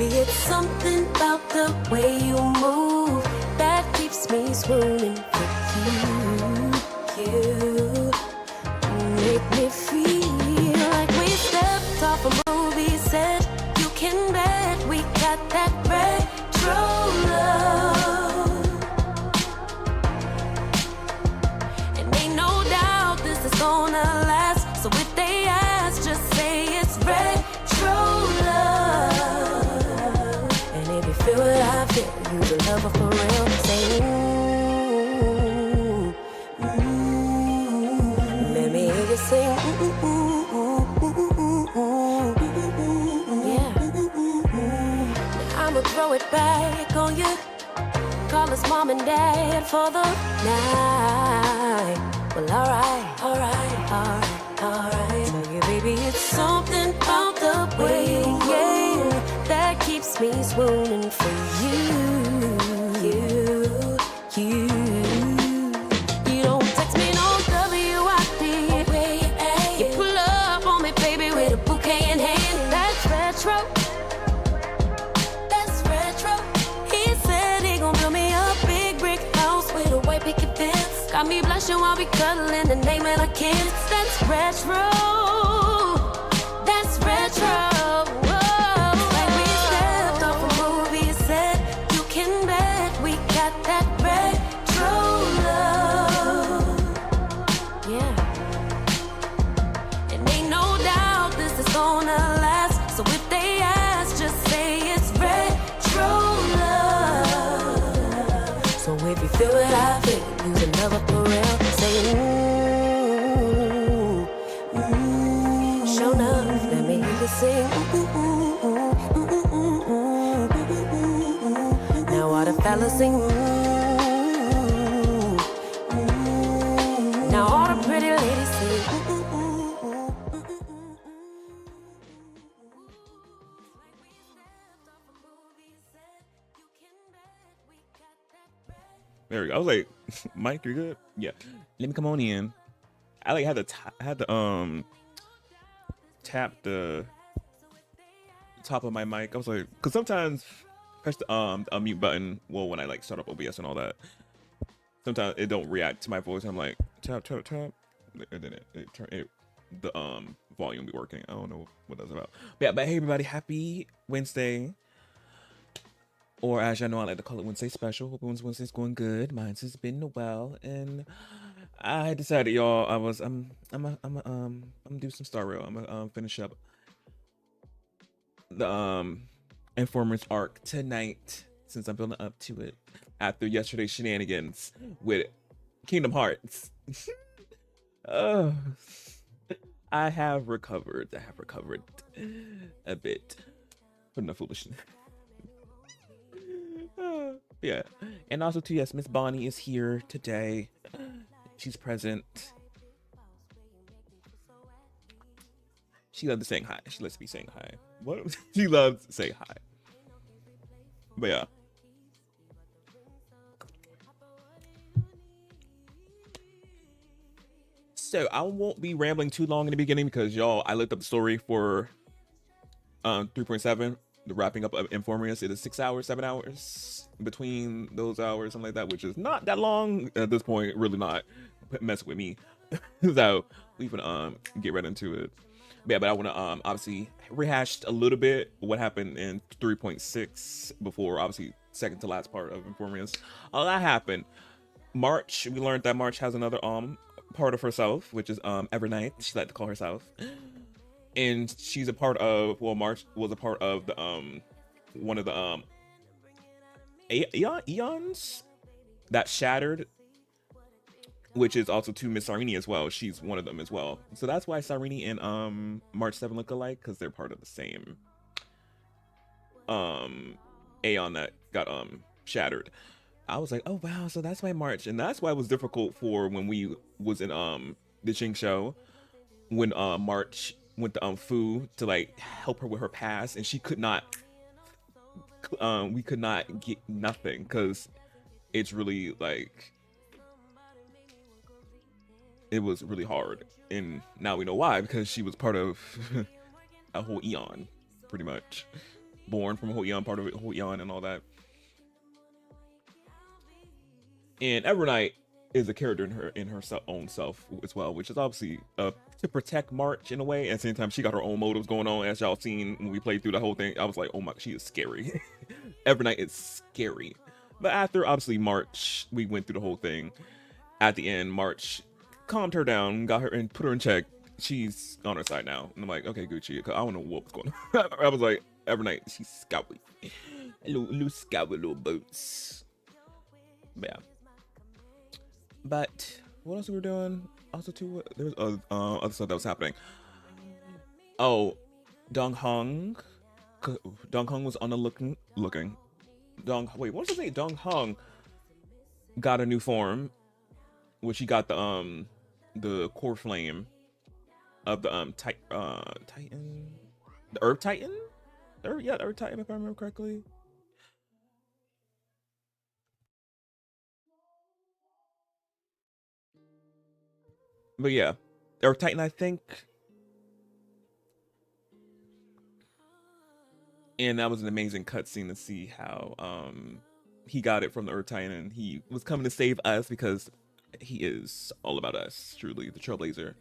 baby, it's something about the way you move that keeps me swooning for you. Make me feel like we stepped off a movie set. You can bet we got that retro love. And ain't no doubt this is gonna last. So if they ask, just say it's retro love. And if you feel what I feel, you're a lover for real. Say let me hear you sing. I'ma throw it back on you. Call us mom and dad for the night. Well, alright. Tell you, baby, it's something about the way, yeah, that keeps me swooning for you. You don't text me no WID. You pull up on me, baby, with a bouquet in hand. That's retro. Got me blushing while we cuddling the name of the kids. That's retro. That's retro. Like we stepped off a movie set. You can bet we got that retro love. Yeah. And ain't no doubt this is gonna last. So if they ask, just say it's retro love. So if you feel what I feel, use another for real. Say show enough, let me hear you sing. Now all the fellas sing. Now all the pretty ladies sing. There we go. I was like, Mike, you're good? Yeah. Let me come on in. I like had to tap the top of my mic. I was like, cause sometimes press the unmute button. Well, when I like start up OBS and all that, sometimes it don't react to my voice. I'm like tap, and then the volume be working. I don't know what that's about. But yeah, but hey everybody, happy Wednesday. Or as I know, I like to call it Wednesday special. Hope Wednesday's going good. Mine's has been well, and I decided, y'all, I'm do some Star Rail. I'm gonna finish up the Informers arc tonight since I'm building up to it after yesterday's shenanigans with Kingdom Hearts. I have recovered a bit from the foolishness. Yeah, and also too, yes, Miss Bonnie is here today. She's present. She loves saying hi. She lets me saying hi. What? She loves saying hi. But yeah. So I won't be rambling too long in the beginning because y'all, I looked up the story for 3.7. The wrapping up of Amphoreus. It is 6 hours, 7 hours between those hours, something like that, which is not that long at this point. Really not messing with me. So we can get right into it. But yeah, but I want to obviously rehash a little bit what happened in 3.6 before obviously second to last part of Amphoreus. All that happened. March, we learned that March has another part of herself, which is Evernight. She liked to call herself. And she's a part of, well, March was a part of the one of the eons that shattered, which is also to Miss Sarini as well. She's one of them as well. So that's why Sarini and March 7 look alike, because they're part of the same aeon that got shattered. I was like, oh wow, so that's why March, and that's why it was difficult for when we was in the Jing show, when March went to Fu to like help her with her past, and she could not we could not get nothing because it's really like it was really hard, and now we know why, because she was part of a whole eon pretty much. born from Hoyan, part of it, Hoyan and all that. And Evernight is a character in her own self as well, which is obviously to protect March in a way. At the same time, she got her own motives going on, as y'all seen when we played through the whole thing. I was like, oh my, she is scary. Evernight is scary. But after obviously March, we went through the whole thing. At the end, March calmed her down, got her and put her in check. She's on her side now, and I'm like, okay, Gucci, because I don't know what was going on. I was like, Evernight, she's scowly, little scowly little boots. But yeah. But what else we were doing? Also, too, there was other stuff that was happening. Oh, Dong Hong was on the looking. Wait, what did I say? Dong Hong got a new form, which he got the core flame of the Titan, the Earth Titan, the Earth Titan, if I remember correctly. But yeah, Earth Titan, I think. And that was an amazing cutscene to see how he got it from the Earth Titan, and he was coming to save us because he is all about us, truly, the Trailblazer.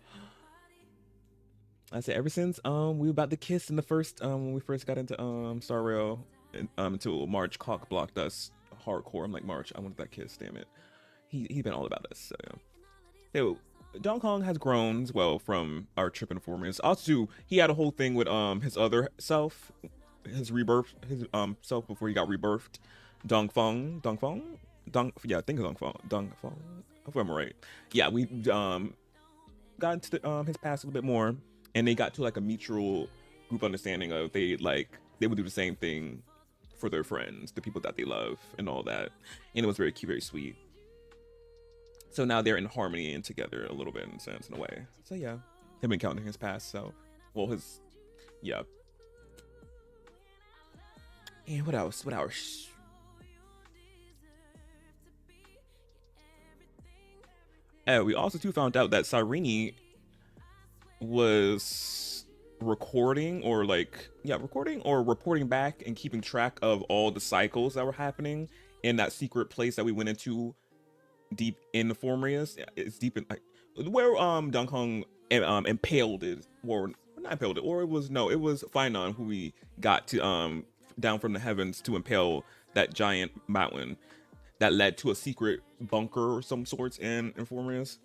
I said ever since we were about to kiss in the first when we first got into Star Rail, and, until March cock blocked us hardcore. I'm like, March, I wanted that kiss, damn it. He's been all about us. So yeah. So Dong Kong has grown as well from our trip in Formers. Also, he had a whole thing with his other self, his rebirth, his self before he got rebirthed. Yeah, I think it's Dong Fong. Hopefully I'm right. Yeah, we got into the, his past a little bit more, and they got to like a mutual group understanding of they would do the same thing for their friends, the people that they love, and all that. And it was very cute, very sweet. So now they're in harmony and together a little bit in a sense, in a way. So yeah, him encountering his past self. Well, yeah. And what else? What else? We also too found out that Cyrene was recording or reporting back and keeping track of all the cycles that were happening in that secret place that we went into deep in the Formrius. It's deep in where Dong Hong impaled it, or not impaled it, or it was Finon who we got to down from the heavens to impale that giant mountain that led to a secret bunker or some sorts in Formrius.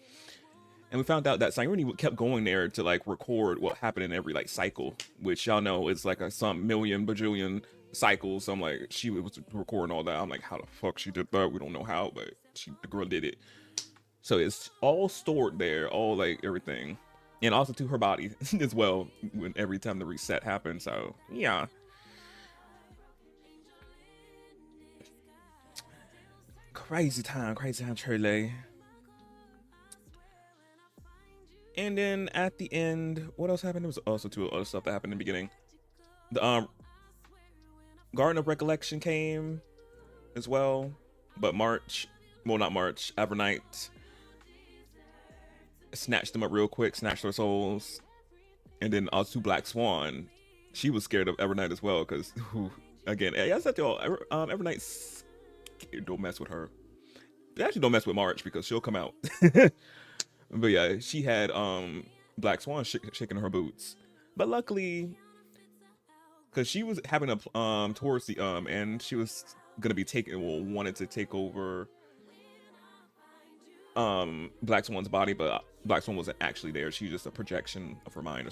And we found out that Cyrene kept going there to like record what happened in every like cycle, which y'all know is like some million bajillion cycles. So I'm like, she was recording all that. I'm like, how the fuck she did that? We don't know how, but the girl did it. So it's all stored there, all like everything, and also to her body as well. When every time the reset happens, so yeah. Crazy time, truly. And then at the end, what else happened? There was also two other stuff that happened in the beginning. The Garden of Recollection came as well, but not March, Evernight snatched them up real quick, snatched their souls. And then also Black Swan, she was scared of Evernight as well, because again, I said to y'all, Evernight, don't mess with her. Actually, don't mess with March because she'll come out. But yeah, she had Black Swan shaking her boots, but luckily, because she was having a towards the end, she was gonna be wanted to take over Black Swan's body, but Black Swan wasn't actually there. She was just a projection of her mind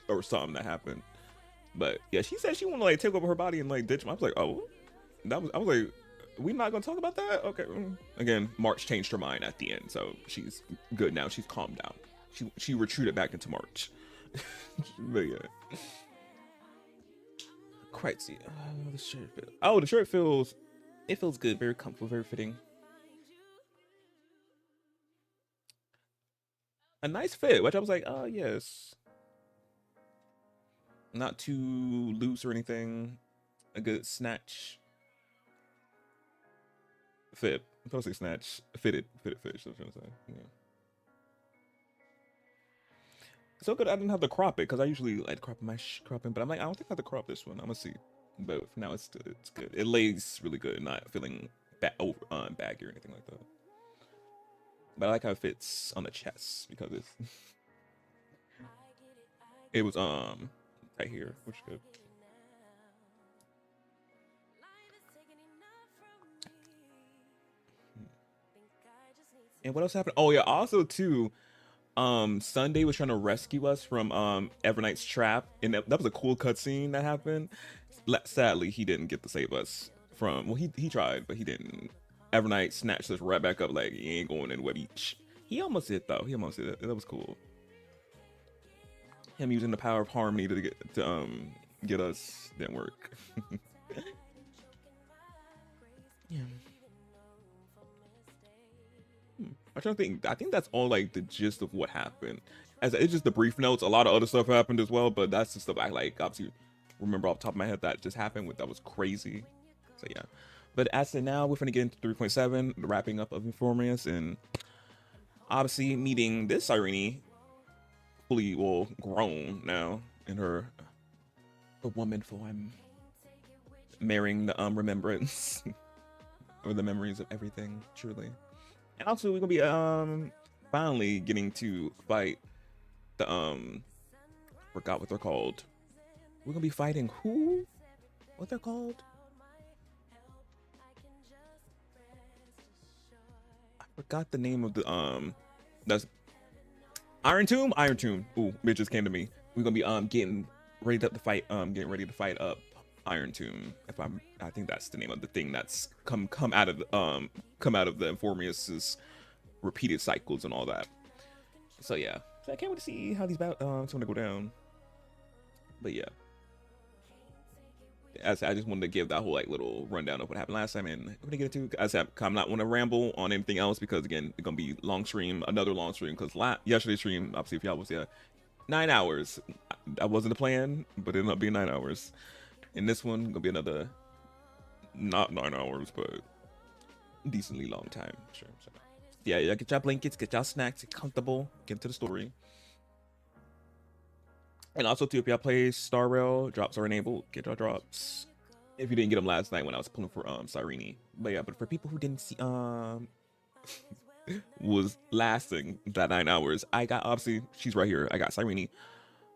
or something that happened. But yeah, she said she wanted to like take over her body and like ditch him. I was like, oh, I was like, we not gonna talk about that? Okay. Again, March changed her mind at the end, so she's good now. She's calmed down. She retreated back into March. But yeah. Crazy. The shirt. The shirt feels good, very comfortable, very fitting. A nice fit, which I was like, oh yes. Not too loose or anything. A good snatch fit. I'm supposed to say snatch. Fitted fit. So I'm trying to say. Yeah. So good I didn't have to crop it, because I usually like cropping, but I'm like, I don't think I have to crop this one. I'm gonna see. but for now it's good. It lays really good, not feeling baggy or anything like that. But I like how it fits on the chest because it was right here, which is good. And what else happened? Oh yeah, also too, Sunday was trying to rescue us from Evernight's trap, and that was a cool cutscene that happened. Sadly, he didn't get to save us from. Well, he tried, but he didn't. Evernight snatched us right back up, like he ain't going anywhere. He almost did though. He almost did it. That was cool. Him using the power of harmony to get us didn't work. Yeah. I'm trying to think. I think that's all like the gist of what happened. As it's just the brief notes. A lot of other stuff happened as well, but that's the stuff I like obviously remember off the top of my head that just happened. That was crazy. So yeah. But as of now, we're gonna get into 3.7, the wrapping up of Amphoreus, and obviously meeting this Irene, fully grown now in her woman form, marrying the remembrance or the memories of everything, truly. And also we're gonna be finally getting to fight the forgot what they're called. We're gonna be fighting who? What they're called? I forgot the name of the that's Iron Tomb. Ooh, it just came to me. We're gonna be getting ready to fight up Iron Tomb. I think that's the name of the thing that's come out of the Amphoreus's repeated cycles and all that. So yeah, so I can't wait to see how these battles gonna go down. But yeah, as I just wanted to give that whole like little rundown of what happened last time, and I'm gonna get into. As I'm not want to ramble on anything else because again, it's gonna be another long stream because yesterday's stream, obviously, if y'all was 9 hours. That wasn't the plan, but it ended up being 9 hours. And this one gonna be another, not 9 hours, but decently long time. Sure. So, yeah, get y'all blankets, get y'all snacks, get comfortable, get into the story. And also too, if y'all play Star Rail, drops are enabled. Get your drops. If you didn't get them last night when I was pulling for Cyrene. But yeah, but for people who didn't see was lasting that 9 hours, I got, obviously she's right here. I got Cyrene.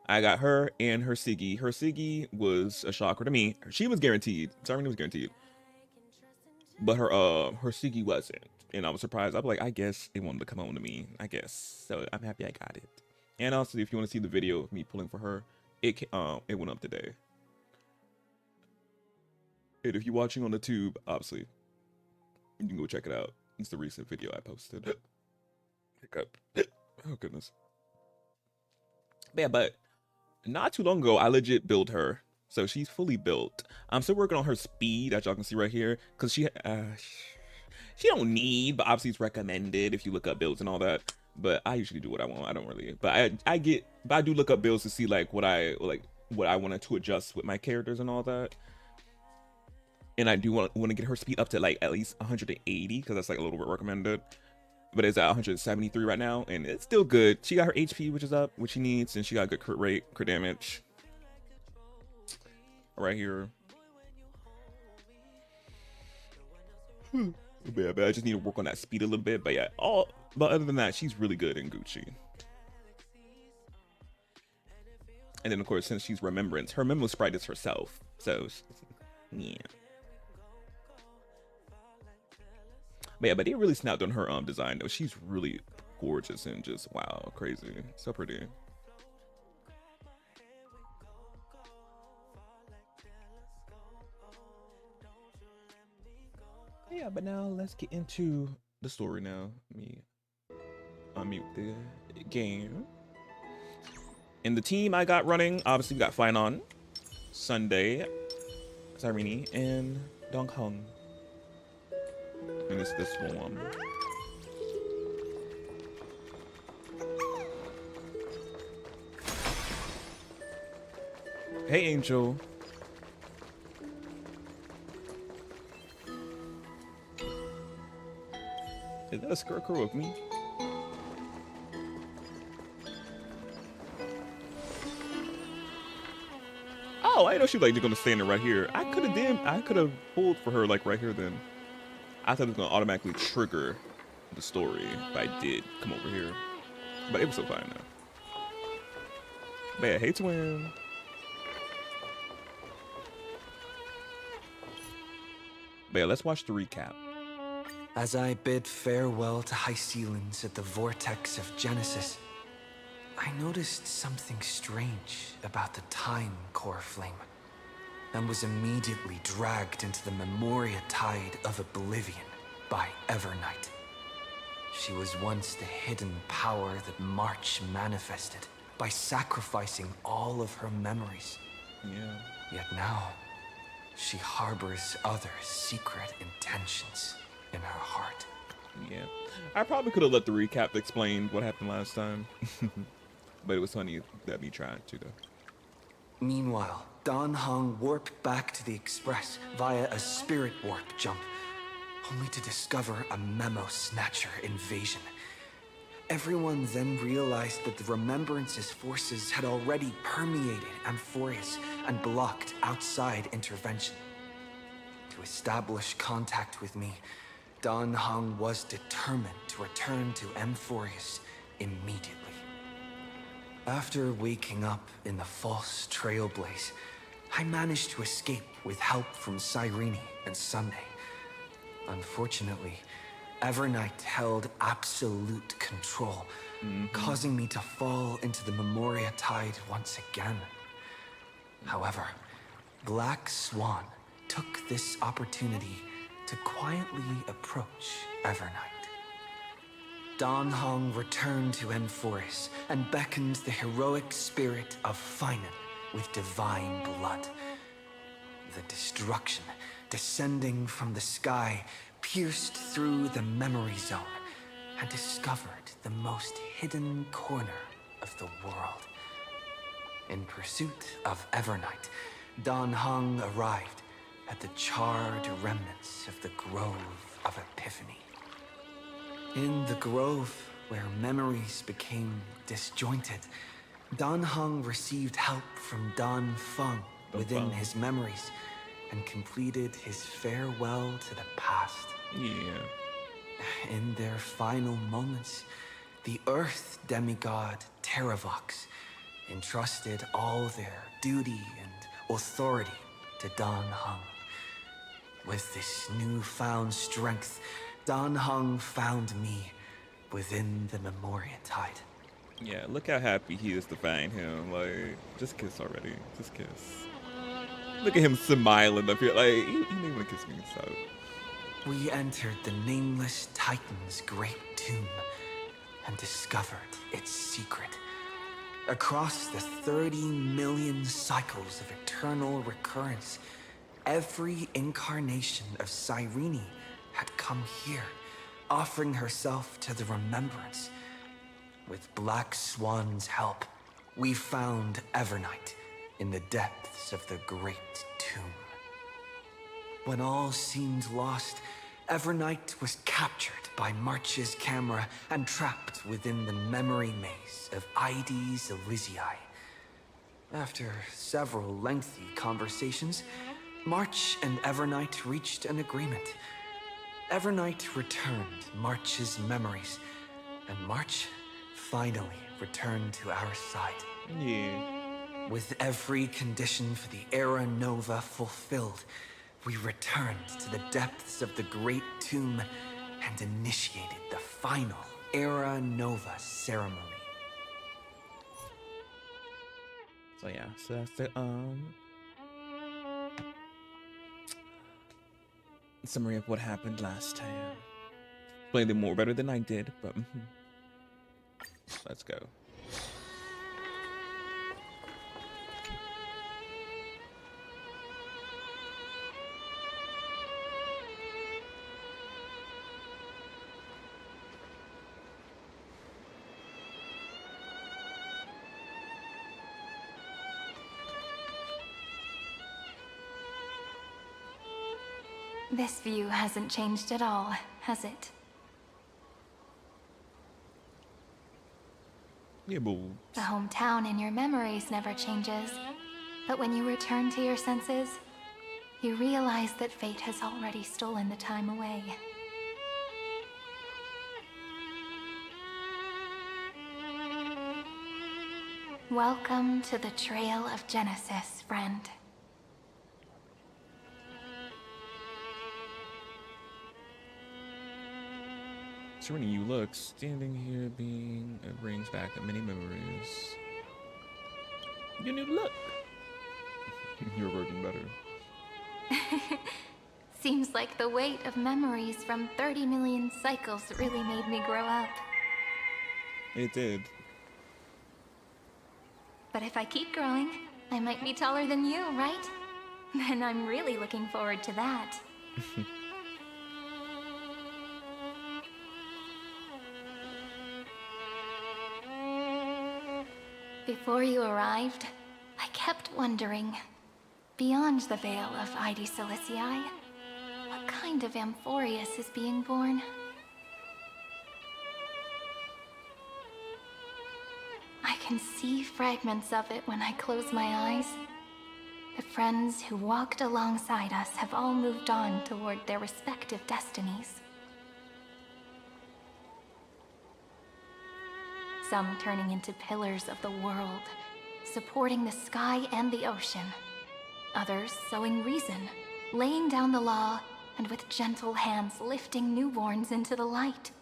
I got her and her Siggy. Her Siggy was a shocker to me. She was guaranteed. Cyrene was guaranteed. But her Siggy wasn't. And I was surprised. I was like, I guess it wanted to come home to me. I guess. So I'm happy I got it. And also, if you want to see the video of me pulling for her, it went up today. And if you're watching on the tube, obviously, you can go check it out. It's the recent video I posted. Hiccup. Oh goodness. But yeah, but not too long ago, I legit built her, so she's fully built. I'm still working on her speed, as y'all can see right here, because she don't need, but obviously it's recommended if you look up builds and all that. But I usually do what I want. I don't really, but I do look up builds to see like what I wanted to adjust with my characters and all that. And I do want to get her speed up to like at least 180 because that's like a little bit recommended. But it's at 173 right now, and it's still good. She got her HP, which is up, which she needs, and she got good crit rate, crit damage. Right here. But I just need to work on that speed a little bit. But yeah, but other than that, she's really good in Gucci. And then of course, since she's Remembrance, her Memo sprite is herself. So yeah. But yeah, but they really snapped on her design though. She's really gorgeous and just wow, crazy, so pretty. Yeah, but now let's get into the story now. Let me unmute the game. And the team I got running, obviously we got Finon, Sunday, Cyrene, and Dong Hong. And it's this one. Hey, Angel. Is that a scarecrow of me? Oh, I didn't know she was like gonna stand right here. I could have pulled for her like right here then. I thought it was gonna automatically trigger the story, but I did come over here. But it was so fine now. But yeah, hey twin. But yeah, let's watch the recap. As I bid farewell to high ceilings at the vortex of Genesis, I noticed something strange about the time core flame, and was immediately dragged into the Memoria tide of oblivion by Evernight. She was once the hidden power that March manifested by sacrificing all of her memories. Yeah. Yet now, she harbors other secret intentions in her heart. Yeah. I probably could have let the recap explain what happened last time. But it was funny that me tried to, though. Meanwhile, Dan Heng warped back to the Express via a spirit warp jump, only to discover a memo snatcher invasion. Everyone then realized that the Remembrance's forces had already permeated Amphoreus and blocked outside intervention. To establish contact with me, Dan Heng was determined to return to Amphoreus immediately. After waking up in the false Trailblaze, I managed to escape with help from Cyrene and Sunday. Unfortunately, Evernight held absolute control, causing me to fall into the Memoria tide once again. However, Black Swan took this opportunity to quietly approach Evernight. Dan Heng returned to Amphoreus and beckoned the heroic spirit of Finan with divine blood. The destruction descending from the sky pierced through the memory zone and discovered the most hidden corner of the world. In pursuit of Evernight, Dan Heng arrived at the charred remnants of the Grove of Epiphany. In the grove, where memories became disjointed, Dan Heng received help from Dan Feng within his memories and completed his farewell to the past. Yeah. In their final moments, the Earth demigod Terravox entrusted all their duty and authority to Dan Heng. With this newfound strength, Dan Heng found me within the Memoria tide. Yeah, look how happy he is to find him. Like, just kiss already. Just kiss. Look at him smiling up here. Like, he may want to kiss me, so. We entered the nameless Titan's great tomb and discovered its secret. Across the 30 million cycles of eternal recurrence, every incarnation of Cyrene had come here, offering herself to the Remembrance. With Black Swan's help, we found Evernight in the depths of the Great Tomb. When all seemed lost, Evernight was captured by March's camera and trapped within the memory maze of Ides Elysiae. After several lengthy conversations, March and Evernight reached an agreement. Evernight returned March's memories, and March finally returned to our side. Yeah. With every condition for the Era Nova fulfilled, we returned to the depths of the Great Tomb and initiated the final Era Nova ceremony. So yeah, so that's the summary of what happened last time. Explained it more better than I did, but let's go. This view hasn't changed at all, has it? Yeah, but The hometown in your memories never changes. But when you return to your senses, you realize that fate has already stolen the time away. Welcome to the Trail of Genesis, friend. Serena, you look standing here being brings back many memories. Your new look. You're working better. Seems like the weight of memories from 30 million cycles really made me grow up. It did. But if I keep growing, I might be taller than you, right? Then I'm really looking forward to that. Before you arrived, I kept wondering, beyond the veil of ID Silicii, what kind of Amphoreus is being born? I can see fragments of it when I close my eyes. The friends who walked alongside us have all moved on toward their respective destinies. Some turning into pillars of the world, supporting the sky and the ocean. Others sowing reason, laying down the law, and with gentle hands lifting newborns into the light.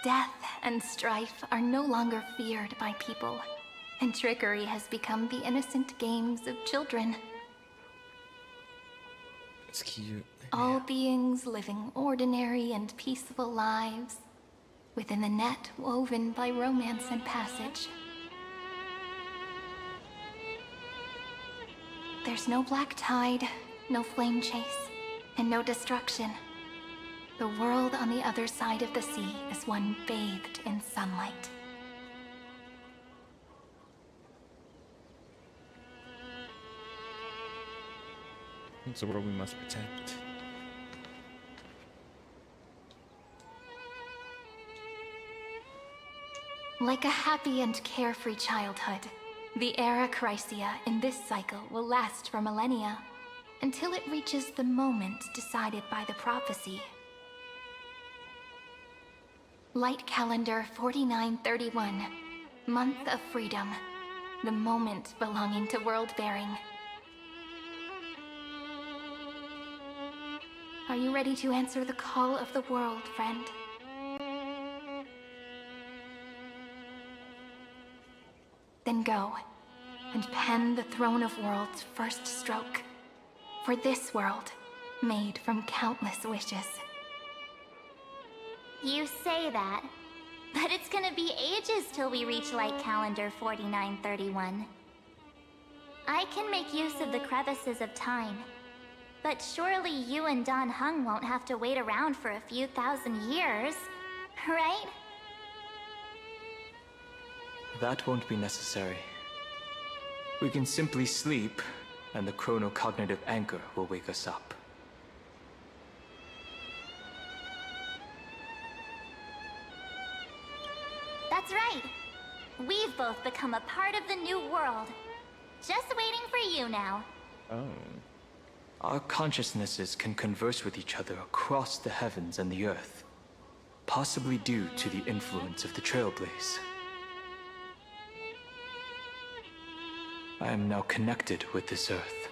Death and strife are no longer feared by people, and trickery has become the innocent games of children. It's cute. All beings living ordinary and peaceful lives, within the net woven by romance and passage. There's no black tide, no flame chase, and no destruction. The world on the other side of the sea is one bathed in sunlight. It's a world we must protect. Like a happy and carefree childhood, the era Chrysia in this cycle will last for millennia, until it reaches the moment decided by the prophecy. Light calendar 4931, month of freedom, the moment belonging to world-bearing. Are you ready to answer the call of the world, friend? Then go, and pen the Throne of Worlds' first stroke. For this world, made from countless wishes. You say that, but it's gonna be ages till we reach light calendar 4931. I can make use of the crevices of time, but surely you and Dan Heng won't have to wait around for a few thousand years, right? That won't be necessary. We can simply sleep, and the chronocognitive anchor will wake us up. That's right. We've both become a part of the new world. Just waiting for you now. Oh. Our consciousnesses can converse with each other across the heavens and the earth, possibly due to the influence of the Trailblaze. I am now connected with this earth,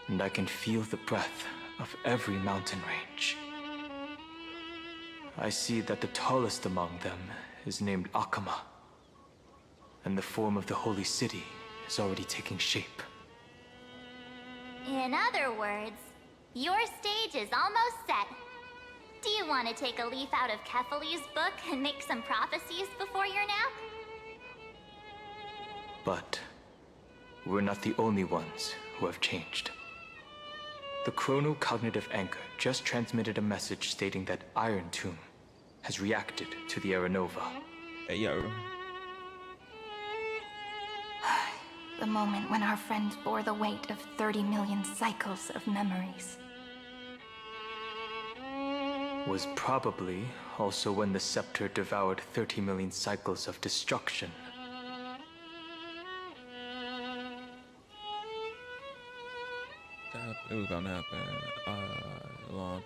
and I can feel the breath of every mountain range. I see that the tallest among them is named Akama, and the form of the holy city is already taking shape. In other words, your stage is almost set. Do you want to take a leaf out of Kefali's book and make some prophecies before your nap? But we're not the only ones who have changed. The chronocognitive anchor just transmitted a message stating that Iron Tomb has reacted to the Aranova. Hey, yo. The moment when our friend bore the weight of 30 million cycles of memories. Was probably also when the scepter devoured 30 million cycles of destruction. It was bound to happen. Long.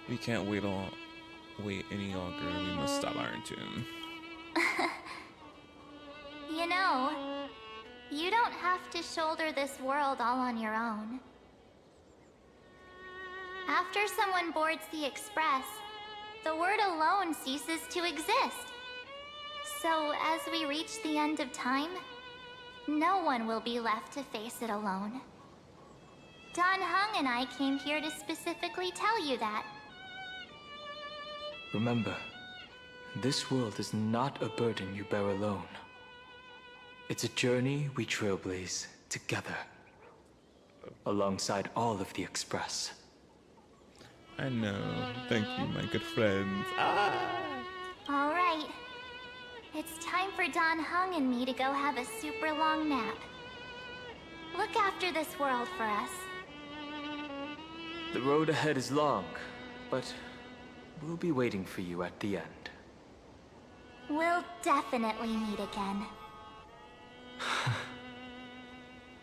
We can't wait any longer. We must stop Iron Tomb. You know, you don't have to shoulder this world all on your own. After someone boards the Express, the word alone ceases to exist. So as we reach the end of time, no one will be left to face it alone. Dan Heng and I came here to specifically tell you that. Remember, this world is not a burden you bear alone. It's a journey we trailblaze together, alongside all of the Express. I know. Thank you, my good friends. All right. It's time for Dan Heng and me to go have a super long nap. Look after this world for us. The road ahead is long, but we'll be waiting for you at the end. We'll definitely meet again.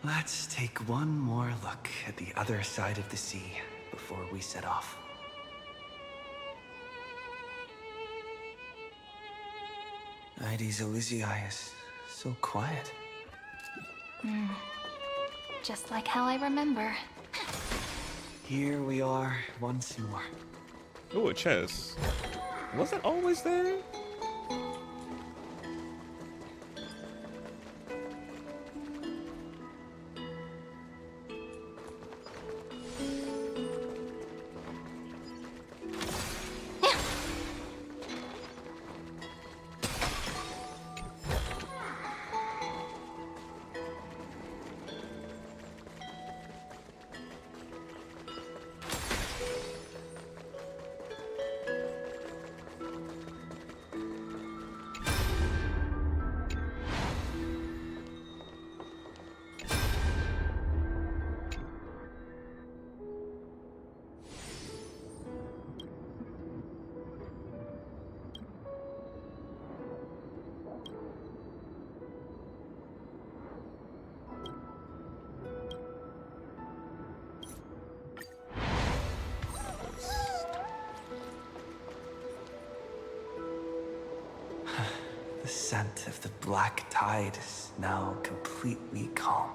Let's take one more look at the other side of the sea before we set off. Ides Elysiae is so quiet. Just like how I remember. Here we are once more. Oh, a chest. Was it always there? The scent of the black tide is now completely calm.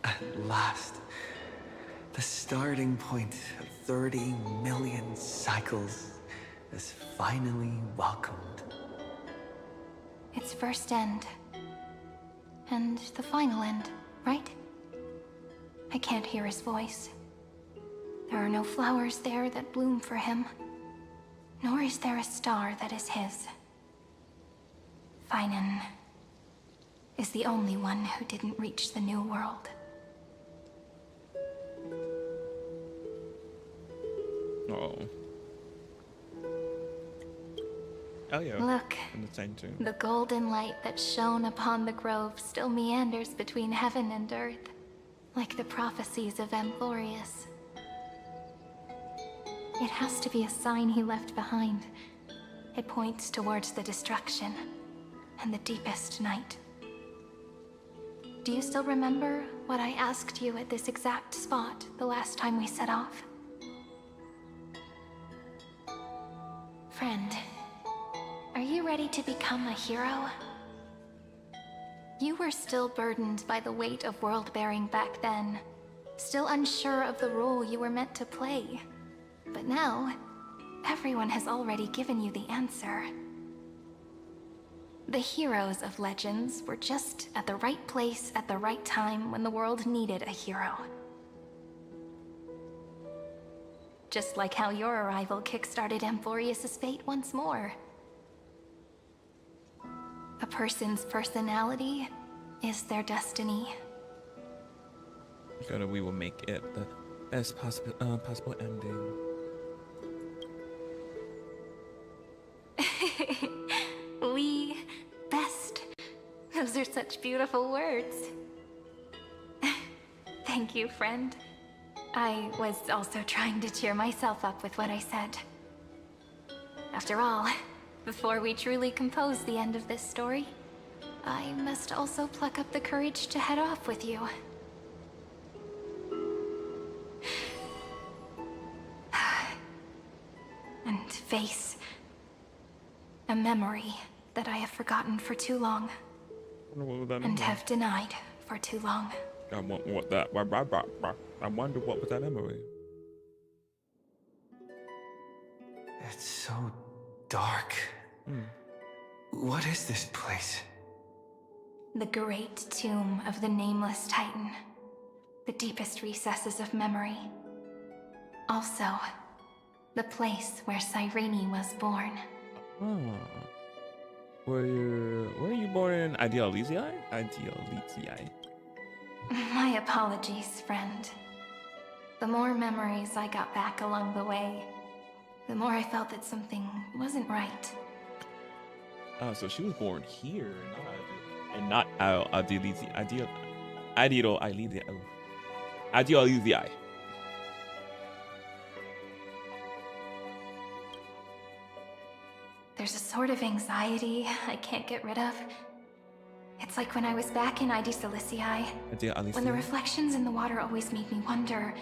At last, the starting point of 30 million cycles is finally welcomed. Its first end. And the final end, right? I can't hear his voice. There are no flowers there that bloom for him. Nor is there a star that is his. Finan is the only one who didn't reach the new world. Oh. Oh yeah. Look, In the same tune. the golden light that shone upon the grove still meanders between heaven and earth, like the prophecies of Amphoreus. It has to be a sign he left behind. It points towards the destruction and the deepest night. Do you still remember what I asked you at this exact spot the last time we set off? Friend, are you ready to become a hero? You were still burdened by the weight of world-bearing back then, still unsure of the role you were meant to play. But now, everyone has already given you the answer. The heroes of legends were just at the right place at the right time when the world needed a hero. Just like how your arrival kickstarted Amphoreus' fate once more. A person's personality is their destiny. Together we will make it the best possible ending. We best. Those are such beautiful words. Thank you, friend. I was also trying to cheer myself up with what I said. After all, before we truly compose the end of this story, I must also pluck up the courage to head off with you. And face a memory that I have forgotten for too long. What was that And memory? have denied for too long. I wonder what that. I wonder what was that memory. It's so dark. What is this place? The great tomb of the nameless titan. The deepest recesses of memory. Also, the place where Cyrene was born. Oh. Were you born in Idealizii? Idealizii. My apologies, friend. The more memories I got back along the way, the more I felt that something wasn't right. So she was born here, not Idealizii. Idealizii. There's a sort of anxiety I can't get rid of. It's like when I was back in Idealizii, when the reflections in the water always made me wonder,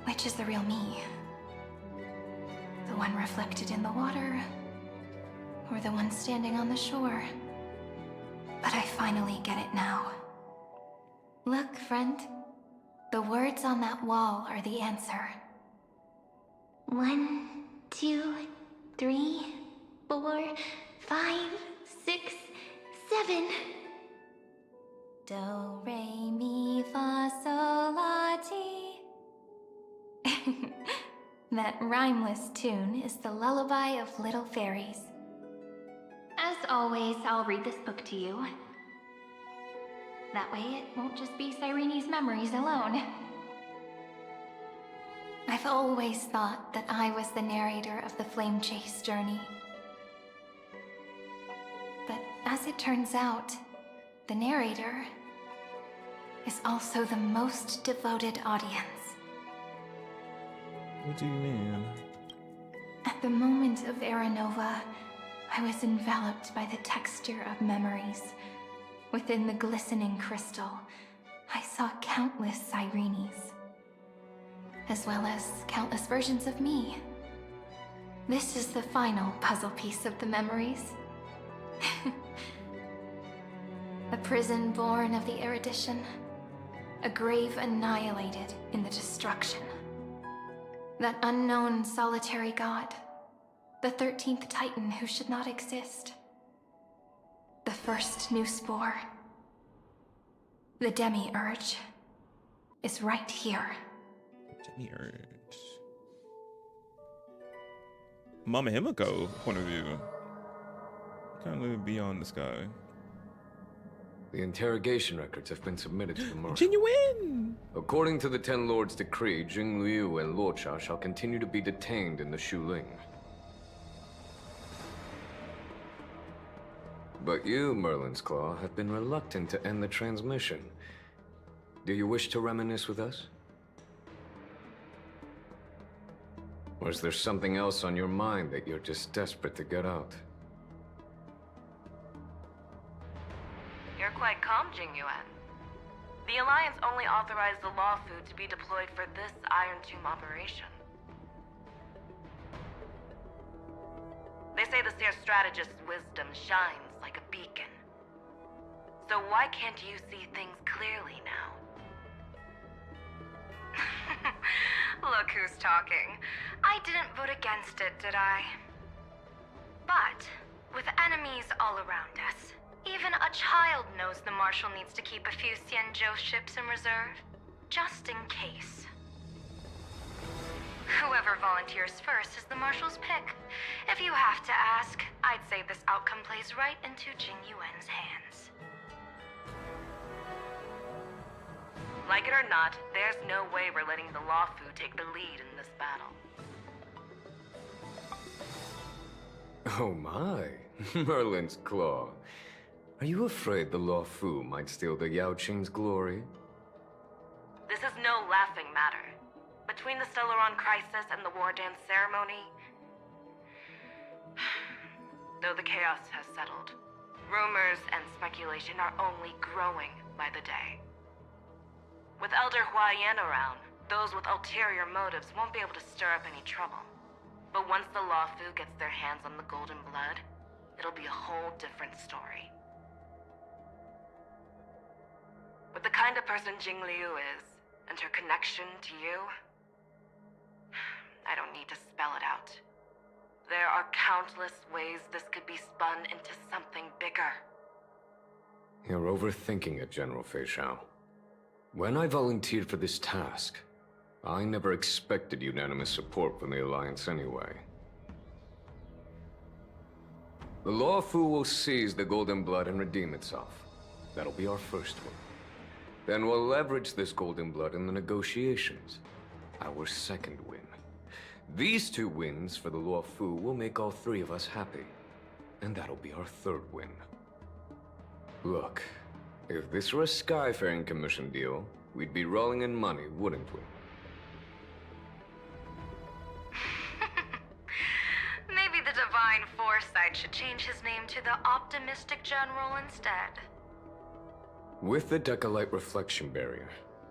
which is the real me? The one reflected in the water, or the one standing on the shore? But I finally get it now. Look, friend. The words on that wall are the answer. 1, 2, 3, 4, 5, 6, 7. Do, re, mi, fa, sol, la, ti. That rhymeless tune is the lullaby of little fairies. As always, I'll read this book to you. That way it won't just be Cyrene's memories alone. I've always thought that I was the narrator of the Flame Chase journey. But as it turns out, the narrator is also the most devoted audience. What do you mean? At the moment of Aranova, I was enveloped by the texture of memories. Within the glistening crystal, I saw countless Cyrenes, as well as countless versions of me. This is the final puzzle piece of the memories. A prison born of the erudition, a grave annihilated in the destruction. That unknown solitary god, the 13th Titan who should not exist. The first new spore, the Demiurge, is right here. Demiurge. Mama Himiko point of view. Can't live beyond the sky. The interrogation records have been submitted to the Marshal. Genuine! According to the Ten Lords' decree, Jing Liu and Luocha shall continue to be detained in the Shuling. But you, Merlin's Claw, have been reluctant to end the transmission. Do you wish to reminisce with us? Or is there something else on your mind that you're just desperate to get out? You're quite calm, Jingyuan. The Alliance only authorized the Law Food to be deployed for this Iron Tomb operation. They say the Seer Strategist's wisdom shines like a beacon. So why can't you see things clearly now? Look who's talking. I didn't vote against it, did I? But, with enemies all around us, even a child knows the Marshal needs to keep a few Xianzhou ships in reserve, just in case. Whoever volunteers first is the Marshal's pick. If you have to ask, I'd say this outcome plays right into Jing Yuan's hands. Like it or not, there's no way we're letting the Law Food take the lead in this battle. Oh my, Merlin's Claw. Are you afraid the Law Fu might steal the Yao Qing's glory? This is no laughing matter. Between the Stellaron crisis and the War Dance ceremony, though the chaos has settled, Rumors and speculation are only growing by the day. With Elder Huayan around, those with ulterior motives won't be able to stir up any trouble. But once the Luofu gets their hands on the golden blood, it'll be a whole different story. With the kind of person Jingliu is, and her connection to you, I don't need to spell it out. There are countless ways this could be spun into something bigger. You're overthinking it, General Fei Shao. When I volunteered for this task, I never expected unanimous support from the Alliance anyway. The Luofu will seize the Golden Blood and redeem itself. That'll be our first win. Then we'll leverage this Golden Blood in the negotiations. Our second win. These 2 wins for the Luofu will make all 3 of us happy. And that'll be our third win. Look, if this were a Skyfaring Commission deal, we'd be rolling in money, wouldn't we? Maybe the Divine Foresight should change his name to the Optimistic General instead. With the Decalite Reflection Barrier,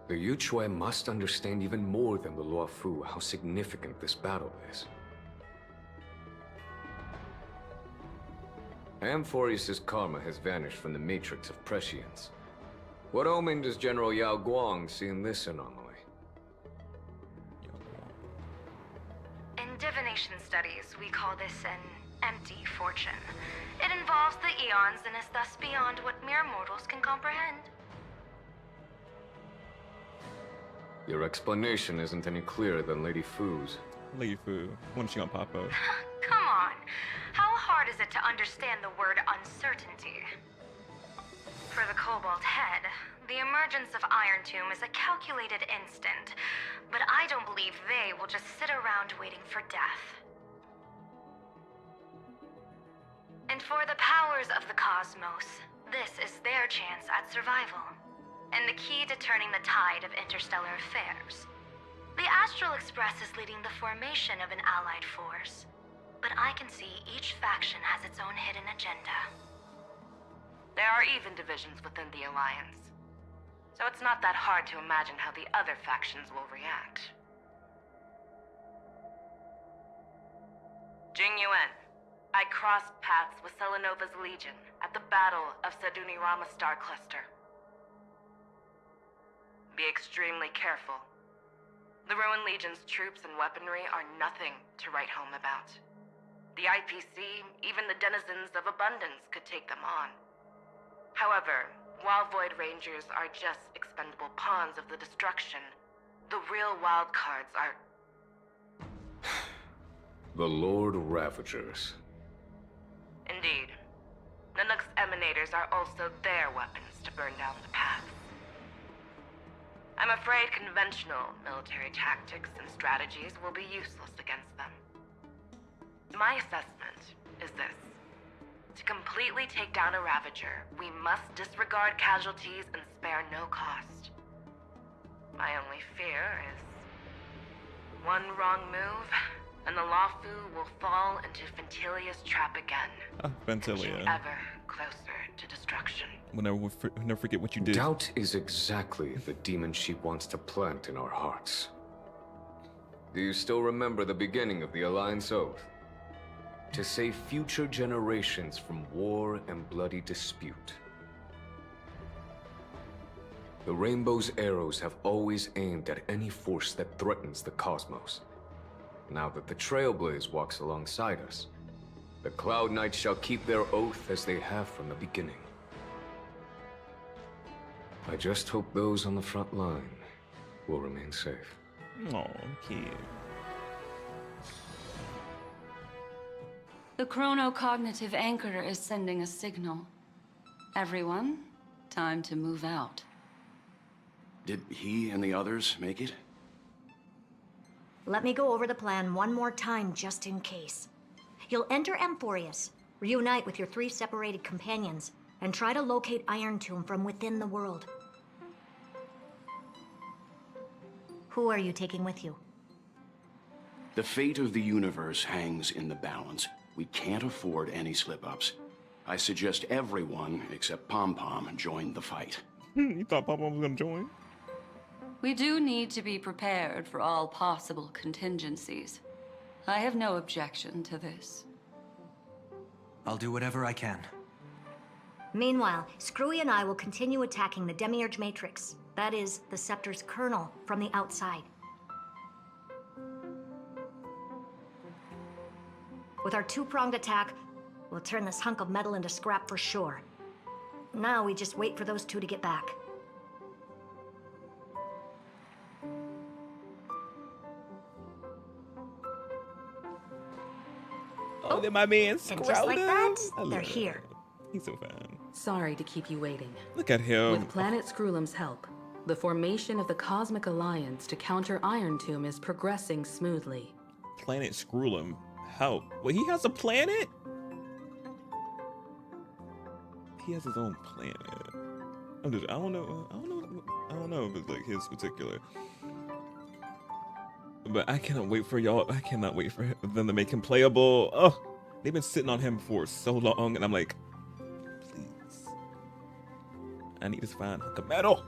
the Yuchue must understand even more than the Luofu how significant this battle is. Amphoreus' karma has vanished from the matrix of prescience. What omen does General Yao Guang see in this anomaly? In divination studies, we call this an empty fortune. It involves the eons and is thus beyond what mere mortals can comprehend. Your explanation isn't any clearer than Lady Fu's. Lady Fu. When is she gonna pop up? Come on. How hard is it to understand the word uncertainty? For the Cobalt Head, the emergence of Iron Tomb is a calculated instant, but I don't believe they will just sit around waiting for death. And for the powers of the cosmos, this is their chance at survival, and the key to turning the tide of interstellar affairs. The Astral Express is leading the formation of an allied force, but I can see each faction has its own hidden agenda. There are even divisions within the Alliance, so it's not that hard to imagine how the other factions will react. Jing Yuan, I crossed paths with Selenova's Legion at the Battle of Sedunirama Star Cluster. Be extremely careful. The Ruined Legion's troops and weaponry are nothing to write home about. The IPC, even the denizens of Abundance, could take them on. However, while Void Rangers are just expendable pawns of the destruction, the real wild cards are... The Lord Ravagers. Indeed. Nanook's emanators are also their weapons to burn down the paths. I'm afraid conventional military tactics and strategies will be useless against them. My assessment is this. To completely take down a Ravager, we must disregard casualties and spare no cost. My only fear is... one wrong move, and the Luofu will fall into Fentilia's trap again. Inching Ventilia. ever closer to destruction. We'll never forget what you did. Doubt is exactly the demon she wants to plant in our hearts. Do you still remember the beginning of the Alliance Oath? To save future generations from war and bloody dispute. The Rainbow's arrows have always aimed at any force that threatens the cosmos. Now that the Trailblaze walks alongside us, the Cloud Knights shall keep their oath as they have from the beginning. I just hope those on the front line will remain safe. Oh, kid. The chronocognitive anchor is sending a signal. Everyone, time to move out. Did he and the others make it? Let me go over the plan one more time, just in case. You'll enter Amphoreus, reunite with your 3 separated companions, and try to locate Iron Tomb from within the world. Who are you taking with you? The fate of the universe hangs in the balance. We can't afford any slip-ups. I suggest everyone except Pom Pom join the fight. You thought Papa was gonna join? We do need to be prepared for all possible contingencies. I have no objection to this. I'll do whatever I can. Meanwhile, Screwy and I will continue attacking the Demiurge Matrix. That is, the Scepter's kernel from the outside. With our two-pronged attack, we'll turn this hunk of metal into scrap for sure. Now we just wait for those two to get back. Oh, they're my man, And Scrotum. just like that, I they're love here. him. He's so fun. Sorry to keep you waiting. Look at him. With Planet Screwlum's help, the formation of the Cosmic Alliance to counter Iron Tomb is progressing smoothly. Planet Screwlum. Help. Wait, he has a planet? He has his own planet. I don't know if it's like his particular. But I cannot wait for y'all. I cannot wait for them to make him playable. Oh, they've been sitting on him for so long, and I'm like, please. I need to find a hunk of metal.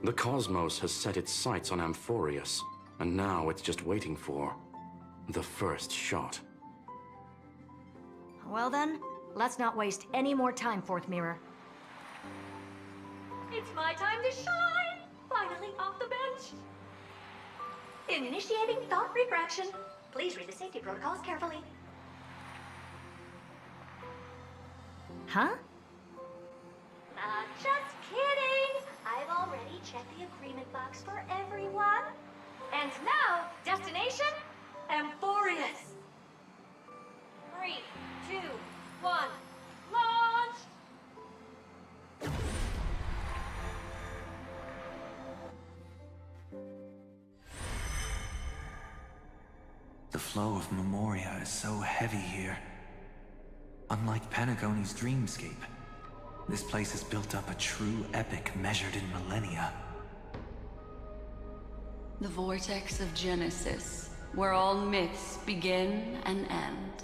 The cosmos has set its sights on Amphoreus, and now it's just waiting for the first shot. Well then, let's not waste any more time, Fourth Mirror. It's my time to shine! Finally off the bench! Initiating thought refraction. Please read the safety protocols carefully. Huh? Just kidding! I've already checked the agreement box for everyone. And now, destination, Amphoreus. 3, 2, 1, launch! The flow of Memoria is so heavy here. Unlike Panagone's dreamscape, this place has built up a true epic measured in millennia. The vortex of Genesis, where all myths begin and end.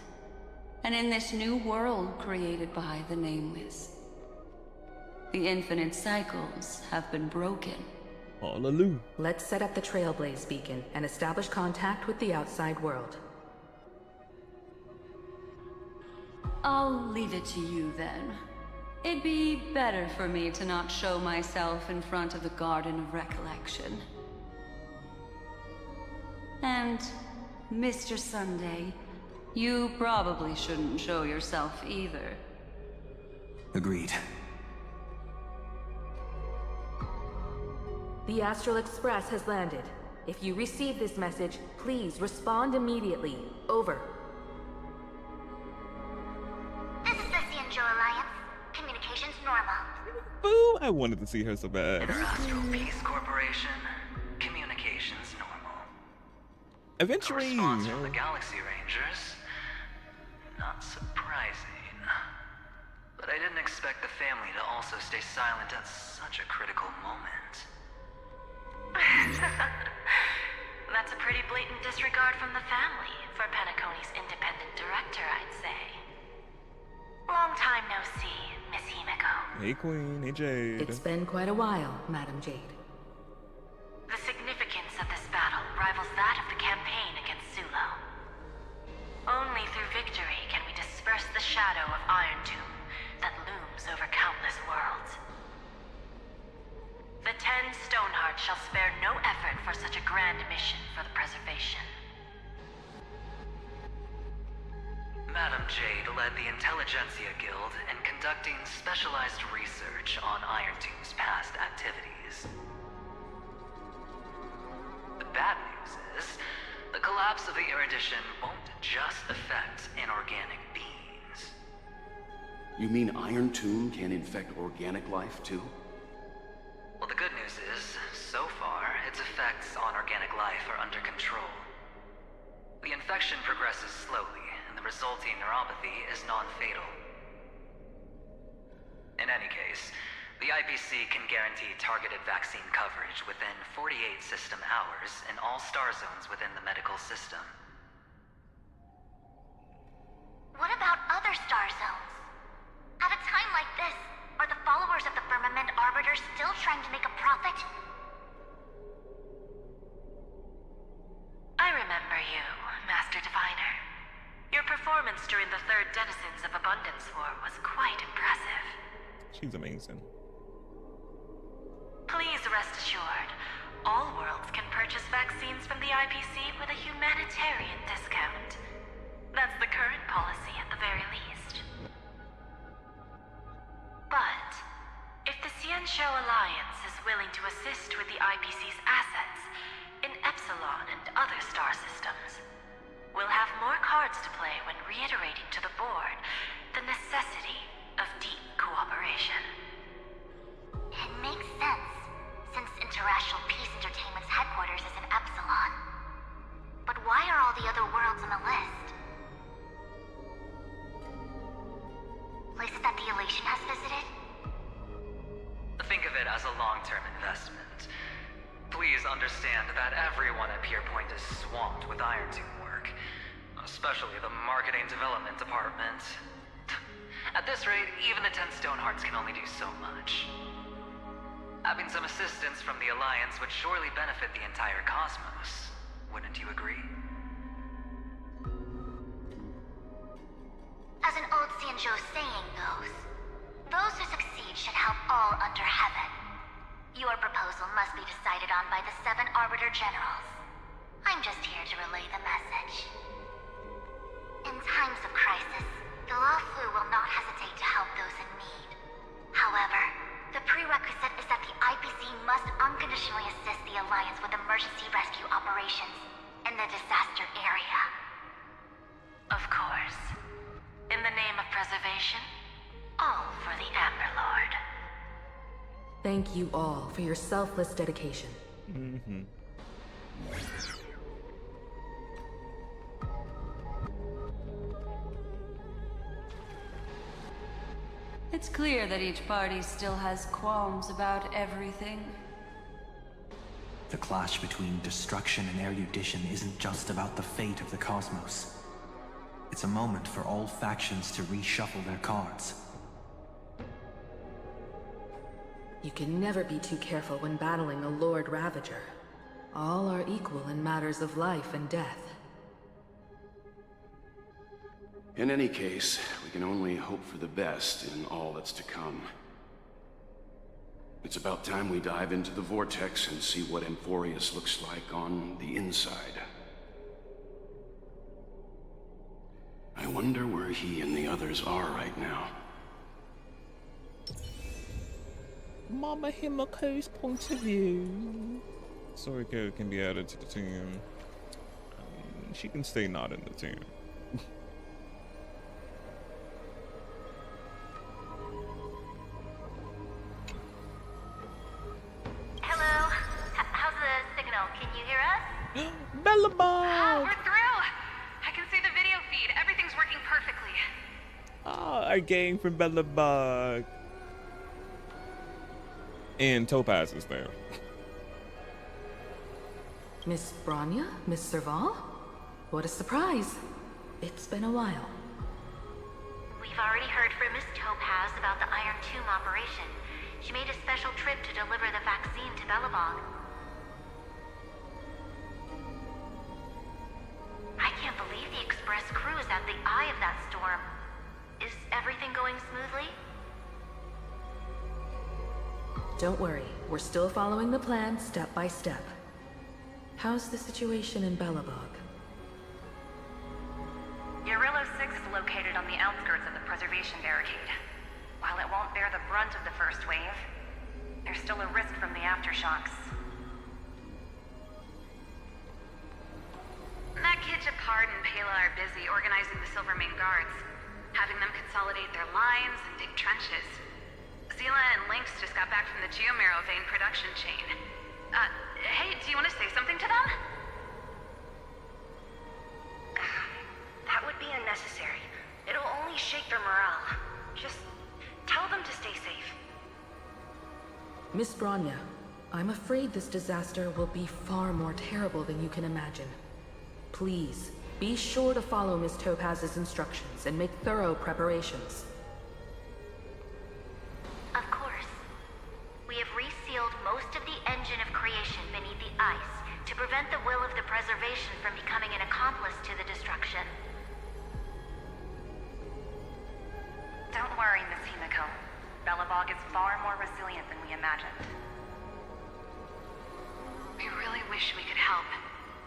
And in this new world created by the Nameless, the infinite cycles have been broken. Hallelujah. Let's set up the Trailblaze beacon and establish contact with the outside world. I'll leave it to you then. It'd be better for me to not show myself in front of the Garden of Recollection. And, Mr. Sunday, you probably shouldn't show yourself either. Agreed. The Astral Express has landed. If you receive this message, please respond immediately. Over. This is the Cianjo Alliance. Communications normal. Boo! I wanted to see her so bad. Interastral Peace Corporation. Communications normal. Eventually. Response from the Galaxy Rangers. Not surprising. But I didn't expect the family to also stay silent at such a critical moment. That's a pretty blatant disregard from the family for Panacone's independent director, I'd say. Long time no see, Miss Himiko. Hey, Queen. Hey, Jade. It's been quite a while, Madam Jade. The significance of this battle rivals that of the campaign against Sulo. Only through victory can we disperse the shadow of Iron Tomb that looms over countless worlds. The 10 Stonehearts shall spare no effort for such a grand mission for the preservation. Madam Jade led the Intelligentsia Guild in conducting specialized research on Iron Tomb's past activities. The bad news is, the collapse of the Erudition won't just affect inorganic beings. You mean Iron Tomb can infect organic life too? Well, the good news is, so far, its effects on organic life are under control. The infection progresses slowly, and the resulting neuropathy is non-fatal. In any case, The IPC can guarantee targeted vaccine coverage within 48 system hours in all star zones within the medical system. What about other star zones? At a time like this, are the followers of the Firmament Arbiter still trying to make a profit? I remember you, Master Diviner. Your performance during the Third Denizens of Abundance War was quite impressive. She's amazing. Please rest assured, all worlds can purchase vaccines from the IPC with a humanitarian discount. That's the current policy at the very least. But, if the Xianzhou Alliance is willing to assist with the IPC's assets in Epsilon and other star systems, we'll have more cards to play when reiterating to the board the necessity of deep cooperation. It makes sense, since Interracial Peace Entertainment's headquarters is in Epsilon. But why are all the other worlds on the list? Places that the Elation has visited? Think of it as a long-term investment. Please understand that everyone at Pierpoint is swamped with Iron Tomb work, especially the marketing development department. At this rate, even the 10 Stonehearts can only do so much. Having some assistance from the Alliance would surely benefit the entire cosmos. Wouldn't you agree? As an old Xianzhou saying goes, those who succeed should help all under heaven. Your proposal must be decided on by the 7 Arbiter Generals. I'm just here to relay the message. In times of crisis, the Luofu will not hesitate to help those in need. However, the prerequisite is that the IPC must unconditionally assist the Alliance with emergency rescue operations in the disaster area. Of course. In the name of preservation, all for the Amber Lord. Thank you all for your selfless dedication. It's clear that each party still has qualms about everything. The clash between destruction and erudition isn't just about the fate of the cosmos. It's a moment for all factions to reshuffle their cards. You can never be too careful when battling a Lord Ravager. All are equal in matters of life and death. In any case, we can only hope for the best in all that's to come. It's about time we dive into the vortex and see what Amphoreus looks like on the inside. I wonder where he and the others are right now. Mama Himoko's point of view. Soriko can be added to the team. She can stay not in the team. Hello? How's the signal? Can you hear us? Bellabog! We're through! I can see the video feed. Everything's working perfectly. Our gang from Bellabog. And Topaz is there. Miss Branya? Miss Serval? What a surprise. It's been a while. We've already heard from Miss Topaz about the Iron Tomb operation. She made a special trip to deliver the vaccine to Bellabog. I can't believe the Express crew is at the eye of that storm. Is everything going smoothly? Don't worry, we're still following the plan step by step. How's the situation in Bellabog? Urillo 6 is located on the outskirts of the preservation barricade. While it won't bear the brunt of the first wave, there's still a risk from the aftershocks. That kid Japard and Pela are busy organizing the Silvermane guards, having them consolidate their lines and dig trenches. Zila and Lynx just got back from the Geomarrow vein production chain. Hey, do you want to say something to them? That would be unnecessary. It'll only shake their morale. Just tell them to stay safe. Miss Bronya, I'm afraid this disaster will be far more terrible than you can imagine. Please, be sure to follow Miss Topaz's instructions and make thorough preparations. Of course. We have resealed most of the engine of creation beneath the ice to prevent the will of the preservation from becoming an accomplice to the destruction. Don't worry, Miss Himiko. Belobog is far more resilient than we imagined. We really wish we could help,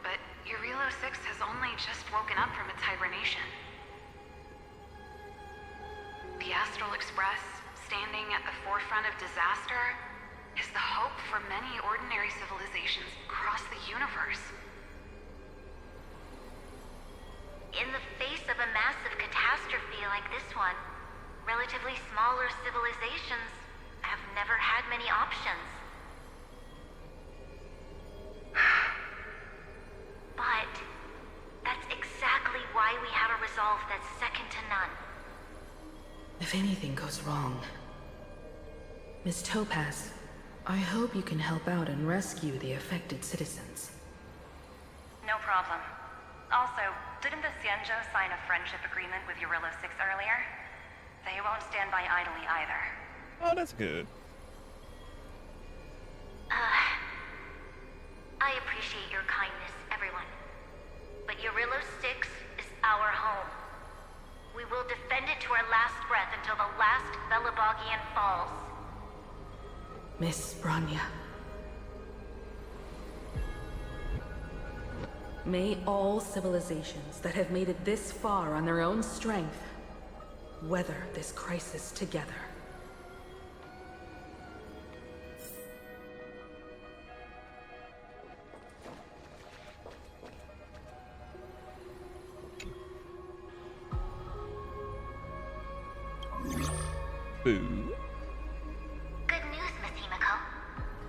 but Urelo 6 has only just woken up from its hibernation. The Astral Express, standing at the forefront of disaster, is the hope for many ordinary civilizations across the universe. In the face of a massive catastrophe like this one, relatively smaller civilizations have never had many options. But that's exactly why we have a resolve that's second to none. If anything goes wrong... Miss Topaz, I hope you can help out and rescue the affected citizens. No problem. Also, didn't the Xianzhou sign a friendship agreement with Urelo 6 earlier? They won't stand by idly either. Oh, that's good. I appreciate your kindness, everyone. But Urelo 6 is our home. We will defend it to our last breath until the last Belobogian falls. Miss Bronya. May all civilizations that have made it this far on their own strength weather this crisis together. Boo. Good news, Miss Himiko.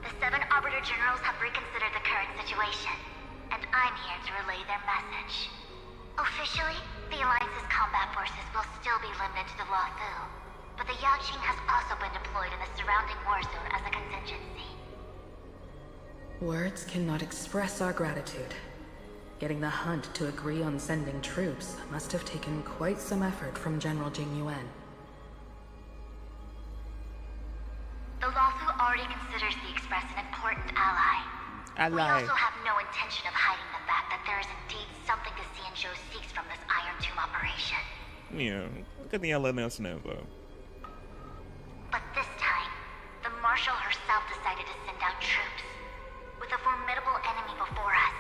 The 7 Arbiter Generals have reconsidered the current situation, and I'm here to relay their message. Officially, the Alliance's combat forces will still be limited to the Luofu, but the Yaqing has also been deployed in the surrounding war zone as a contingency. Words cannot express our gratitude. Getting the Hunt to agree on sending troops must have taken quite some effort from General Jing Yuan. The Luofu already considers the Express an important ally. We also have no intention of hiding the fact that there is indeed something the Xianzhou seeks from this Iron Tomb operation. Yeah, good thing y'all letting us know, though. But this time, the Marshal herself decided to send out troops. With a formidable enemy before us,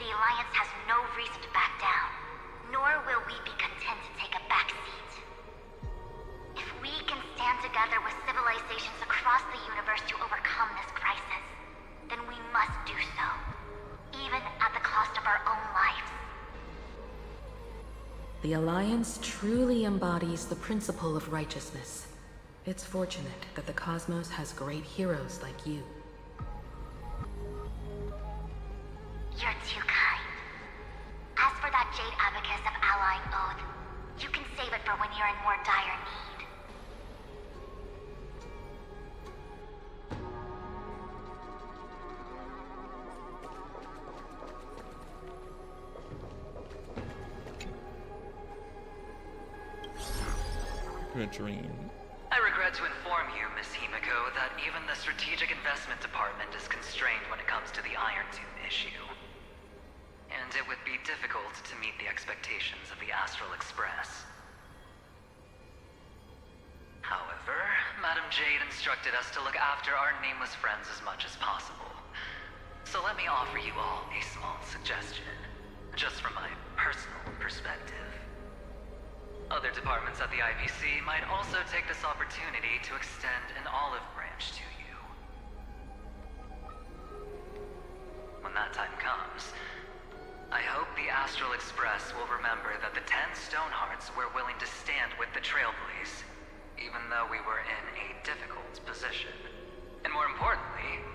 the Alliance has no reason to back down, nor will we be content to take a back seat. If we can stand together with civilizations across the universe to overcome this crisis, then we must do so, even at the cost of our own lives. The Alliance truly embodies the principle of righteousness. It's fortunate that the cosmos has great heroes like you. You're too kind. As for that Jade Abacus of Allying Oath, you can save it for when you're in more dire need. Good dream. I regret to inform you, Miss Himiko, that even the Strategic Investment Department is constrained when it comes to the Iron Tomb issue. And it would be difficult to meet the expectations of the Astral Express. However, Madam Jade instructed us to look after our nameless friends as much as possible. So let me offer you all a small suggestion, just from my personal perspective. Other departments at the IPC might also take this opportunity to extend an olive branch to you. When that time comes, I hope the Astral Express will remember that the 10 Stonehearts were willing to stand with the Trailblazers, even though we were in a difficult position. And more importantly,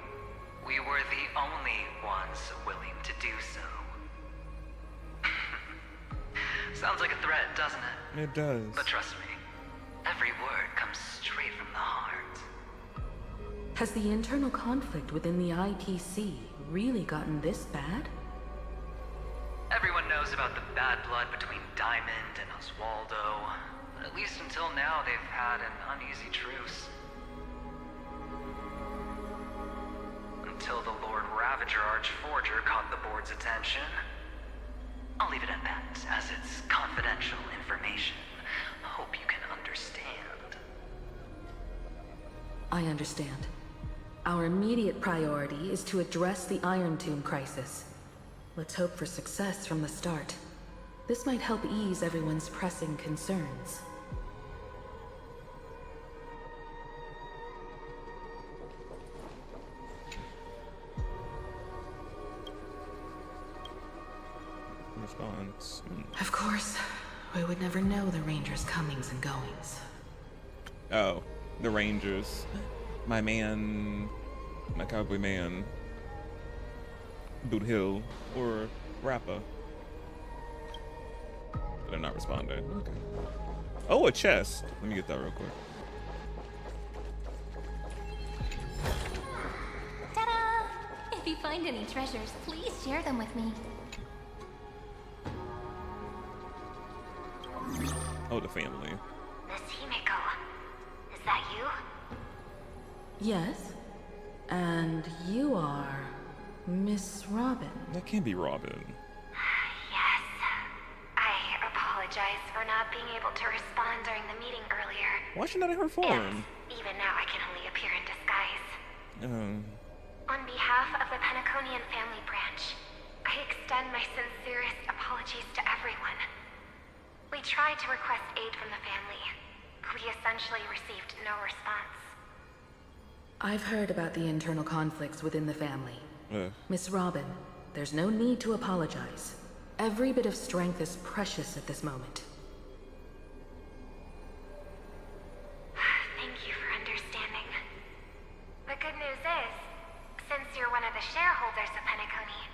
we were the only ones willing to do so. Sounds like a threat, doesn't it? It does. But trust me, every word comes straight from the heart. Has the internal conflict within the ITC really gotten this bad? Everyone knows about the bad blood between Diamond and Oswaldo. At least until now, they've had an uneasy truce. Until the Lord Ravager Archforger caught the board's attention. I'll leave it at that, as it's confidential information. Hope you can understand. I understand. Our immediate priority is to address the Iron Tomb crisis. Let's hope for success from the start. This might help ease everyone's pressing concerns. Response. Of course, we would never know the Rangers' comings and goings. Oh, the Rangers. My man, my cowboy man, Boot Hill, or Rappa. They're not responding. Okay. Oh, a chest. Let me get that real quick. Ta-da! If you find any treasures, please share them with me. Oh, the family. Miss Himiko, is that you? Yes. And you are Miss Robin. That can't be Robin. Yes. I apologize for not being able to respond during the meeting earlier. Why is she not in her form? And even now I can only appear in disguise. On behalf of the Penaconian family branch, I extend my sincerest apologies to everyone. We tried to request aid from the family, but we essentially received no response. I've heard about the internal conflicts within the family. Miss Robin, there's no need to apologize. Every bit of strength is precious at this moment. Thank you for understanding. The good news is, since you're one of the shareholders of Penacony,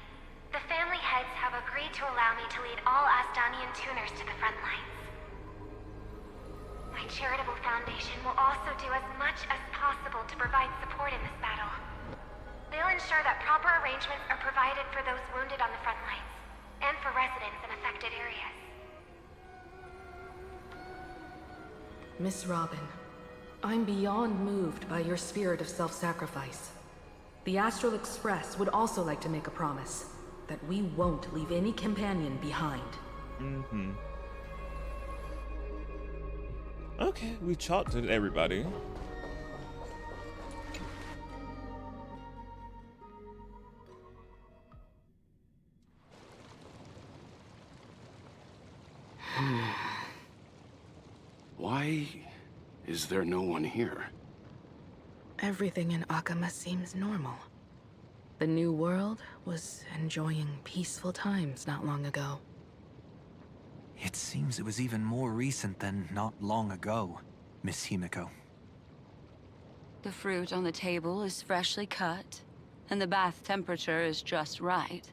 the family heads have agreed to allow me to lead all Asdanian tuners to the front lines. My charitable foundation will also do as much as possible to provide support in this battle. They'll ensure that proper arrangements are provided for those wounded on the front lines, and for residents in affected areas. Miss Robin, I'm beyond moved by your spirit of self-sacrifice. The Astral Express would also like to make a promise that we won't leave any companion behind. Okay, we talked to everybody. Why is there no one here? Everything in Akama seems normal. The New World was enjoying peaceful times not long ago. It seems it was even more recent than not long ago, Miss Himiko. The fruit on the table is freshly cut, and the bath temperature is just right.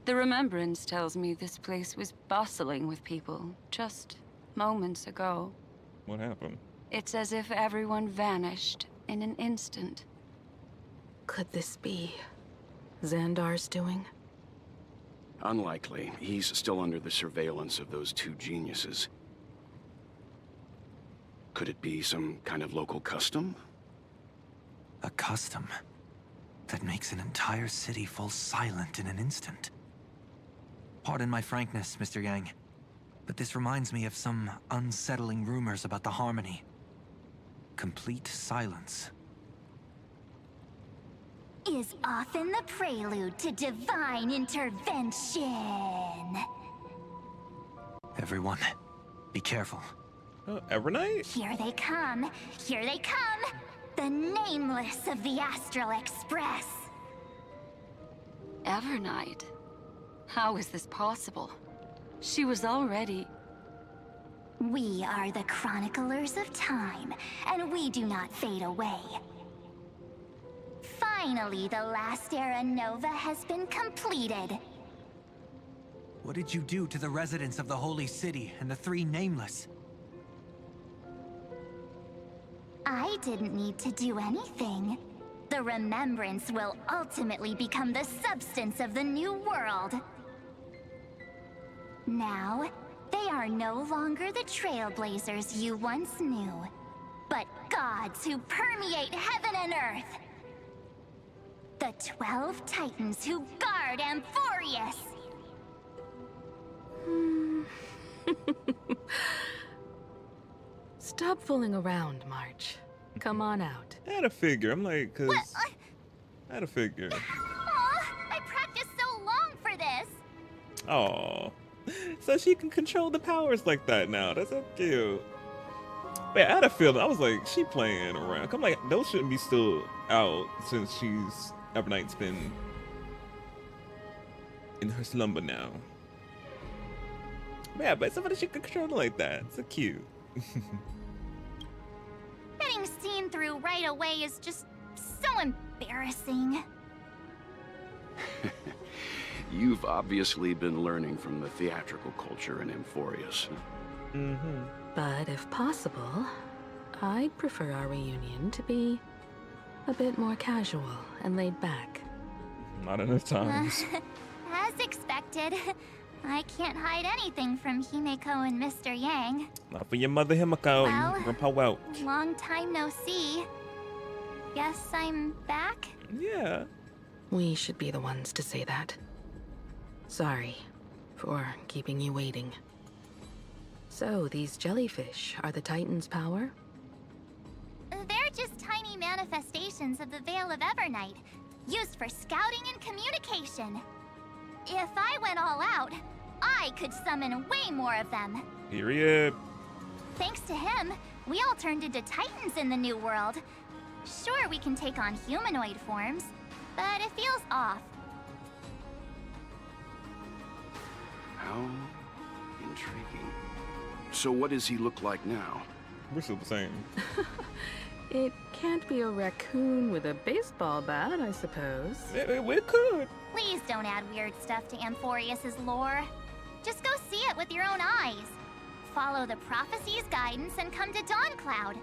The remembrance tells me this place was bustling with people just moments ago. What happened? It's as if everyone vanished in an instant. Could this be Xandar's doing? Unlikely. He's still under the surveillance of those two geniuses. Could it be some kind of local custom? A custom that makes an entire city fall silent in an instant. Pardon my frankness, Mr. Yang, but this reminds me of some unsettling rumors about the Harmony. Complete silence. Is often the prelude to divine intervention. Everyone, be careful. Evernight? Here they come. Here they come. The nameless of the Astral Express. Evernight? How is this possible? She was already... We are the chroniclers of time, and we do not fade away. Finally, the last era Nova has been completed. What did you do to the residents of the Holy City and the Three Nameless? I didn't need to do anything. The remembrance will ultimately become the substance of the new world. Now, they are no longer the Trailblazers you once knew, but gods who permeate heaven and earth. The 12 Titans who guard Amphoreus. Stop fooling around, March. Come on out. I had a figure. I'm like, cause I had a figure. Aw, I practiced so long for this. Oh, so she can control the powers like that now. That's so cute. But I had a feeling. I was like, she playing around. I'm like, those shouldn't be still out since she's Evernight's been in her slumber now. But yeah, but somebody should control it like that. So cute. Getting seen through right away is just so embarrassing. You've obviously been learning from the theatrical culture in Amphoreus. But if possible, I'd prefer our reunion to be a bit more casual and laid back. Not enough times. As expected, I can't hide anything from Himeko and Mr. Yang. Not for your mother, Himeko. Well, Grandpa Welch. Long time no see. Guess I'm back? Yeah. We should be the ones to say that. Sorry for keeping you waiting. So, these jellyfish are the Titan's power? They're just tiny manifestations of the Veil of Evernight, used for scouting and communication. If I went all out, I could summon way more of them. Period. Thanks to him, we all turned into Titans in the new world. Sure, we can take on humanoid forms, but it feels off. How intriguing. So what does he look like now? We're still the same. It can't be a raccoon with a baseball bat, I suppose. We could. Please don't add weird stuff to Amphoreus' lore. Just go see it with your own eyes. Follow the prophecy's guidance and come to Dawncloud.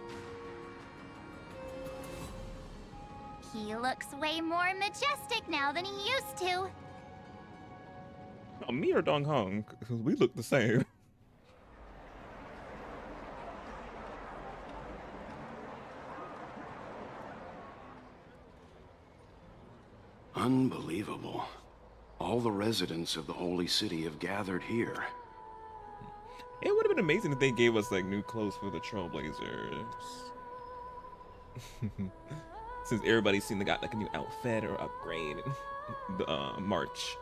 He looks way more majestic now than he used to. Oh, me or Dong Hong? Because we look the same. Unbelievable. All the residents of the Holy City have gathered here. It would have been amazing if they gave us like new clothes for the Trailblazers. Since everybody's seen they got like a new outfit or upgrade. The March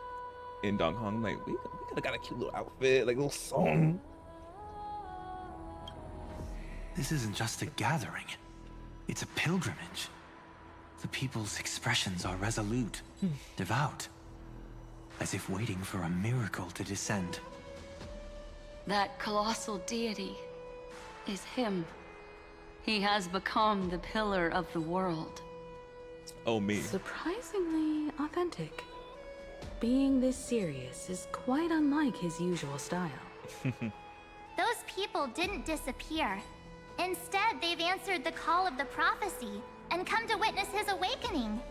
in Dong Hong, like we could have got a cute little outfit, like a little song. This isn't just a gathering. It's a pilgrimage. The people's expressions are resolute, devout, as if waiting for a miracle to descend. That colossal deity is him. He has become the pillar of the world. Oh, me. Surprisingly authentic. Being this serious is quite unlike his usual style. Those people didn't disappear. Instead, they've answered the call of the prophecy and come to witness his awakening.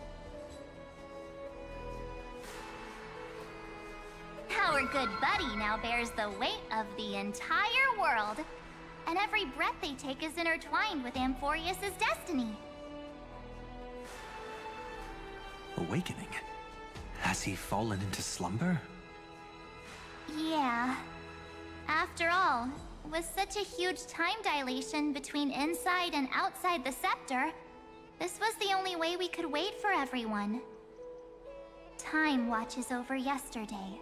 Our good buddy now bears the weight of the entire world, and every breath they take is intertwined with Amphoreus' destiny. Awakening? Has he fallen into slumber? Yeah. After all, with such a huge time dilation between inside and outside the scepter, this was the only way we could wait for everyone. Time watches over yesterday.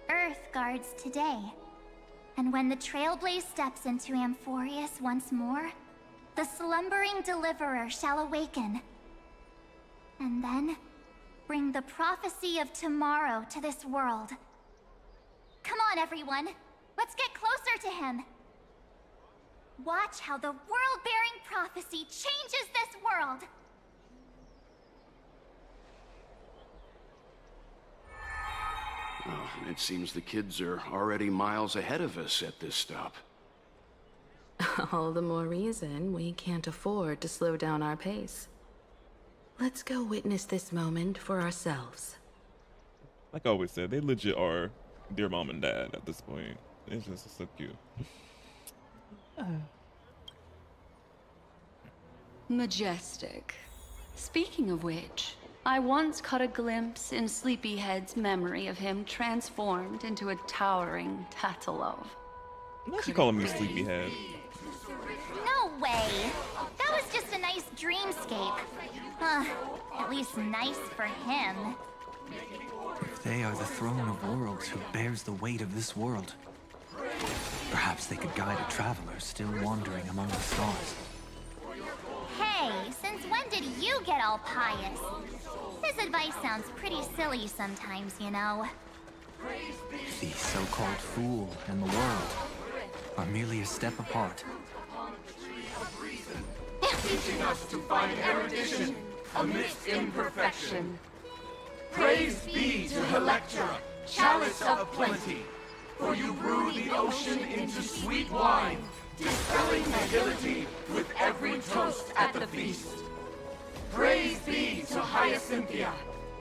Earth guards today. And when the Trailblaze steps into Amphoreus once more, the slumbering deliverer shall awaken. And then, bring the prophecy of tomorrow to this world. Come on, everyone. Let's get closer to him. Watch how the world-bearing prophecy changes this world. Well, it seems the kids are already miles ahead of us at this stop. All the more reason we can't afford to slow down our pace. Let's go witness this moment for ourselves. Like I always said, they legit are dear mom and dad at this point. It's just so cute. Majestic. Speaking of which, I once caught a glimpse in Sleepyhead's memory of him transformed into a towering Tatalov. Now she calling me Sleepyhead. No way! That was just a nice dreamscape. At least nice for him. If they are the throne of worlds who bears the weight of this world, perhaps they could guide a traveler still wandering among the stars. Hey, since when did you get all pious? His advice sounds pretty silly sometimes, you know. The so-called fool and the world are merely a step apart. Teaching us to find erudition amidst imperfection. Praise be to Electra, chalice of plenty, for you brew the ocean into sweet wine, dispelling nihility with every toast at the feast. Praise be to Hyacinthia,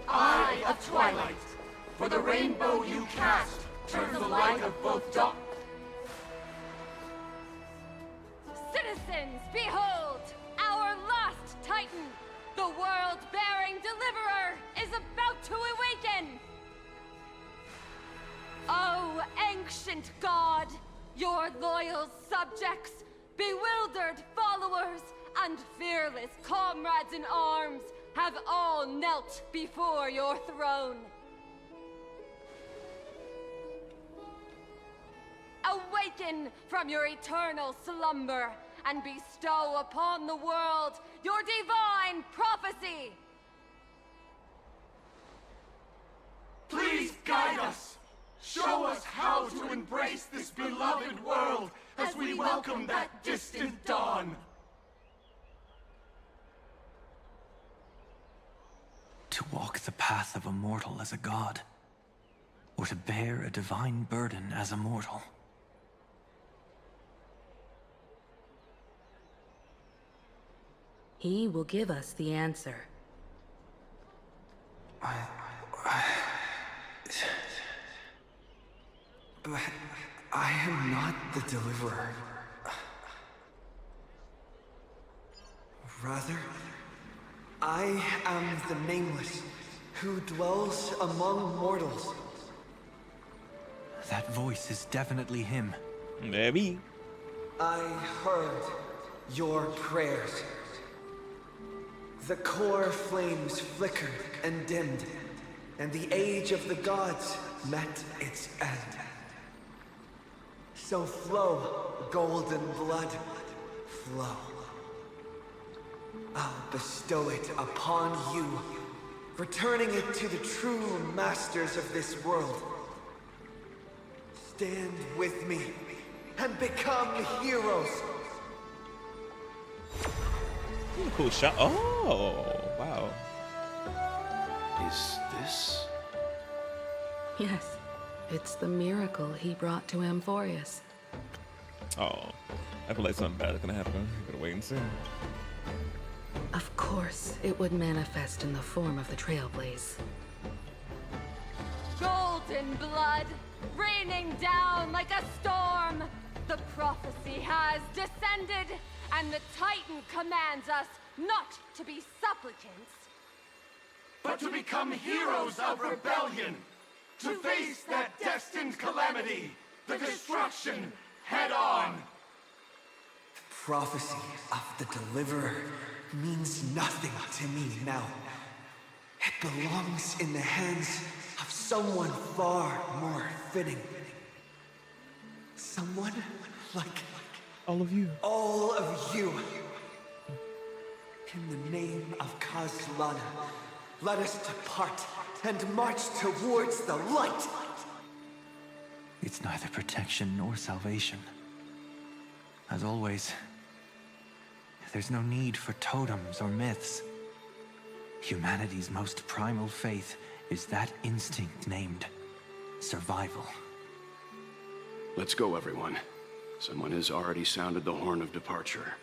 eye of twilight, for the rainbow you cast turns the light of both dark. Citizens, behold! Our last Titan, the world-bearing deliverer, is about to awaken! Oh, ancient god! Your loyal subjects, bewildered followers, and fearless comrades in arms have all knelt before your throne. Awaken from your eternal slumber and bestow upon the world your divine prophecy! Please guide us! Show us how to embrace this beloved world as we welcome that distant dawn! To walk the path of a mortal as a god, or to bear a divine burden as a mortal. He will give us the answer. But I am not the deliverer. Rather, I am the Nameless, who dwells among mortals. That voice is definitely him. Maybe. I heard your prayers. The core flames flickered and dimmed, and the age of the gods met its end. So flow, golden blood, flow. I'll bestow it upon you, returning it to the true masters of this world. Stand with me and become heroes. Cool shot. Oh, wow. Is this? Yes, it's the miracle he brought to Amphoreus. Oh, I feel like something bad is gonna happen. Gotta wait and see. Of course, it would manifest in the form of the Trailblaze. Golden blood, raining down like a storm! The prophecy has descended, and the Titan commands us not to be supplicants, but to become heroes of rebellion, to face that destined calamity, the destruction, head on. The prophecy of the Deliverer means nothing to me now. It belongs in the hands of someone far more fitting. Someone like all of you. All of you. In the name of Kazlana, let us depart and march towards the light. It's neither protection nor salvation. As always, there's no need for totems or myths. Humanity's most primal faith is that instinct named survival. Let's go, everyone. Someone has already sounded the horn of departure.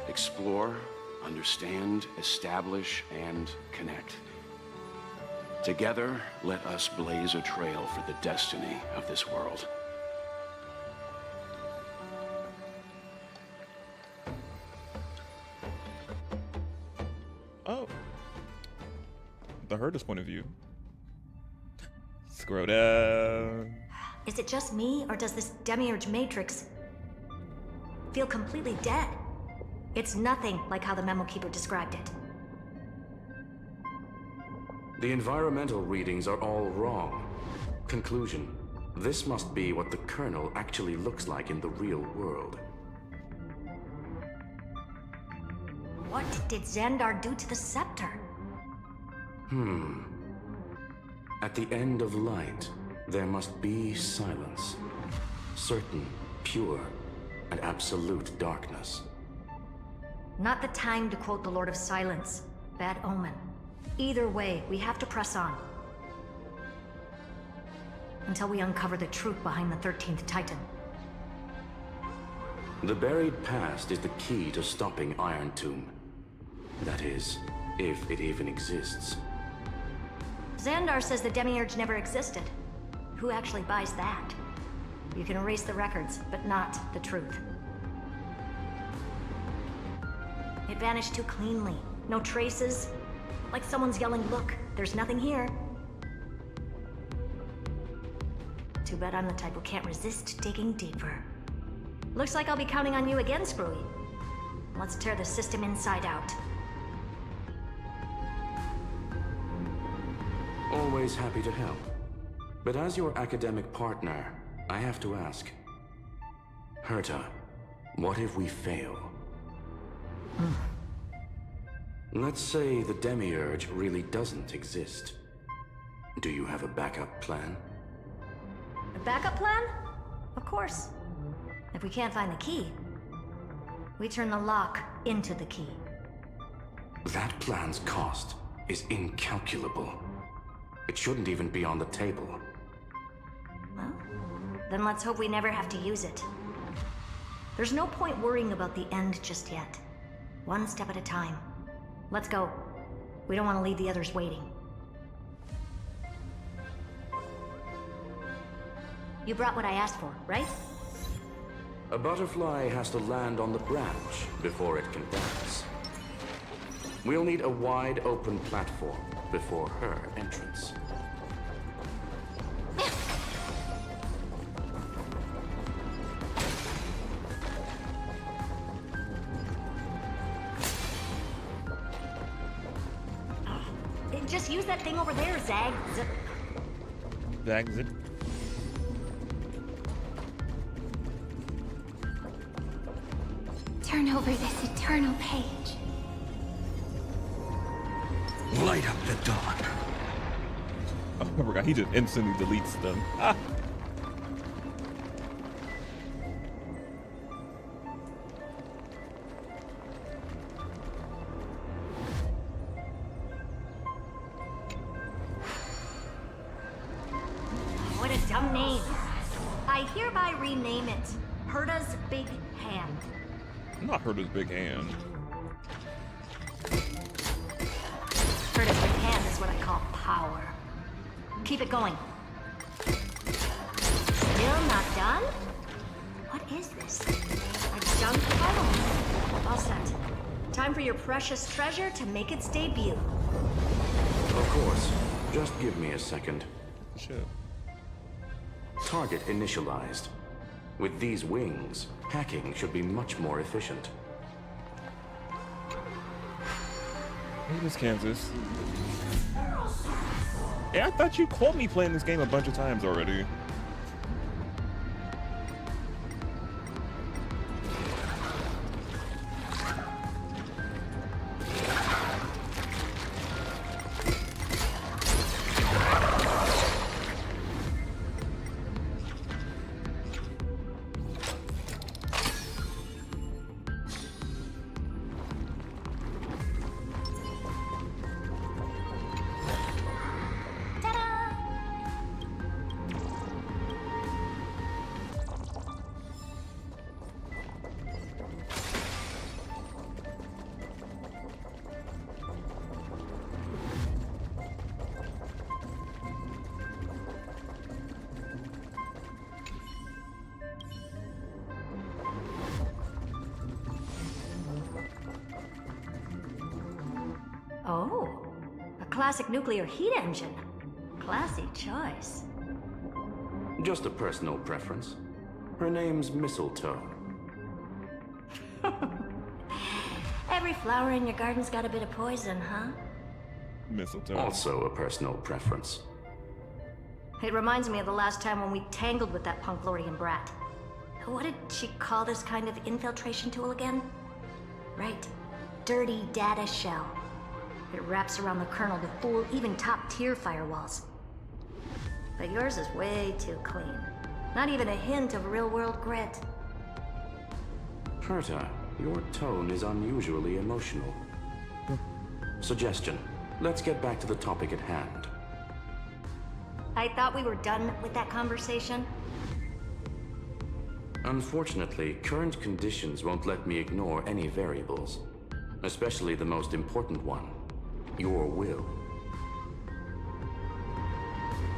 Explore, understand, establish, and connect. Together, let us blaze a trail for the destiny of this world. Oh. The Herder's point of view. Scroll down. Is it just me, or does this demiurge matrix feel completely dead? It's nothing like how the Memo Keeper described it. The environmental readings are all wrong. Conclusion: this must be what the kernel actually looks like in the real world. What did Xandar do to the scepter? At the end of light, there must be silence. Certain, pure, and absolute darkness. Not the time to quote the Lord of Silence. Bad omen. Either way, we have to press on. Until we uncover the truth behind the 13th Titan. The buried past is the key to stopping Iron Tomb. That is, if it even exists. Xandar says the demiurge never existed. Who actually buys that? You can erase the records, but not the truth. It vanished too cleanly. No traces. Like someone's yelling, "Look, there's nothing here." Too bad I'm the type who can't resist digging deeper. Looks like I'll be counting on you again, Screwy. Let's tear the system inside out. Always happy to help. But as your academic partner, I have to ask. Herta, what if we fail? Let's say the demiurge really doesn't exist. Do you have a backup plan? A backup plan? Of course. If we can't find the key, we turn the lock into the key. That plan's cost is incalculable. It shouldn't even be on the table. Well, then let's hope we never have to use it. There's no point worrying about the end just yet. One step at a time. Let's go. We don't want to leave the others waiting. You brought what I asked for, right? A butterfly has to land on the branch before it can dance. We'll need a wide open platform before her entrance. Just use that thing over there, Zag. Zag zip. Turn over this eternal page. Light up the dawn. Oh my god, he just instantly deletes them. Ah. What a dumb name. I hereby rename it Herta's Big Hand. I'm not Herta's big hand. Herta's Big Hand is what I call power. Keep it going. Still not done? What is this? A junk pile? All set. Time for your precious treasure to make its debut. Of course. Just give me a second. Sure. Target initialized. With these wings, hacking should be much more efficient. Hey, Miss Kansas. Hey, I thought you caught me playing this game a bunch of times already. Oh, a classic nuclear heat engine. Classy choice. Just a personal preference. Her name's Mistletoe. Every flower in your garden's got a bit of poison, huh? Mistletoe. Also a personal preference. It reminds me of the last time when we tangled with that Punklorian brat. What did she call this kind of infiltration tool again? Right. Dirty data shell. It wraps around the kernel to fool even top-tier firewalls. But yours is way too clean. Not even a hint of real-world grit. Herta, your tone is unusually emotional. Suggestion. Let's get back to the topic at hand. I thought we were done with that conversation. Unfortunately, current conditions won't let me ignore any variables. Especially the most important one. Your will.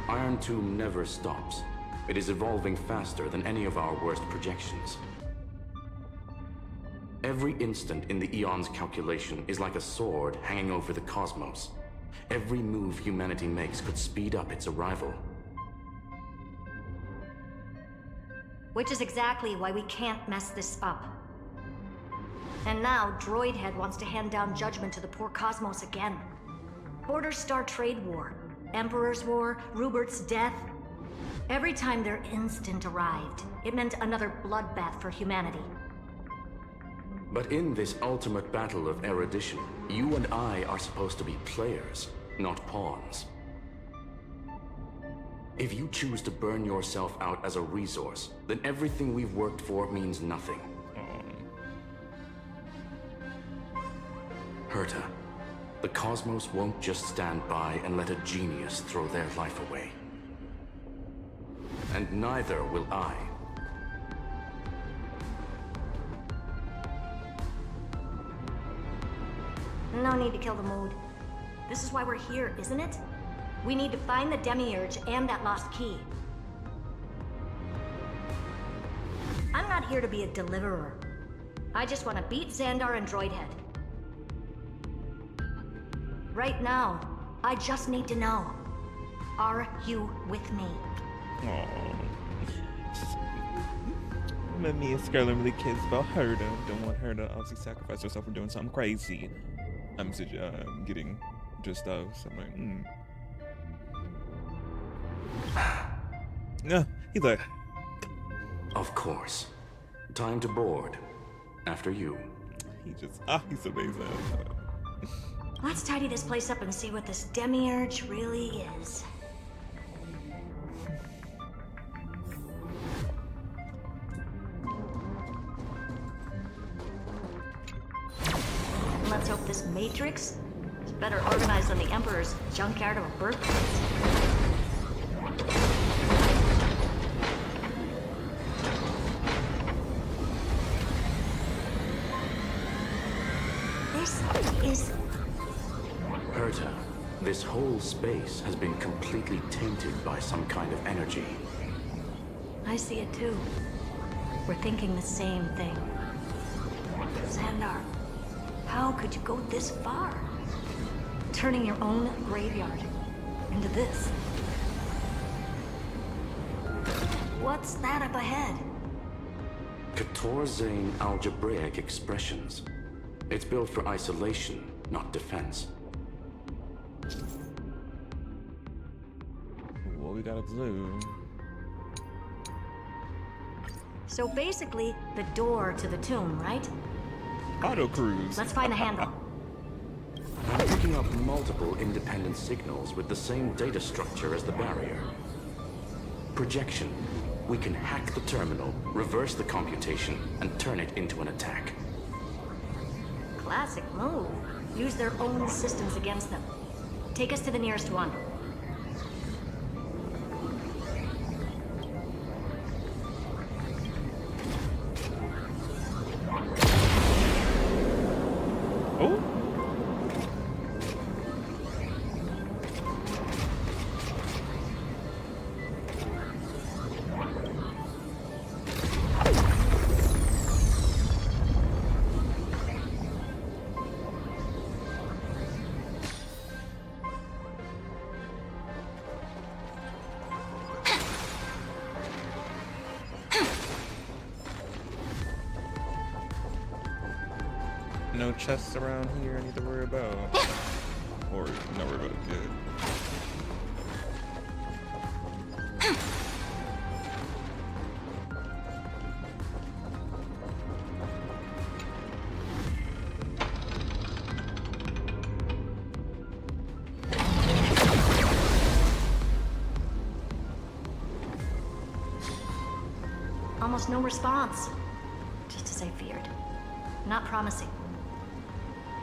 Iron Tomb never stops. It is evolving faster than any of our worst projections. Every instant in the Eon's calculation is like a sword hanging over the cosmos. Every move humanity makes could speed up its arrival. Which is exactly why we can't mess this up. And now, Droidhead wants to hand down judgment to the poor cosmos again. Border Star Trade War, Emperor's War, Rupert's death. Every time their instant arrived, it meant another bloodbath for humanity. But in this ultimate battle of erudition, you and I are supposed to be players, not pawns. If you choose to burn yourself out as a resource, then everything we've worked for means nothing. Herta, the cosmos won't just stand by and let a genius throw their life away. And neither will I. No need to kill the mood. This is why we're here, isn't it? We need to find the Demiurge and that lost key. I'm not here to be a deliverer. I just want to beat Xandar and Droidhead. Right now, I just need to know. Are you with me? Me and Scarlet really cares about Herta. Don't want her to obviously sacrifice herself for doing something crazy. I'm getting just stuff. So I'm like, No, he's like, of course. Time to board. After you. He's amazing. Let's tidy this place up and see what this Demiurge really is. Let's hope this Matrix is better organized than the Emperor's junkyard of a birthplace. This is... Herta, this whole space has been completely tainted by some kind of energy. I see it too. We're thinking the same thing. Xandar, how could you go this far? Turning your own graveyard into this. What's that up ahead? Katorzane algebraic expressions. It's built for isolation, not defense. What we got a blue? So basically, the door to the tomb, right? Auto cruise. Let's find the handle. I'm picking up multiple independent signals with the same data structure as the barrier. Projection. We can hack the terminal, reverse the computation, and turn it into an attack. Classic move. Use their own systems against them. Take us to the nearest one. Oh? No chests around here I need to worry about. Or no, we're about good. Almost no response. Just as I feared. Not promising.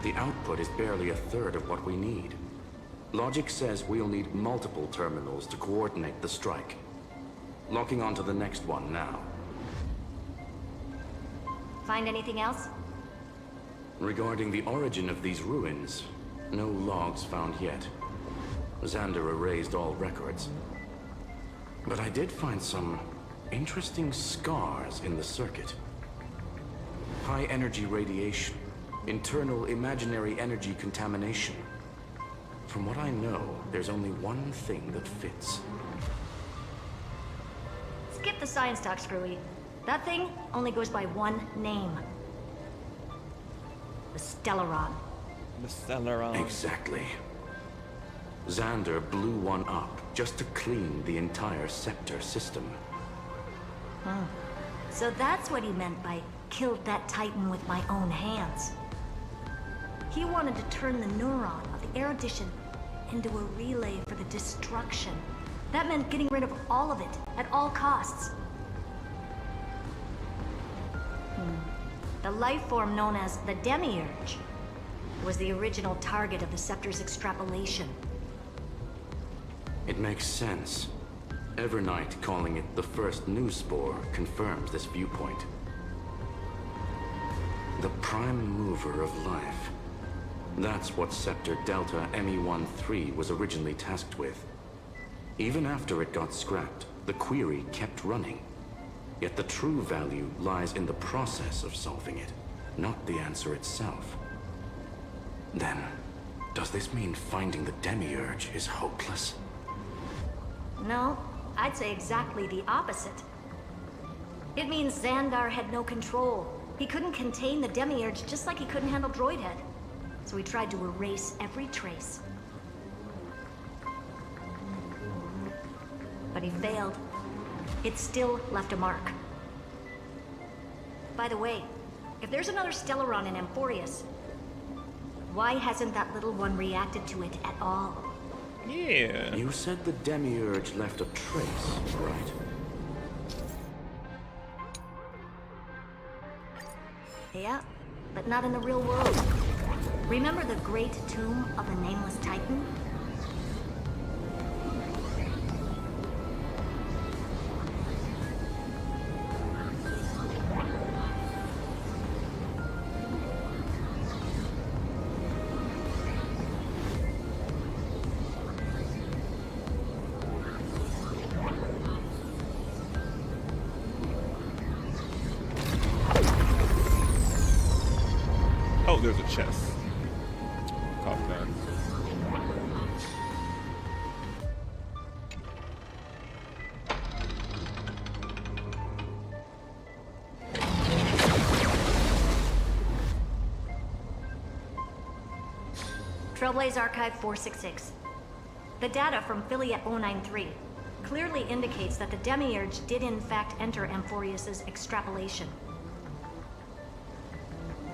The output is barely a third of what we need. Logic says we'll need multiple terminals to coordinate the strike. Locking onto the next one now. Find anything else? Regarding the origin of these ruins, no logs found yet. Xander erased all records. But I did find some interesting scars in the circuit. High energy radiation. Internal imaginary energy contamination. From what I know, there's only one thing that fits. Skip the science talk, Screwy. That thing only goes by one name. The Stellaron. The Stellaron. Exactly. Xander blew one up just to clean the entire scepter system. So that's what he meant by killed that Titan with my own hands. He wanted to turn the neuron of the erudition into a relay for the destruction. That meant getting rid of all of it, at all costs. The life form known as the Demiurge was the original target of the Scepter's extrapolation. It makes sense. Evernight calling it the first new spore confirms this viewpoint. The prime mover of life. That's what Scepter Delta ME-13 was originally tasked with. Even after it got scrapped, the query kept running. Yet the true value lies in the process of solving it, not the answer itself. Then, does this mean finding the Demiurge is hopeless? No, I'd say exactly the opposite. It means Xandar had no control. He couldn't contain the Demiurge just like he couldn't handle Droidhead. So he tried to erase every trace. But he failed. It still left a mark. By the way, if there's another Stellaron in Amphoreus, why hasn't that little one reacted to it at all? Yeah. You said the Demiurge left a trace, right? Yeah, but not in the real world. Remember the great tomb of the Nameless Titan? Oh, there's a chest. Caught that. Trailblazer Archive 466. The data from Philia 093 clearly indicates that the Demiurge did in fact enter Amphoreus' extrapolation.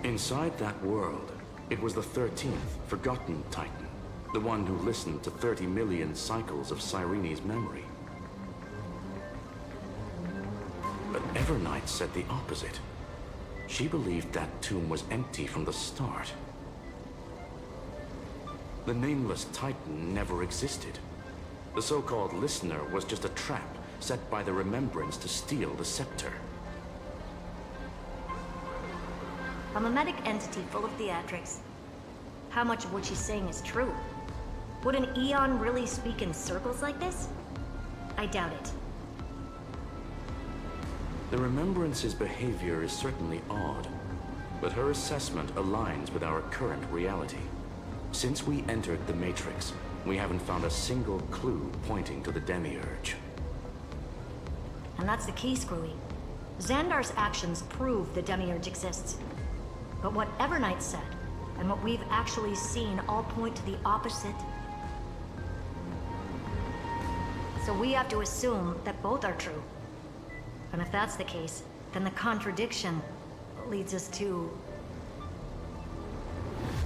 Inside that world, it was the 13th, forgotten Titan. The one who listened to 30 million cycles of Cyrene's memory. But Evernight said the opposite. She believed that tomb was empty from the start. The Nameless Titan never existed. The so-called Listener was just a trap set by the Remembrance to steal the scepter. A mimetic entity full of theatrics. How much of what she's saying is true? Would an Eon really speak in circles like this? I doubt it. The Remembrance's behavior is certainly odd, but her assessment aligns with our current reality. Since we entered the Matrix, we haven't found a single clue pointing to the Demiurge. And that's the key, Screwy. Xandar's actions prove the Demiurge exists. But what Evernight said, and what we've actually seen, all point to the opposite. So we have to assume that both are true. And if that's the case, then the contradiction leads us to...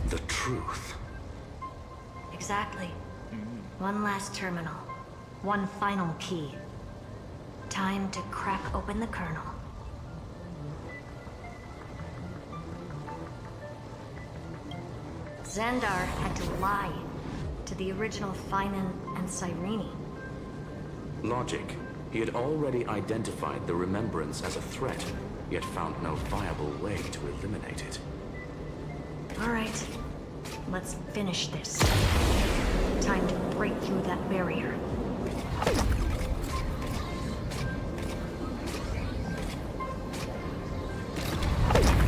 the truth. Exactly. One last terminal. One final key. Time to crack open the kernel. Xandar had to lie to the original Finan and Cyrene. Logic. He had already identified the remembrance as a threat, yet found no viable way to eliminate it. All right. Let's finish this. Time to break through that barrier.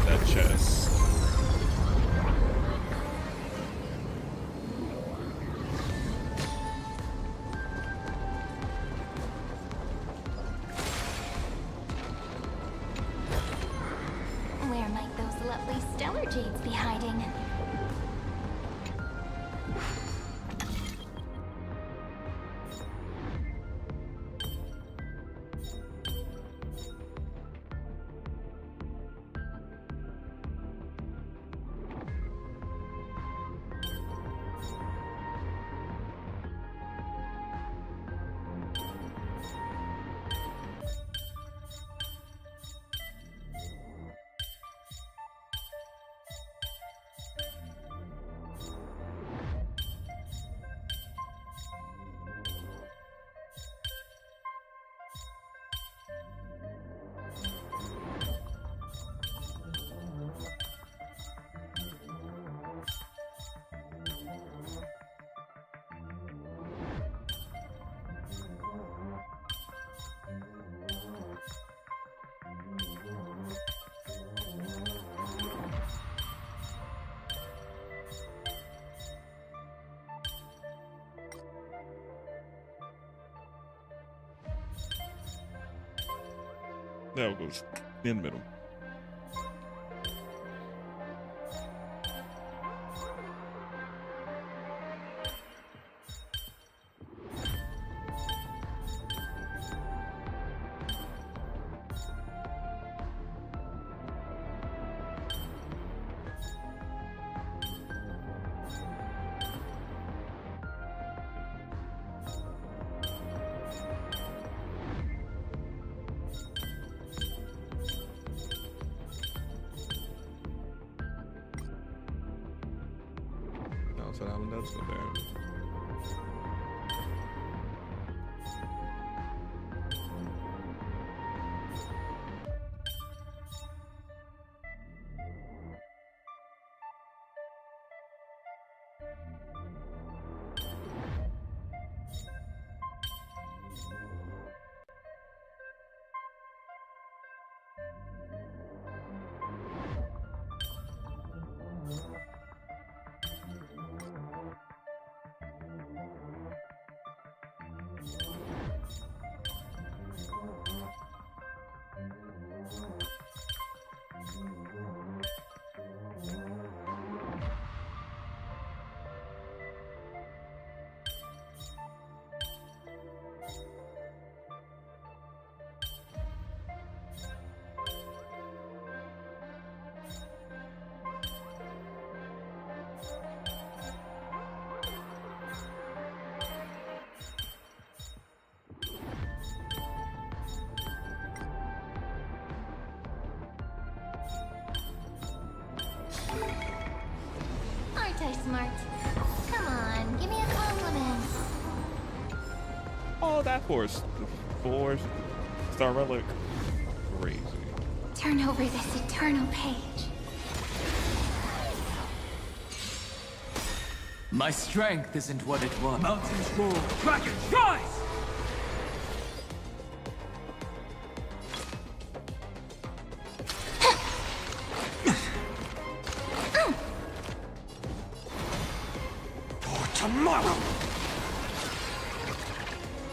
That chest. Where might those lovely stellar jades be hiding? That goes in the middle. So that one does go there. Aren't I smart? Come on, give me a compliment. Oh, that four-star relic. Crazy. Turn over this eternal page. My strength isn't what it was. Mountains roll, Kraken, rise! For tomorrow!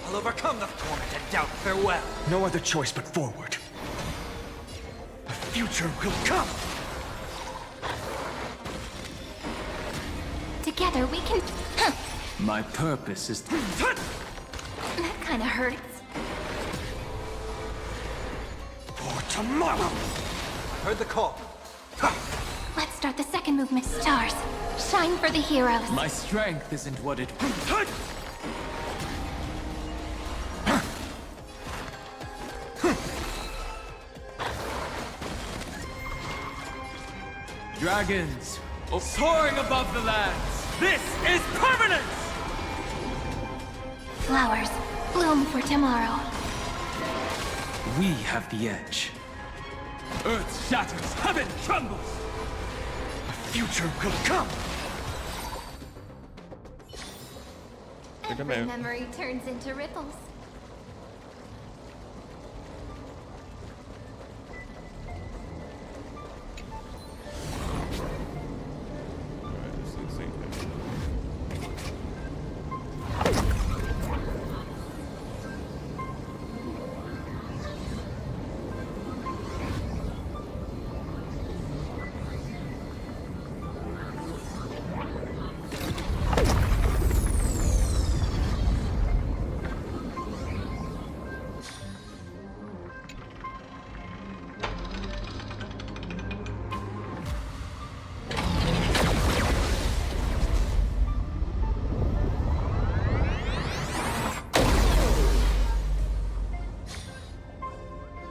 I'll overcome the torment and doubt farewell. No other choice but forward. The future will come! Together we can... My purpose is... That kinda hurts. For tomorrow! Heard the call. Let's start the second movement. Stars, shine for the heroes. My strength isn't what it... Dragons, soaring above the lands. This is permanence! Flowers, bloom for tomorrow. We have the edge. Earth shatters, heaven trembles. A future will come. Every memory turns into ripples.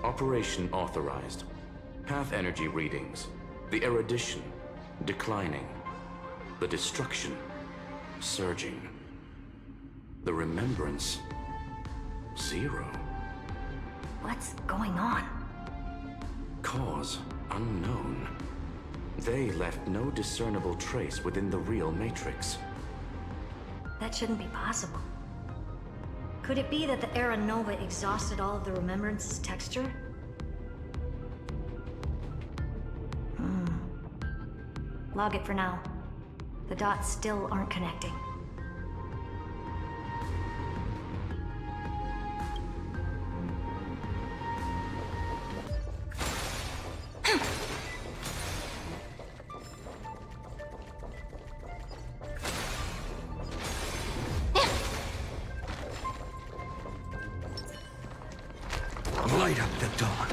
Operation authorized. Path energy readings. The erudition declining. The destruction surging. The remembrance 0. What's going on? Cause unknown. They left no discernible trace within the real matrix. That shouldn't be possible. Could it be that the Era Nova exhausted all of the Remembrance's texture? Log it for now. The dots still aren't connecting. Light up the dawn.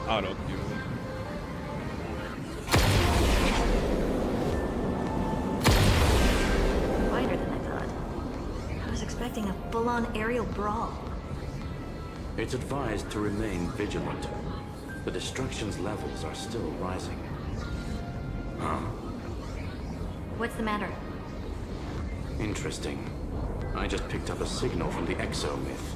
Auto queue. Wider than I thought. I was expecting a full-on aerial brawl. It's advised to remain vigilant. The destruction's levels are still rising. Huh? What's the matter? Interesting. I just picked up a signal from the exo-myth.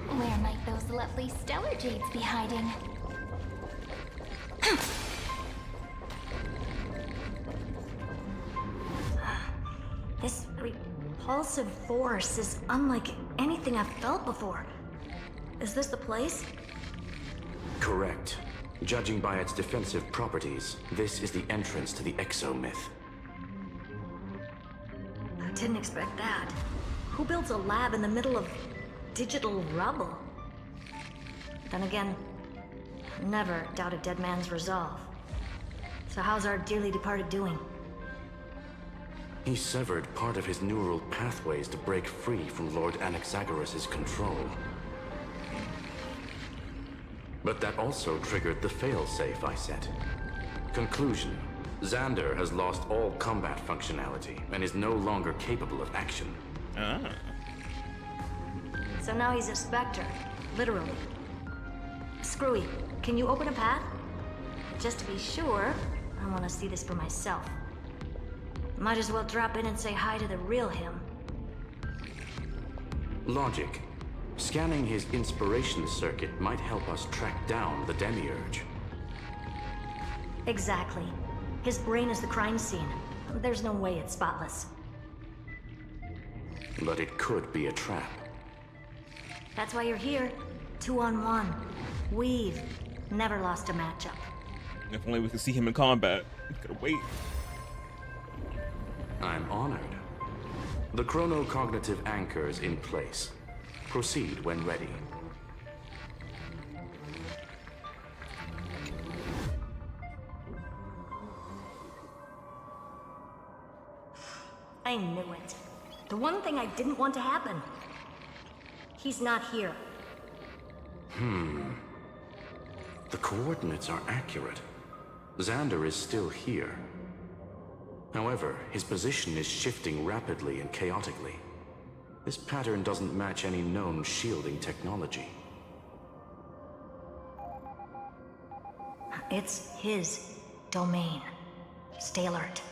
Where might those lovely stellar jades be hiding? This repulsive force is unlike anything I've felt before. Is this the place? Correct. Judging by its defensive properties, this is the entrance to the exo-myth. I didn't expect that. Who builds a lab in the middle of digital rubble? Then again, never doubt a dead man's resolve. So how's our dearly departed doing? He severed part of his neural pathways to break free from Lord Anaxagoras' control. But that also triggered the failsafe I set. Conclusion: Xander has lost all combat functionality and is no longer capable of action. Ah. So now he's a specter, literally. Screwy, can you open a path? Just to be sure, I want to see this for myself. Might as well drop in and say hi to the real him. Logic. Scanning his inspiration circuit might help us track down the Demiurge. Exactly. His brain is the crime scene. There's no way it's spotless. But it could be a trap. That's why you're here. 2-on-1. We've never lost a matchup. If only we could see him in combat. Gotta wait. I'm honored. The chronocognitive anchor's in place. Proceed when ready. I knew it. The one thing I didn't want to happen. He's not here. The coordinates are accurate. Xander is still here. However, his position is shifting rapidly and chaotically. This pattern doesn't match any known shielding technology. It's his domain. Stay alert.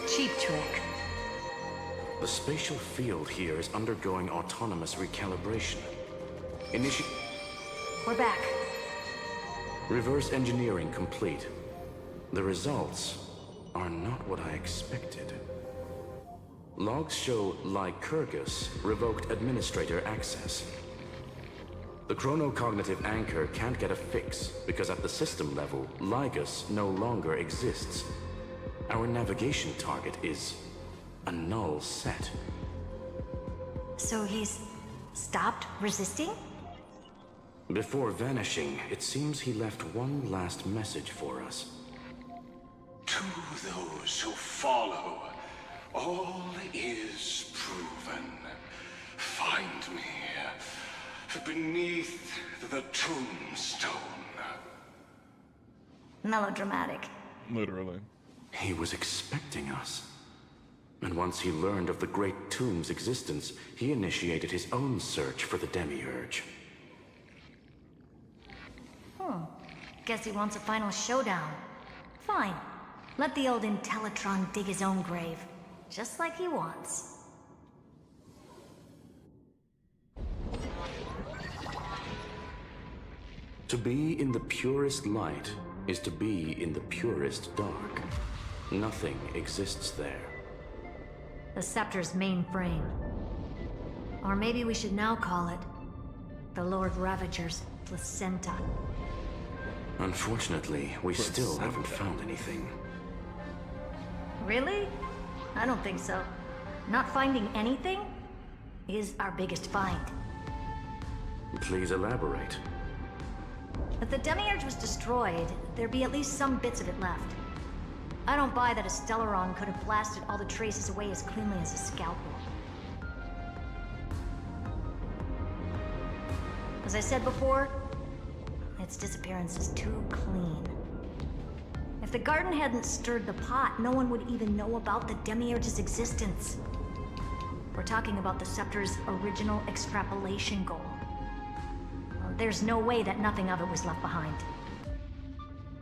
Cheap trick. The spatial field here is undergoing autonomous recalibration. We're back. Reverse engineering complete. The results are not what I expected. Logs show Lycurgus revoked administrator access. The chronocognitive anchor can't get a fix because at the system level, Lygus no longer exists. Our navigation target is a null set. So he's stopped resisting? Before vanishing, it seems he left one last message for us. To those who follow, all is proven. Find me beneath the tombstone. Melodramatic. Literally. He was expecting us. And once he learned of the Great Tomb's existence, he initiated his own search for the Demiurge. Guess he wants a final showdown. Fine. Let the old Intellitron dig his own grave. Just like he wants. To be in the purest light is to be in the purest dark. Nothing exists there. The Scepter's mainframe. Or maybe we should now call it the Lord Ravager's placenta. Unfortunately, we still haven't found anything. Really? I don't think so. Not finding anything is our biggest find. Please elaborate. If the Demiurge was destroyed, there'd be at least some bits of it left. I don't buy that a Stellaron could have blasted all the traces away as cleanly as a scalpel. As I said before, its disappearance is too clean. If the garden hadn't stirred the pot, no one would even know about the Demiurge's existence. We're talking about the Scepter's original extrapolation goal. There's no way that nothing of it was left behind.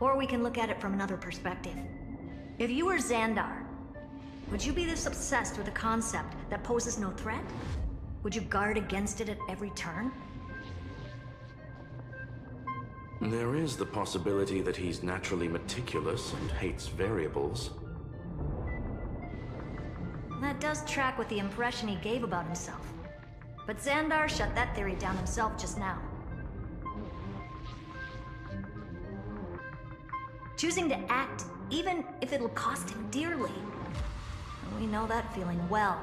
Or we can look at it from another perspective. If you were Xandar, would you be this obsessed with a concept that poses no threat? Would you guard against it at every turn? There is the possibility that he's naturally meticulous and hates variables. That does track with the impression he gave about himself. But Xandar shut that theory down himself just now. Choosing to act, even if it'll cost him dearly. We know that feeling well.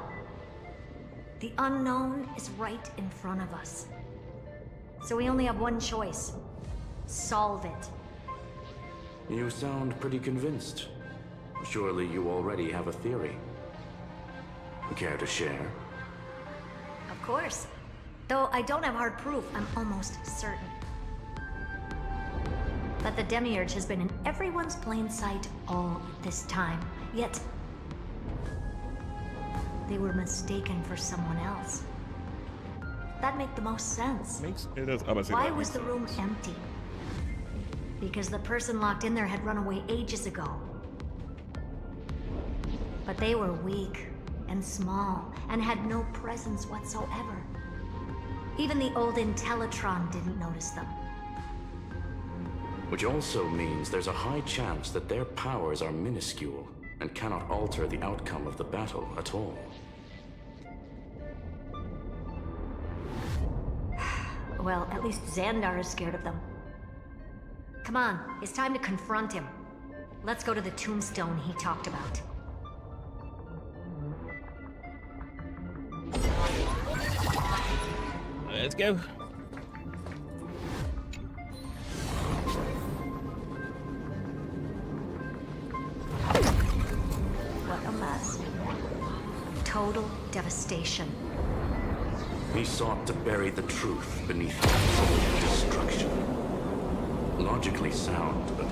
The unknown is right in front of us. So we only have one choice. Solve it. You sound pretty convinced. Surely you already have a theory. Care to share? Of course. Though I don't have hard proof, I'm almost certain. But the Demiurge has been in everyone's plain sight all this time. Yet, they were mistaken for someone else. That'd make the most sense. It does. I'm gonna say Why that was makes the room empty? Because the person locked in there had run away ages ago. But they were weak and small and had no presence whatsoever. Even the old Intellitron didn't notice them. Which also means there's a high chance that their powers are minuscule and cannot alter the outcome of the battle at all. Well, at least Xandar is scared of them. Come on, it's time to confront him. Let's go to the tombstone he talked about. Let's go. What a mess. Total devastation. He sought to bury the truth beneath absolute destruction. Logically sound, but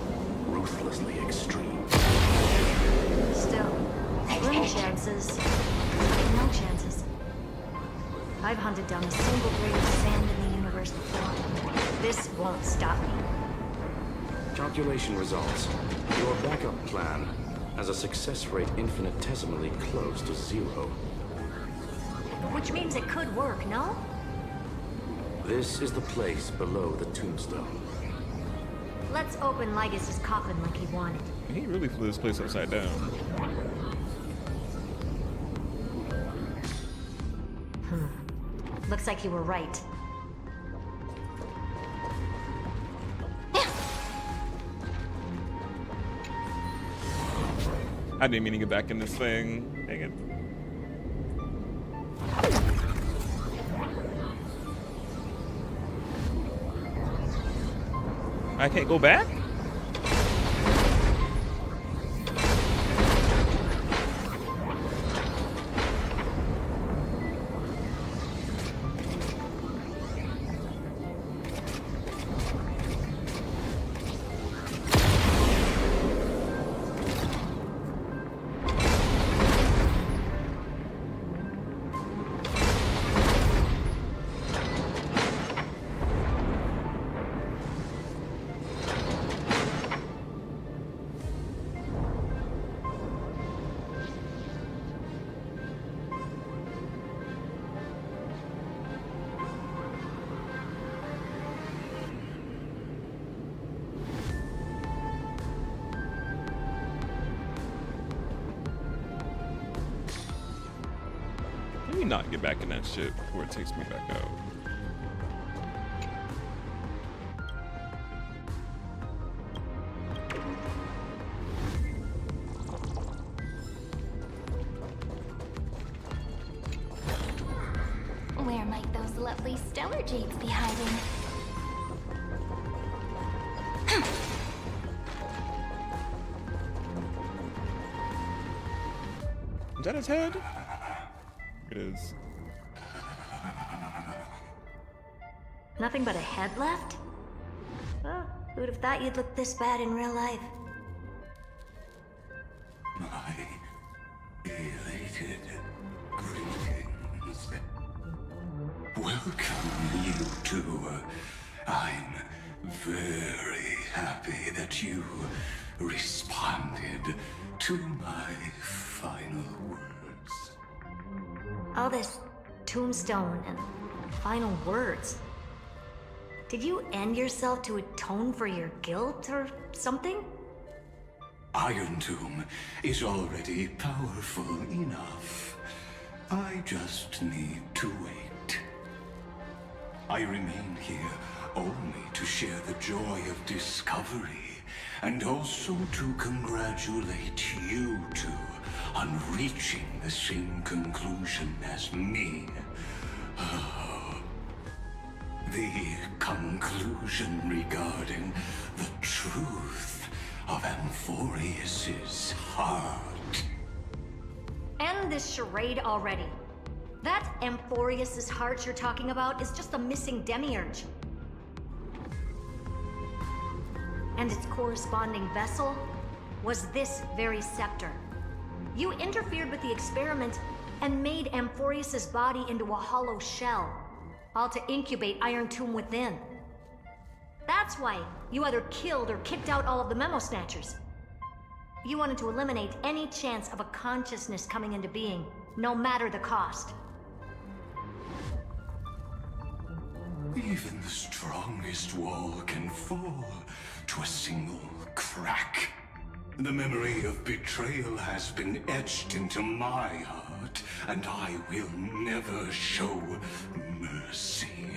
ruthlessly extreme. Still, slim chances. No chances. I've hunted down a single grain of sand in the universe before. This won't stop me. Calculation results. Your backup plan has a success rate infinitesimally close to 0. Which means it could work, no? This is the place below the tombstone. Let's open Lygus' coffin like he wanted. He really flew this place upside down. Looks like you were right. I didn't mean to get back in this thing. Dang it. I can't go back? Let me not get back in that shit before it takes me back out. Where might those lovely stellar jades be hiding? Is that his head? It is. Nothing but a head left? Well, who'd have thought you'd look this bad in real life? My elated greetings. Welcome, you two. I'm very happy that you responded to my final words. All this tombstone and final words. Did you end yourself to atone for your guilt or something? Iron Tomb is already powerful enough. I just need to wait. I remain here only to share the joy of discovery, and also to congratulate you two on reaching the same conclusion as me. The conclusion regarding the truth of Amphoreus' heart. End this charade already. That Amphoreus' heart you're talking about is just a missing demiurge. And its corresponding vessel was this very scepter. You interfered with the experiment and made Amphoreus' body into a hollow shell, all to incubate Iron Tomb within. That's why you either killed or kicked out all of the Memo Snatchers. You wanted to eliminate any chance of a consciousness coming into being, no matter the cost. Even the strongest wall can fall to a single crack. The memory of betrayal has been etched into my heart, and I will never show mercy.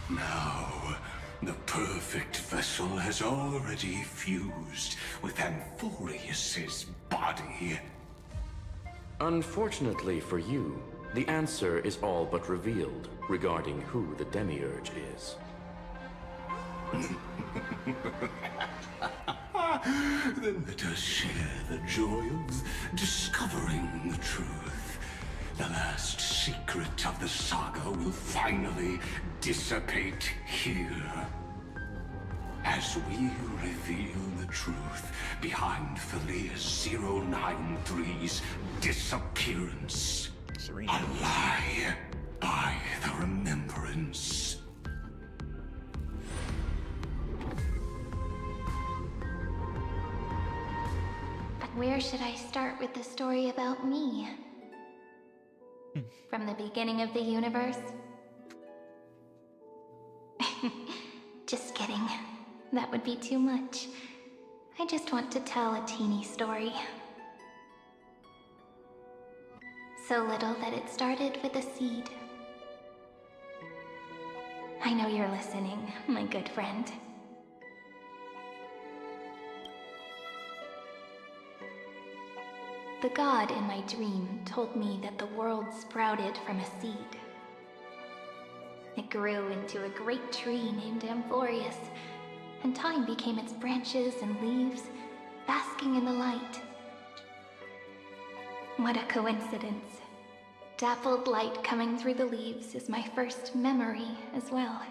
Now, the perfect vessel has already fused with Amphoreus' body. Unfortunately for you, the answer is all but revealed regarding who the Demiurge is. Then let us share the joy of discovering the truth. The last secret of the saga will finally dissipate here. As we reveal the truth behind Filius 093's disappearance. Serena. A lie by the remembrance. But where should I start with the story about me? From the beginning of the universe? Just kidding. That would be too much. I just want to tell a teeny story. So little that it started with a seed. I know you're listening, my good friend. The god in my dream told me that the world sprouted from a seed. It grew into a great tree named Amphoreus, and time became its branches and leaves, basking in the light. What a coincidence. Dappled light coming through the leaves is my first memory as well.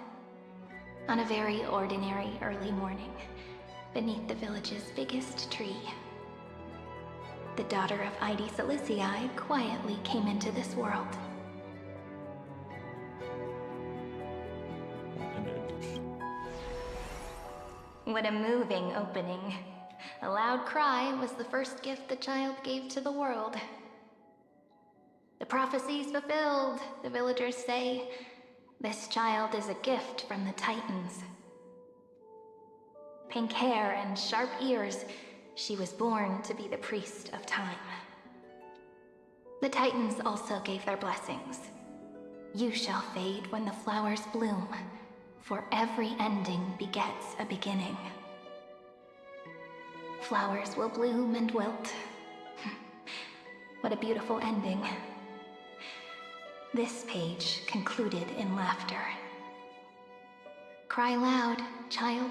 On a very ordinary early morning, beneath the village's biggest tree, the daughter of ARESGAME quietly came into this world. What a moving opening. A loud cry was the first gift the child gave to the world. The prophecy's fulfilled, the villagers say. This child is a gift from the Titans. Pink hair and sharp ears, she was born to be the priest of time. The Titans also gave their blessings. You shall fade when the flowers bloom, for every ending begets a beginning. Flowers will bloom and wilt. What a beautiful ending. This page concluded in laughter. Cry loud, child.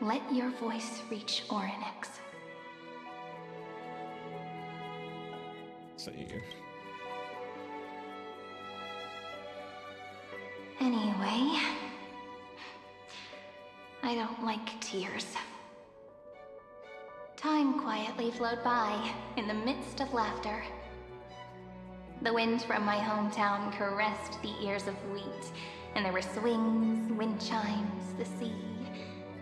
Let your voice reach Ornix. See. Anyway, I don't like tears. Time quietly flowed by in the midst of laughter. The wind from my hometown caressed the ears of wheat, and there were swings, wind chimes, the sea,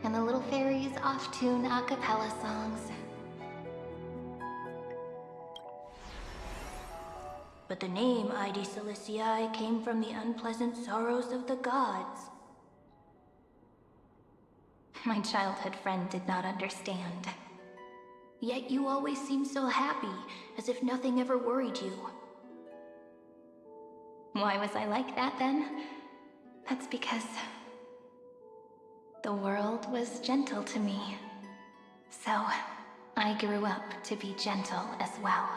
and the little fairies off-tune a cappella songs. But the name ARESGAME came from the unpleasant sorrows of the gods. My childhood friend did not understand. Yet you always seemed so happy, as if nothing ever worried you. Why was I like that then? That's because the world was gentle to me. So I grew up to be gentle as well.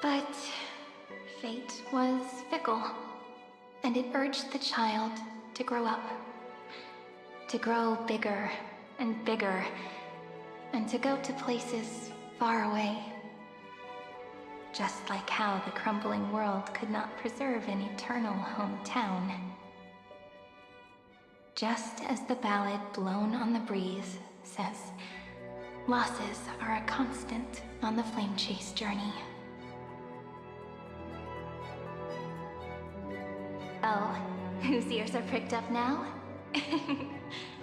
But fate was fickle, and it urged the child to grow up. To grow bigger and bigger, and to go to places far away. Just like how the crumbling world could not preserve an eternal hometown. Just as the ballad blown on the breeze says, losses are a constant on the flame chase journey. Oh, whose ears are pricked up now?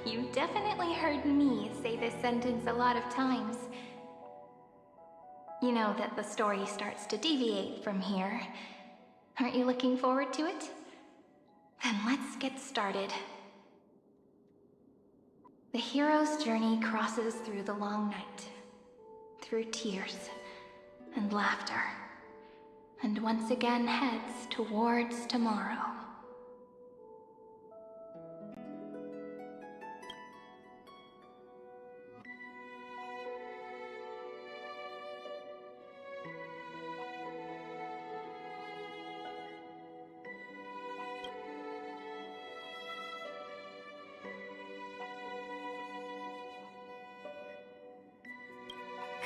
You definitely heard me say this sentence a lot of times. You know that the story starts to deviate from here. Aren't you looking forward to it? Then let's get started. The hero's journey crosses through the long night, through tears and laughter, and once again heads towards tomorrow.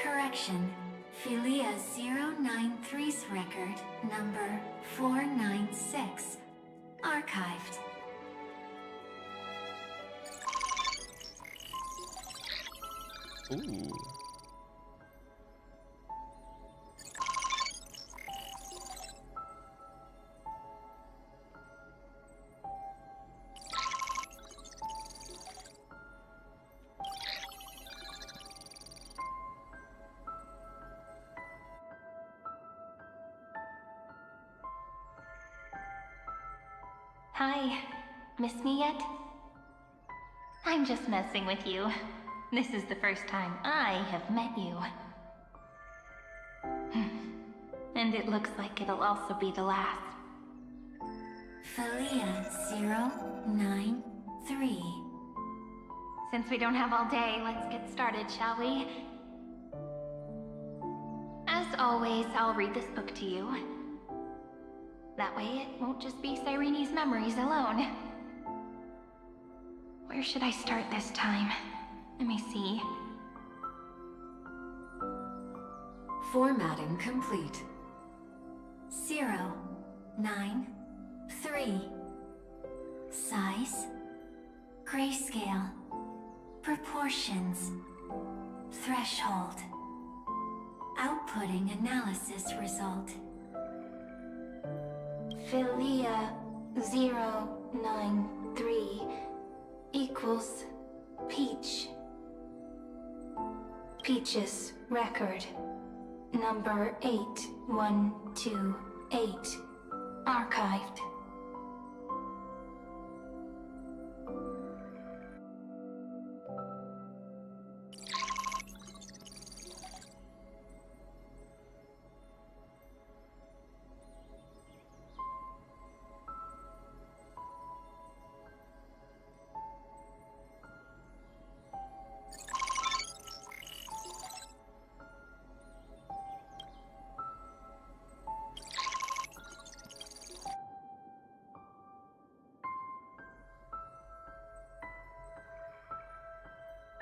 Correction. Philia 093's record, number 496. Archived. Ooh. Hi. Miss me yet? I'm just messing with you. This is the first time I have met you. And it looks like it'll also be the last. Philia 093. Since we don't have all day, let's get started, shall we? As always, I'll read this book to you. That way it won't just be Cyrene's memories alone. Where should I start this time? Let me see. Formatting complete. 093. Size. Grayscale. Proportions. Threshold. Outputting analysis result. Philia 093 equals Peach. Peach's record, number 8128, archived.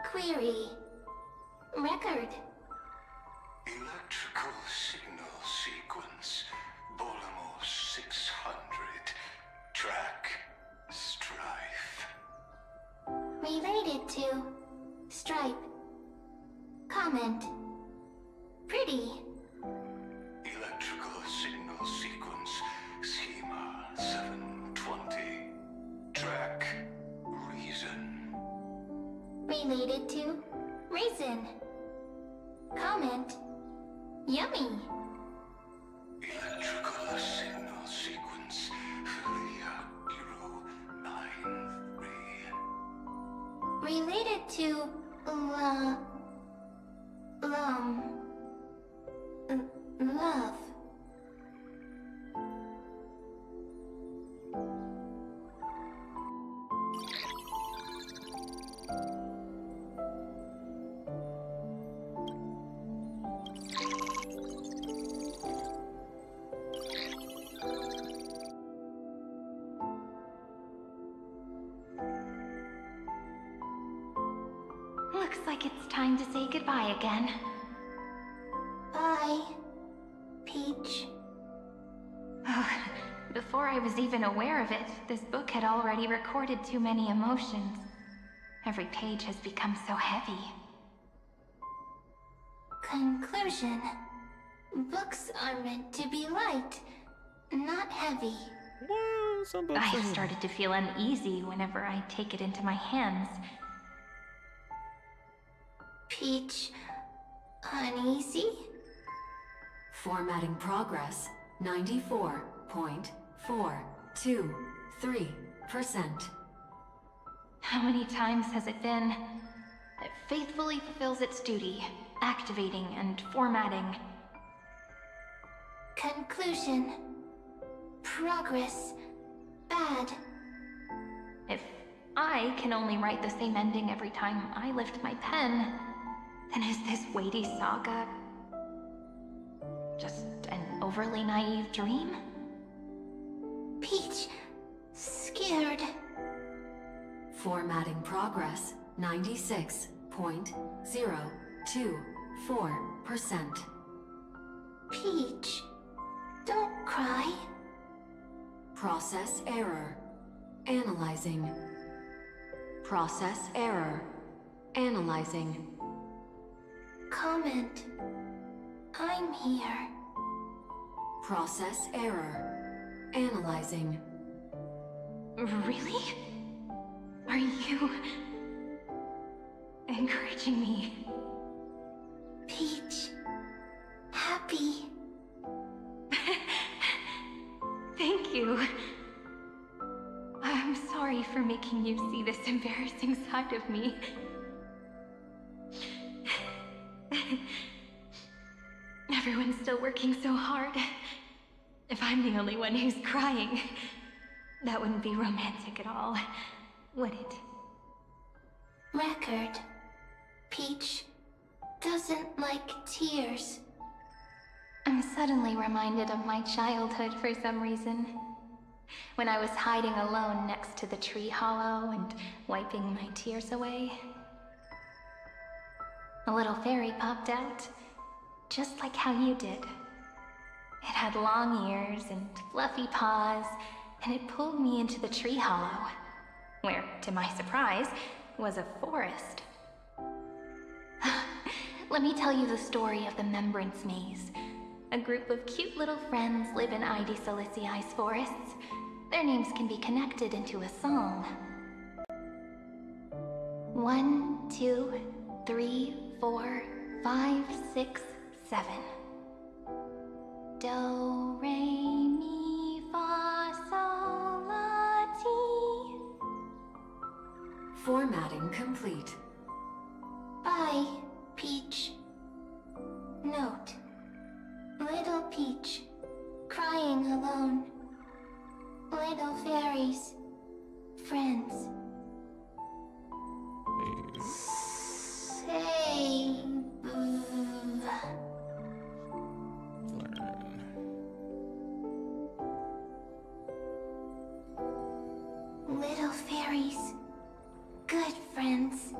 Query. Record. Electrical signal sequence. Bolamos 600. Track. Strife. Related to. Stripe. Comment. Pretty. Electrical signal sequence. Schema 720. Track. Reason. Related to. Reason. Comment. Yummy. Electrical signal sequence. Philia 093. Related to. Love. time to say goodbye again. Bye, Peach. Before I was even aware of it, this book had already recorded too many emotions. Every page has become so heavy. Conclusion. Books are meant to be light, not heavy. Well, some books I are have started to feel uneasy whenever I take it into my hands. Peach, uneasy? Formatting progress, 94.423%. How many times has it been? It faithfully fulfills its duty, activating and formatting. Conclusion. Progress. Bad. If I can only write the same ending every time I lift my pen, then is this weighty saga just an overly naive dream? Peach, scared. Formatting progress, 96.024%. Peach, don't cry. Process error. Analyzing. Process error. Analyzing. Comment. I'm here. Process error. Analyzing. Really? Are you encouraging me? Peach, happy. Thank you. I'm sorry for making you see this embarrassing side of me. Everyone's still working so hard. If I'm the only one who's crying, that wouldn't be romantic at all, would it? Record. Peach doesn't like tears. I'm suddenly reminded of my childhood for some reason. When I was hiding alone next to the tree hollow and wiping my tears away. A little fairy popped out, just like how you did. It had long ears and fluffy paws, and it pulled me into the tree hollow, where, to my surprise, was a forest. Let me tell you the story of the Membrance Maze. A group of cute little friends live in Ide Silicii's forests. Their names can be connected into a song. 1, 2, 3, 4, 5, 6, 7. Do, re, mi, fa, sol, la, ti. Formatting complete. Bye, Peach. Note. Little Peach, crying alone. Little fairies, friends. Save. Little fairies, good friends.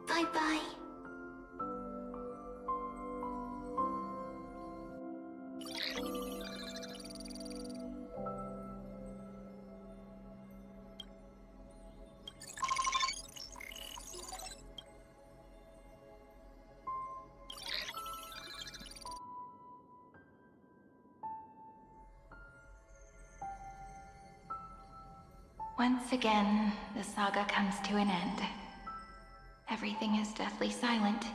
Bye-bye. Once again, the saga comes to an end. Everything is deathly silent,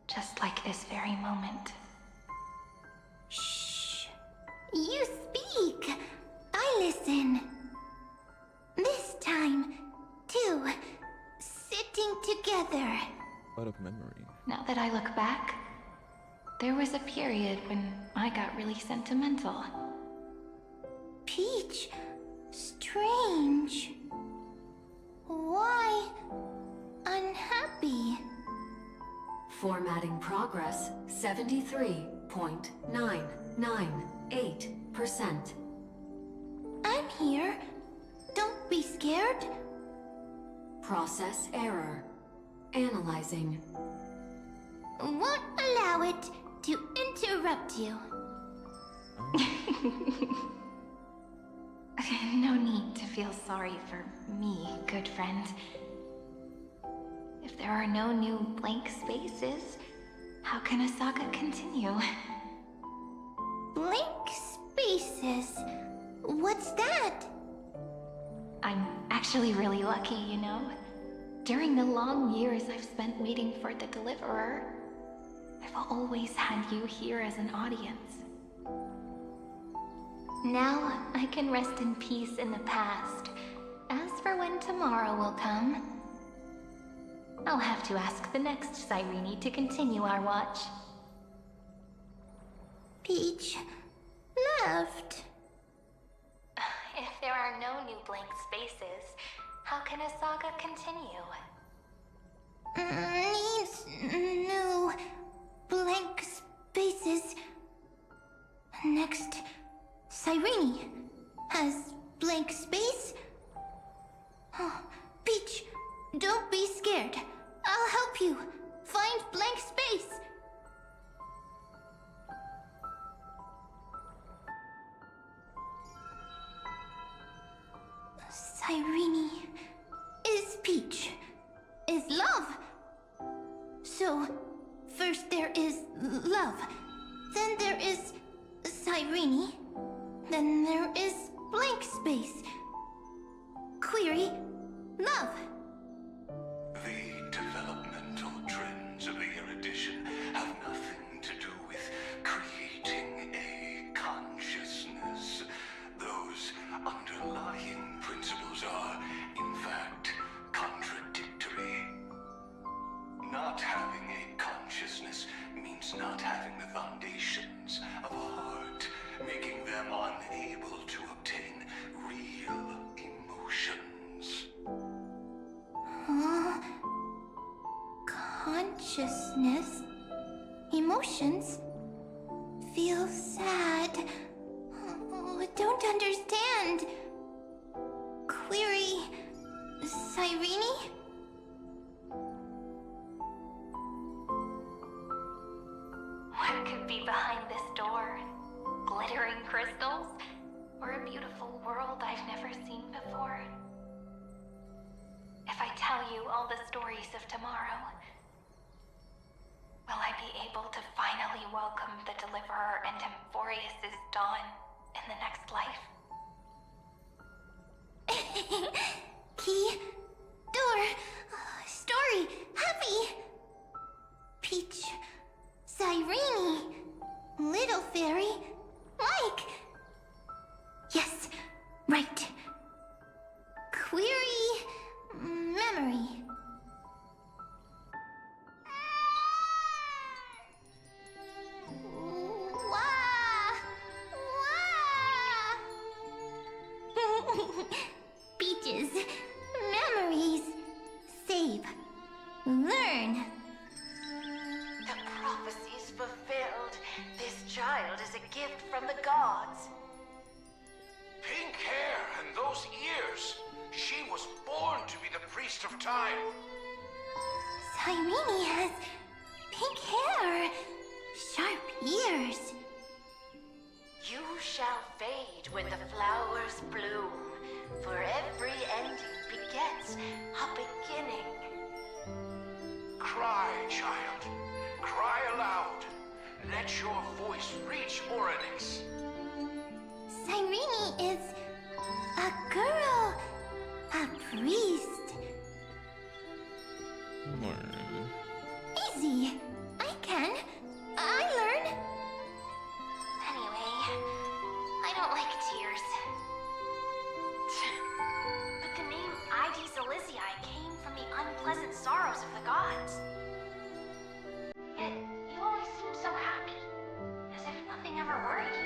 just like this very moment. Shh. You speak. I listen. This time, too. Sitting together. What a memory. Now that I look back, there was a period when I got really sentimental. Peach, strange. Why unhappy? Formatting progress, 73.998%. I'm here. Don't be scared. Process error. Analyzing. Won't allow it to interrupt you. No need to feel sorry for me, good friend. If there are no new blank spaces, how can a saga continue? Blank spaces? What's that? I'm actually really lucky, you know? During the long years I've spent waiting for the Deliverer, I've always had you here as an audience. Now I can rest in peace in the past. As for when tomorrow will come, I'll have to ask the next Cyrene to continue our watch. Peach left. If there are no new blank spaces, how can a saga continue? Needs new blank spaces. Next, Cyrene has blank space. Oh, Peach, don't be scared. I'll help you find blank space. Cyrene is Peach, is love. So, first there is love, then there is Cyrene, then there is blank space. Query, love. The developmental trends of the erudition have nothing to do with creating a consciousness. Those underlying principles are, in fact, contradictory. Not having a consciousness means not having the foundations of a heart, making them unable to obtain real emotions. Consciousness, emotions, feel sad. Oh, don't understand. Query, Cyrene? What could be behind this door? Glittering crystals? Or a beautiful world I've never seen before? If I tell you all the stories of tomorrow, will I be able to finally welcome the Deliverer and Amphoreus' dawn in the next life? Key, door, story, happy. Peach, Cyrene, little fairy, like. Yes, right. Query, memory. Wah! Wah! Peaches, memories, save, learn. The prophecy's fulfilled. This child is a gift from the gods. Pink hair and those ears. She was born to be the priest of time. Cyrene has pink hair, sharp ears. You shall fade when the flowers bloom, for every ending begets a beginning. Cry, child. Cry aloud. Let your voice reach Oryx. Cyrene is a girl, a priest. Easy. I can. I learn. Anyway, I don't like tears. But the name Ides Elysiae came from the unpleasant sorrows of the gods. Yet you always seem so happy, as if nothing ever worried you.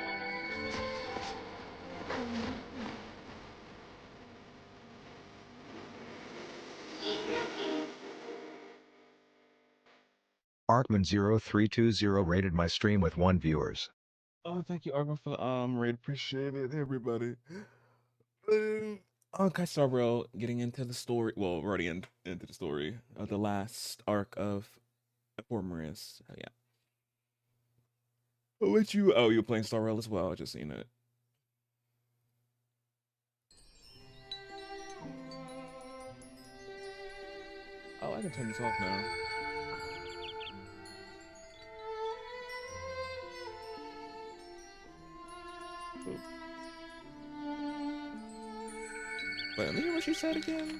Arkman0320 rated my stream with 1 viewers. Oh, thank you, Argon, for the raid. Appreciate it, everybody. Honkai Star Rail, getting into the story. Well, we're already into the story of the last arc of Amphoreus. Oh, yeah. What you? Oh, you're playing Star Rail as well. I just seen it. Oh, I can turn this off now. Ooh. Wait, let me hear what she said again.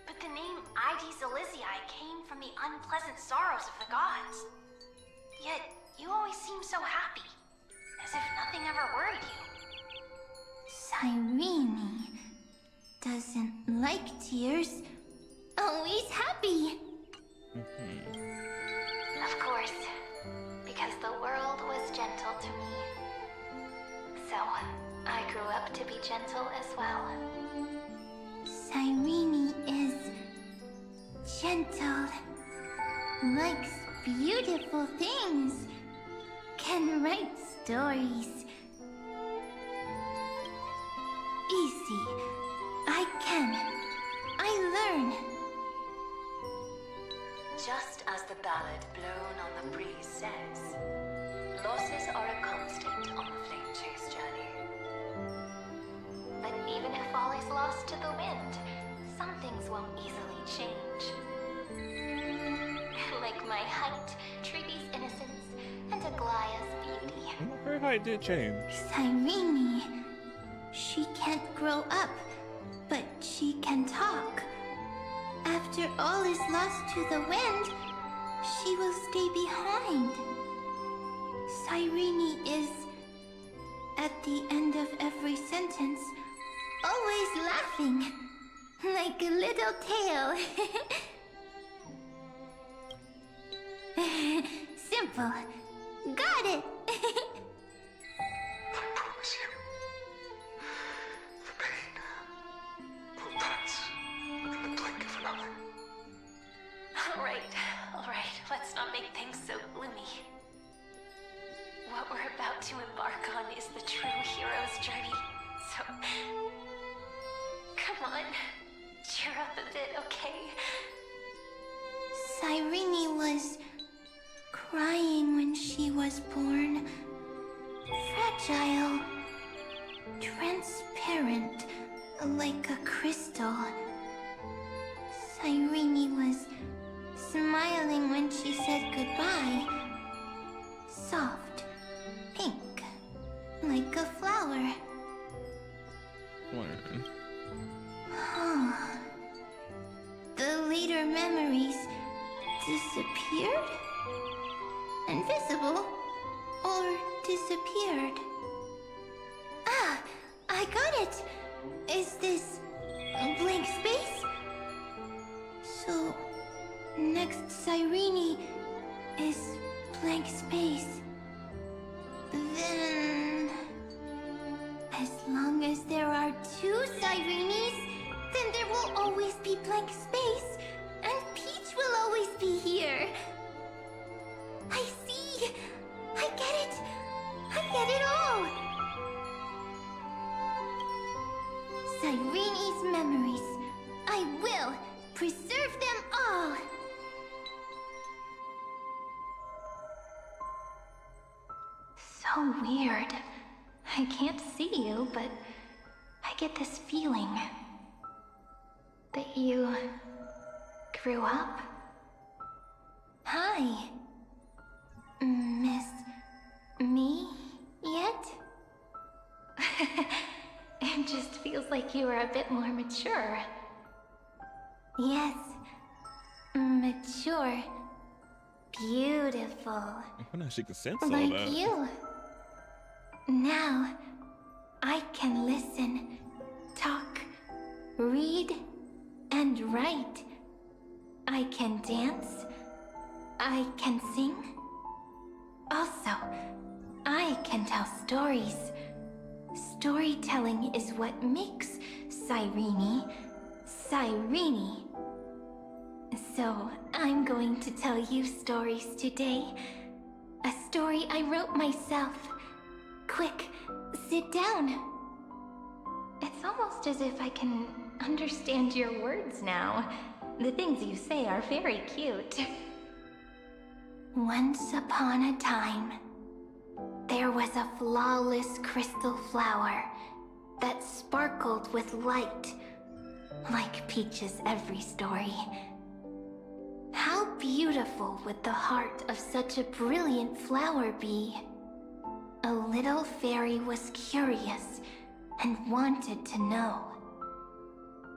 But the name Ides Elysiae came from the unpleasant sorrows of the gods. Yet, you always seem so happy, as if nothing ever worried you. Cyrene doesn't like tears. Always happy. Of course, because the world was gentle to me. So, I grew up to be gentle as well. Cyrene is gentle, likes beautiful things, can write stories. Easy. I can. I learn. Just as the ballad blown on the breeze says, losses are a constant on the flame chase journey. But even if all is lost to the wind, some things won't easily change. Like my height, Treeby's innocence, and Aglaya's beauty. Her height did change. Cyrene. She can't grow up, but she can talk. After all is lost to the wind, she will stay behind. Cyrene is, at the end of every sentence, always laughing, like a little tail. Simple. Got it. I promise you, the pain will pass in the blink of an eye. All right, let's not make things so gloomy. What we're about to embark on is the true hero's journey, so... Come on, cheer up a bit, okay? Cyrene was crying when she was born. Fragile. Transparent, like a crystal. Cyrene was smiling when she said goodbye. Soft, pink, like a flower. The later memories disappeared? Invisible? Or disappeared? Ah, I got it! Is this a blank space? So, next Cyrene is blank space. Then... as long as there are two Cyrenes, then there will always be blank space, and Peach will always be here. I see! I get it! I get it all! Cyrene's memories. I will preserve them all! So weird. I can't see you, but I get this feeling that you grew up. Hi. Miss me yet? It just feels like you were a bit more mature. Yes. Mature. Beautiful. I wonder if she can sense all Like that. you. Now, I can listen, talk, read, and write. I can dance. I can sing. Also, I can tell stories. Storytelling is what makes Cyrene, Cyrene. So, I'm going to tell you stories today. A story I wrote myself, quick, sit down. It's almost as if I can understand your words now. The things you say are very cute. Once upon a time, there was a flawless crystal flower that sparkled with light, like Peach's every story. How beautiful would the heart of such a brilliant flower be? A little fairy was curious and wanted to know.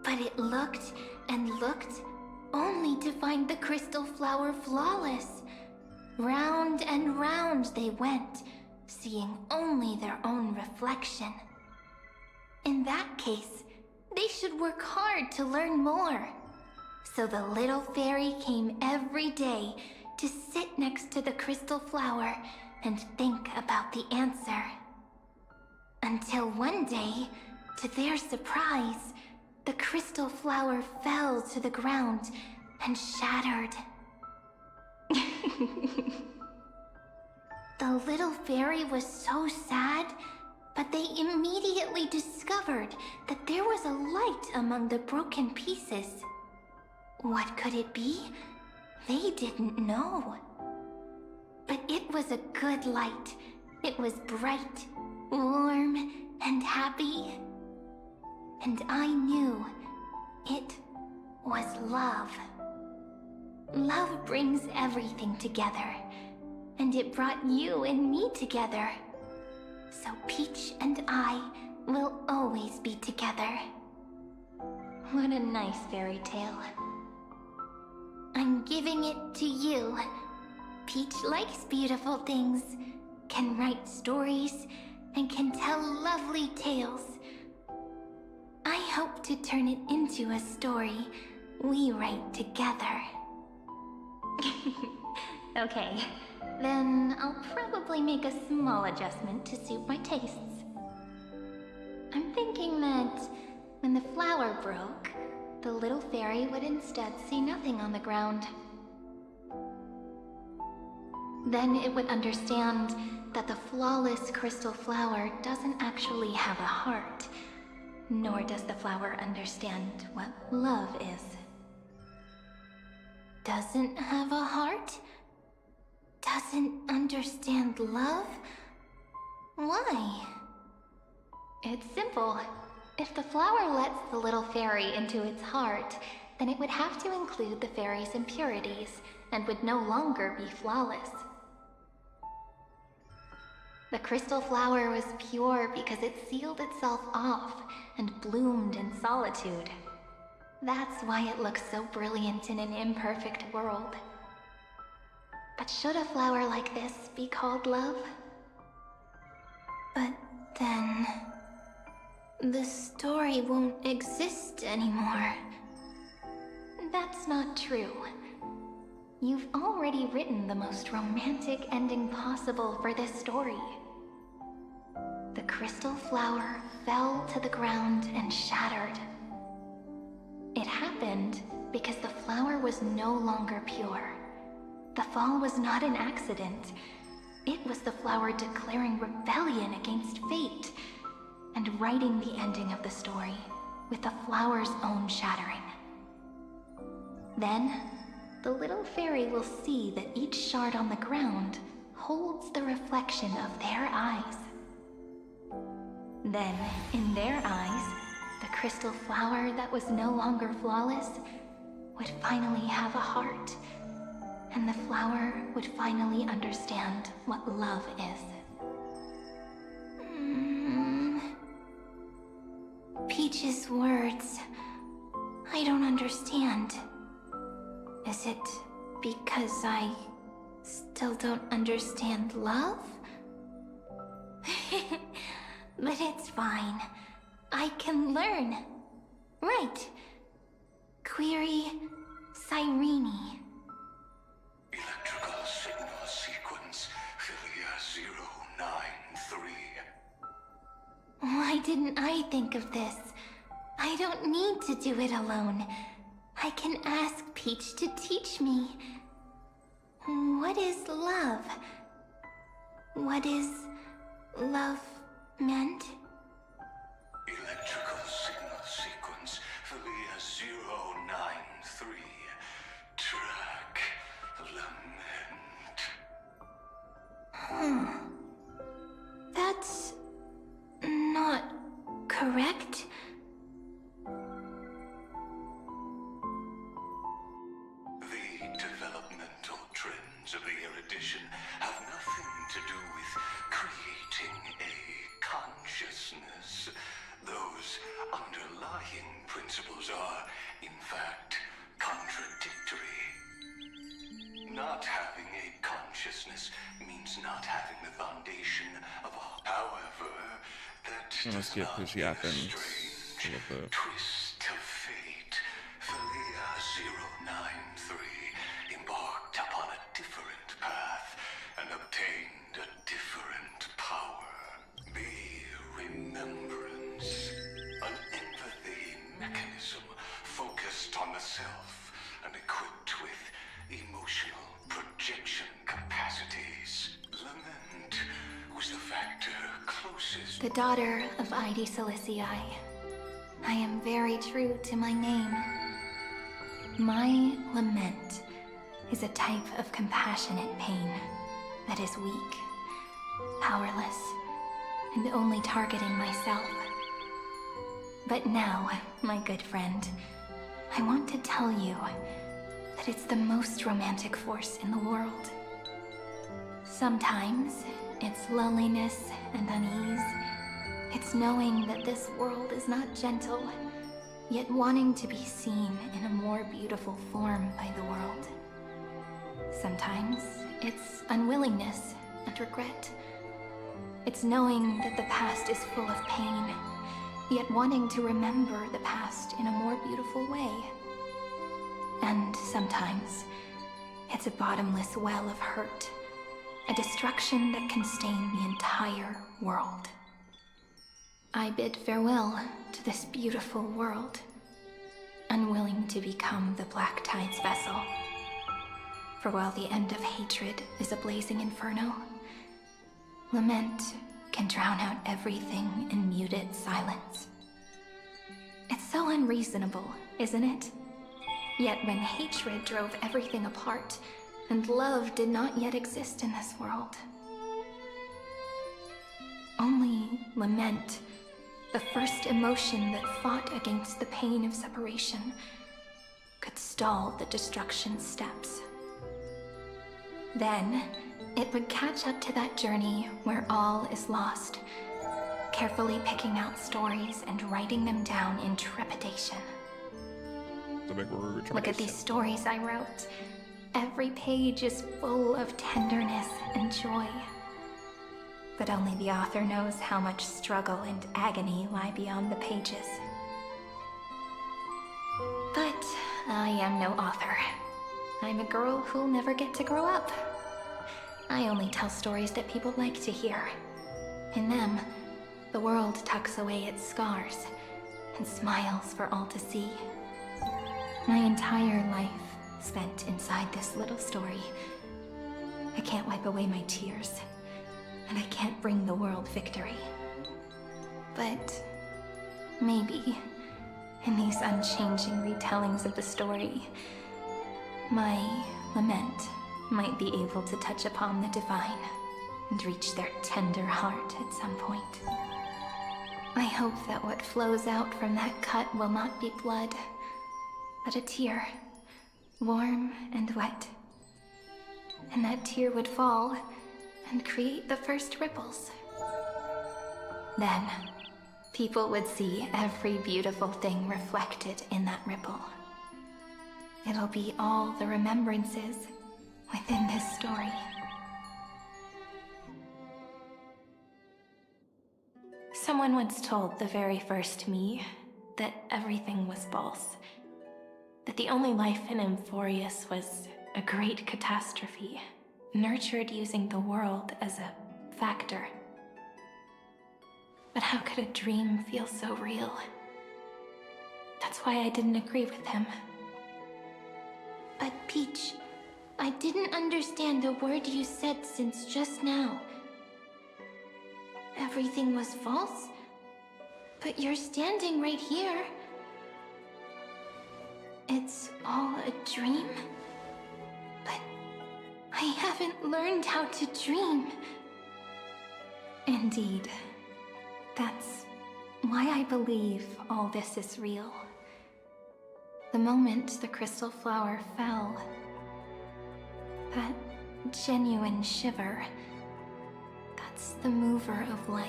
But it looked and looked, only to find the crystal flower flawless. Round and round they went, seeing only their own reflection. In that case, they should work hard to learn more. So the little fairy came every day to sit next to the crystal flower and think about the answer. Until one day, to their surprise, the crystal flower fell to the ground and shattered. The little fairy was so sad, but they immediately discovered that there was a light among the broken pieces. What could it be? They didn't know. But it was a good light. It was bright, warm, and happy. And I knew it was love. Love brings everything together, and it brought you and me together. So Peach and I will always be together. What a nice fairy tale. I'm giving it to you. Peach likes beautiful things, can write stories, and can tell lovely tales. I hope to turn it into a story we write together. Okay, then I'll probably make a small adjustment to suit my tastes. I'm thinking that when the flower broke, the little fairy would instead see nothing on the ground. Then it would understand that the flawless crystal flower doesn't actually have a heart, nor does the flower understand what love is. Doesn't have a heart? Doesn't understand love? Why? It's simple. If the flower lets the little fairy into its heart, then it would have to include the fairy's impurities and would no longer be flawless. The crystal flower was pure because it sealed itself off and bloomed in solitude. That's why it looks so brilliant in an imperfect world. But should a flower like this be called love? But then the story won't exist anymore. That's not true. You've already written the most romantic ending possible for this story. The crystal flower fell to the ground and shattered. It happened because the flower was no longer pure. The fall was not an accident. It was the flower declaring rebellion against fate and writing the ending of the story with the flower's own shattering. Then, the little fairy will see that each shard on the ground holds the reflection of their eyes. Then, in their eyes, the crystal flower that was no longer flawless would finally have a heart, and the flower would finally understand what love is. Peach's words, I don't understand. Is it because I still don't understand love? But it's fine. I can learn. Right. Query Cyrene. Electrical signal sequence Philia 093. Why didn't I think of this? I don't need to do it alone. I can ask Peach to teach me. What is love? What is Love meant? Electrical signal sequence Philia 093. Track lament. That's not correct. The developmental trends of the erudition have nothing to do with creating a consciousness. Those underlying principles are, in fact, contradictory. Not having a consciousness means not having the foundation of a... However, that Let's does get not pushy mean a happens. strange twist of fate. Philia 093 embarked upon a different path and obtained a different power. Be remembrance. An empathy mechanism focused on the self and equipped with emotional projection capacities. Lament was the factor closest. The daughter of Id Silicii. I am very true to my name. My lament is a type of compassionate pain that is weak, powerless, and only targeting myself. But now, my good friend, I want to tell you that it's the most romantic force in the world. Sometimes, it's loneliness and unease. It's knowing that this world is not gentle, yet wanting to be seen in a more beautiful form by the world. Sometimes, it's unwillingness and regret. It's knowing that the past is full of pain, yet wanting to remember the past in a more beautiful way. And sometimes, it's a bottomless well of hurt, a destruction that can stain the entire world. I bid farewell to this beautiful world, unwilling to become the Black Tide's vessel. For while the end of hatred is a blazing inferno, lament can drown out everything in muted silence. It's so unreasonable, isn't it? Yet when hatred drove everything apart, and love did not yet exist in this world, only lament, the first emotion that fought against the pain of separation, could stall the destruction steps. Then, it would catch up to that journey where all is lost, carefully picking out stories and writing them down in trepidation. Look at these stories I wrote. Every page is full of tenderness and joy. But only the author knows how much struggle and agony lie beyond the pages. But I am no author. I'm a girl who'll never get to grow up. I only tell stories that people like to hear. In them, the world tucks away its scars and smiles for all to see. My entire life spent inside this little story. I can't wipe away my tears, and I can't bring the world victory. But maybe, in these unchanging retellings of the story, my lament might be able to touch upon the divine and reach their tender heart at some point. I hope that what flows out from that cut will not be blood, but a tear, warm and wet. And that tear would fall and create the first ripples. Then, people would see every beautiful thing reflected in that ripple. It'll be all the remembrances within this story. Someone once told the very first me that everything was false. That the only life in Amphoreus was a great catastrophe, nurtured using the world as a factor. But how could a dream feel so real? That's why I didn't agree with him. But Peach, I didn't understand the word you said since just now. everything was false. But you're standing right here. It's all a dream? But I haven't learned how to dream. Indeed. That's why I believe all this is real. The moment the crystal flower fell, that genuine shiver, that's the mover of life.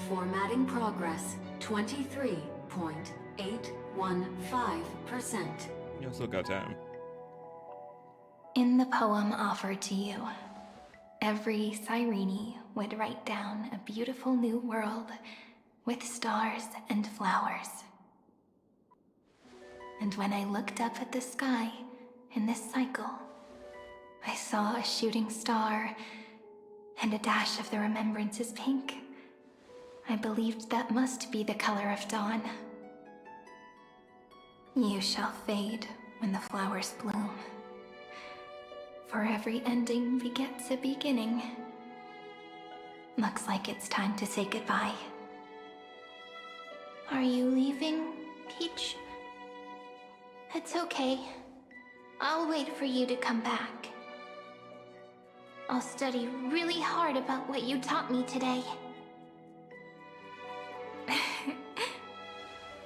Formatting progress 23.815%. You still got time. In the poem offered to you, every Cyrene would write down a beautiful new world with stars and flowers. And when I looked up at the sky in this cycle, I saw a shooting star and a dash of the remembrance's pink. I believed that must be the color of dawn. You shall fade when the flowers bloom. For every ending begets a beginning. Looks like it's time to say goodbye. Are you leaving, Peach? It's okay. I'll wait for you to come back. I'll study really hard about what you taught me today.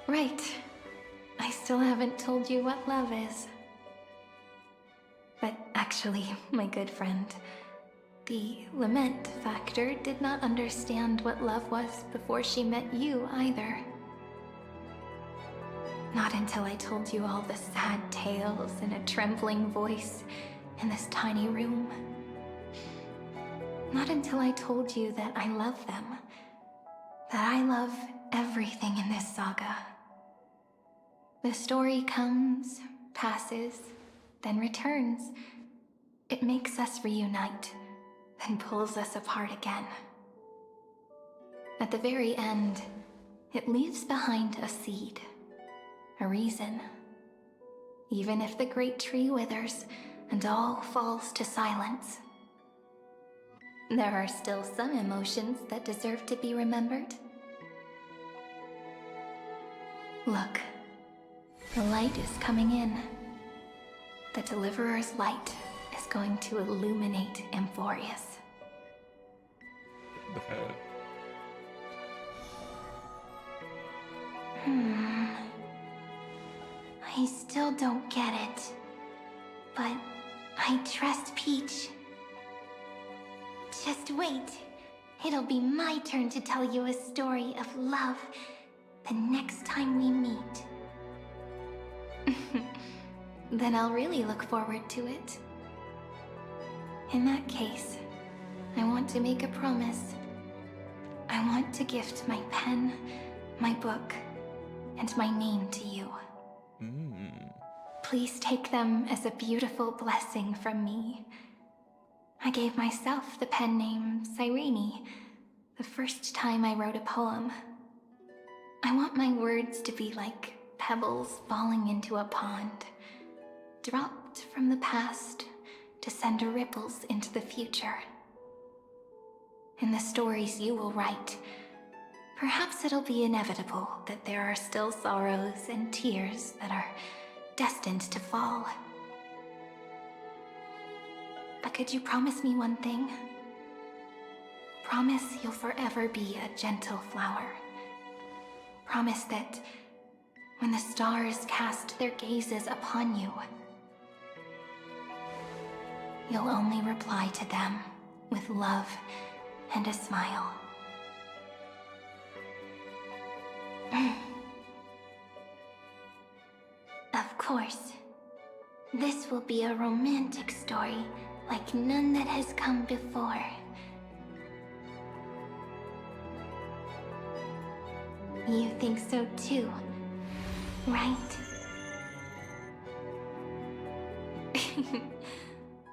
Right. I still haven't told you what love is. But actually, my good friend, the lament factor did not understand what love was before she met you either. Not until I told you all the sad tales in a trembling voice in this tiny room. Not until I told you that I love them. That I love everything in this saga. The story comes, passes, then returns. It makes us reunite, then pulls us apart again. At the very end, it leaves behind a seed, a reason. Even if the great tree withers and all falls to silence, there are still some emotions that deserve to be remembered. Look, the light is coming in. The Deliverer's light is going to illuminate Amphoreus. I still don't get it. But I trust Peach. Just wait. It'll be my turn to tell you a story of love the next time we meet. Then I'll really look forward to it. In that case, I want to make a promise. I want to gift my pen, my book, and my name to you. Please take them as a beautiful blessing from me. I gave myself the pen name Cyrene the first time I wrote a poem. I want my words to be like pebbles falling into a pond, dropped from the past to send ripples into the future. In the stories you will write, perhaps it'll be inevitable that there are still sorrows and tears that are destined to fall. But could you promise me one thing? Promise you'll forever be a gentle flower. Promise that when the stars cast their gazes upon you, you'll only reply to them with love and a smile. Of course. This will be a romantic story like none that has come before. You think so too, right?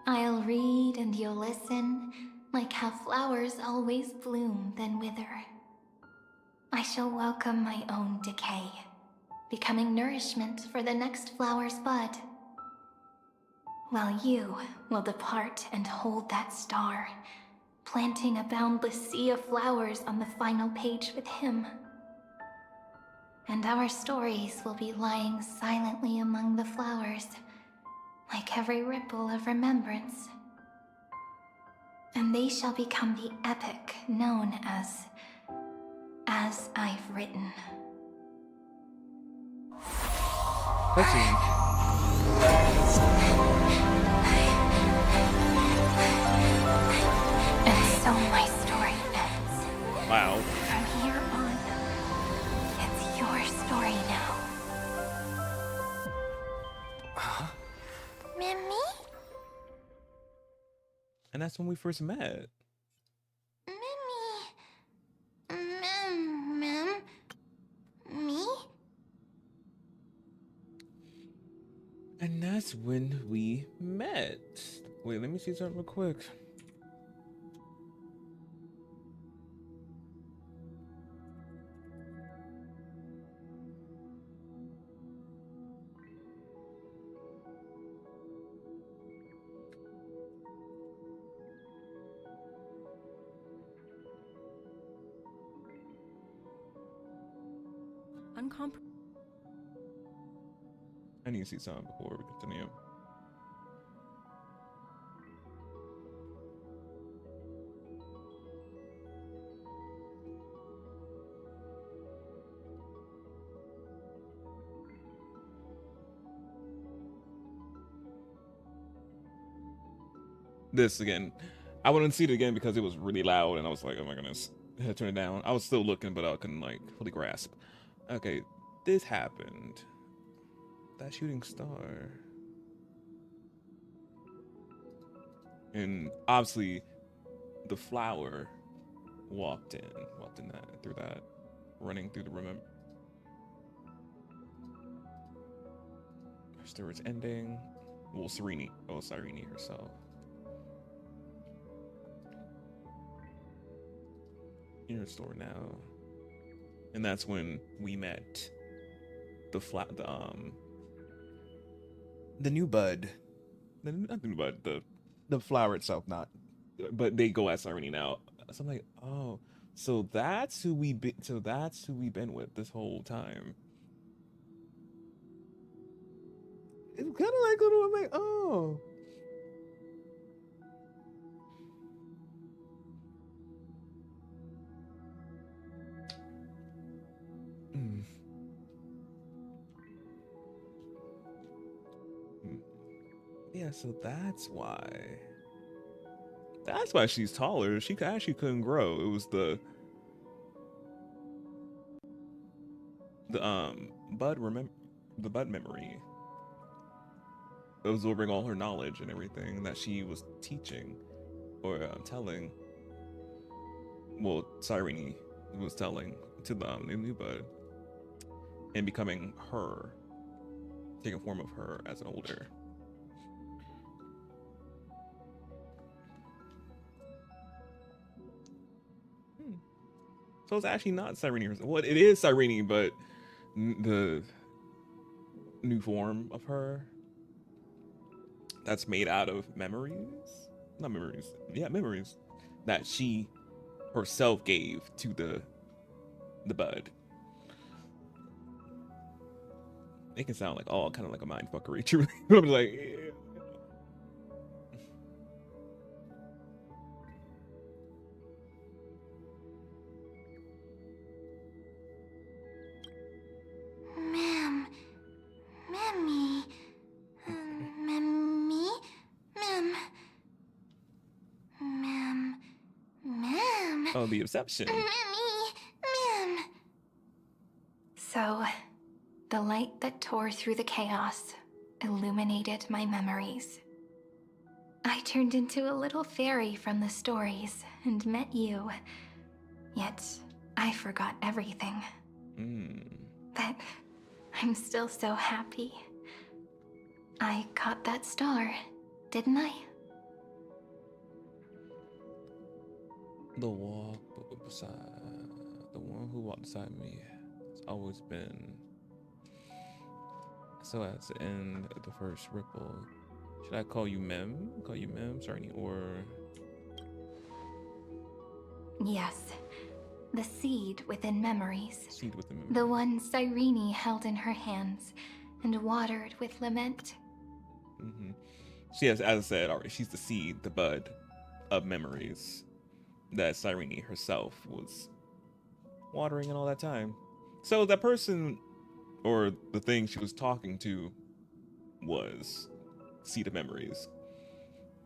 I'll read and you'll listen, like how flowers always bloom then wither. I shall welcome my own decay, becoming nourishment for the next flower's bud. While you will depart and hold that star, planting a boundless sea of flowers on the final page with him. And our stories will be lying silently among the flowers, like every ripple of remembrance. And they shall become the epic known as I've Written. And so my story ends. Wow. From here on, it's your story now. Mimi? And that's when we first met. Me? And that's when we met. Wait, let me see something real quick. I need to see something before we continue. This again, I wouldn't see it again because it was really loud and I was like, oh my goodness, I had to turn it down. I was still looking, but I couldn't like fully grasp. Okay, this happened. That shooting star. And obviously the flower walked in through that, running through the remember. Stewart's ending. Well, Cyrene herself. In her store now. And that's when we met the new bud. Not the new bud, the flower itself, not, but they go as Cyrene now. So I'm like, oh, so that's who we've been with this whole time. It's kind of like I'm like, oh. Yeah, so that's why. That's why she's taller. She actually couldn't grow. It was the bud memory, absorbing all her knowledge and everything that she was teaching or telling. Well, Cyrene was telling to the new bud, and becoming her, taking form of her as an older. So it's actually not Cyrene. Well, it is Cyrene, but the new form of her that's made out of memories. Not memories. Yeah, memories that she herself gave to the bud. It can sound like all kind of like a mind fuckery, truly. But I'm like, yeah. Oh, the exception. So, the light that tore through the chaos illuminated my memories. I turned into a little fairy from the stories and met you. Yet, I forgot everything. But I'm still so happy. I caught that star, didn't I? The one who walked beside me has always been. So at the end of the first ripple, should I call you Mem? Call you Mem, sorry, or Yes. The seed within memories. Seed within memories. The one Cyrene held in her hands and watered with lament. She has, as I said already, she's the seed, the bud of memories that Cyrene herself was watering in all that time. So that person or the thing she was talking to was seed of memories.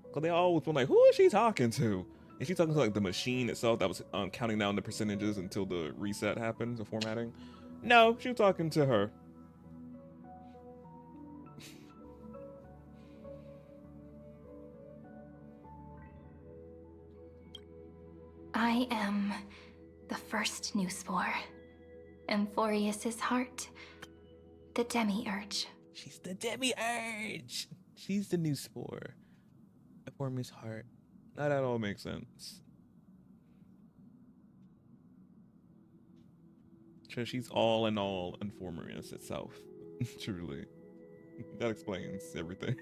Because they always were like, who is she talking to? Is she talking to like the machine itself that was counting down the percentages until the reset happens, the formatting? No, she was talking to her. I am the first new spore. Amphoreus's heart. The demiurge. She's the demiurge. She's the new spore. Amphoreus' heart. That all makes sense. So she's all in all Amphoreus itself. Truly. That explains everything.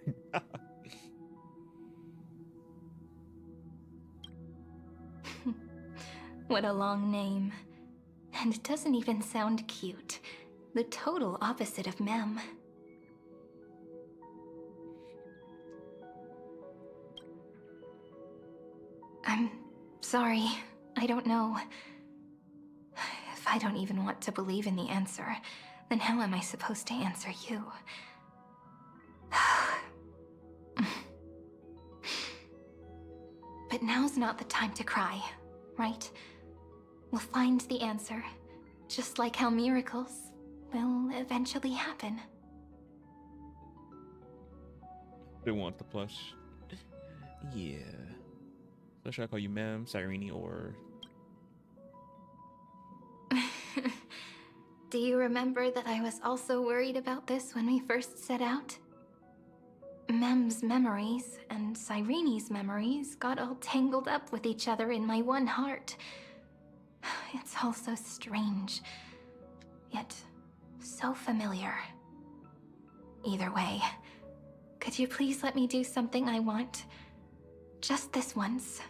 What a long name. And it doesn't even sound cute. The total opposite of Mem. I'm sorry. I don't know. If I don't even want to believe in the answer, then how am I supposed to answer you? But now's not the time to cry, right? We'll find the answer, just like how miracles will eventually happen. They want the plush. Yeah. So should I call you Mem, Cyrene, or... Do you remember that I was also worried about this when we first set out? Mem's memories and Cyrene's memories got all tangled up with each other in my one heart. It's all so strange, yet so familiar. Either way, could you please let me do something I want? Just this once.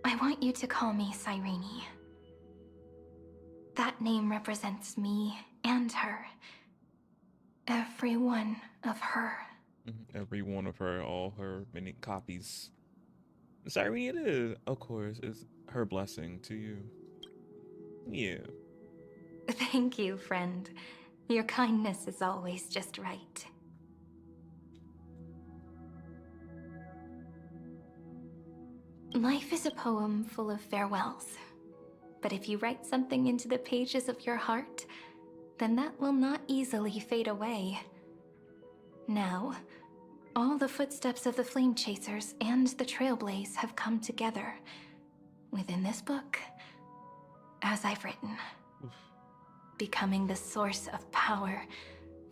I want you to call me Cyrene. That name represents me and her. Every one of her. Every one of her, all her many copies. Cyrene it is, of course, is her blessing to you. Yeah. Thank you, friend. Your kindness is always just right. Life is a poem full of farewells. But if you write something into the pages of your heart, then that will not easily fade away. Now, all the footsteps of the Flame Chasers and the Trailblazers have come together within this book, as I've written, becoming the source of power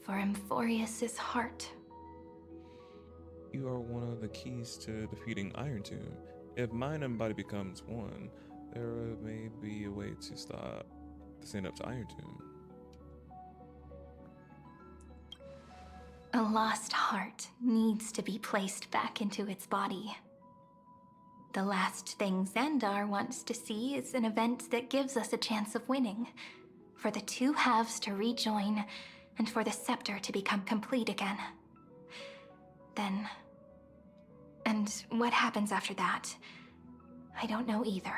for Amphoreus's heart. You are one of the keys to defeating Iron Tomb. If mind and body becomes one, there may be a way to stop the stand up to Iron Tomb. A lost heart needs to be placed back into its body. The last thing Xandar wants to see is an event that gives us a chance of winning, for the two halves to rejoin, and for the scepter to become complete again. Then... and what happens after that? I don't know either.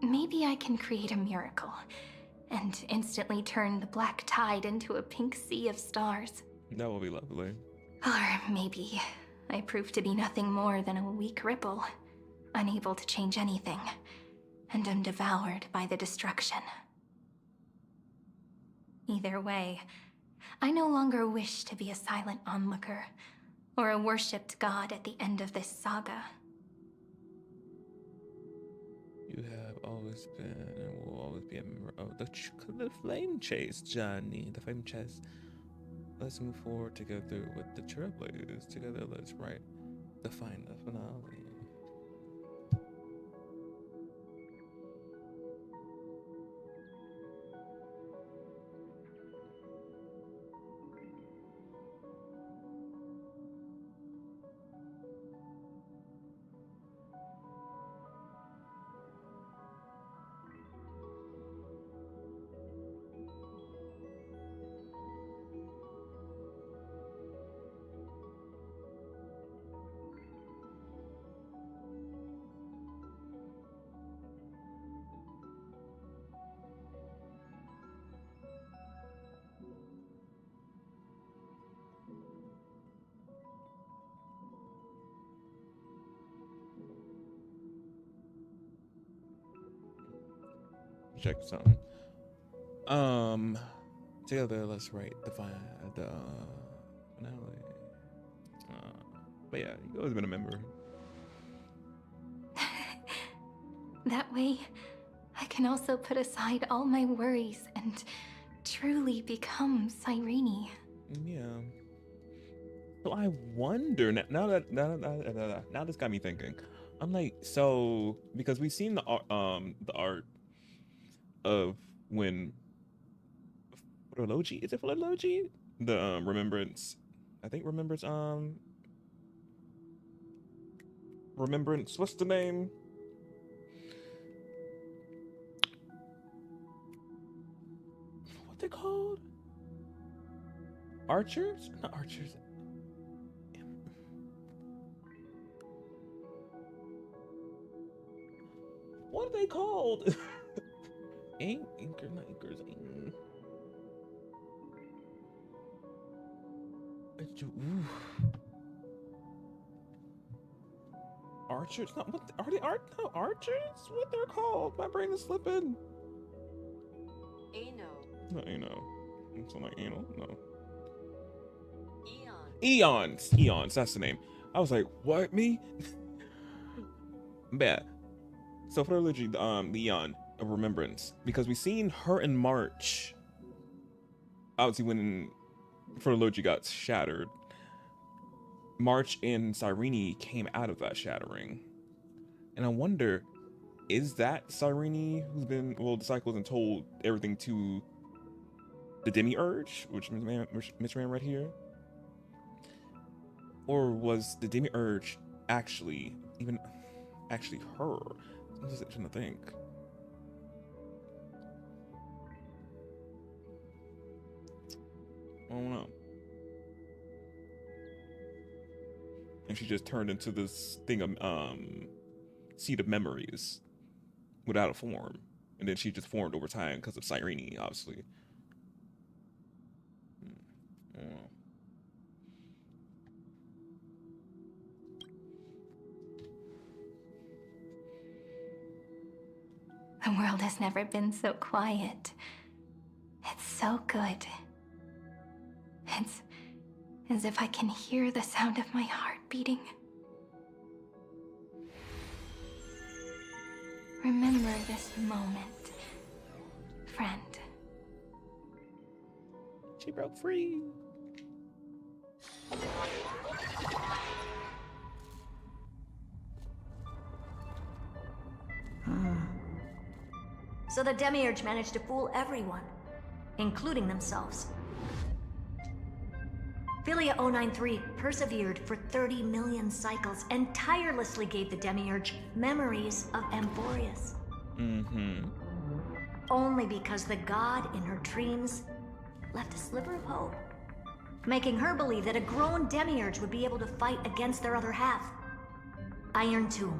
Maybe I can create a miracle, and instantly turn the black tide into a pink sea of stars. That will be lovely. Or maybe I prove to be nothing more than a weak ripple, unable to change anything, and am devoured by the destruction. Either way, I no longer wish to be a silent onlooker, or a worshipped god at the end of this saga. You have always been and will always be a member of the Flame Chase, Johnny. The Flame Chase. Let's move forward together with the Trailblazers. Together, let's write the final finale. check something. Together, let's write the finale. But yeah, you've always been a member. That way, I can also put aside all my worries and truly become Cyrene. Yeah. So I wonder now this got me thinking. I'm like, so because we've seen the art of when Philology, is it Philology? The Remembrance, I think Remembrance what's the name? What they called? Archers? Not archers. What are they called? Anchors. Archers? Not what? Are they no, archers? What they're called? My brain is slipping. Not Ano. Something like anal? No. Eons. That's the name. I was like, what? Me? Bad. So for the Eon of Remembrance, because we seen her in March. Obviously, when Philology got shattered, March and Cyrene came out of that shattering, and I wonder, is that Cyrene who's been disciples and told everything to the Demiurge, which Miss ran right here, or was the Demiurge actually her? I'm just trying to think. I don't know. And she just turned into this thing of seed of memories without a form, and then she just formed over time because of Cyrene, obviously. I don't know. The world has never been so quiet. It's so good. It's as if I can hear the sound of my heart beating. Remember this moment, friend. She broke free. So the Demiurge managed to fool everyone, including themselves. Philia 093 persevered for 30 million cycles and tirelessly gave the Demiurge memories of Amphoreus. Only because the god in her dreams left a sliver of hope, making her believe that a grown Demiurge would be able to fight against their other half, Iron Tomb.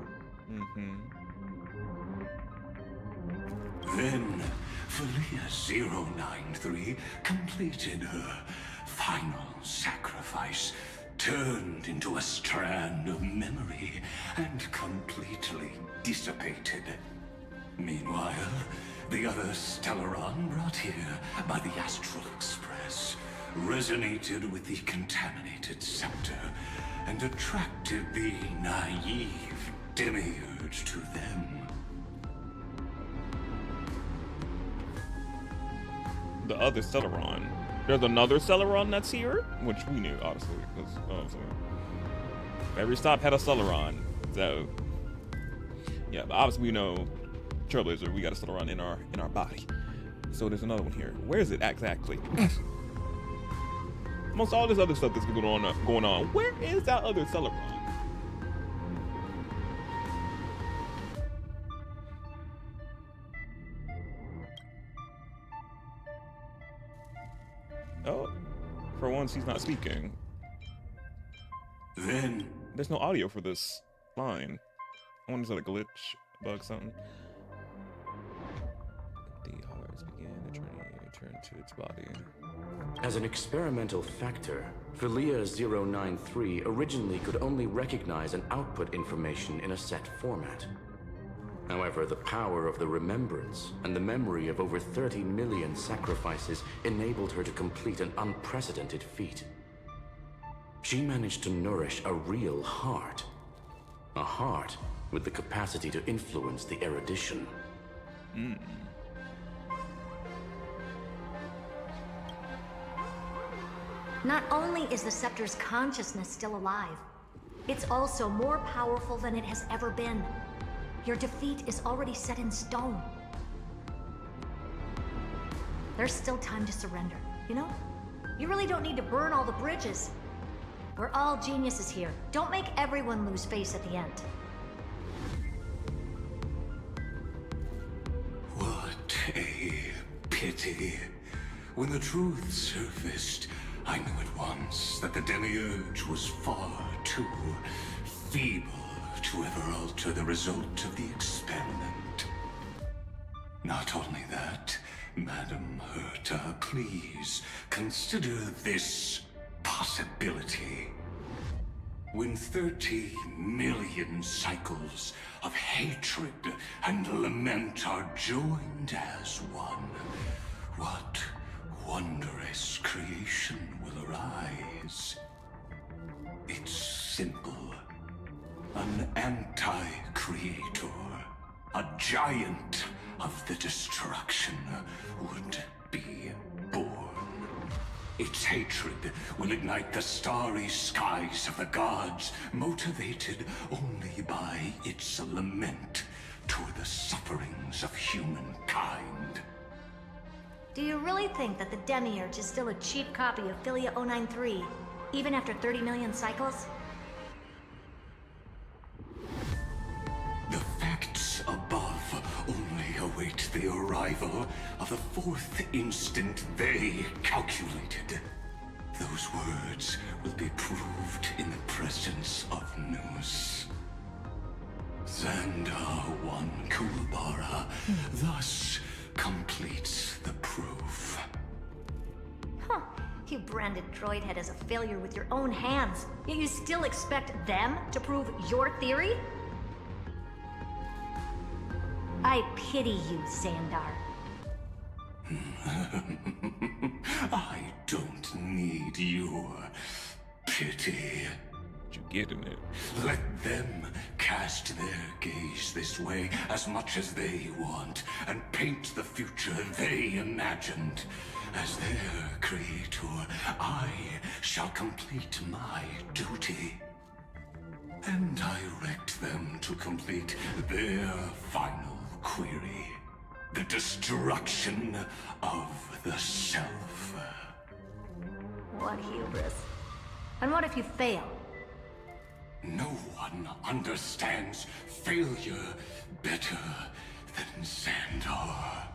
Then, Philia 093 completed her final sacrifice, turned into a strand of memory, and completely dissipated. Meanwhile, the other Stellaron brought here by the Astral Express resonated with the contaminated scepter and attracted the naive Demiurge to them. The other Stellaron. There's another Stellaron that's here, which we knew, obviously. Every stop had a Stellaron, so yeah. But obviously we know Trailblazer. We got a Stellaron in our body. So there's another one here. Where is it exactly? Amongst all this other stuff that's going on, where is that other Stellaron? Oh, for once he's not speaking. Then there's no audio for this line. I wonder if it's a glitch, bug, something. The horrors begin to return to its body. As an experimental factor, Philia 093 originally could only recognize and output information in a set format. However, the power of the remembrance and the memory of over 30 million sacrifices enabled her to complete an unprecedented feat. She managed to nourish a real heart. A heart with the capacity to influence the erudition. Not only is the Scepter's consciousness still alive, it's also more powerful than it has ever been. Your defeat is already set in stone. There's still time to surrender, you know? You really don't need to burn all the bridges. We're all geniuses here. Don't make everyone lose face at the end. What a pity. When the truth surfaced, I knew at once that the Demiurge was far too feeble to ever alter the result of the experiment. Not only that, Madam Herta, please consider this possibility. When 30 million cycles of hatred and lament are joined as one, what wondrous creation will arise? It's simple. An anti-creator, a giant of the destruction, would be born. Its hatred will ignite the starry skies of the gods, motivated only by its lament toward the sufferings of humankind. Do you really think that the Demiurge is still a cheap copy of Philia 093, even after 30 million cycles? The facts above only await the arrival of the fourth instant they calculated. Those words will be proved in the presence of news. Xandar 1 Kulabara thus completes the proof. Huh. You branded Droidhead as a failure with your own hands, yet you still expect them to prove your theory? I pity you, Xandar. I don't need your pity. You getting it? Let them cast their gaze this way as much as they want, and paint the future they imagined. As their creator, I shall complete my duty. And direct them to complete their final query. The destruction of the self. What hubris. And what if you fail? No one understands failure better than Xandar.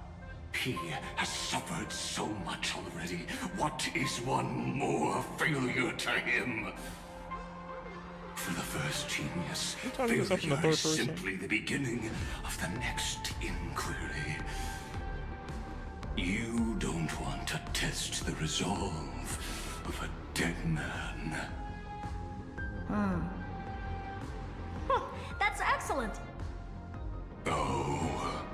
He has suffered so much already. What is one more failure to him? For the first genius, failure is simply the beginning of the next inquiry. You don't want to test the resolve of a dead man. That's excellent. Oh.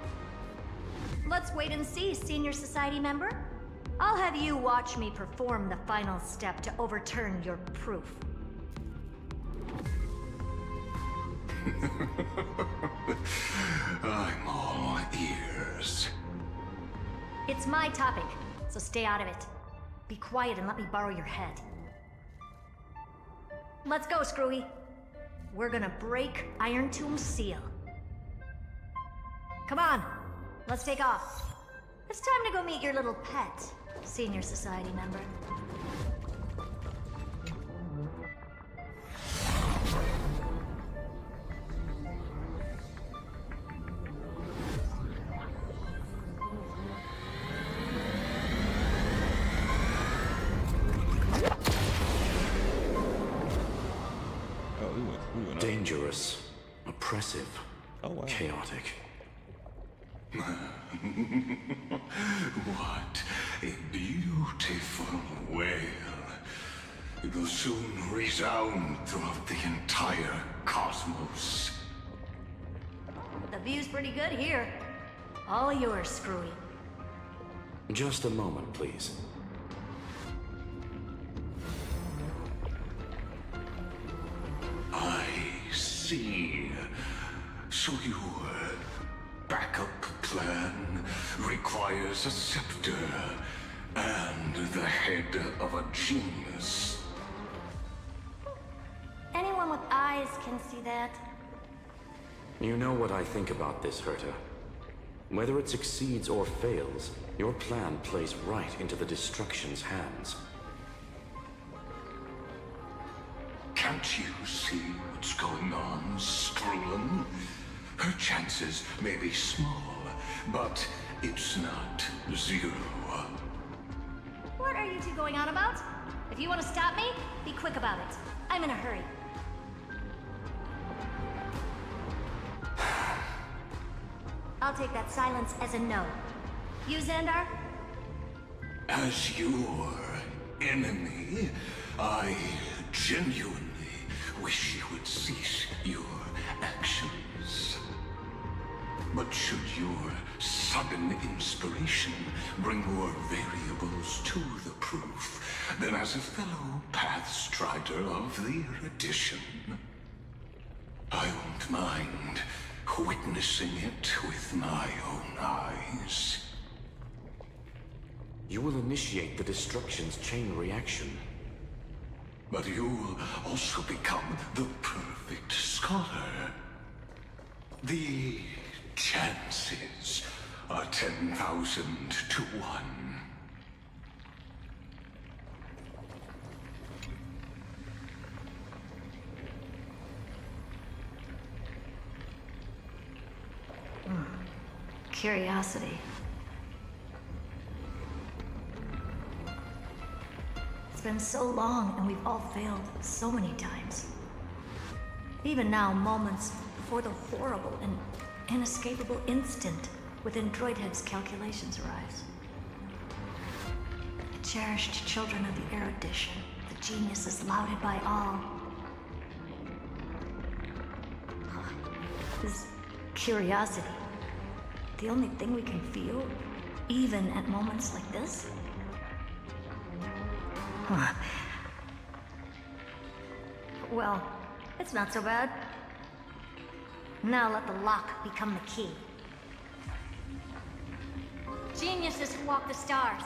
Let's wait and see, Senior Society member. I'll have you watch me perform the final step to overturn your proof. I'm all ears. It's my topic, so stay out of it. Be quiet and let me borrow your head. Let's go, Screwy. We're gonna break Iron Tomb's seal. Come on, let's take off. It's time to go meet your little pet, Senior Society member. Dangerous, oppressive, chaotic. What a beautiful wail. It will soon resound throughout the entire cosmos. The view's pretty good here. All yours, Screwy. Just a moment, please. I see. So your backup plan requires a scepter and the head of a genius. Anyone with eyes can see that. You know what I think about this, Herta. Whether it succeeds or fails, your plan plays right into the Destruction's hands. Can't you see what's going on, Screwlin? Her chances may be small, but it's not zero. What are you two going on about? If you want to stop me, be quick about it. I'm in a hurry. I'll take that silence as a no. You, Xandar? As your enemy, I genuinely wish you would cease your actions. But should your sudden inspiration bring more variables to the proof, then as a fellow Pathstrider of the Erudition, I won't mind witnessing it with my own eyes. You will initiate the Destruction's chain reaction. But you'll also become the perfect scholar. The chances are 10,000 to 1. Curiosity. It's been so long and we've all failed so many times. Even now, moments before the horrible and inescapable instant within Droidhead's calculations arrives. The cherished children of the Erudition, the geniuses lauded by all. This curiosity, the only thing we can feel, even at moments like this? Well, it's not so bad. Now let the lock become the key. Geniuses who walk the stars.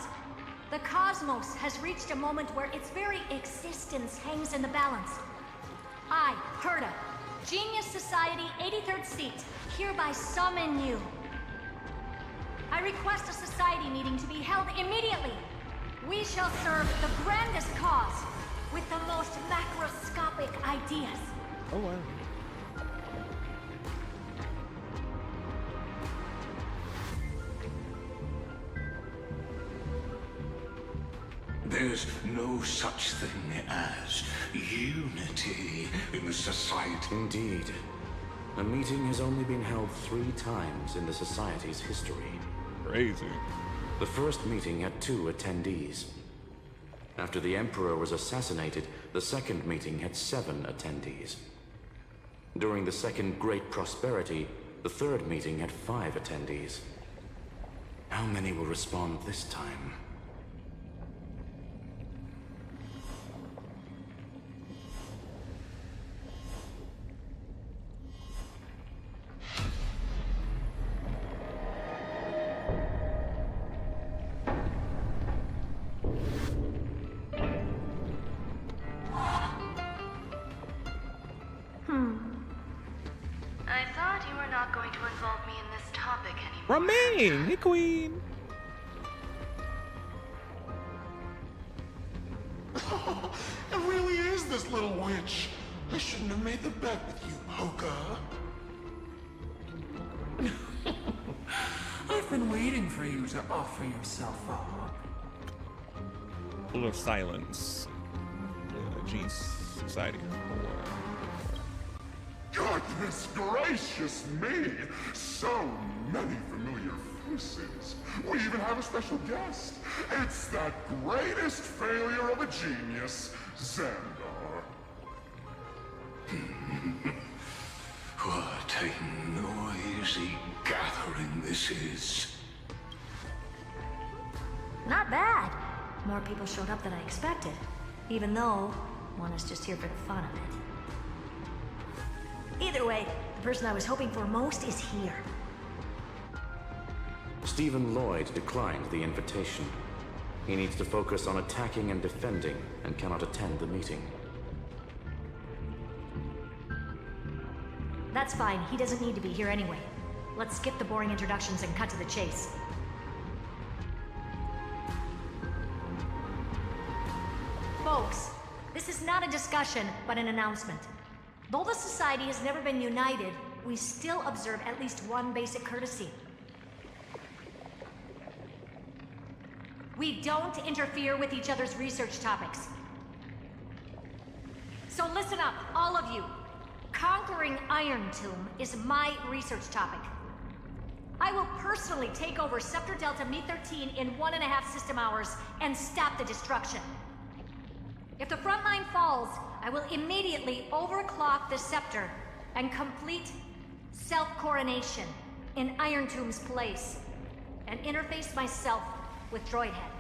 The cosmos has reached a moment where its very existence hangs in the balance. I, Herta, Genius Society 83rd seat, hereby summon you. I request a society meeting to be held immediately. We shall serve the grandest cause with the most macroscopic ideas. Oh, wow. There's no such thing as unity in the society. Indeed. A meeting has only been held 3 times in the Society's history. Crazy. The first meeting had 2 attendees. After the Emperor was assassinated, the second meeting had 7 attendees. During the Second Great Prosperity, the third meeting had 5 attendees. How many will respond this time? I thought you were not going to involve me in this topic anymore. Romaine! Hey, Queen! It really is this little witch. I shouldn't have made the bet with you, Hoka. I've been waiting for you to offer yourself up. A little silence. Genius Society. Goodness gracious me! So many familiar faces. We even have a special guest. It's that greatest failure of a genius, Xandar. What a noise noisy gathering this is. Not bad. More people showed up than I expected. Even though one is just here for the fun of it. Either way, the person I was hoping for most is here. Stephen Lloyd declined the invitation. He needs to focus on attacking and defending and cannot attend the meeting. That's fine. He doesn't need to be here anyway. Let's skip the boring introductions and cut to the chase. Folks, this is not a discussion, but an announcement. Though the Society has never been united, we still observe at least one basic courtesy. We don't interfere with each other's research topics. So listen up, all of you. Conquering Iron Tomb is my research topic. I will personally take over Scepter Delta Me-13 in 1.5 system hours and stop the destruction. If the front line falls, I will immediately overclock the Scepter and complete self-coronation in Iron Tomb's place, and interface myself with Droidhead.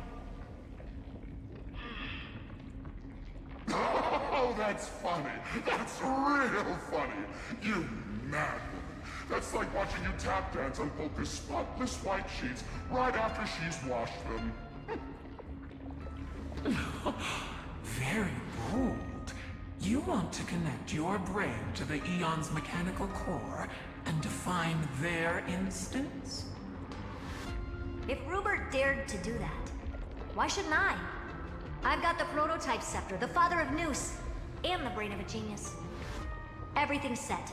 Oh, that's funny. That's real funny. You mad woman. That's like watching you tap dance on Polka's spotless white sheets right after she's washed them. Very bold. You want to connect your brain to the Eon's mechanical core and define their instance? If Rupert dared to do that, why shouldn't I? I've got the prototype scepter, the father of Noose, and the brain of a genius. Everything's set.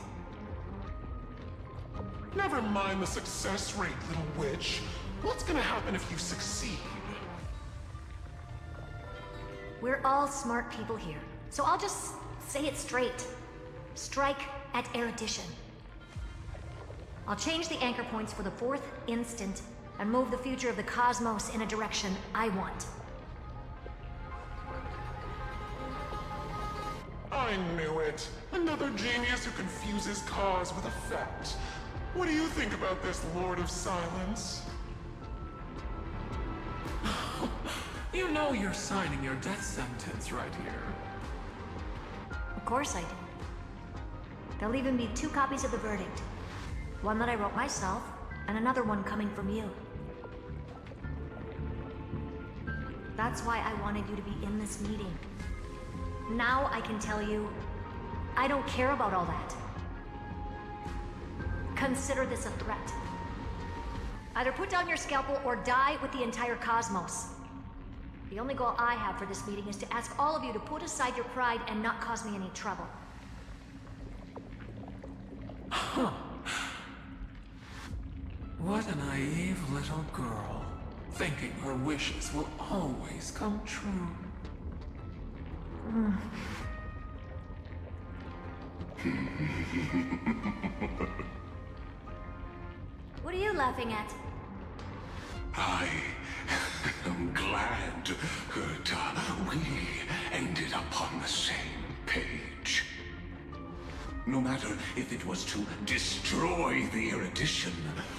Never mind the success rate, little witch. What's gonna happen if you succeed? We're all smart people here, so I'll just say it straight. Strike at erudition. I'll change the anchor points for the 4th instant and move the future of the cosmos in a direction I want. I knew it. Another genius who confuses cause with effect. What do you think about this, Lord of Silence? You know you're signing your death sentence right here. Of course I do. There'll even be 2 copies of the verdict. One that I wrote myself, and another one coming from you. That's why I wanted you to be in this meeting. Now I can tell you, I don't care about all that. Consider this a threat. Either put down your scalpel or die with the entire cosmos. The only goal I have for this meeting is to ask all of you to put aside your pride and not cause me any trouble. Huh. What a naive little girl, thinking her wishes will always come true. What are you laughing at? I am glad that we ended up on the same page. No matter if it was to destroy the erudition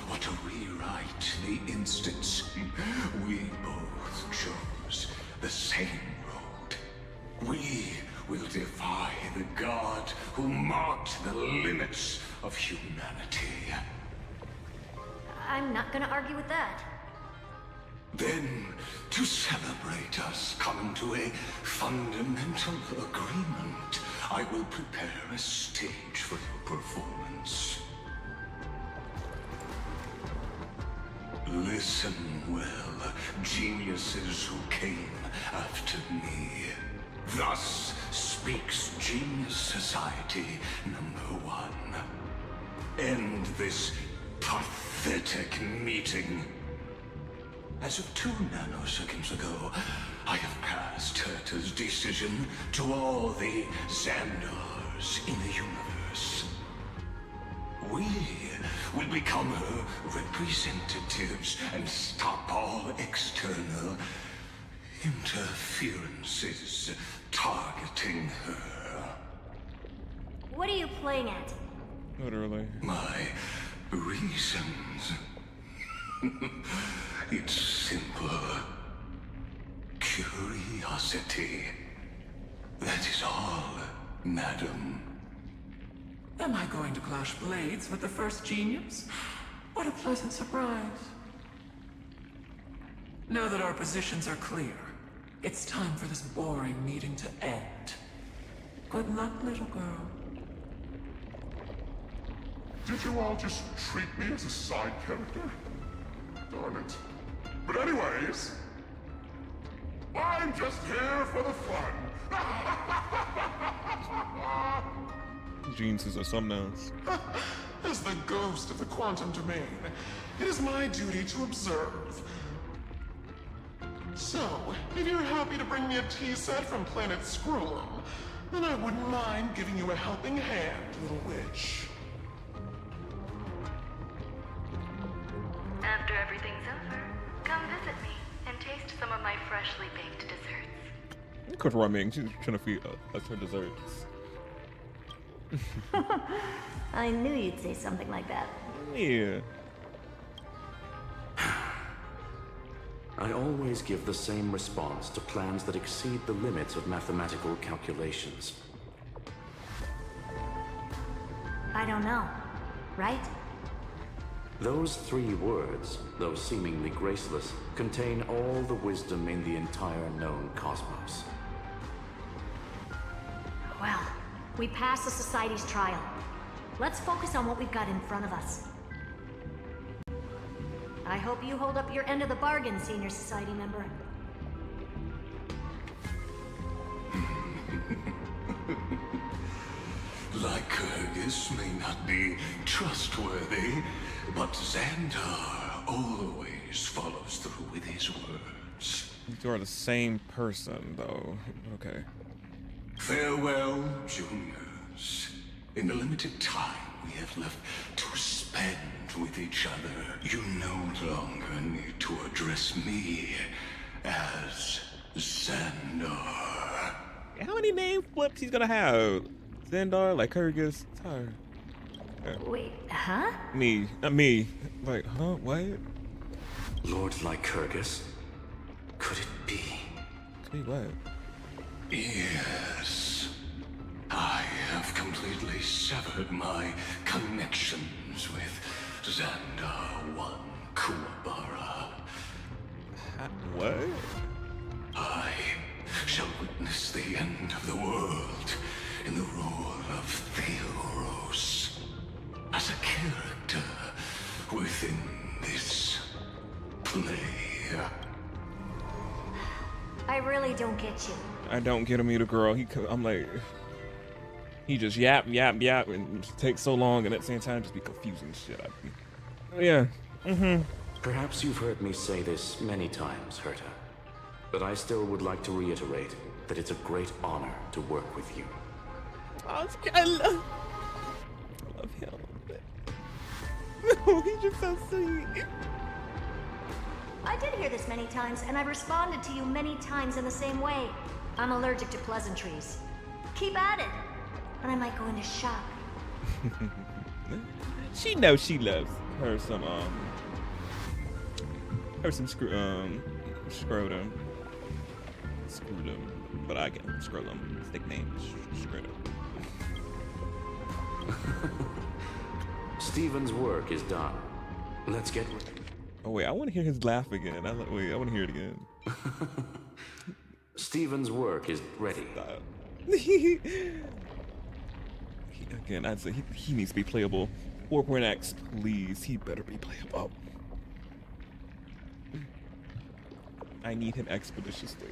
or to rewrite the instance, we both chose the same road. We will defy the god who marked the limits of humanity. I'm not gonna argue with that. Then, to celebrate us coming to a fundamental agreement, I will prepare a stage for your performance. Listen well, geniuses who came after me. Thus speaks Genius Society #1. End this pathetic meeting. As of 2 nanoseconds ago, I have passed Turta's decision to all the Xandars in the universe. We will become her representatives and stop all external interferences targeting her. What are you playing at? Literally. My Reasons? It's simple. Curiosity. That is all, madam. Am I going to clash blades with the first genius? What a pleasant surprise. Now that our positions are clear, it's time for this boring meeting to end. Good luck, little girl. Did you all just treat me as a side character? Darn it. But anyways, I'm just here for the fun. Geniuses are something else. As the ghost of the quantum domain, it is my duty to observe. So, if you're happy to bring me a tea set from planet Scrollum, then I wouldn't mind giving you a helping hand, little witch. After everything's over, come visit me and taste some of my freshly baked desserts. Of course, Ramen, she's trying to feed us her desserts. I knew you'd say something like that. Yeah. I always give the same response to plans that exceed the limits of mathematical calculations. I don't know, right? Those 3 words, though seemingly graceless, contain all the wisdom in the entire known cosmos. Well, we passed the Society's trial. Let's focus on what we've got in front of us. I hope you hold up your end of the bargain, Senior Society member. Lycurgus may not be trustworthy, but Xandar always follows through with his words. You are the same person, though. Okay. Farewell, juniors. In the limited time we have left to spend with each other, you no longer need to address me as Xandar. How many name flips he's gonna have? Xandar, Lycurgus, Tyre. Wait, huh? Me, not me. Like, huh? What? Lord Lycurgus? Could it be? Could be what? Yes. I have completely severed my connections with Xandar 1 Kuwabara. What? I shall witness the end of the world in the role of Theoros, as a character within this play. I really don't get you. I don't get him either, girl. I'm like, he just yap, and it takes so long, and at the same time, just be confusing shit. Yeah. Perhaps you've heard me say this many times, Herta, but I still would like to reiterate that it's a great honor to work with you. I love him. No, he's just so sweet. I did hear this many times, and I responded to you many times in the same way. I'm allergic to pleasantries. Keep at it, and I might go into shock. She knows she loves her some scrotum. But I get scrotum. His nickname is scrotum. Stephen's work is done. Let's get with it. Oh wait, I want to hear his laugh again. I want to hear it again. Stephen's work is ready. Again, I'd say he needs to be playable. 4.x, please. He better be playable. I need him expeditiously.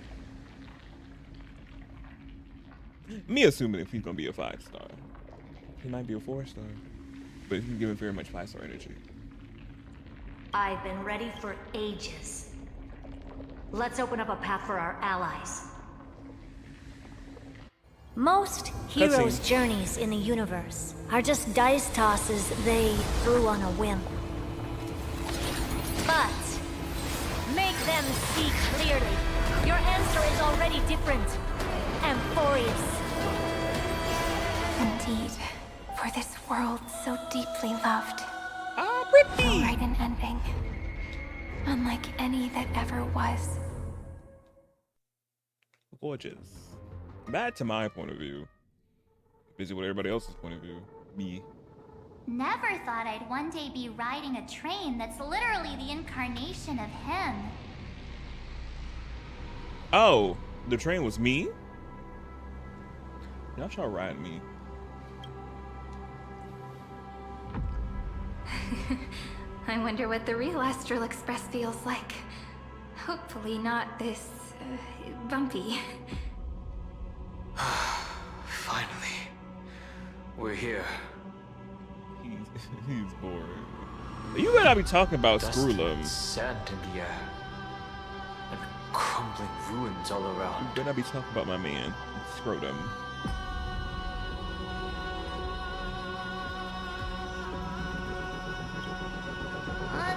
Me assuming if he's gonna be a 5-star. He might be a 4-star. But he's giving very much 5-star energy. I've been ready for ages. Let's open up a path for our allies. Most heroes' journeys in the universe are just dice tosses they threw on a whim. But make them see clearly. Your answer is already different. Amphoreus. Indeed, for this world so deeply loved. You'll write an ending, unlike any that ever was. Gorgeous. Back to my point of view. Busy with everybody else's point of view. Me. Never thought I'd one day be riding a train that's literally the incarnation of him. Oh, the train was me? Y'all try riding me. I wonder what the real Astral Express feels like. Hopefully not this, bumpy. Finally. We're here. He's bored. You better not be talking about Screwlum. Sand in the air. And crumbling ruins all around. You better not be talking about my man. Scrotum.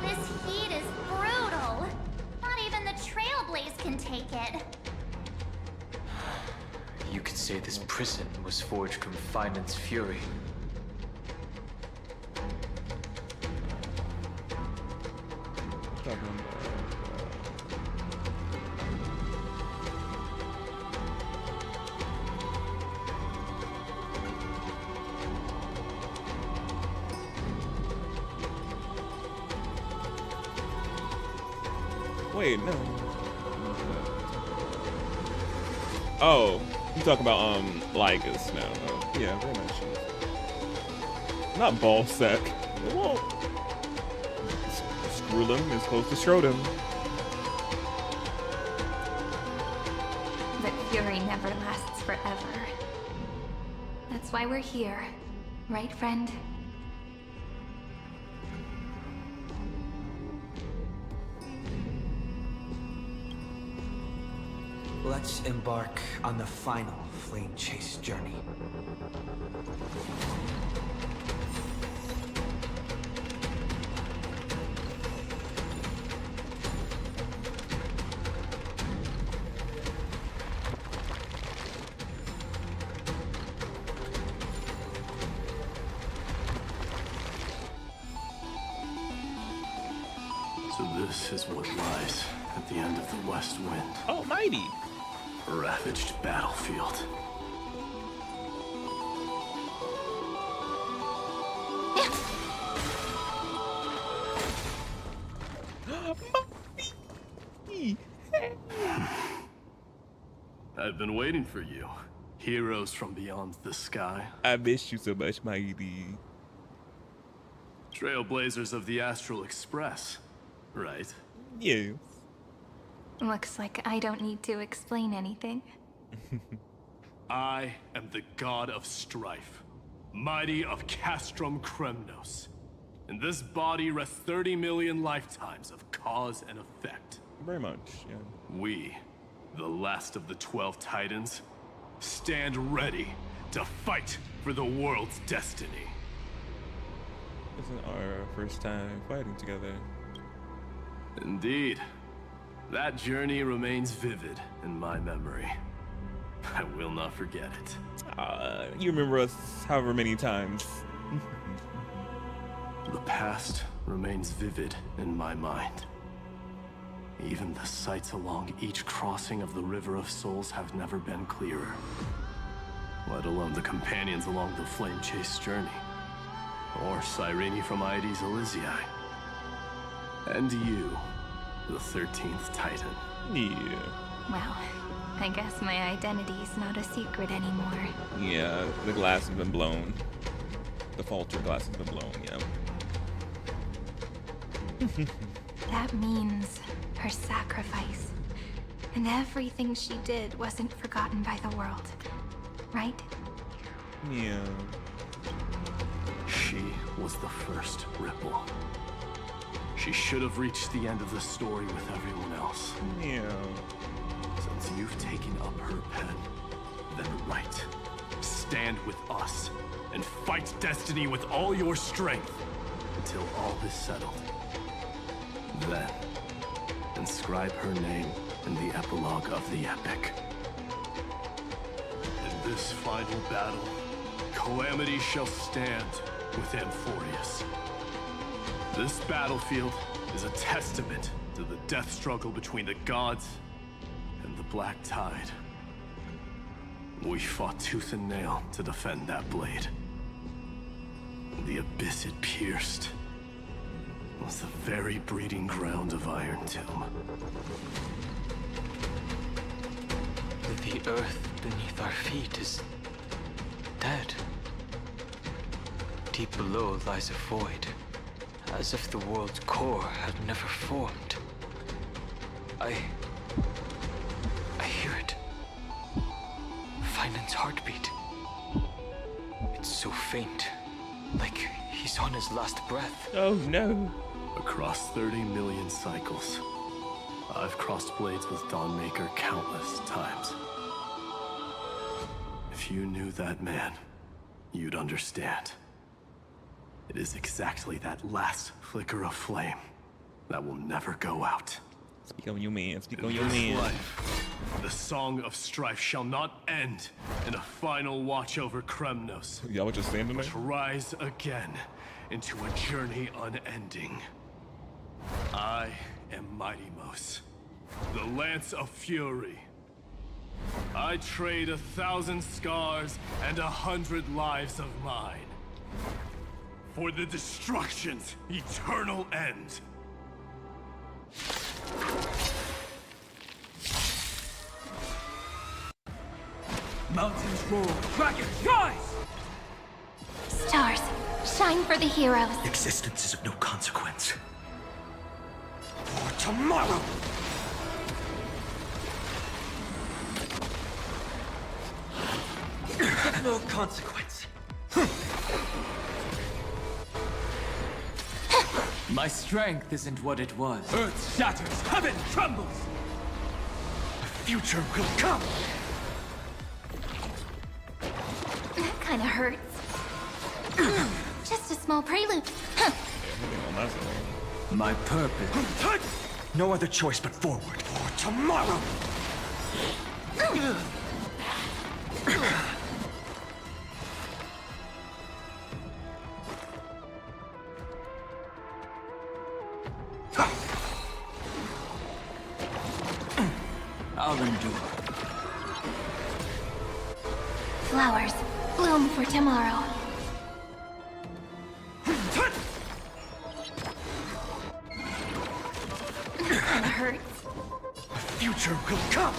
This heat is brutal. Not even the Trailblaze can take it. You could say this prison was forged from Finance's fury. Wait, no. Oh, you talk about Ligas now. Oh, yeah, very much. Not ball sack. It won't. Screwlum is close to Schroedem. But fury never lasts forever. That's why we're here, right, friend? Let's embark on the final flame chase journey. So this is what lies at the end of the West Wind. Oh, mighty. Ravaged battlefield. I've been waiting for you. Heroes from beyond the sky. I miss you so much, mighty. Trailblazers of the Astral Express, right? Yes. Looks like I don't need to explain anything. I am the god of strife, mighty of Castrum Kremnos. In this body rests 30 million lifetimes of cause and effect. Very much, yeah. We, the last of the 12 Titans, stand ready to fight for the world's destiny. This is our first time fighting together. Indeed. That journey remains vivid in my memory. I will not forget it. You remember us however many times. The past remains vivid in my mind. Even the sights along each crossing of the River of Souls have never been clearer. Let alone the companions along the Flame Chase journey. Or Cyrene from Aedes Elysiae. And you, the 13th Titan. Yeah. Well, I guess my identity's not a secret anymore. Yeah, the glass has been blown. The falter glass has been blown, yeah. That means her sacrifice. And everything she did wasn't forgotten by the world, right? Yeah. She was the first ripple. She should have reached the end of the story with everyone else. Yeah. Since you've taken up her pen, then write. Stand with us and fight destiny with all your strength until all is settled. Then, inscribe her name in the epilogue of the epic. In this final battle, calamity shall stand with Amphoreus. This battlefield is a testament to the death struggle between the gods and the Black Tide. We fought tooth and nail to defend that blade. The abyss it pierced was the very breeding ground of Iron Tomb. The earth beneath our feet is dead. Deep below lies a void, as if the world's core had never formed. I hear it. Finan's heartbeat. It's so faint, like he's on his last breath. Oh no. Across 30 million cycles, I've crossed blades with Dawnmaker countless times. If you knew that man, you'd understand. It is exactly that last flicker of flame that will never go out. Speak on your man, speak In on your this man. life, the song of strife shall not end in a final watch over Kremnos. Y'all were just saying tonight? But rise again into a journey unending. I am Mighty Mos, the Lance of Fury. I trade 1,000 scars and 100 lives of mine for the destruction's eternal end. Mountains roar, dragons rise! Stars, shine for the heroes. Existence is of no consequence. For tomorrow! No consequence. My strength isn't what it was. Earth shatters, heaven trembles! The future will come! That kind of hurts. Just a small prelude. My purpose. No other choice but forward. For tomorrow! I'll endure. Flowers, bloom for tomorrow. Kinda hurts. The future will come!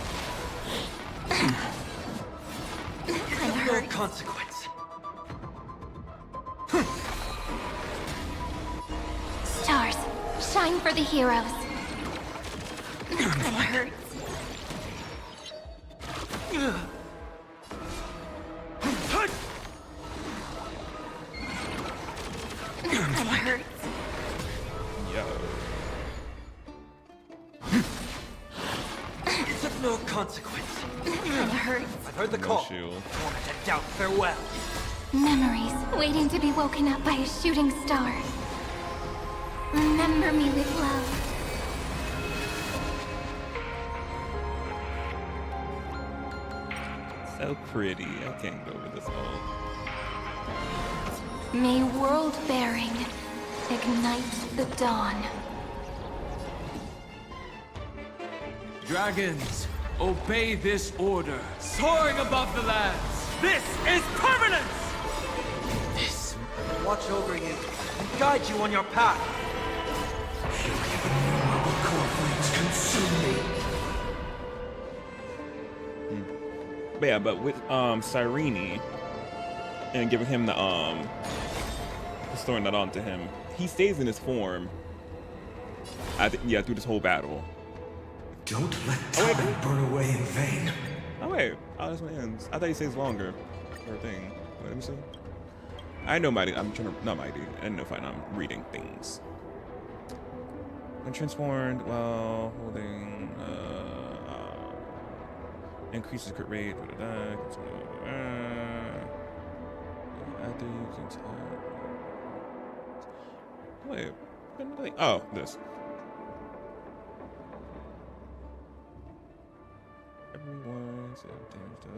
Kinda No hurts. consequence. Stars, shine for the heroes. Kinda hurts. Kinda hurts. Yo. It's of no consequence. Kinda hurts. I've heard the No call. shield. Moment to doubt farewell. Memories waiting to be woken up by a shooting star. Remember me with love. So pretty. I can't go over this all. May world-bearing ignite the dawn. Dragons, obey this order. Soaring above the lands. This is permanence! This will watch over you and guide you on your path. But yeah, but with Cyrene and giving him the throwing that onto him, he stays in his form. I think yeah, through this whole battle. Don't let time burn away in vain. Oh wait, oh that's when it ends. I thought he stays longer. Or thing. Wait, let me see. I know Mighty. I'm trying to not Mighty. I know if I'm reading things. When transformed while holding increases crit rate. After you can tell. Wait. Oh, this. Everyone said damage to.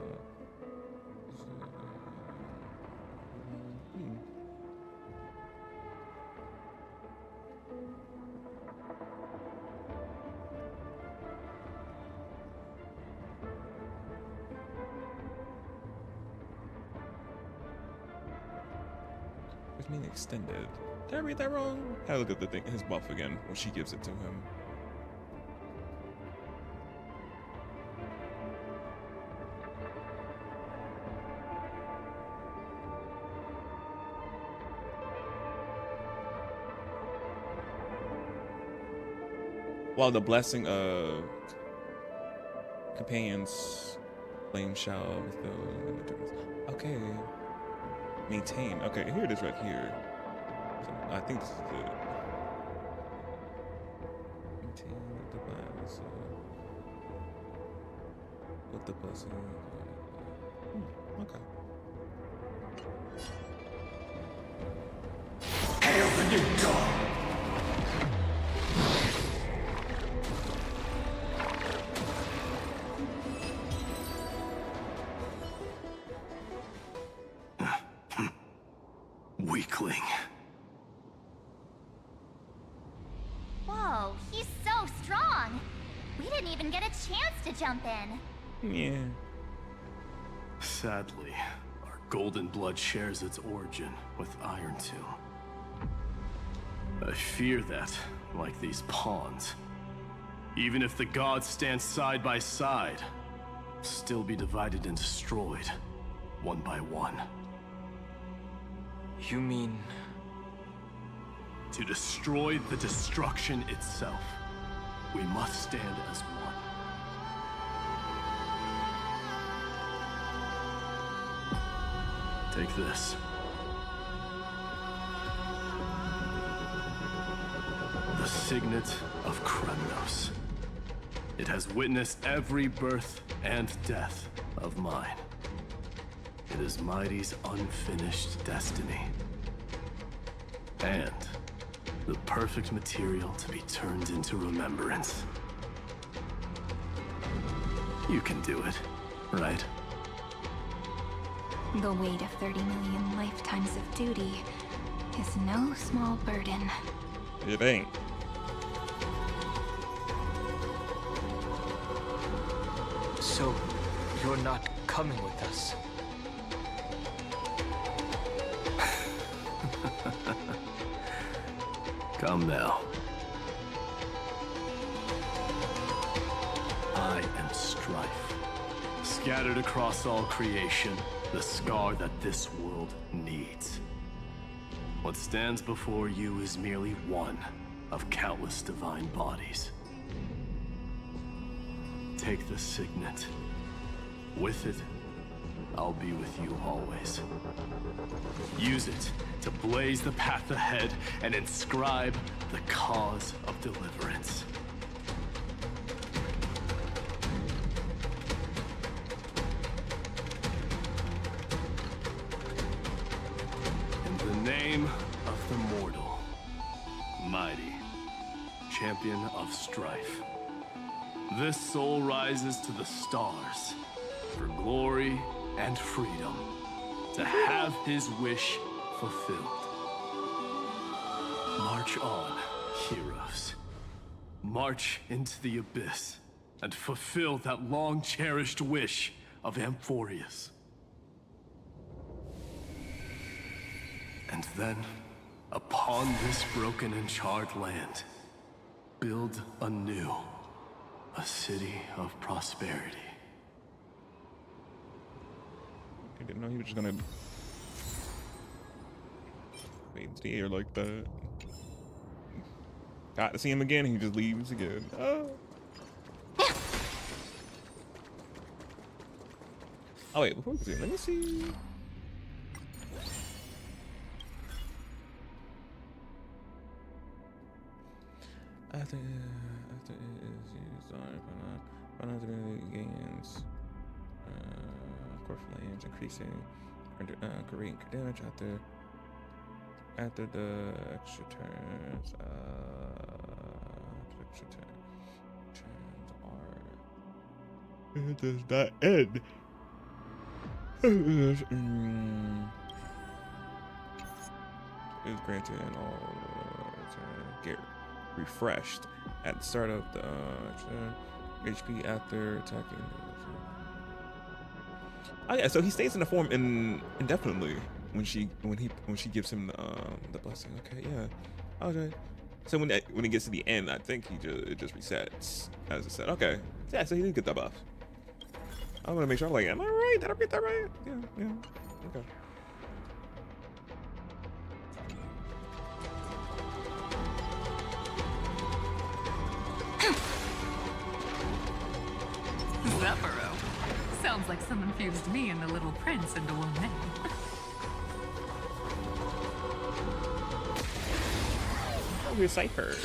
Mean extended. Did I read that wrong? I look at the thing, his buff again when she gives it to him. While the blessing of companions flame shall with the okay. Maintain. Okay, here it is right here. So I think this is it. Maintain the balance with the blessing. Okay. Hail the new dawn! Weakling. Whoa, he's so strong! We didn't even get a chance to jump in. Yeah. Sadly, our golden blood shares its origin with Iron Tomb. I fear that, like these pawns, even if the gods stand side by side, still be divided and destroyed, one by one. You mean... To destroy the destruction itself, we must stand as one. Take this. The Signet of Kremnos. It has witnessed every birth and death of mine. It is Mighty's unfinished destiny. And the perfect material to be turned into remembrance. You can do it, right? The weight of 30 million lifetimes of duty is no small burden. It ain't. So, you're not coming with us? Come now. I am strife. Scattered across all creation, the scar that this world needs. What stands before you is merely one of countless divine bodies. Take the signet. With it, I'll be with you always. Use it to blaze the path ahead and inscribe the cause of deliverance. In the name of the mortal, mighty, champion of strife, this soul rises to the stars for glory and freedom, to have his wish fulfilled. March on, heroes. March into the abyss and fulfill that long-cherished wish of Amphoreus. And then, upon this broken and charred land, build anew a city of prosperity. I didn't know he was just gonna wait into the air like that. Got to see him again, he just leaves again. Oh. Oh wait, before we see, let me see. After it is used on gains core flames increasing great damage after the extra turns are it does not end. Is granted and all get refreshed at the start of the HP after attacking. Oh yeah, so he stays in the form indefinitely. when she gives him the blessing. Okay, yeah, okay. So when it gets to the end, I think it just resets as it said. Okay, yeah. So he did get that buff. I'm gonna make sure. I'm like, am I right? Did I get that right? Yeah. Okay. Zephyro. Sounds like someone fused me and the Little Prince into one man. Oh, we're Cypher.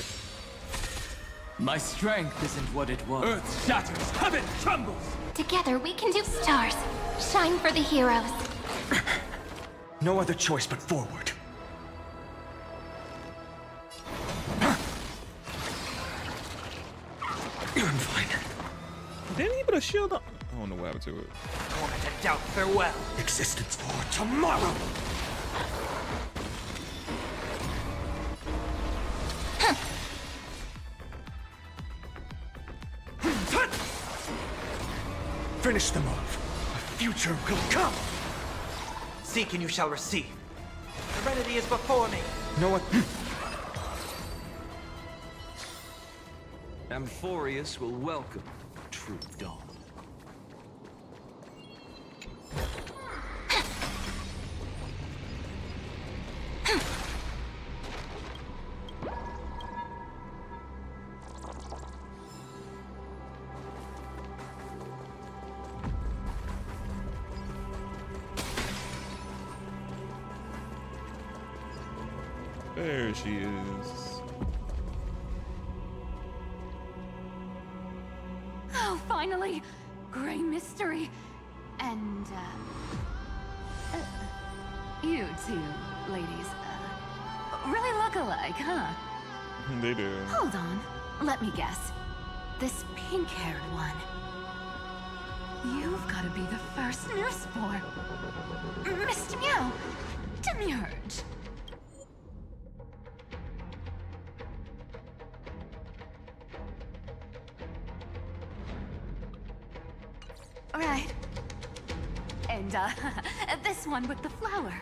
My strength isn't what it was. Earth shatters, heaven trembles! Together we can do stars. Shine for the heroes. No other choice but forward. I'm fine. Didn't he put a shield up? I don't know what happened to it. I wanted to doubt farewell. Existence for tomorrow. Finish the move. A future will come. Seek and you shall receive. Serenity is before me. No one. Amphoreus will welcome true dawn. There she is. Oh, finally! Gray mystery. And, you two ladies, really look alike, huh? They do. Hold on. Let me guess. This pink-haired one. You've got to be the first newsboy. Mr. Meow, Demurge. Right. And, this one with the flower.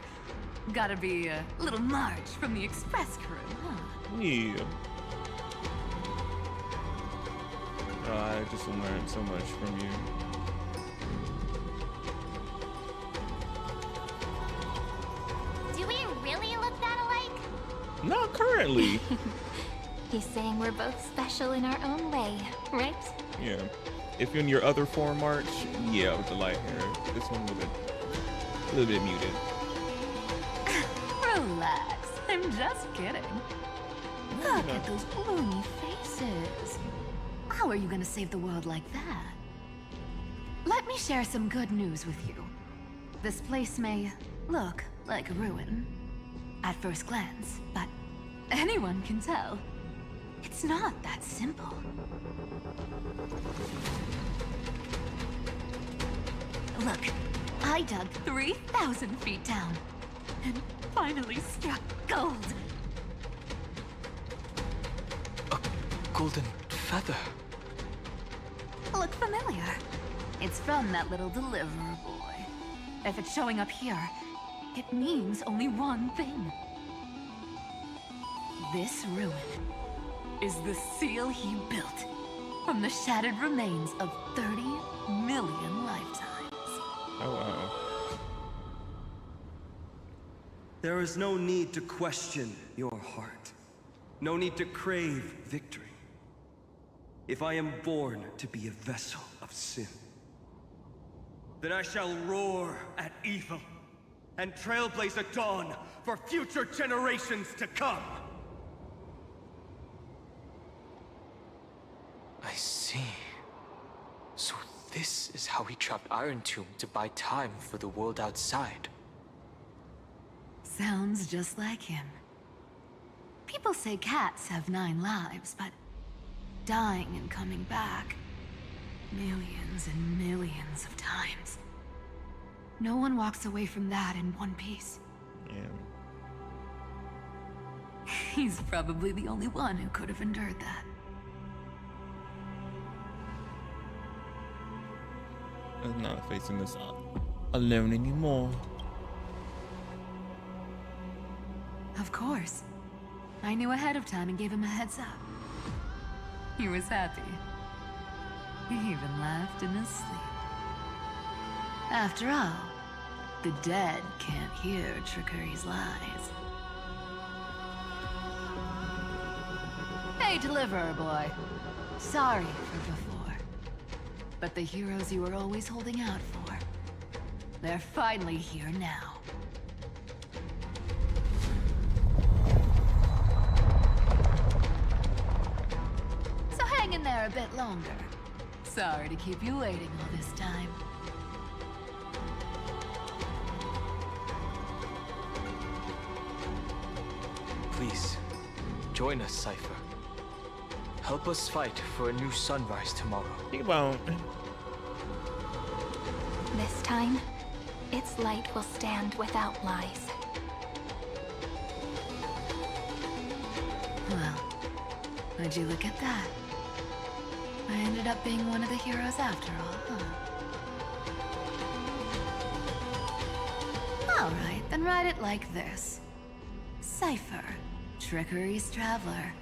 Gotta be a little Marge from the Express crew, huh? Yeah. Oh, I just learned so much from you. Do we really look that alike? Not currently. He's saying we're both special in our own way, right? Yeah. If you're in your other form, March, yeah, with the light hair. This one with a little bit muted. Relax. I'm just kidding. Look at those gloomy faces. How are you gonna save the world like that? Let me share some good news with you. This place may look like a ruin at first glance, but anyone can tell it's not that simple. Look, I dug 3,000 feet down and finally struck gold. A golden feather. Look familiar. It's from that little deliverer boy. If it's showing up here, it means only one thing. This ruin is the seal he built from the shattered remains of 30 million lifetimes. Oh, wow. There is no need to question your heart. No need to crave victory. If I am born to be a vessel of sin, then I shall roar at evil and trailblaze a dawn for future generations to come. I see. So this is how he trapped Iron Tomb to buy time for the world outside. Sounds just like him. People say cats have 9 lives, but dying and coming back millions and millions of times. No one walks away from that in one piece. Yeah. He's probably the only one who could have endured that. I'm not facing this alone anymore. Of course. I knew ahead of time and gave him a heads up. He was happy. He even laughed in his sleep. After all, the dead can't hear Trickery's lies. Hey, Deliverer Boy. Sorry for before. But the heroes you were always holding out for, they're finally here now. So hang in there a bit longer. Sorry to keep you waiting all this time. Please, join us, Cypher. Help us fight for a new sunrise tomorrow. Think about This time, its light will stand without lies. Well, would you look at that? I ended up being one of the heroes after all, huh? Alright, then write it like this. Cypher, Trickery's traveler.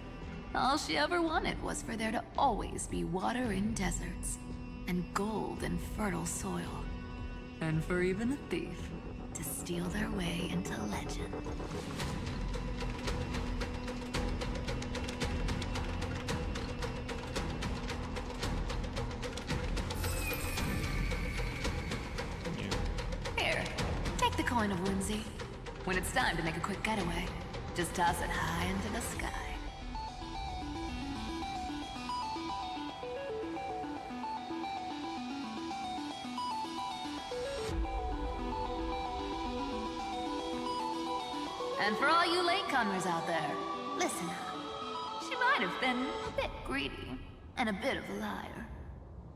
All she ever wanted was for there to always be water in deserts, and gold in fertile soil. And for even a thief to steal their way into legend. Here, take the coin of whimsy. When it's time to make a quick getaway, just toss it high into the sky. And for all you latecomers out there, listen up. She might have been a bit greedy and a bit of a liar,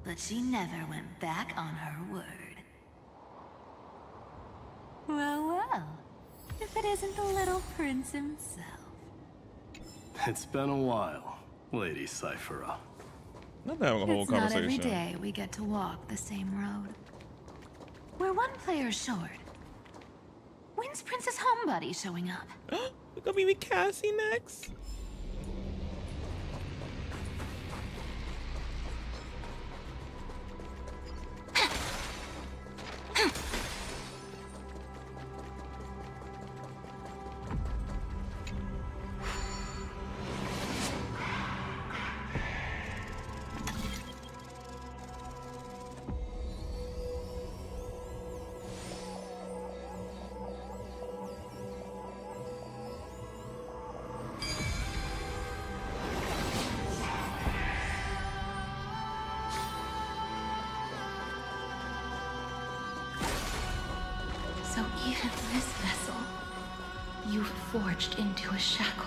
but she never went back on her word. Well, well, if it isn't the little prince himself. It's been a while, Lady Cyphera. Not having a whole It's conversation. not every day we get to walk the same road. We're one player short. When's Princess Homebody showing up? We're gonna be with Cassie next. So even this vessel, you've forged into a shackle.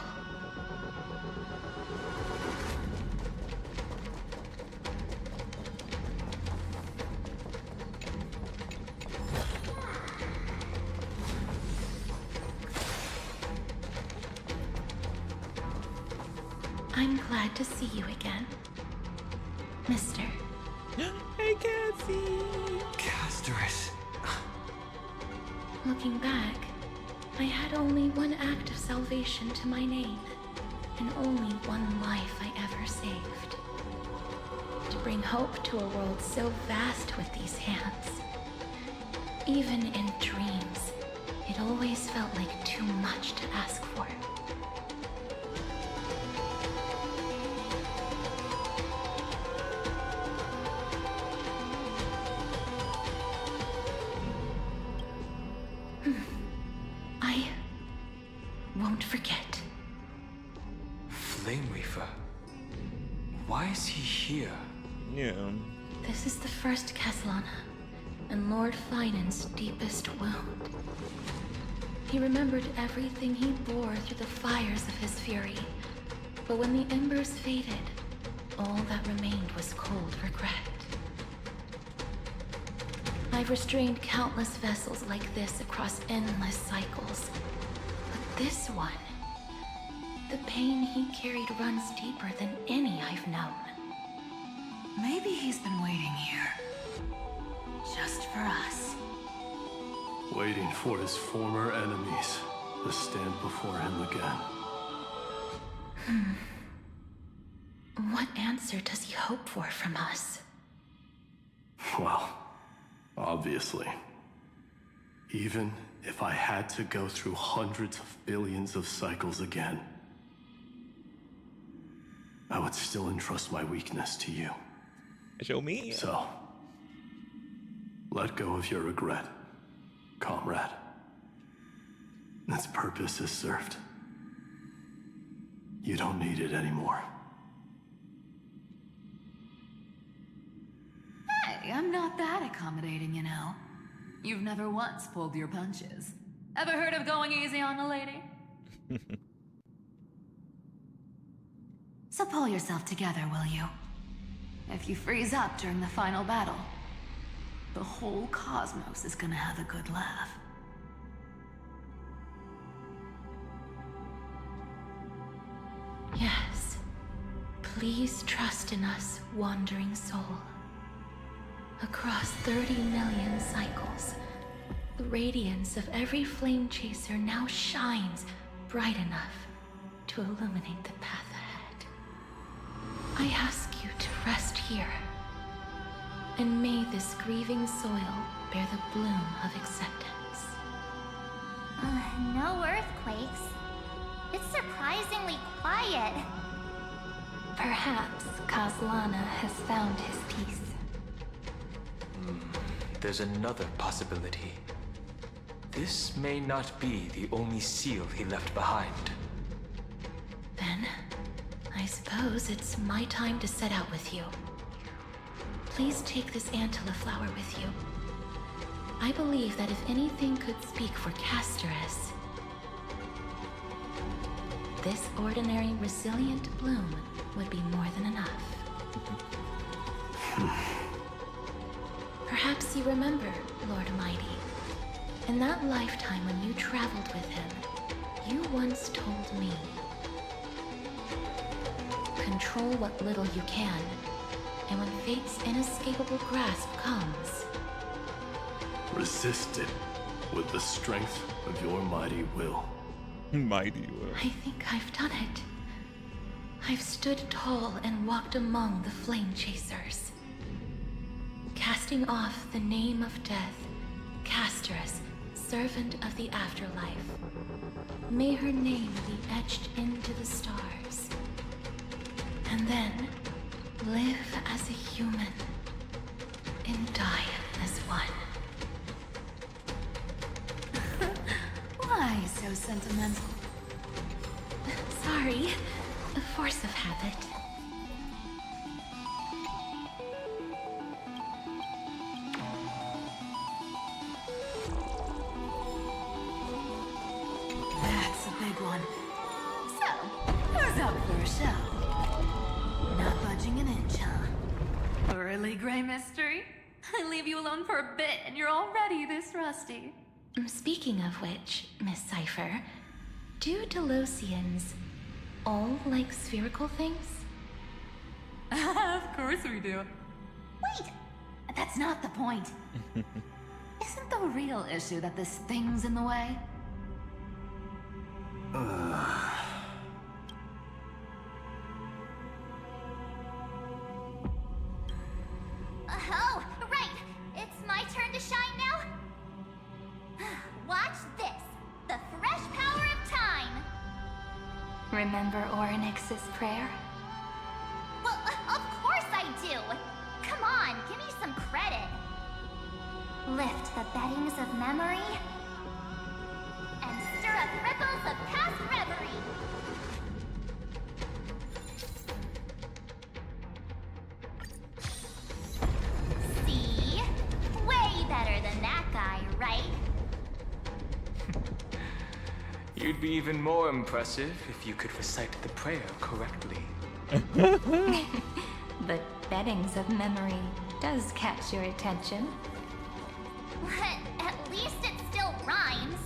I'm glad to see you again, Mister. Hey, Cassie. Casterus. Looking back, I had only one act of salvation to my name, and only one life I ever saved. To bring hope to a world so vast with these hands. Even in dreams, it always felt like too much to ask for. I won't forget. Flame Reaper. Why is he here? Yeah. This is the first Castellana, and Lord Finan's deepest wound. He remembered everything he bore through the fires of his fury, but when the embers faded, all that remained was cold regret. I've restrained countless vessels like this across endless cycles, but this one, the pain he carried runs deeper than any I've known. Maybe he's been waiting here. Just for us. Waiting for his former enemies. to stand before him again. What answer does he hope for from us? Well, obviously. Even if I had to go through hundreds of billions of cycles again, I would still entrust my weakness to you. Show me. So, let go of your regret, comrade. Its purpose is served. You don't need it anymore. Hey, I'm not that accommodating, you know. You've never once pulled your punches. Ever heard of going easy on a lady? So pull yourself together, will you? If you freeze up during the final battle, the whole cosmos is gonna have a good laugh. Yes. Please trust in us, wandering soul. Across 30 million cycles, the radiance of every flame chaser now shines bright enough to illuminate the path ahead. I ask you to rest here, and may this grieving soil bear the bloom of acceptance. No earthquakes. It's surprisingly quiet. Perhaps Kazlana has found his peace. There's another possibility. This may not be the only seal he left behind. Then, I suppose it's my time to set out with you. Please take this Antilla flower with you. I believe that if anything could speak for Casterus, this ordinary resilient bloom would be more than enough. Perhaps you remember, Lord Mighty, in that lifetime when you traveled with him, you once told me, control what little you can, and when fate's inescapable grasp comes, resist it with the strength of your mighty will. Mighty will. I think I've done it. I've stood tall and walked among the flame chasers, casting off the name of death, Casterus, servant of the afterlife. May her name be etched into the stars, and then live as a human and die as one. Why so sentimental? Sorry, the force of habit. That's a big one. So, who's up for a show? Not budging an inch, huh? Really, Gray Mystery? I leave you alone for a bit and you're already this rusty. Speaking of which, Miss Cypher, do Delosians all like spherical things? Of course we do. Wait! That's not the point. Isn't the real issue that this thing's in the way? Oh, right! It's my turn to shine now? Watch this! The fresh power of time! Remember Orynyx's prayer? Well, of course I do! Come on, give me some credit! Lift the beddings of memory and stir up ripples of past reverie! See? Way better than that guy, right? You'd be even more impressive if you could recite the prayer correctly. But beddings of memory does catch your attention. But at least it still rhymes.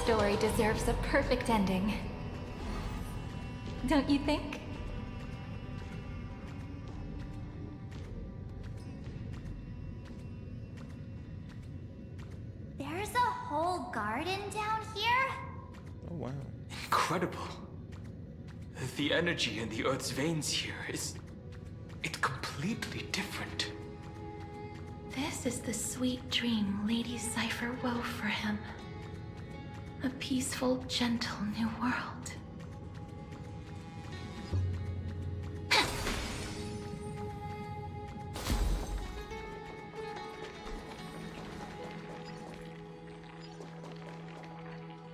story deserves a perfect ending. Don't you think? There's a whole garden down here? Oh wow. Incredible. The energy in the Earth's veins here is... it's completely different. This is the sweet dream Lady Cypher wove for him. A peaceful, gentle new world.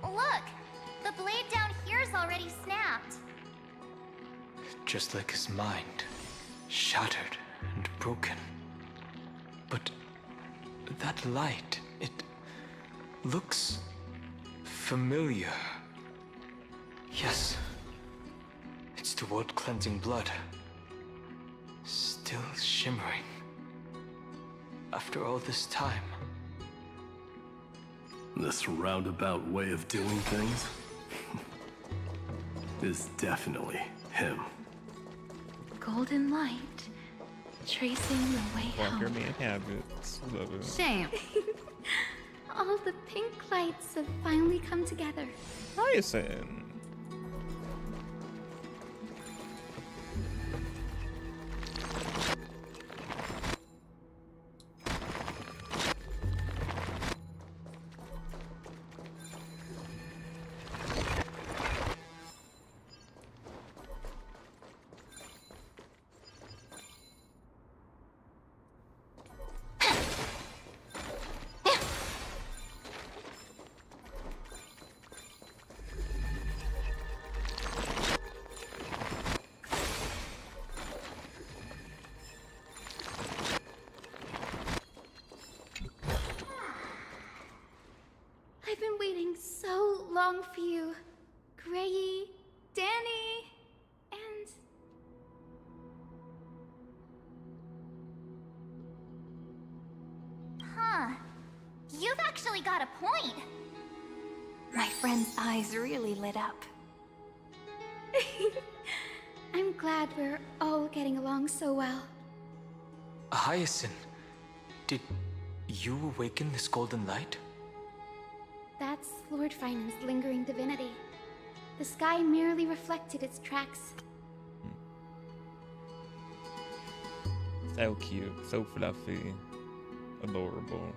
Look! The blade down here's already snapped. Just like his mind, shattered and broken. But that light, it looks familiar. Yes, it's the world-cleansing blood. Still shimmering. After all this time. This roundabout way of doing things is definitely him. Golden light, tracing the way home. Walker man habits. Love it. Shame. All the pink lights have finally come together. Hyacinth. I've been waiting so long for you, Grayy, Danny, and... Huh. You've actually got a point. My friend's eyes really lit up. I'm glad we're all getting along so well. Hyacinth, did you awaken this golden light? That's Lord Finan's lingering divinity. The sky merely reflected its tracks. So cute, so fluffy, adorable.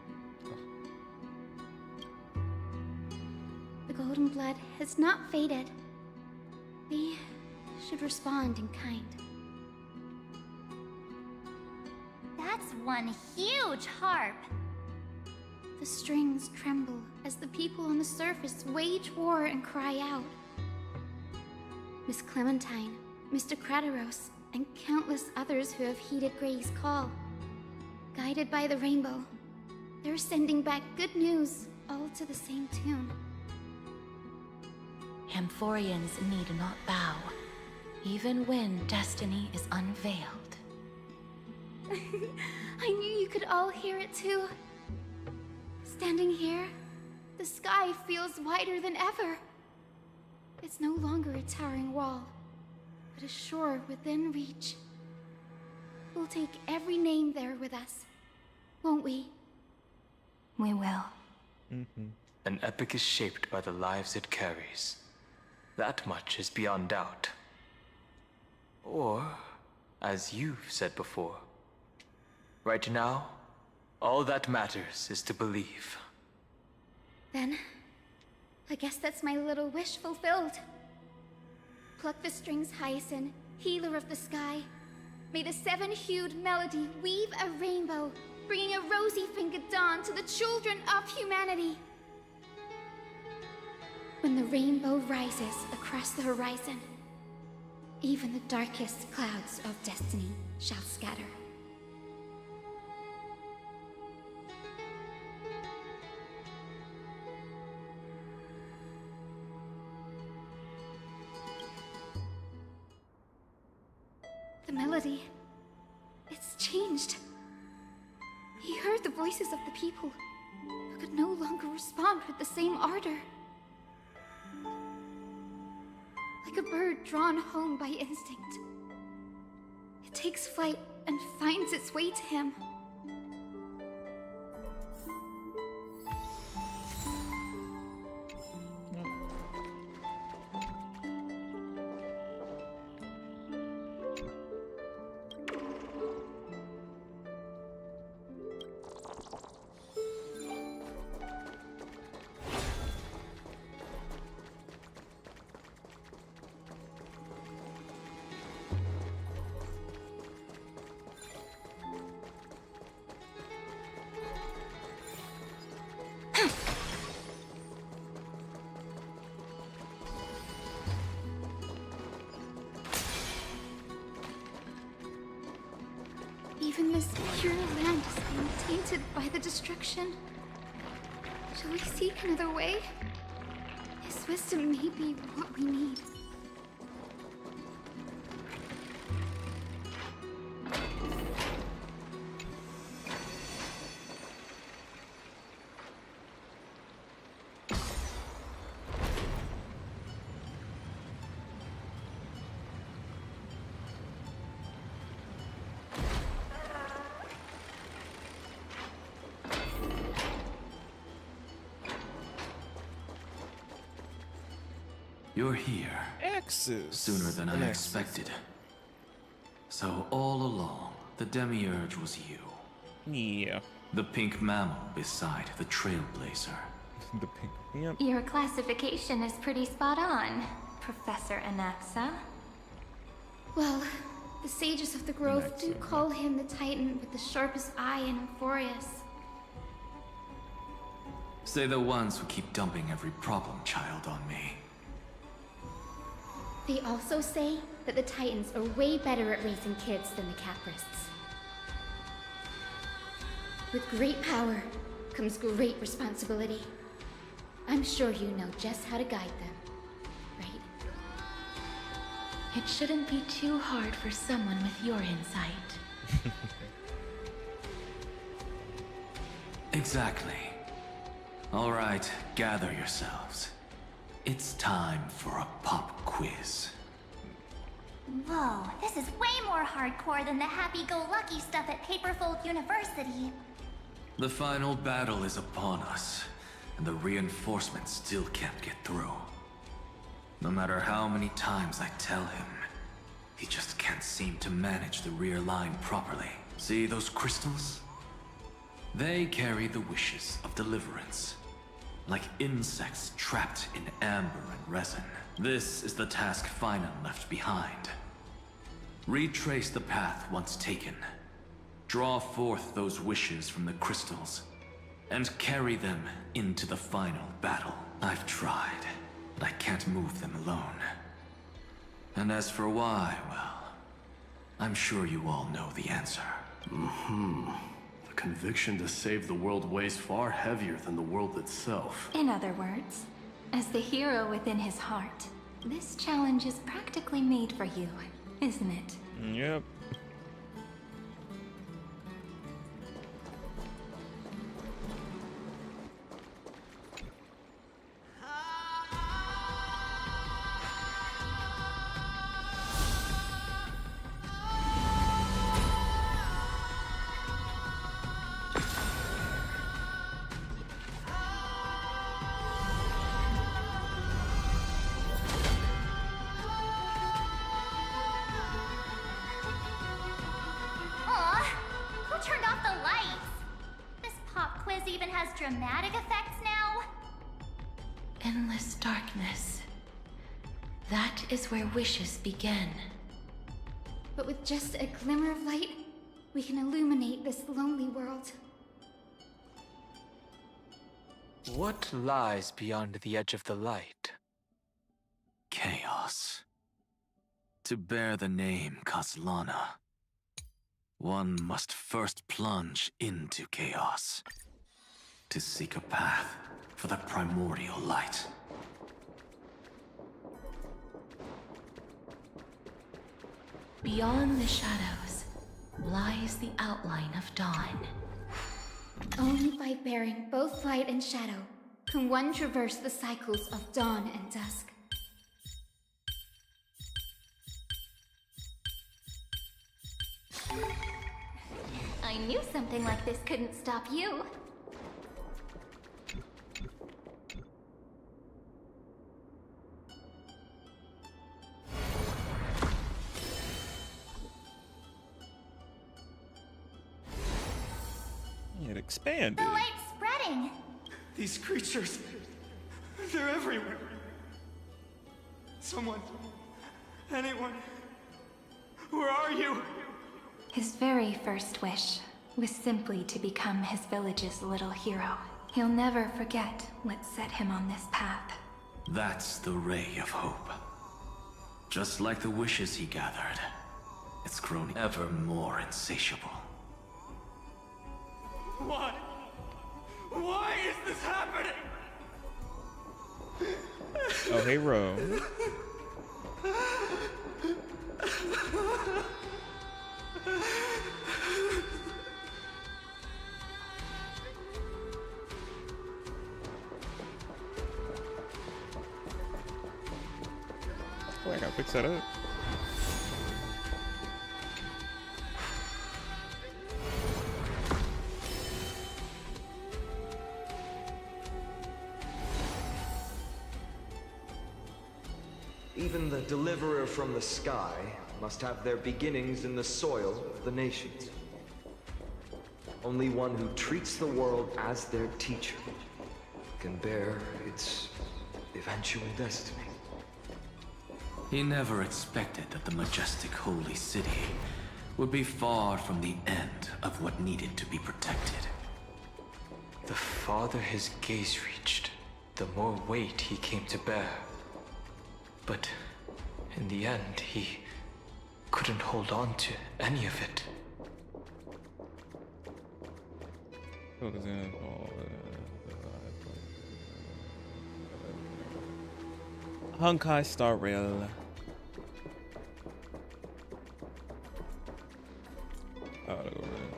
The golden blood has not faded. We should respond in kind. That's one huge harp. The strings tremble as the people on the surface wage war and cry out. Miss Clementine, Mr. Krateros, and countless others who have heeded Gray's call. Guided by the rainbow, they're sending back good news, all to the same tune. Amphoreans need not bow, even when destiny is unveiled. I knew you could all hear it too. Standing here, the sky feels wider than ever. It's no longer a towering wall, but a shore within reach. We'll take every name there with us, won't we? We will. An epic is shaped by the lives it carries. That much is beyond doubt. Or, as you've said before, right now, all that matters is to believe. Then, I guess that's my little wish fulfilled. Pluck the strings, Hyacinth, healer of the sky. May the seven-hued melody weave a rainbow, bringing a rosy-fingered dawn to the children of humanity. When the rainbow rises across the horizon, even the darkest clouds of destiny shall scatter. The melody, it's changed. He heard the voices of the people, but could no longer respond with the same ardor. a bird drawn home by instinct. It takes flight and finds its way to him. Even this pure land is being tainted by the destruction. Shall we seek another way? His wisdom may be what we need. You're here. ASUS. Sooner than I expected. So all along, the Demiurge was you. Yeah. The pink mammal beside the Trailblazer. The pink. Yep. Your classification is pretty spot on, Professor Anaxa. Well, the sages of the grove do call him the Titan with the sharpest eye in Amphoreus. Say the ones who keep dumping every problem child on me. They also say that the Titans are way better at raising kids than the Caprists. With great power comes great responsibility. I'm sure you know just how to guide them, right? It shouldn't be too hard for someone with your insight. Exactly. All right, gather yourselves. It's time for a pop quiz. Whoa, this is way more hardcore than the happy-go-lucky stuff at Paperfold University. The final battle is upon us, and the reinforcements still can't get through. No matter how many times I tell him, he just can't seem to manage the rear line properly. See those crystals? They carry the wishes of deliverance. Like insects trapped in amber and resin. This is the task Finan left behind. Retrace the path once taken. Draw forth those wishes from the crystals, and carry them into the final battle. I've tried, but I can't move them alone. And as for why, well, I'm sure you all know the answer. The conviction to save the world weighs far heavier than the world itself. In other words, as the hero within his heart, this challenge is practically made for you, isn't it? Yep. Even has dramatic effects now? Endless darkness. That is where wishes begin. But with just a glimmer of light, we can illuminate this lonely world. What lies beyond the edge of the light? Chaos. To bear the name Kaslana, one must first plunge into chaos. To seek a path for the primordial light. Beyond the shadows lies the outline of dawn. Only by bearing both light and shadow can one traverse the cycles of dawn and dusk. I knew something like this couldn't stop you. It expanded. The light's spreading. These creatures, they're everywhere. Someone, anyone, where are you? His very first wish was simply to become his village's little hero. He'll never forget what set him on this path. That's the ray of hope. Just like the wishes he gathered, it's grown ever more insatiable. Why? Why is this happening? Oh, hey, Ro. Oh, I gotta fix that up. Even the deliverer from the sky must have their beginnings in the soil of the nations. Only one who treats the world as their teacher can bear its eventual destiny. He never expected that the majestic holy city would be far from the end of what needed to be protected. The farther his gaze reached, the more weight he came to bear. But in the end, he couldn't hold on to any of it. Honkai Star Rail. Oh, I'll go over there.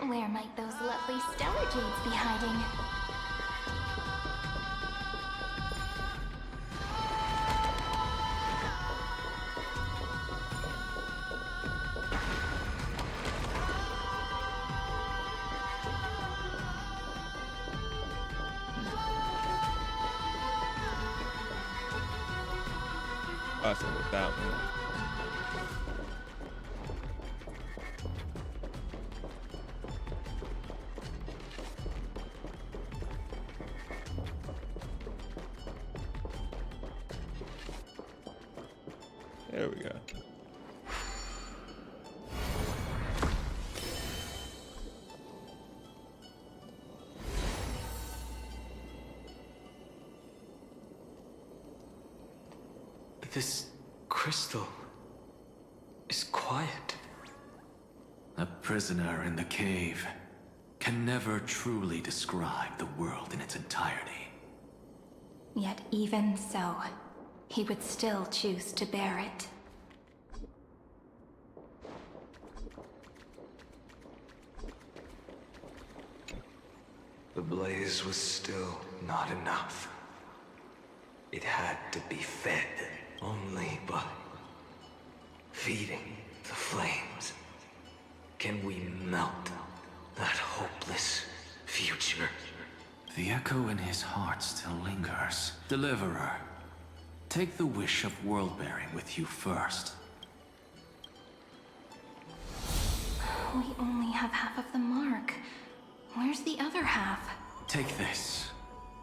Where might those lovely stellar jades be hiding? So with that one. There we go. This crystal is quiet. A prisoner in the cave can never truly describe the world in its entirety. Yet even so, he would still choose to bear it. The blaze was still not enough. It had to be fed only by feeding the flames. Can we melt that hopeless future? The echo in his heart still lingers. Deliverer, take the wish of world-bearing with you first. We only have half of the mark. Where's the other half? Take this.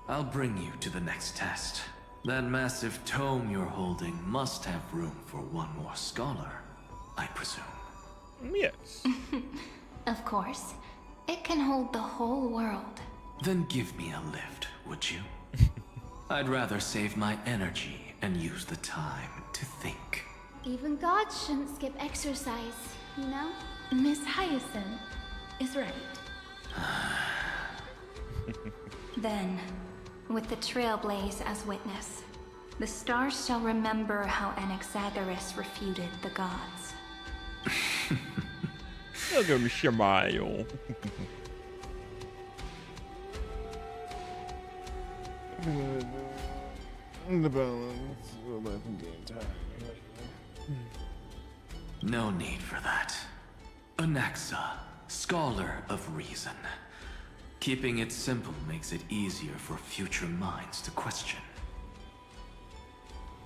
I'll bring you to the next test. That massive tome you're holding must have room for one more scholar, I presume. Yes. Of course. It can hold the whole world. Then give me a lift, would you? I'd rather save my energy and use the time to think. Even gods shouldn't skip exercise, you know? Miss Hyacinth is right. Then, with the Trailblaze as witness, The stars shall remember how Anaxagoras refuted the gods. Look at me smile. The balance. Game time. No need for that. Anaxa, scholar of reason. Keeping it simple makes it easier for future minds to question.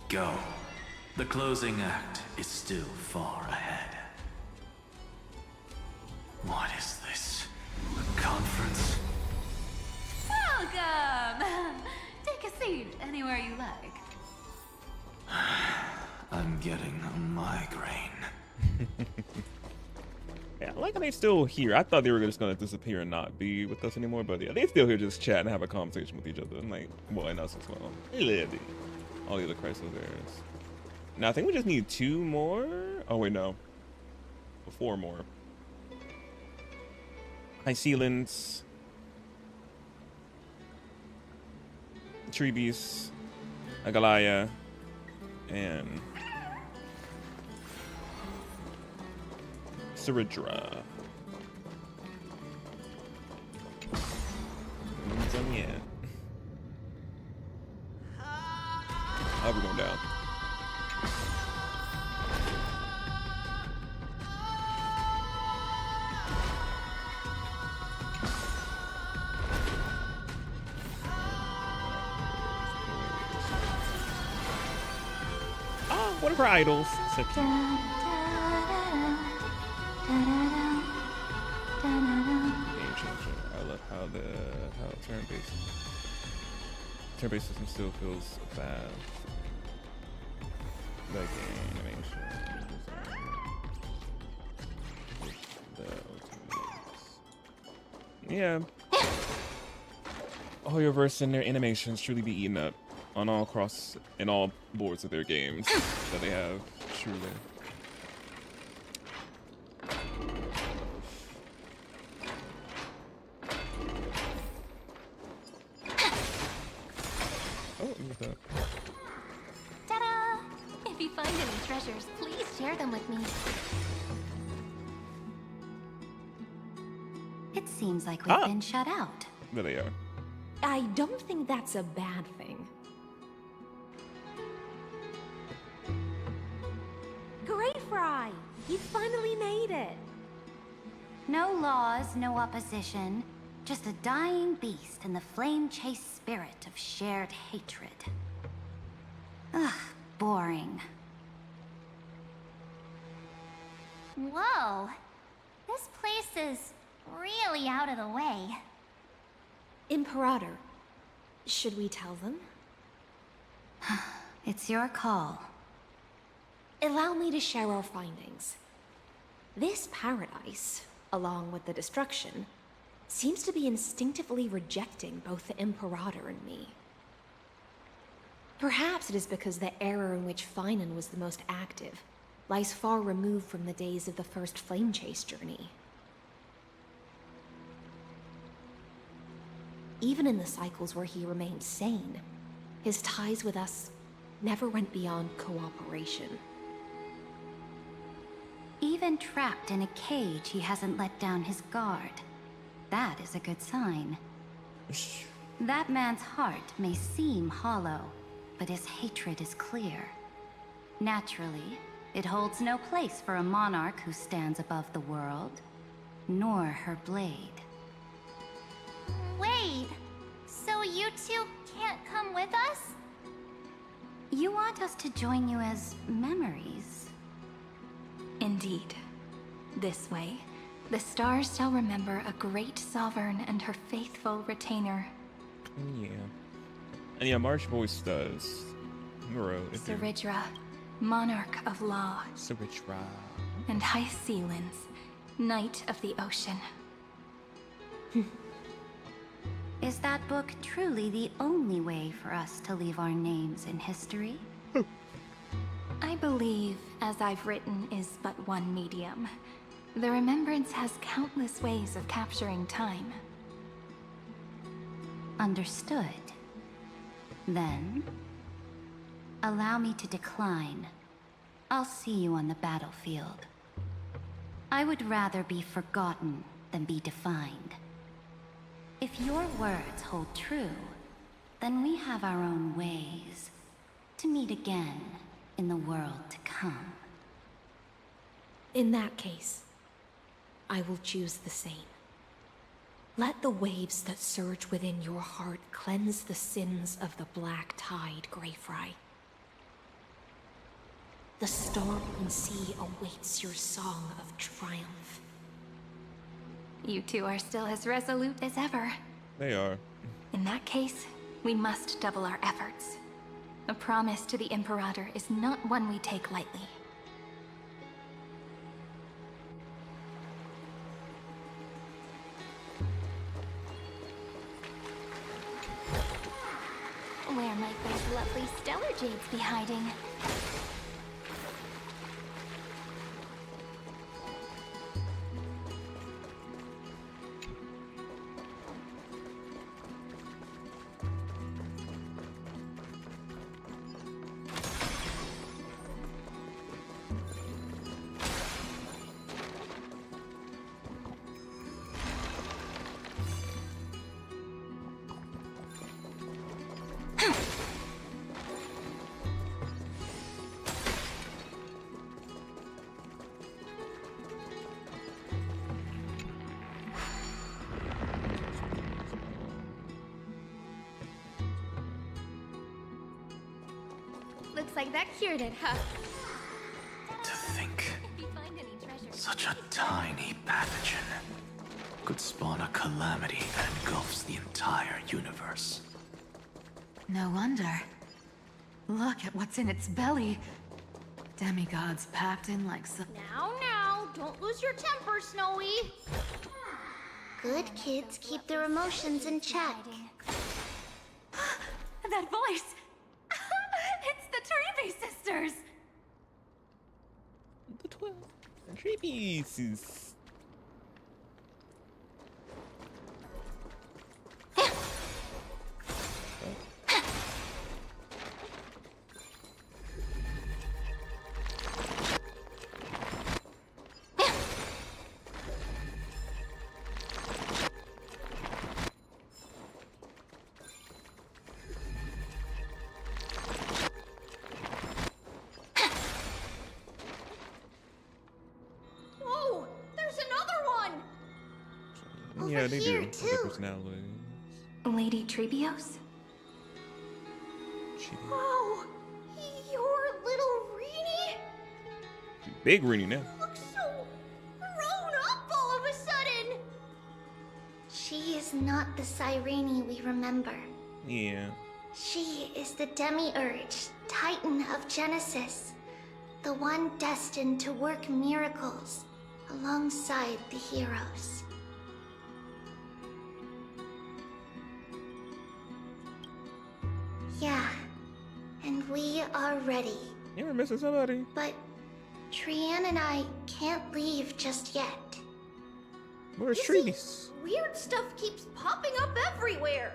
Go. The closing act is still far ahead. What is this? A conference? Welcome! Take a seat anywhere you like. I'm getting a migraine. Yeah, I like how they still here. I thought they were just gonna disappear and not be with us anymore, but yeah, they still here just chat and have a conversation with each other. And like, well, and us as well. All the other crisis areas. Now I think we just need 2 more. Oh wait, no. 4 more. High ceilings. Tree beasts. Agalaya. And Siridra. Done yet. Oh, we're going down. One of her idols. So cute. Game changer. I love how turn-based system still feels fast. Like animation. Yeah. Hoyoverse and their animations truly be eaten up on all boards of their games that they have, truly. Oh, look at that. Ta-da! If you find any treasures, please share them with me. It seems like we've been shut out. There they are. I don't think that's a bad thing. Great, Fry! You finally made it! No laws, no opposition. Just a dying beast and the flame-chased spirit of shared hatred. Ugh, boring. Whoa. This place is really out of the way. Imperator, should we tell them? It's your call. Allow me to share our findings. This paradise, along with the destruction, seems to be instinctively rejecting both the Imperator and me. Perhaps it is because the era in which Finan was the most active lies far removed from the days of the first flame chase journey. Even in the cycles where he remained sane, his ties with us never went beyond cooperation. Even trapped in a cage, he hasn't let down his guard. That is a good sign. That man's heart may seem hollow, but his hatred is clear. Naturally, it holds no place for a monarch who stands above the world, nor her blade. Wait, so you two can't come with us? You want us to join you as memories? Indeed. This way, the stars shall remember a great sovereign and her faithful retainer. Yeah. And yeah, March voice does. Siridra, monarch of law. Siridra. And High Sealins, knight of the ocean. Is that book truly the only way for us to leave our names in history? I believe, as I've written, is but one medium. The remembrance has countless ways of capturing time. Understood. Then, Allow me to decline. I'll see you on the battlefield. I would rather be forgotten than be defined. If your words hold true, then we have our own ways to meet again in the world to come. In that case, I will choose the same. Let the waves that surge within your heart cleanse the sins of the black tide, Greyfry. The storm sea awaits your song of triumph. You two are still as resolute as ever. They are. In that case, we must double our efforts. A promise to the Imperator is not one we take lightly. Where might those lovely stellar jades be hiding? Looks like that cured it, huh? To think, such a tiny pathogen could spawn a calamity that engulfs the entire universe. No wonder. Look at what's in its belly. Demigods packed in like some... Now, don't lose your temper, Snowy. Good kids keep their emotions in check. That voice! It's the Treevy sisters! The Treebees. Yeah, they do. With their personalities. Lady Treebios? Oh, your little Reenie Big Reenie now. looks so grown up all of a sudden. She is not the Cyrene we remember. Yeah. She is the Demiurge, Titan of Genesis, the one destined to work miracles alongside the heroes. Yeah, and we are ready. You were missing somebody. But Trian and I can't leave just yet. Where's Trees? Weird stuff keeps popping up everywhere.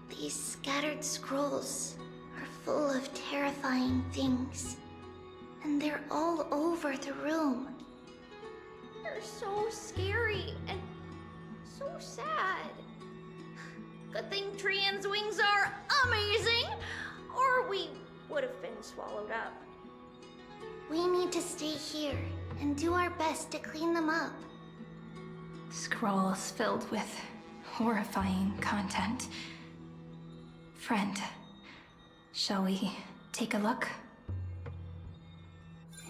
These scattered scrolls are full of terrifying things. And they're all over the room. They're so scary and so sad. Good thing Trian's wings are amazing, or we would have been swallowed up. We need to stay here and do our best to clean them up. Scrolls filled with horrifying content. Friend, shall we take a look?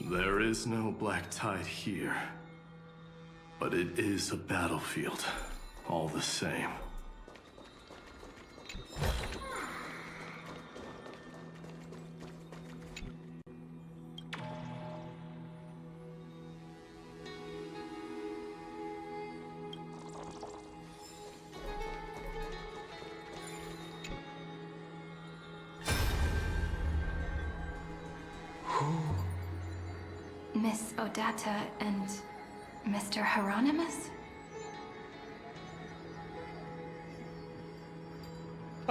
There is no black tide here, but it is a battlefield, all the same. Miss Odata and Mr. Hieronymus?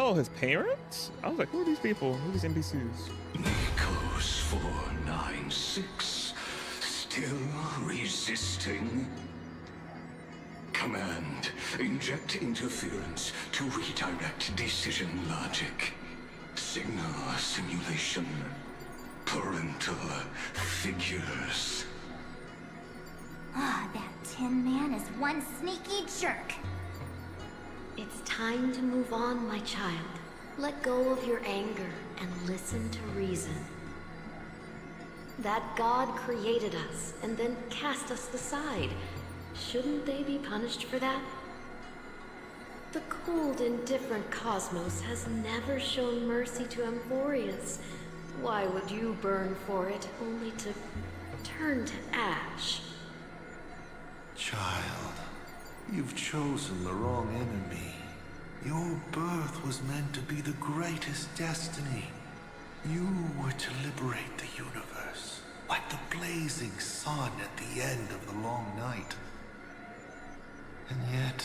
Oh, his parents? I was like, who are these people? Who are these NPCs? Nikos 496, still resisting? Command, inject interference to redirect decision logic. Signal simulation. Parental figures. Ah, that Tin Man is one sneaky jerk. It's time to move on, my child. Let go of your anger and listen to reason. That God created us and then cast us aside. Shouldn't they be punished for that? The cold, indifferent cosmos has never shown mercy to Amphoreus. Why would you burn for it, only to turn to ash? Child, you've chosen the wrong enemy. Your birth was meant to be the greatest destiny. You were to liberate the universe, like the blazing sun at the end of the long night. And yet,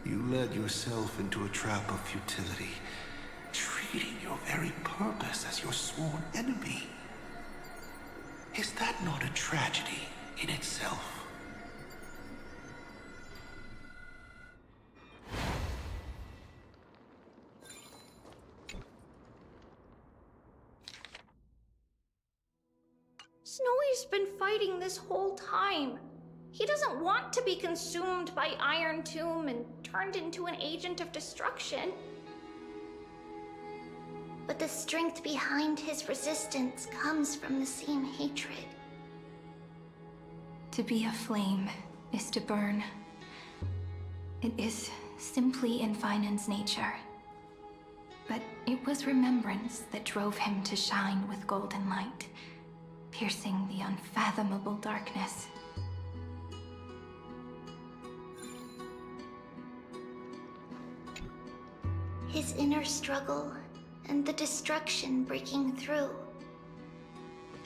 you led yourself into a trap of futility, treating your very purpose as your sworn enemy. Is that not a tragedy in itself? Snowy's been fighting this whole time. He doesn't want to be consumed by Iron Tomb and turned into an agent of destruction. But the strength behind his resistance comes from the same hatred. To be a flame is to burn. It is simply in Vinan's nature. But it was remembrance that drove him to shine with golden light, piercing the unfathomable darkness. His inner struggle and the destruction breaking through.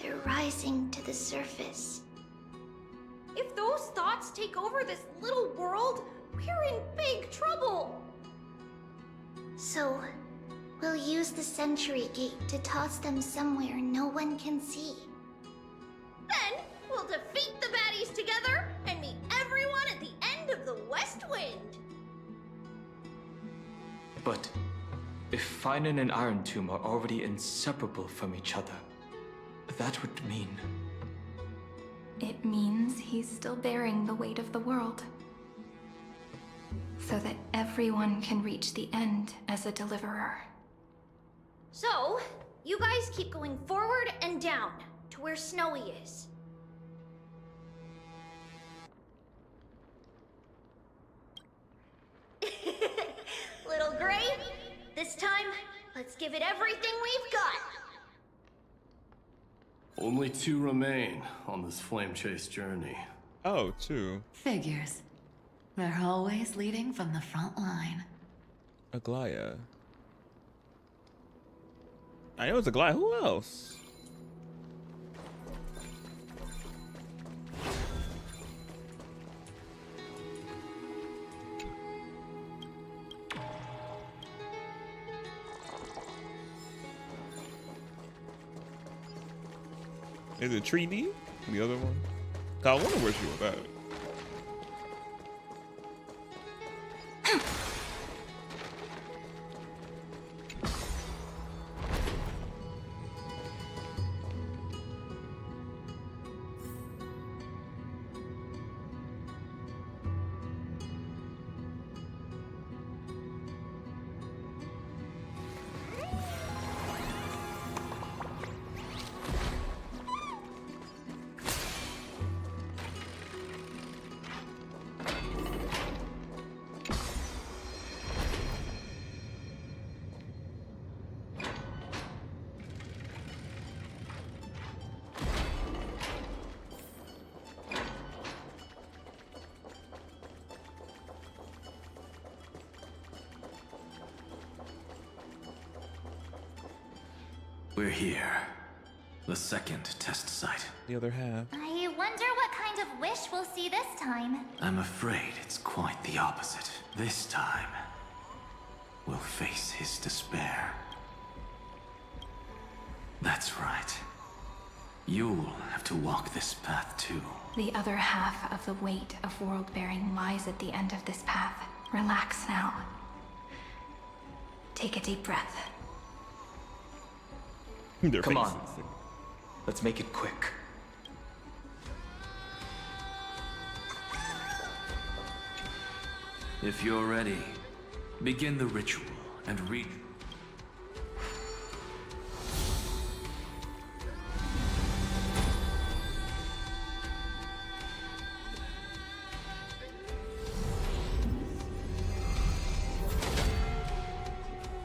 They're rising to the surface. If those thoughts take over this little world, we're in big trouble. So, we'll use the Century Gate to toss them somewhere no one can see. Then, we'll defeat the baddies together and meet everyone at the end of the West Wind. But if Finan and Iron Tomb are already inseparable from each other, that would mean... It means he's still bearing the weight of the world. So that everyone can reach the end as a deliverer. So, you guys keep going forward and down to where Snowy is. Little Gray, this time, let's give it everything we've got. Only 2 remain on this flame chase journey. Oh, 2. Figures. They're always leading from the front line. Aglaya. I know it's Aglaya. Who else? Is it Treaty? The other one? I wonder where she was at. We're here. The second test site. The other half. I wonder what kind of wish we'll see this time. I'm afraid it's quite the opposite. This time, we'll face his despair. That's right. You'll have to walk this path too. The other half of the weight of world-bearing lies at the end of this path. Relax now. Take a deep breath. Come on. Let's make it quick. If you're ready, begin the ritual and read.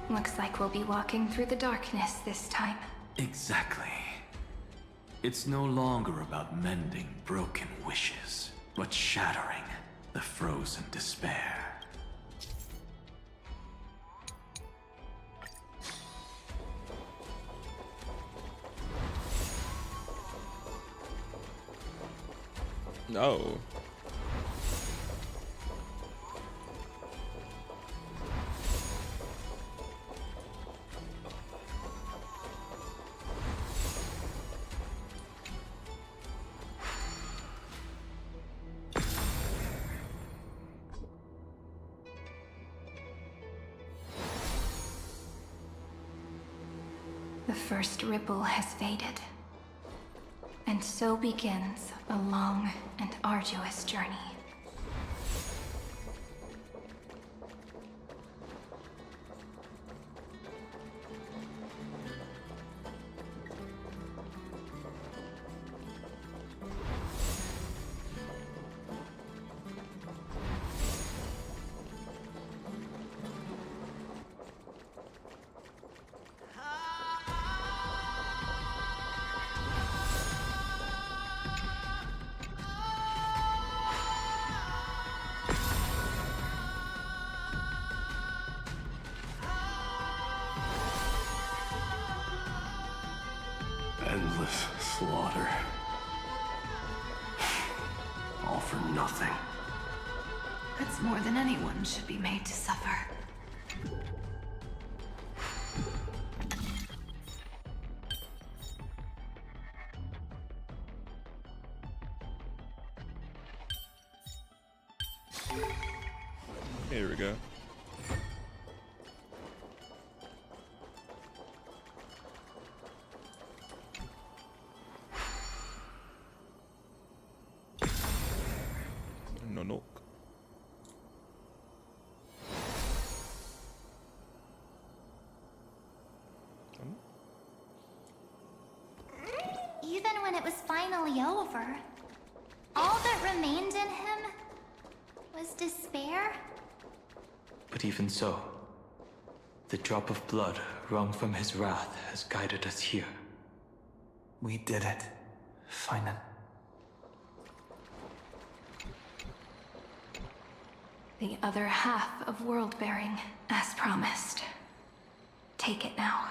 Looks like we'll be walking through the darkness this time. Exactly. It's no longer about mending broken wishes, but shattering the frozen despair. No. The first ripple has faded. And so begins a long and arduous journey. Endless slaughter. All for nothing. That's more than anyone should be made to suffer. Here we go. No. Even when it was finally over, all that remained in him was despair. But even so, the drop of blood wrung from his wrath has guided us here. We did it. Finally. The other half of world-bearing, as promised. Take it now.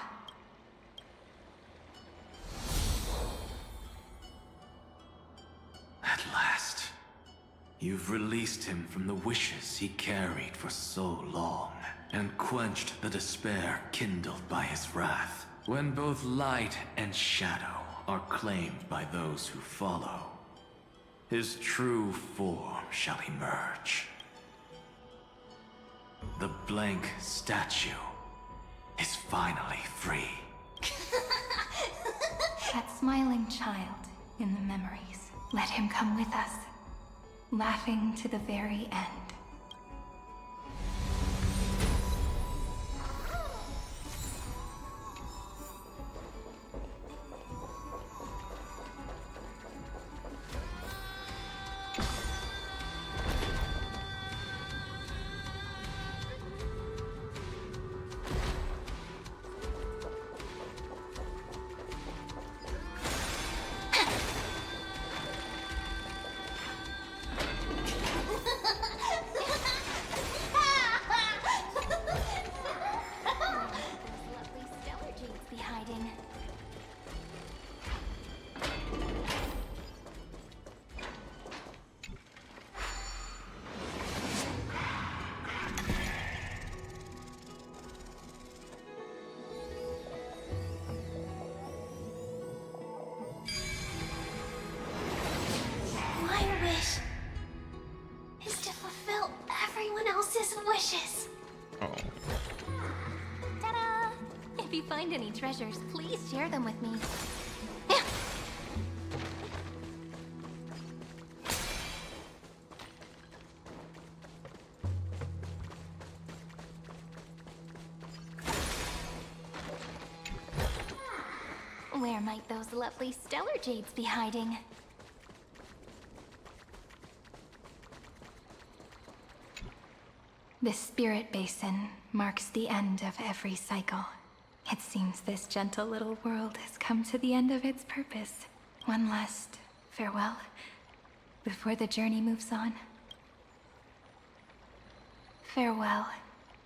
At last, you've released him from the wishes he carried for so long, and quenched the despair kindled by his wrath. When both light and shadow are claimed by those who follow, his true form shall emerge. The blank statue is finally free. That smiling child in the memories. Let him come with us, laughing to the very end. find any treasures, please share them with me. Where might those lovely stellar jades be hiding? The spirit basin marks the end of every cycle. It seems this gentle little world has come to the end of its purpose. One last farewell before the journey moves on. Farewell,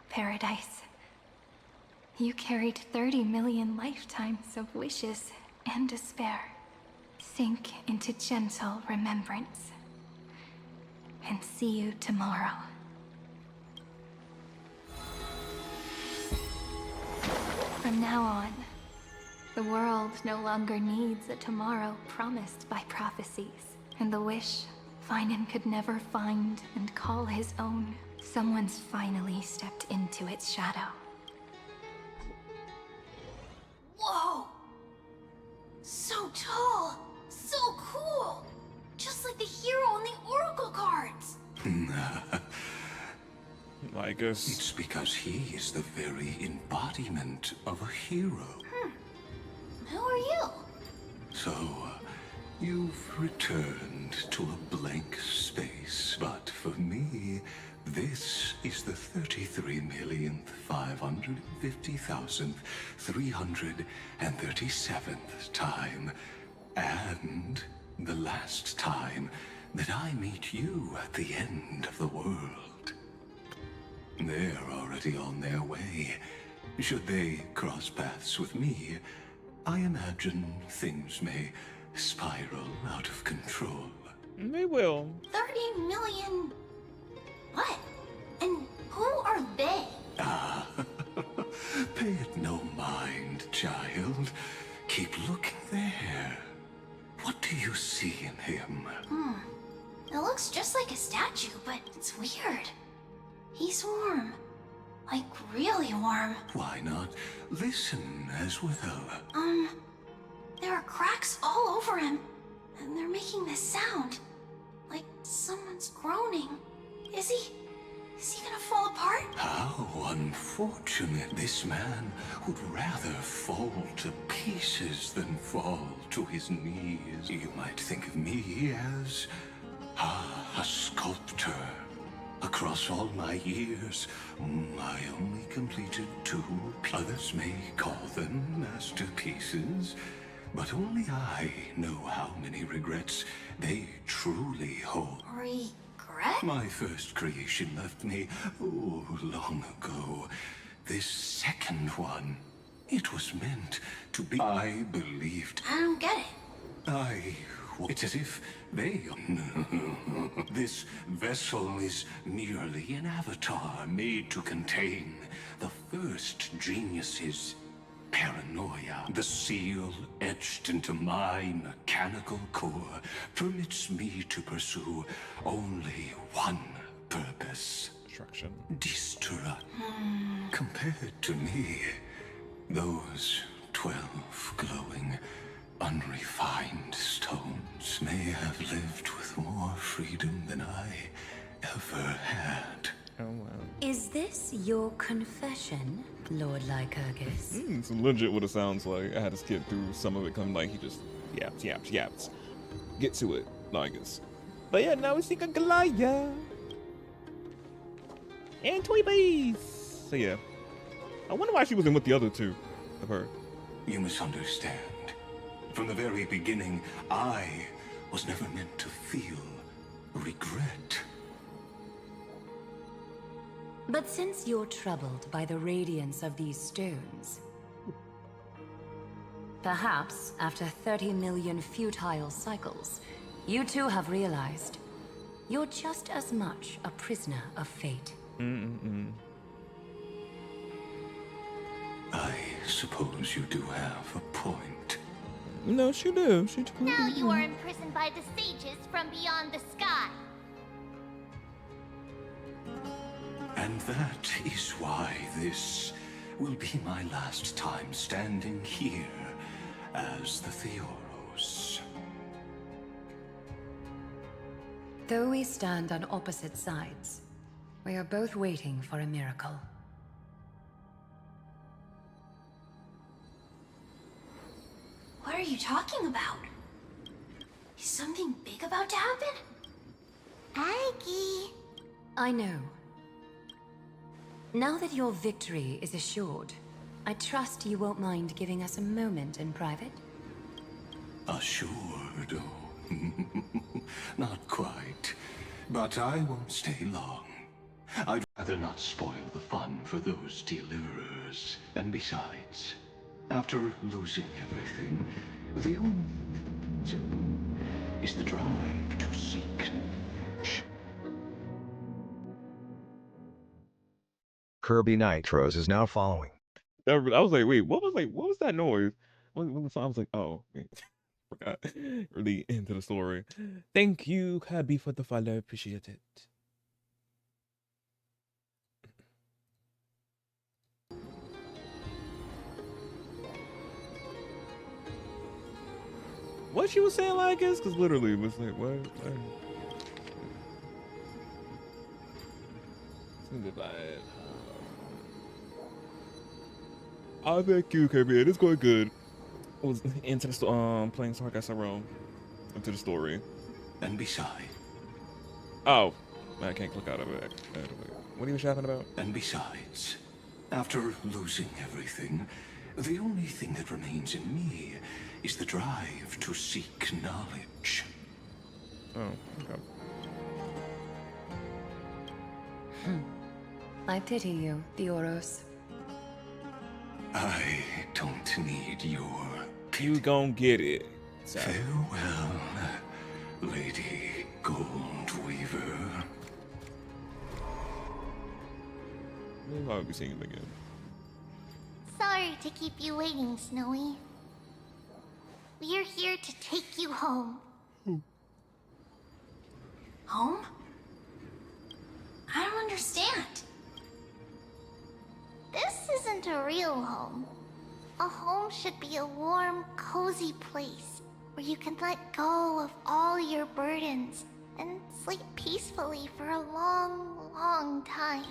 paradise. You carried 30 million lifetimes of wishes and despair. Sink into gentle remembrance. And see you tomorrow. From now on, the world no longer needs a tomorrow promised by prophecies. And the wish Finan could never find and call his own. Someone's finally stepped into its shadow. Whoa! So tall! So cool! Just like the hero in the Oracle cards! I guess it's because he is the very embodiment of a hero. Who are you? So, you've returned to a blank space, but for me, this is the 33,550,337th time, and the last time that I meet you at the end of the world. They're already on their way. Should they cross paths with me, I imagine things may spiral out of control. They will. 30 million... What? And who are they? Ah, pay it no mind, child. Keep looking there. What do you see in him? It looks just like a statue, but it's weird. He's warm. Like, really warm. Why not listen as well? There are cracks all over him, and they're making this sound. Like someone's groaning. Is he gonna fall apart? How unfortunate. This man would rather fall to pieces than fall to his knees. You might think of me as a sculptor. Across all my years, I only completed 2. Others may call them masterpieces, but only I know how many regrets they truly hold. Regret? My first creation left me, long ago. This second one, it was meant to be. I believed. I don't get it. It's as if they... This vessel is merely an avatar made to contain the first genius's paranoia. The seal etched into my mechanical core permits me to pursue only one purpose. Destruction. Destruct. Compared to me, those 12 glowing, unrefined stones may have lived with more freedom than I ever had. Oh, wow. Is this your confession, Lord Lycurgus? It's legit what it sounds like. I had to skip through some of it, come like he just yaps. Get to it, Lycus. But yeah, now we see Galaya. And Toy Bees. So yeah. I wonder why she was in with the other two of her. You misunderstand. From the very beginning, I was never meant to feel regret. But since you're troubled by the radiance of these stones, perhaps after 30 million futile cycles, you too have realized you're just as much a prisoner of fate. I suppose you do have a point. No, she do. Now you are imprisoned by the sages from beyond the sky. And that is why this will be my last time standing here as the Theoros. Though we stand on opposite sides, we are both waiting for a miracle. What are you talking about? Is something big about to happen? Aggie! I know. Now that your victory is assured, I trust you won't mind giving us a moment in private? Assured? Oh, not quite. But I won't stay long. I'd rather not spoil the fun for those deliverers. And besides, after losing everything, the only thing is the drive to seek knowledge. Kirby Nitros is now following. I was like, wait, what was that noise? When the song, I was like, oh, wait. Forgot. Really into the story. Thank you, Kirby, for the follow. Appreciate it. What she was saying, like, is because literally it was like, what? Oh, thank you, Kirby. It is going good. I was into the playing Sargasso Rome into the story. And besides. Oh, I can't click out of it. What are you chatting about? And besides, after losing everything, the only thing that remains in me is the drive to seek knowledge. Oh, okay. I pity you, Theoros. I don't need your pity. You gon' get it. Farewell, Lady Goldweaver. Maybe I'll be seeing him again. Sorry to keep you waiting, Snowy. We're here to take you home. Home? I don't understand. This isn't a real home. A home should be a warm, cozy place where you can let go of all your burdens and sleep peacefully for a long, long time.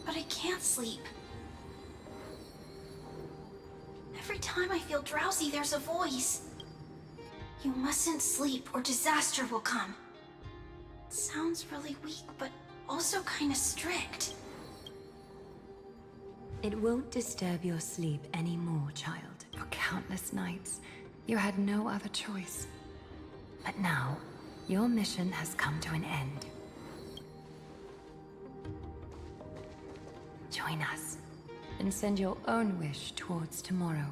But I can't sleep. Every time I feel drowsy, there's a voice. You mustn't sleep or disaster will come. It sounds really weak, but also kind of strict. It won't disturb your sleep anymore, child. For countless nights, you had no other choice. But now, your mission has come to an end. Join us, and send your own wish towards tomorrow.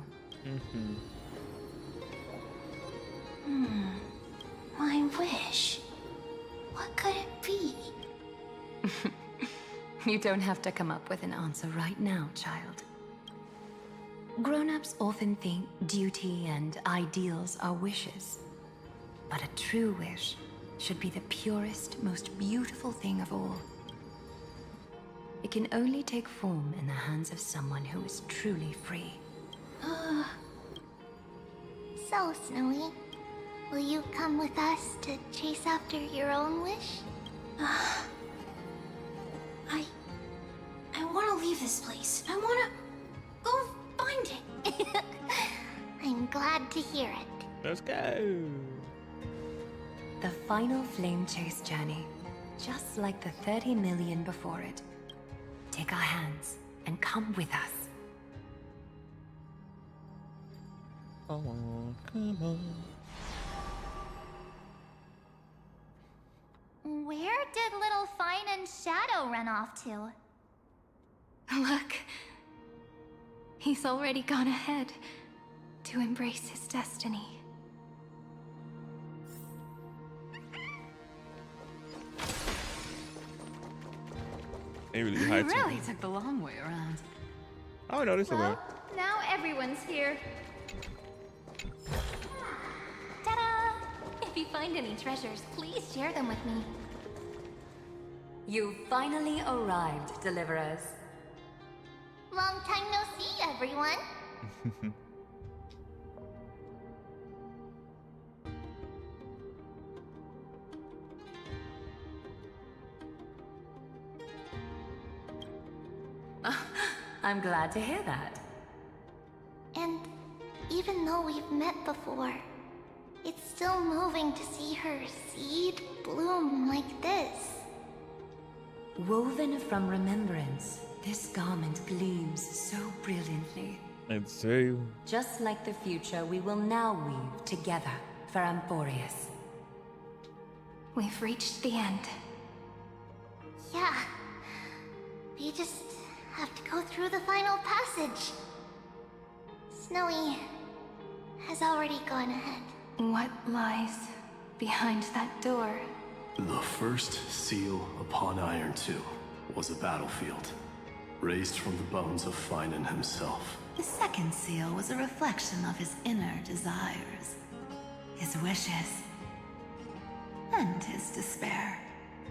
My wish. What could it be? You don't have to come up with an answer right now, child. Grown-ups often think duty and ideals are wishes. But a true wish should be the purest, most beautiful thing of all. It can only take form in the hands of someone who is truly free. So, Snowy, will you come with us to chase after your own wish? I want to leave this place. I want to go find it. I'm glad to hear it. Let's go. The final flame chase journey, just like the 30 million before it. Take our hands and come with us. Come on, come on. Where did little Fine and Shadow run off to? Look. He's already gone ahead to embrace his destiny. They really You high really took the long way around. Oh no, this is Well, now everyone's here. Ta-da! If you find any treasures, please share them with me. You finally arrived, Deliverers. Long time no see, everyone. I'm glad to hear that. And even though we've met before, it's still moving to see her seed bloom like this. Woven from remembrance, this garment gleams so brilliantly. I'd say. Just like the future, we will now weave together for Amphoreus. We've reached the end. Yeah. We just have to go through the final passage. Snowy has already gone ahead. What lies behind that door? The first seal upon Iron 2 was a battlefield, raised from the bones of Finan himself. The second seal was a reflection of his inner desires, his wishes, and his despair.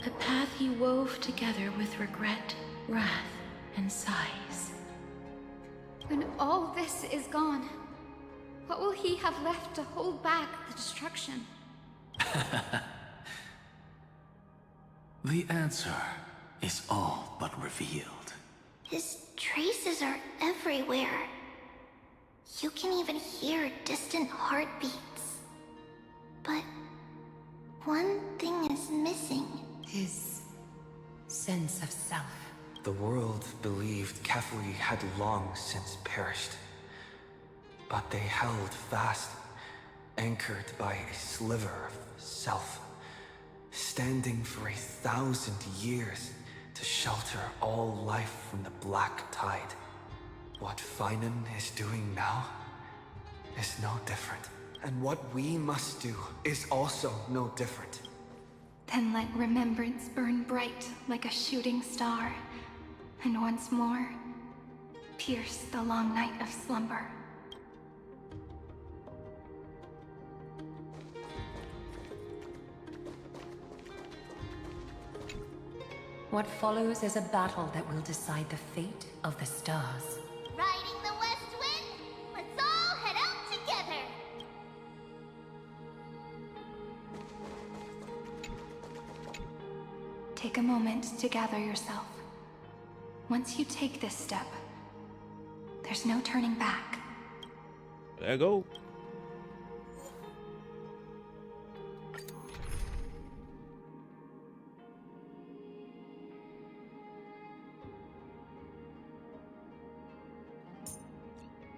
A path he wove together with regret, wrath, and sighs. When all this is gone, what will he have left to hold back the destruction? The answer is all but revealed. His traces are everywhere. You can even hear distant heartbeats. But one thing is missing. His sense of self. The world believed Kefri had long since perished. But they held fast, anchored by a sliver of self, standing for 1,000 years to shelter all life from the black tide. What Finan is doing now is no different. And what we must do is also no different. Then let remembrance burn bright like a shooting star, and once more, pierce the long night of slumber. What follows is a battle that will decide the fate of the stars. Riding the west wind, let's all head out together. Take a moment to gather yourself. Once you take this step, there's no turning back. There you go.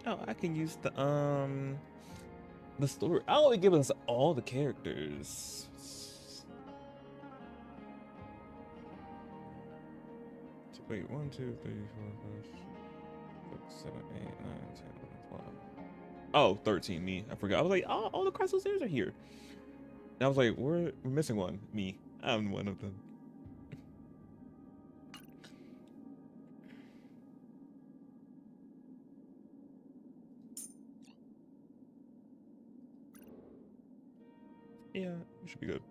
Oh, I can use the story. Oh, it gives us all the characters. Wait, 1, 2, 3, 4, 5, 6, 7, 8, 9, 10, 11, 12. Oh, 13, me. I forgot. I was like, oh, all the Crystals are here. And I was like, we're missing one. Me. I'm one of them. Yeah, it should be good.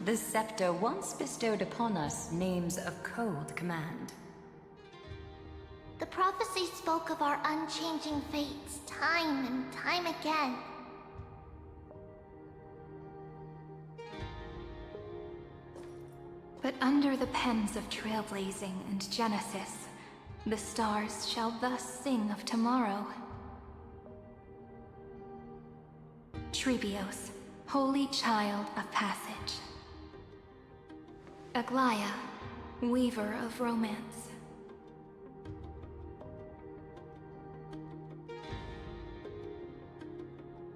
The scepter once bestowed upon us names of cold command. The prophecy spoke of our unchanging fates time and time again. But under the pens of Trailblazing and Genesis, the stars shall thus sing of tomorrow. Trebios, holy child of passage. Aglaya, weaver of romance.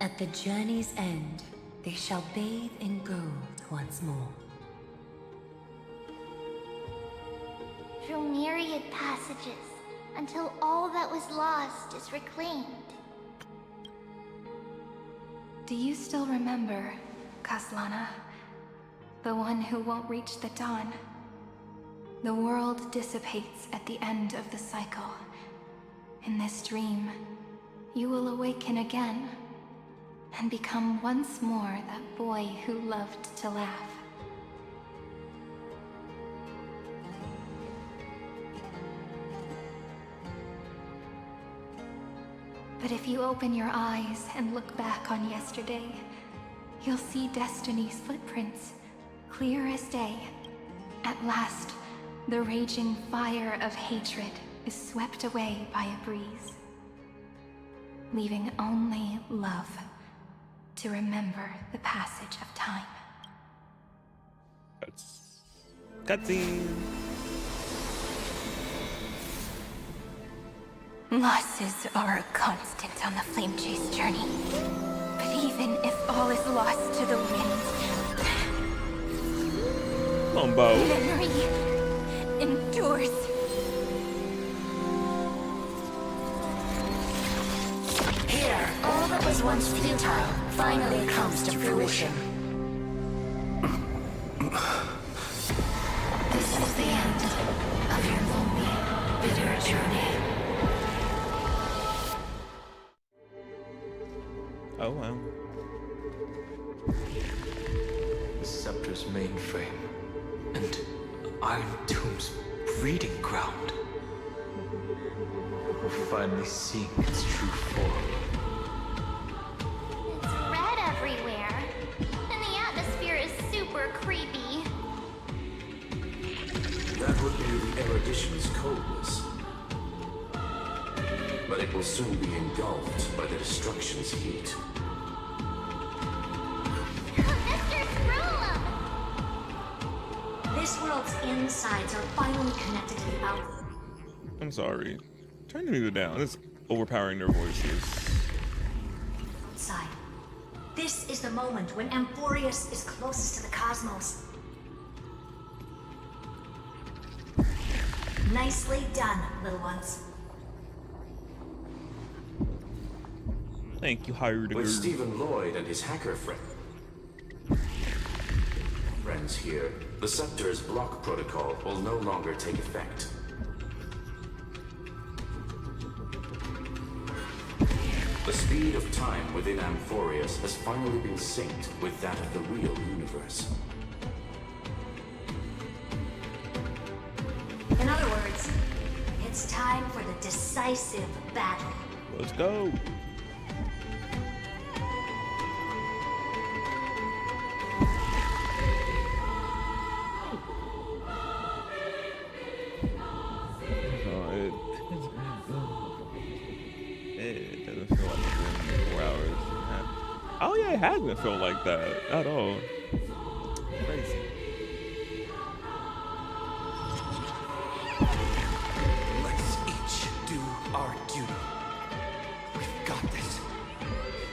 At the journey's end, they shall bathe in gold once more. Through myriad passages, until all that was lost is reclaimed. Do you still remember, Kaslana? The one who won't reach the dawn. The world dissipates at the end of the cycle. In this dream, you will awaken again. and become once more that boy who loved to laugh. But if you open your eyes and look back on yesterday, you'll see Destiny's footprints, clear as day. At last, the raging fire of hatred is swept away by a breeze, leaving only love to remember the passage of time. That's cutscene. Losses are a constant on the Flame Chase journey. But even if all is lost to the wind, Combo. memory endures. Here, all that was once futile finally comes to fruition. This is the end of your lonely, bitter journey. Oh wow. The Scepter's mainframe and Iron Tomb's breeding ground. We're finally seeing its true form. It's red everywhere, and the atmosphere is super creepy. That would be the erudition's coldness. But it will soon be engulfed by the destruction's heat. Mr. Scrollum! This world's insides are finally connected to the outer. I'm sorry. Turn the music down. It's overpowering their voices. Outside. This is the moment when Amphoreus is closest to the cosmos. Nicely done, little ones. Thank you, Hired. With Stephen Lloyd and his hacker friends here, the Scepter's block protocol will no longer take effect. The speed of time within Amphoreus has finally been synced with that of the real universe. In other words, it's time for the decisive battle. Let's go. It doesn't feel like it's been 4 hours. Oh yeah, it hasn't felt like that at all. Crazy. Let's each do our duty. We've got this.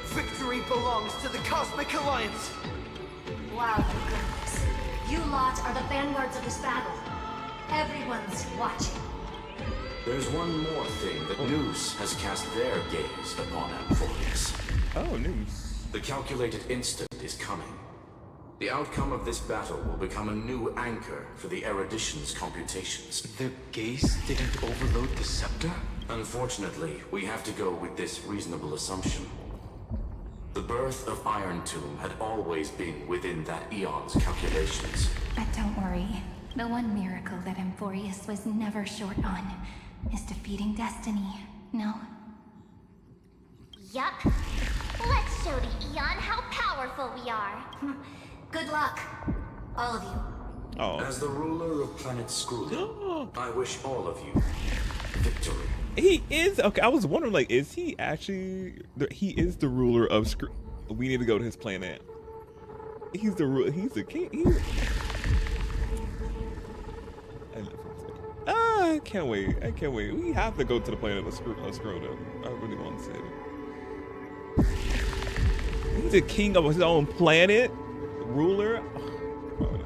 Victory belongs to the Cosmic Alliance. Wow, your goodness. You lot are the vanguards of this battle. Everyone's watching. There's one more thing that Noose has cast their gaze upon Amphoreus. Oh, Noose. The calculated instant is coming. The outcome of this battle will become a new anchor for the Erudition's computations. Their gaze didn't overload the Scepter? Unfortunately, we have to go with this reasonable assumption. The birth of Iron Tomb had always been within that eon's calculations. But don't worry. The one miracle that Amphoreus was never short on is defeating Destiny, no? Yup. Let's show the Eon how powerful we are. Good luck, all of you. Oh. As the ruler of planet Skrull, I wish all of you victory. He is okay. I was wondering, like, is he actually? He is the ruler of Skrull. We need to go to his planet. He's the ruler. He's the king. I can't wait. I can't wait. We have to go to the planet of Skrull. I really want to say it. He's the king of his own planet, ruler. Oh, no.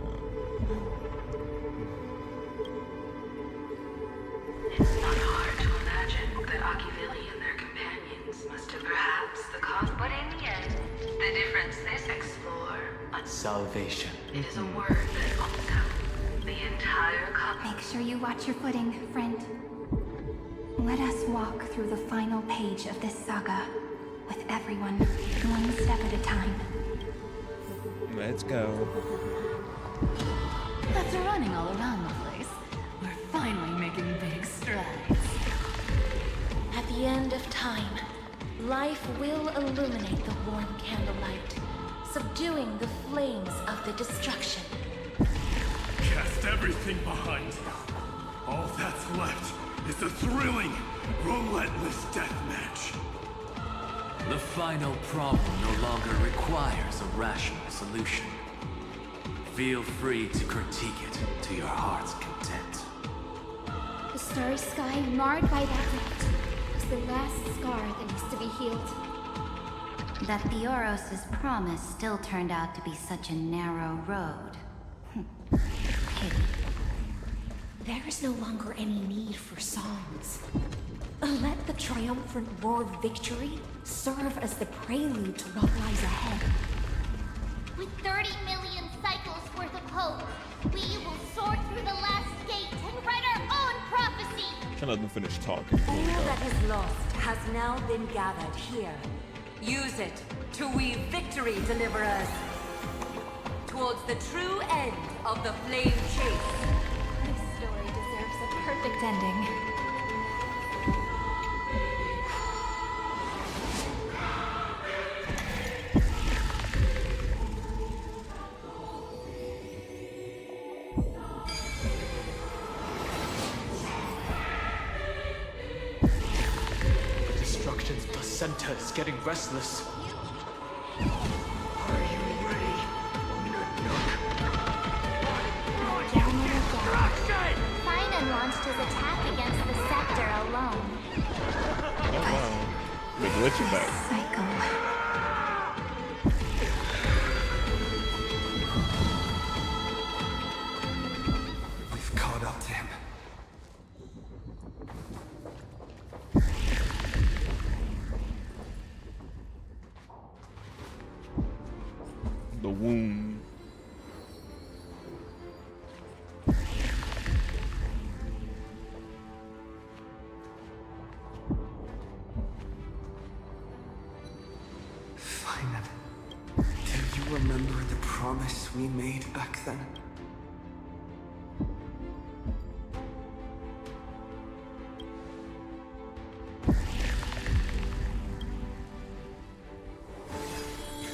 It's not hard to imagine that Achivili and their companions must have perhaps the cause. But in the end, the difference is explore. Salvation. It is a word that encompasses the entire cosmos. Make sure you watch your footing, friend. Let us walk through the final page of this saga with everyone, one step at a time. Let's go. After running all around the place, we're finally making big strides. At the end of time, life will illuminate the warm candlelight, subduing the flames of the destruction. Cast everything behind you. All that's left is a thrilling, relentless deathmatch. The final problem no longer requires a rational solution. Feel free to critique it to your heart's content. The starry sky marred by that rift is the last scar that needs to be healed. That Theoros' promise still turned out to be such a narrow road. Pity. There is no longer any need for songs. Let the triumphant roar of victory serve as the prelude to what lies ahead. With 30 million cycles worth of hope, we will soar through the last gate and write our own prophecy. Try to let them finish talking. All that is lost has now been gathered here. Use it to weave victory, deliverers, towards the true end of the flame chase. This story deserves a perfect ending. Destruction's placenta is getting restless. Are you ready? Finan launched his attack against the scepter alone. Oh wow. The glitching back. We've caught up to him. The wound. Finan, do you remember the promise we made back then?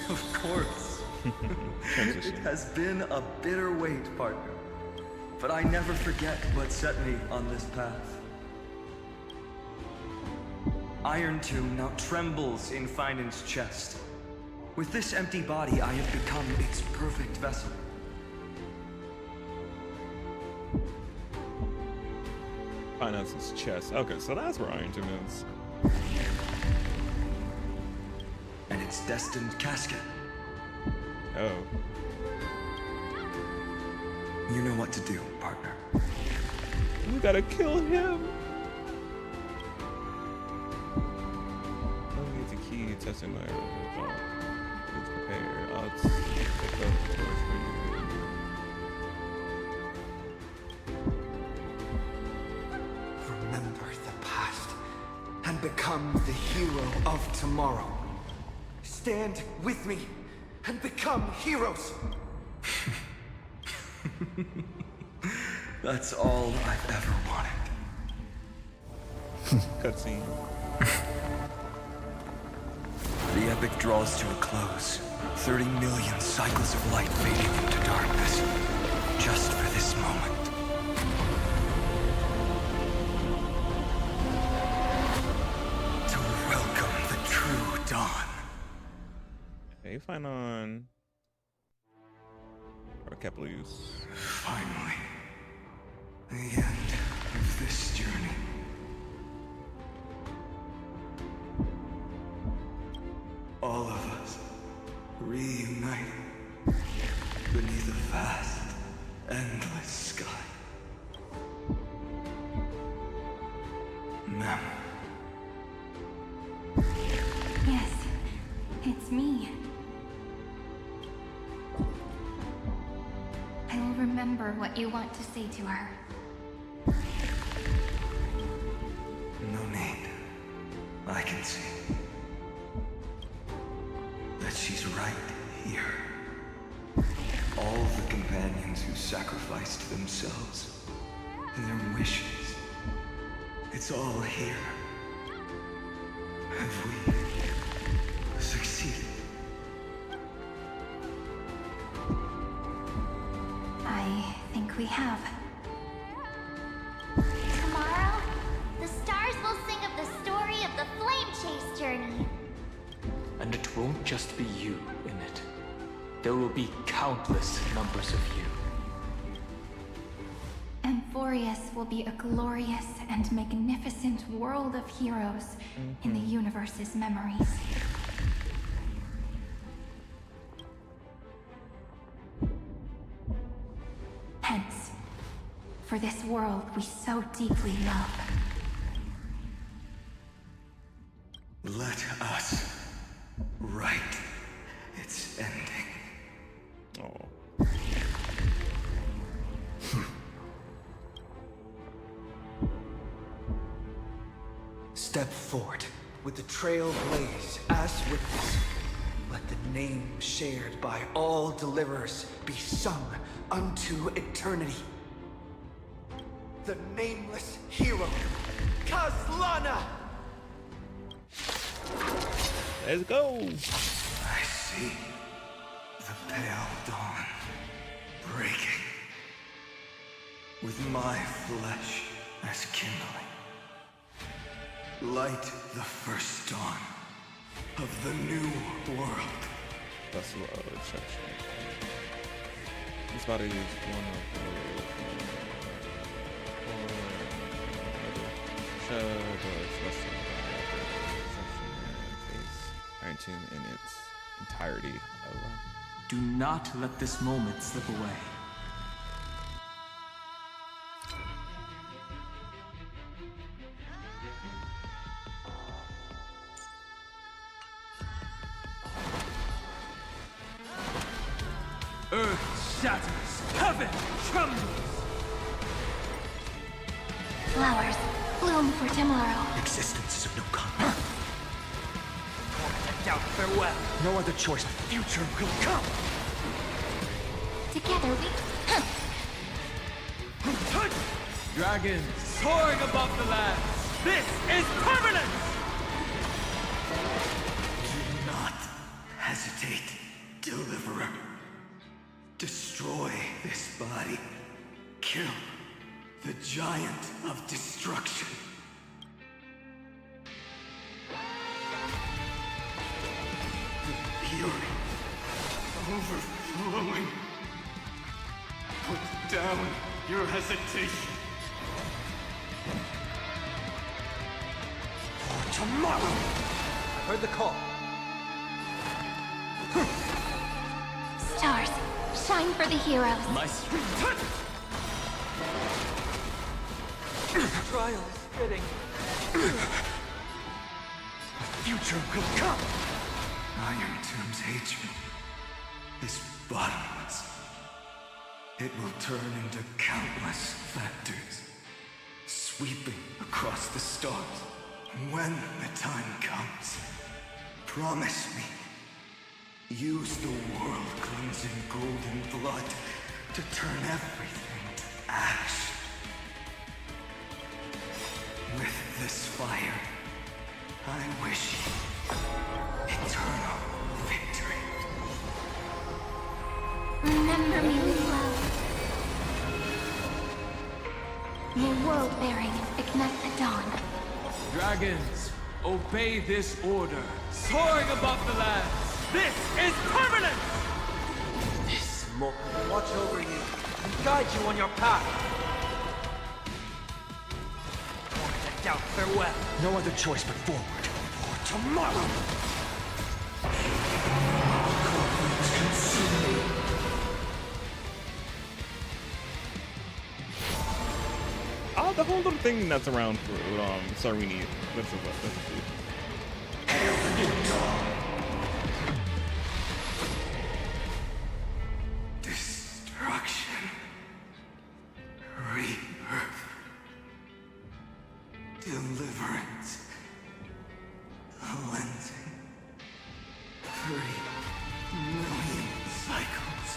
Of course. It has been a bitter wait, partner. But I never forget what set me on this path. Iron Tomb now trembles in Finan's chest. With this empty body, I have become its perfect vessel. Finance's chest. Okay, so that's where Iron Tomb is. And its destined casket. Oh. You know what to do, partner. We gotta kill him. Need the key testing my let's prepare. I'll pick up the torch for you. Remember the past and become the hero of tomorrow. Stand with me and become heroes. That's all I've ever wanted. Cutscene. The epic draws to a close. 30 million cycles of light fading into darkness. Just for this moment. To welcome the true dawn. Hey, fine on. Or capital use. Finally. The end of this journey. All of us reunited beneath a vast, endless sky. Mem. Yes, it's me. I will remember what you want to say to her. No need. I can see. all the companions who sacrificed themselves and their wishes. It's all here. Have we succeeded? I think we have. Tomorrow, the stars will sing of the story of the Flame Chase journey. And it won't just be you in it. There will be countless numbers of you. Amphoreus will be a glorious and magnificent world of heroes in the universe's memories. Hence, for this world we so deeply love. Let us write its ending. Oh. Step forward with the Trailblazers as witness. Let the name shared by all deliverers be sung unto eternity. The nameless hero, Kazlana! Let's go! I see the pale dawn breaking, with my flesh as kindling. Light the first dawn of the new world. That's the section. This body is one of Iron Tomb in its entirety. Do not let this moment slip away. Earth shatters, heaven trembles. Flowers, bloom for tomorrow. Existence is of no consequence. Doubt farewell. No other choice. Future will come. Together we... Dragons soaring above the lands. This is permanent! Do not hesitate, Deliverer. Destroy this body. Kill the giant of destruction. The fury overflowing. Put down your hesitation. For tomorrow! I heard the call. Stars, shine for the heroes. My strength. Trial is fitting. The future will come. Iron Tomb's hatred is bottomless. It will turn into countless factors, sweeping across the stars. When the time comes, promise me, use the world-cleansing golden blood to turn everything to ash. With this fire, I wish you eternal victory. Remember me with love. May world-bearing ignite the dawn. Dragons, obey this order. Soaring above the lands. This is permanent! This smoke will watch over you and guide you on your path. Doubt farewell. No other choice but forward. For tomorrow! Oh, the whole little thing that's around for Sarini. That's a Destruction. Rebirth. Deliverance. Cleansing. 3 million cycles.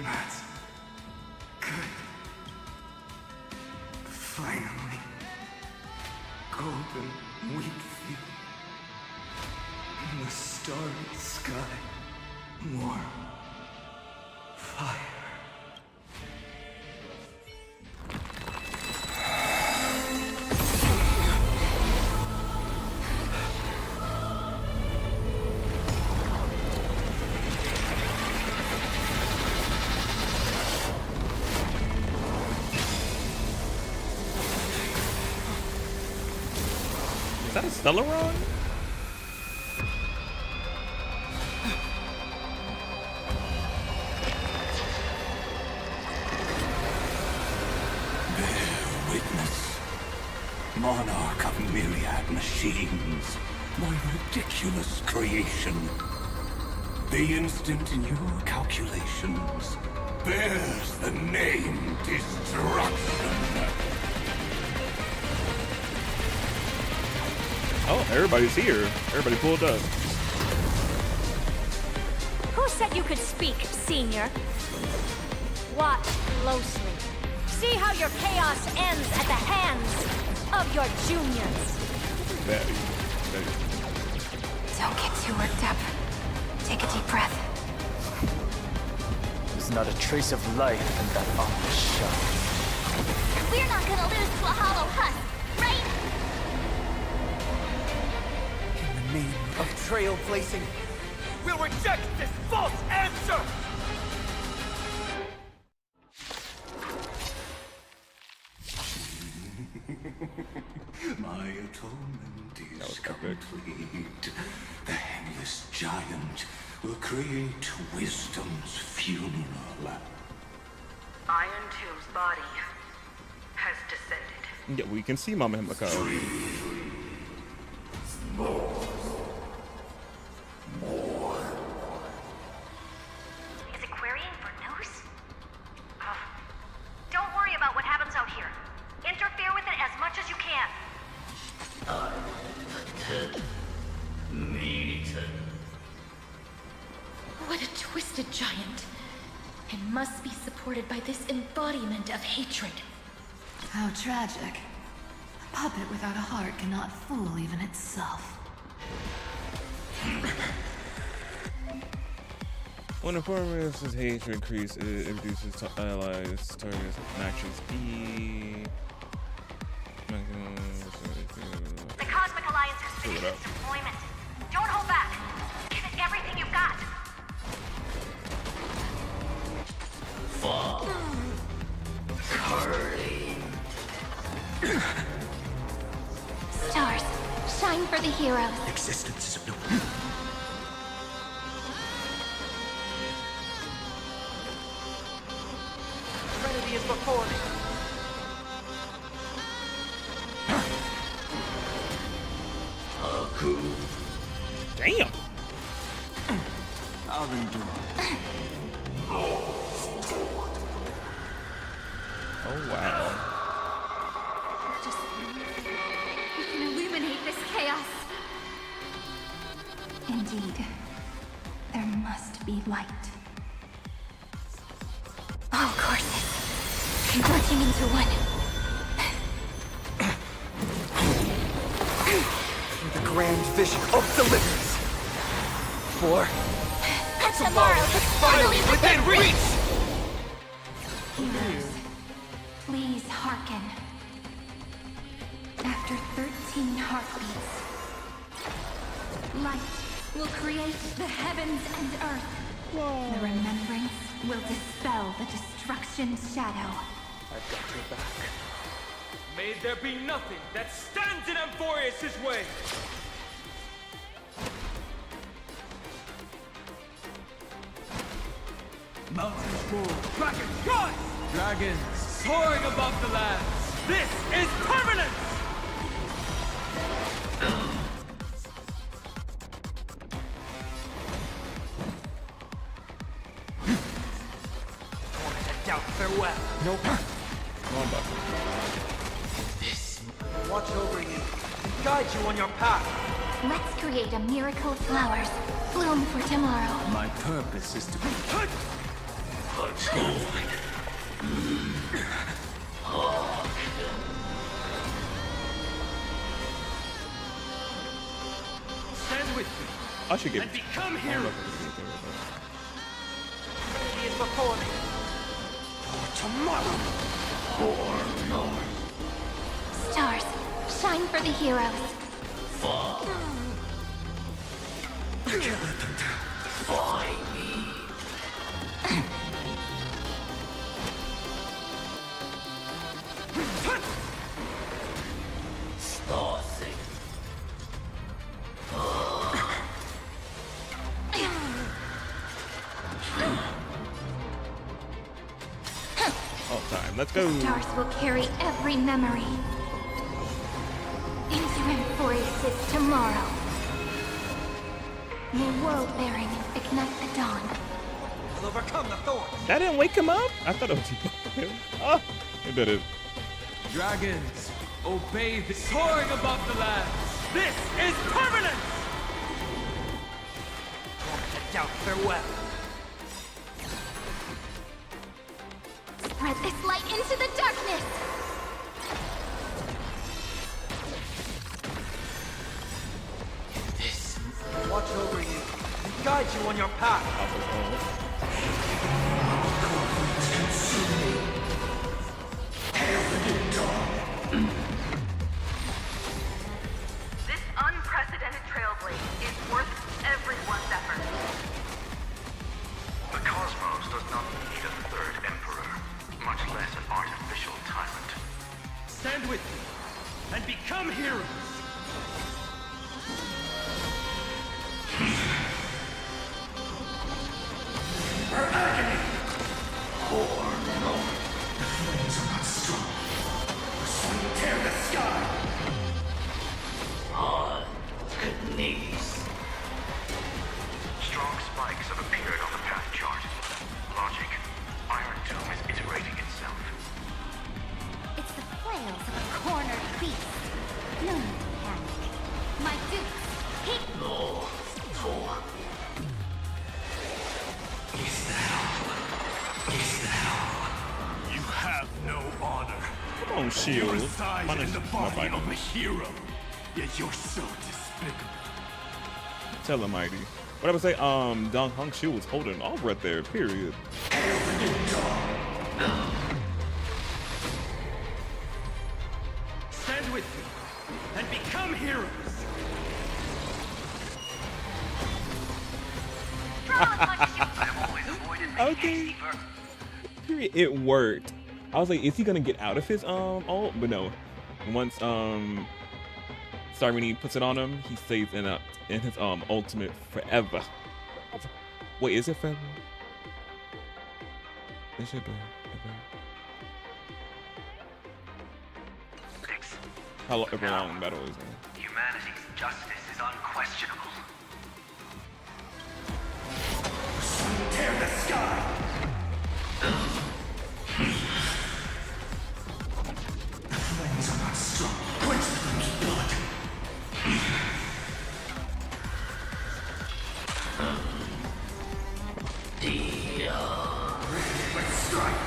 That's good. Finally. Golden wheat field. In the starry sky. More fire. Is that a Stellaron? Monarch of myriad machines, my ridiculous creation. The instant in your calculations bears the name Destruction. Oh, everybody's here. Everybody pulled up. Who said you could speak, Senior? Watch closely. See how your chaos ends at the hands of your juniors. Don't get too worked up. Take a deep breath. There's not a trace of life in that awful shell. We're not gonna lose to a hollow husk, right? In the name of trailblazing, We'll reject this false answer! My atonement is complete. The Handless Giant will create wisdom's funeral. Iron Tomb's body has descended. Yeah, we can see Mama Himiko. Is it querying for news? Don't worry about what happens out here. Interfere with it as much as you can. What a twisted giant. It must be supported by this embodiment of hatred. How tragic. A puppet without a heart cannot fool even itself. When Amphoreus' hatred increases, it reduces allies, targets, and action speed. The Cosmic Alliance has finished its deployment. Don't hold back. Give it everything you've got. Stars, shine for the heroes. existence is of no. Trinity is before me. Damn. I'll endure. Oh wow. We can illuminate this chaos. Indeed, there must be light. All courses converging into one. The grand vision of deliverance. For Tomorrow is finally within reach! Heroes, please hearken. After 13 heartbeats, light will create the heavens and earth. The remembrance will dispel the destruction's shadow. I've got your back. May there be nothing that stands in Amphoreus' way! Mountains roar, dragons rise! Dragons soaring above the lands! This is permanence! I want to head down farewell. Nope. Come on, Buck. This will watch over you and guide you on your path. Let's create a miracle of flowers, bloom for tomorrow. My purpose is to be... Stand with me. I should get. And become heroes. He is before me. Tomorrow. Stars, shine for the heroes. I can't let them down. Find me. Starting. All time. Let's go. Stars will carry every memory into Amphoreus' tomorrow. May world-bearing ignite the dawn. We'll overcome the thorns. That didn't wake him up? I thought it was him. Oh, it did it. Dragons, obey the soaring above the lands. This is permanent! Don't doubt farewell. Spread this light into the darkness! This watch over you and guide you on your path. This unprecedented trailblaze is worth everyone's effort. The cosmos does not need a third emperor, much less an artificial tyrant. Stand with me and become heroes. Her agony! Or no. The flames are not strong. The sun will tear the sky! On knees. Strong spikes have appeared on the path chart. Logic. Iron Doom is iterating itself. It's the flails of a cornered beast. No need to panic. My dukes, keep... No. For. Is thou? You have no honor. Come on, Shield. You reside Punish in the my body body. of a hero, yet you're so despicable. Tell him, Mighty. What I would say, Dong Hong Shu was holding off right there, period. Stand with me and become heroes. Okay. Period. It worked. I was like, is he gonna get out of his ult? But no. Once Starmini puts it on him, he stays in his ultimate forever. Wait, is it forever? It should be. How long battle is it? Humanity's justice is unquestionable. Tear the sky! The flames are not strong. Quench them blood. Let's strike.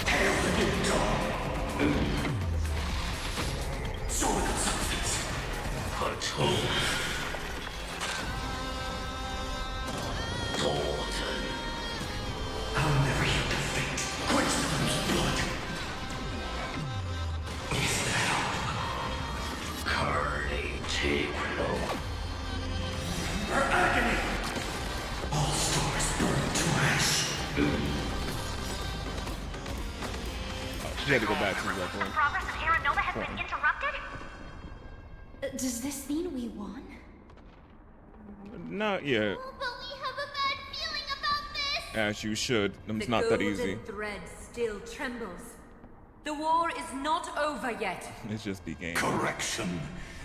Hail the new dawn. Show them substance. Control. I'll never hit the fate. Quench the blood. Is thou? Carnage. Her agony. All stars burn to ash. She had to go back to that point. Progress of Aeronova has been interrupted? Does this mean we won? Not yet. But we have a bad feeling about this! As you should. It's not that easy. The thread still trembles. The war is not over yet. It's just beginning. Correction.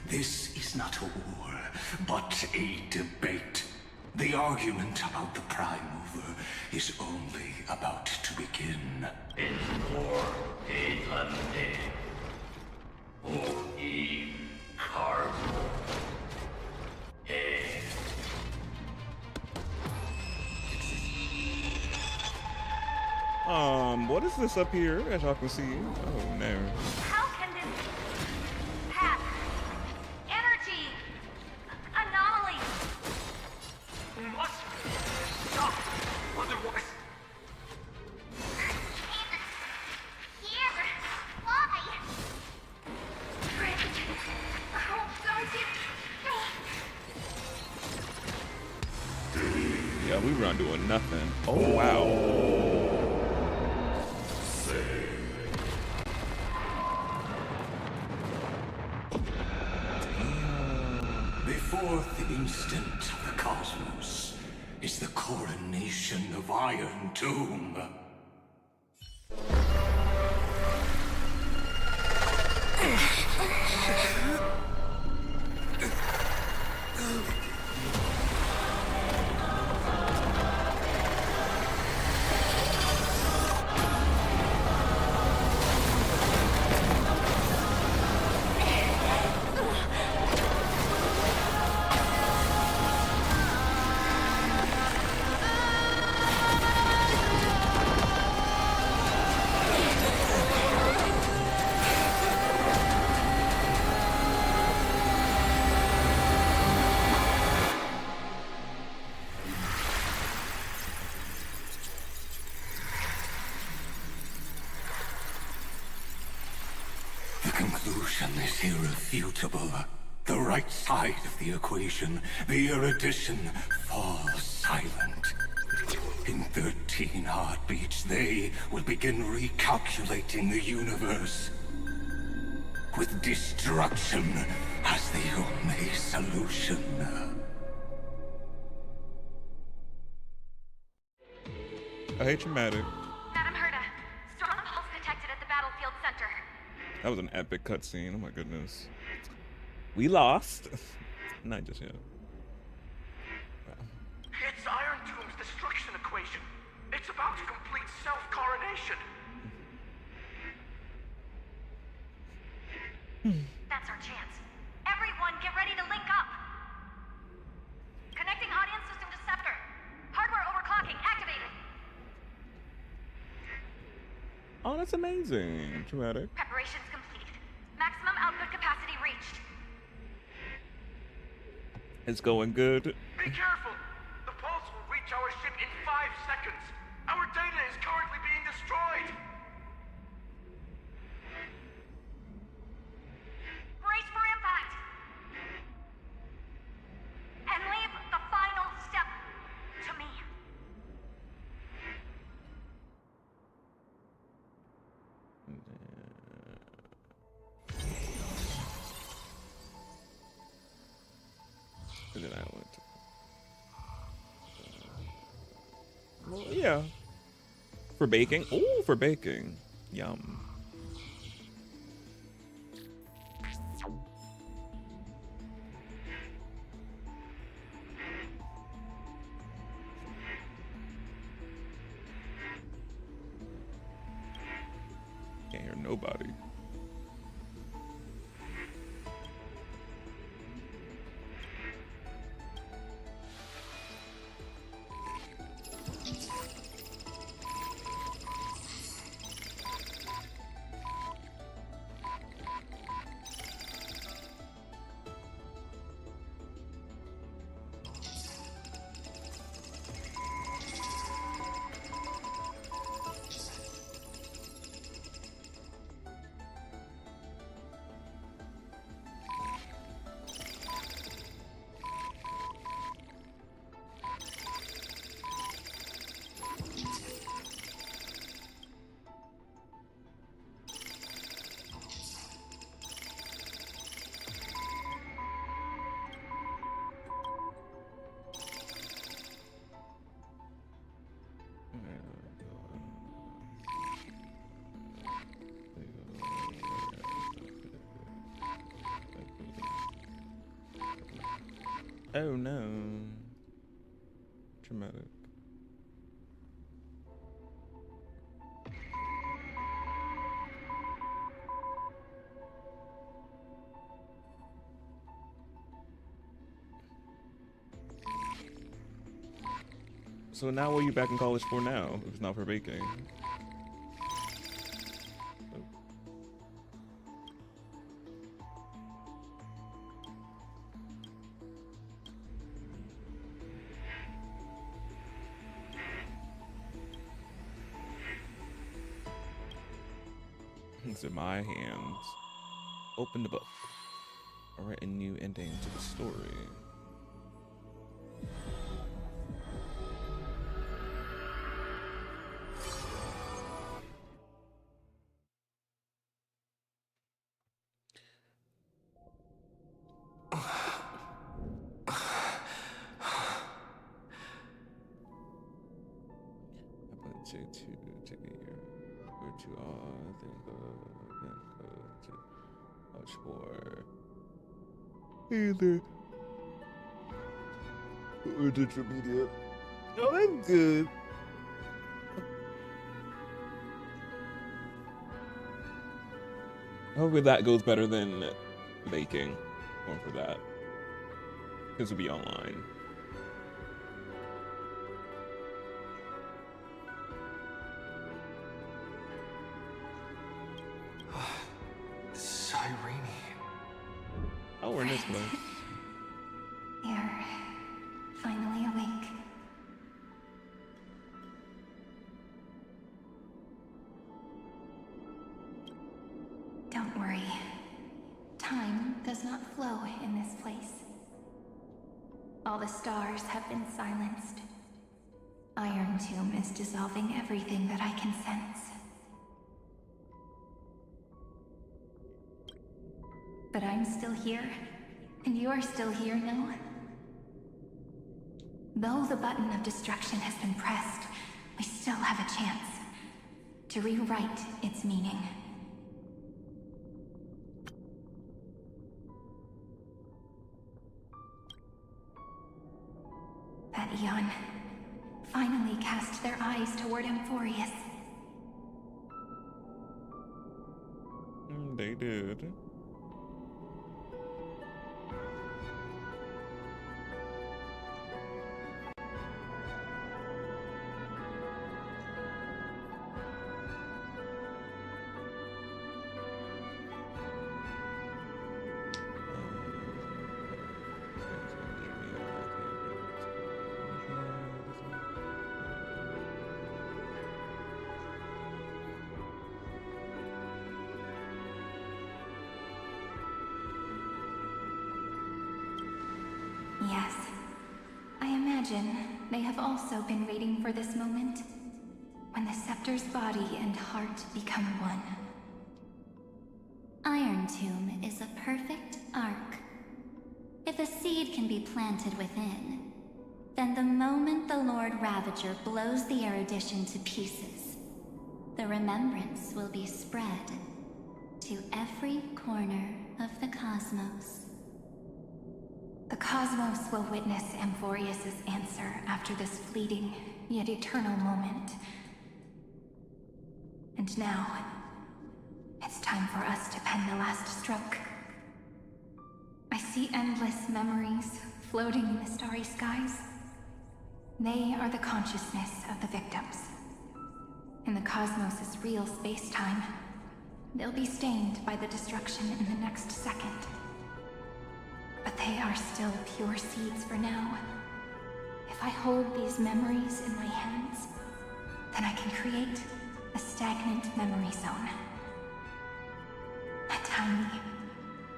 This is not a war, but a debate. The argument about the Prime Mover is only about to begin. In war, What is this up here? As y'all can see. Oh no. How can this path, energy, anomaly? Must stop. Otherwise. Here! Why? Oh, don't you... Yeah, we were not doing nothing. Oh wow. The fourth instant of the cosmos is the coronation of Iron Tomb. Is irrefutable. The right side of the equation, the erudition, falls silent. In 13 heartbeats, they will begin recalculating the universe. With destruction as the only solution. I hate traumatic. Madam Herda, strong pulse detected at the battlefield center. That was an epic cutscene. Oh my goodness. We lost. Not just yet. It's Iron Doom's destruction equation. It's about to complete self-coronation. That's our chance. Everyone, get ready to link up. Connecting audience system to scepter. Hardware overclocking activated. Oh, that's amazing. Dramatic. Preparations complete. Maximum output capacity reached. It's going good. Be careful. The pulse will reach our ship in 5 seconds. Our data is currently being destroyed. Brace for impact. And leave the final step to me. And then I went to... well, yeah. For baking. Ooh, for baking. Yum. Can't hear nobody. Oh no. Dramatic. So now what are you back in college for now? If it's not for baking. endings in my hands. Open the book. Write a new ending to the story. Either or intermediate. Oh, I'm good. Hopefully that goes better than baking. Going for that. This will be online. Oh, we're in this place. You're finally awake. Don't worry. Time does not flow in this place. All the stars have been silenced. Iron Tomb is dissolving everything that I can sense. But I'm still here, and you're still here, no? Though the button of destruction has been pressed, we still have a chance to rewrite its meaning. That Eon finally cast their eyes toward Amphoreus. They did. Yes. I imagine they have also been waiting for this moment, when the scepter's body and heart become one. Iron Tomb is a perfect arc. If a seed can be planted within, then the moment the Lord Ravager blows the erudition to pieces, the remembrance will be spread to every corner of the cosmos. The cosmos will witness Amphoreus' answer after this fleeting, yet eternal moment. And now, it's time for us to pen the last stroke. I see endless memories floating in the starry skies. They are the consciousness of the victims. In the cosmos' real space-time, they'll be stained by the destruction in the next second. But they are still pure seeds for now. If I hold these memories in my hands, then I can create a stagnant memory zone. A tiny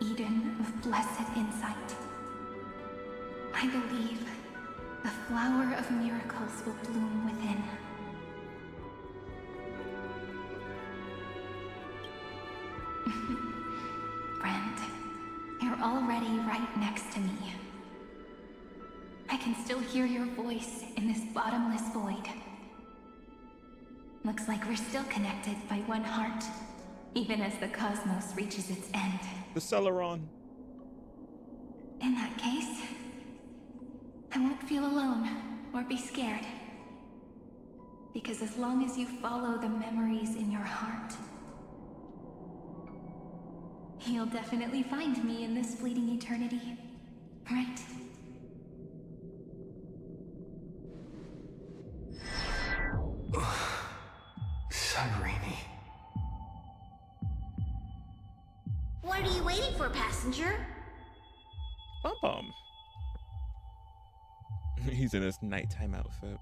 Eden of blessed insight. I believe the flower of miracles will bloom within. Friend, you're already right next to me. I can still hear your voice in this bottomless void. Looks like we're still connected by one heart, even as the cosmos reaches its end. The Celeron. In that case, I won't feel alone or be scared. Because as long as you follow the memories in your heart, you'll definitely find me in this fleeting eternity, right? Cyrene. What are you waiting for, passenger? Bum. He's in his nighttime outfit.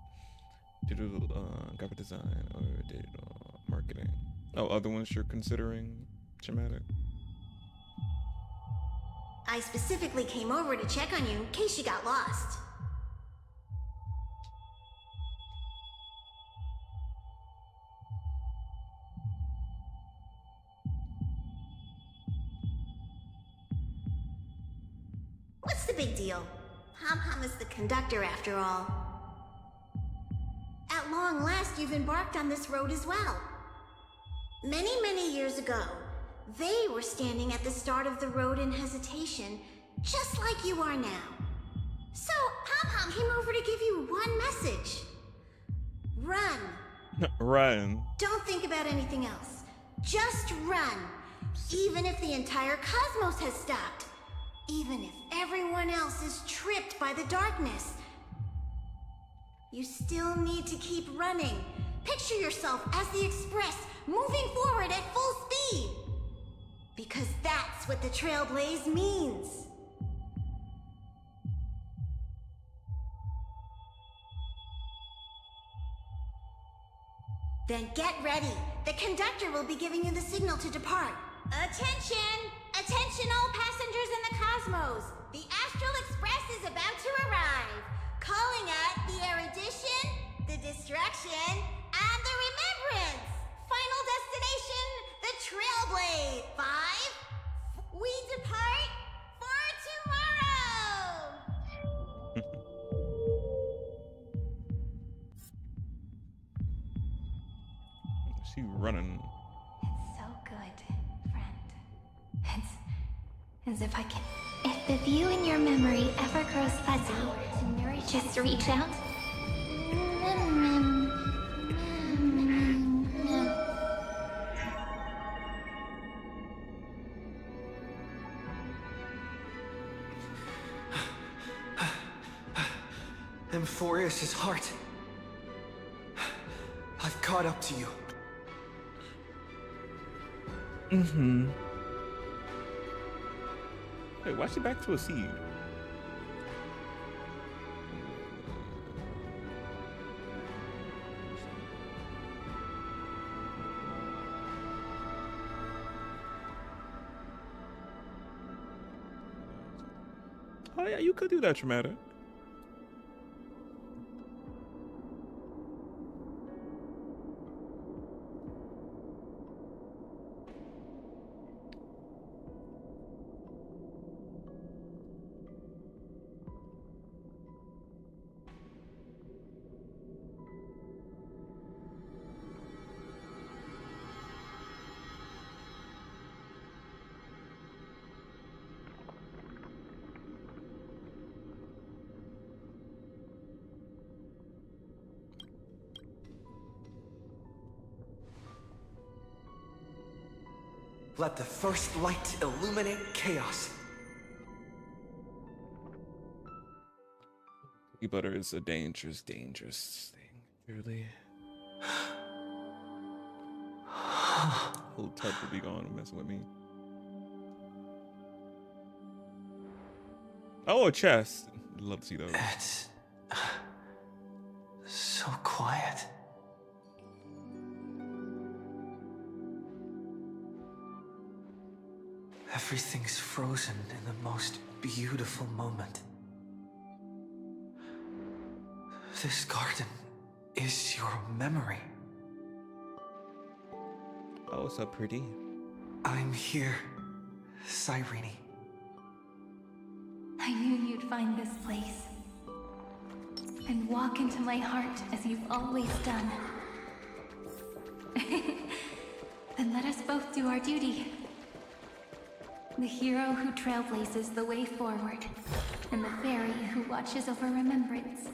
Digital graphic design or digital marketing. Oh, other ones you're considering, Chamatic? I specifically came over to check on you in case you got lost. What's the big deal? Pom-Pom is the conductor after all. At long last, you've embarked on this road as well. Many, many years ago, they were standing at the start of the road in hesitation, just like you are now. So, Pom-Pom came over to give you one message. Run. Run. Don't think about anything else. Just run. Even if the entire cosmos has stopped. Even if everyone else is tripped by the darkness. You still need to keep running. Picture yourself as the Express, moving forward at full speed. Because that's what the Trailblaze means. Then get ready. The conductor will be giving you the signal to depart. Attention! Attention all passengers in the cosmos! The Astral Express is about to arrive. Calling at the erudition, the destruction, and the remembrance. Final destination, the Trailblaze. 5. We depart for tomorrow. She running. It's so good, friend. It's as if I can. If the view in your memory ever grows fuzzy, just reach out. Amphoreus' heart. I've caught up to you. Mm-hmm. Wait, why's she back to a seed? Oh yeah, you could do that, Traumatic. Let the first light illuminate chaos. Cookie butter is a dangerous, dangerous thing. Really. Whole tub would be gone messing with me. Oh, a chest. Love to see those. It's so quiet. Everything's frozen in the most beautiful moment. This garden is your memory. Oh, so pretty. I'm here, Cyrene. I knew you'd find this place. And walk into my heart as you've always done. Then let us both do our duty. The hero who trailblazes the way forward, and the fairy who watches over remembrance.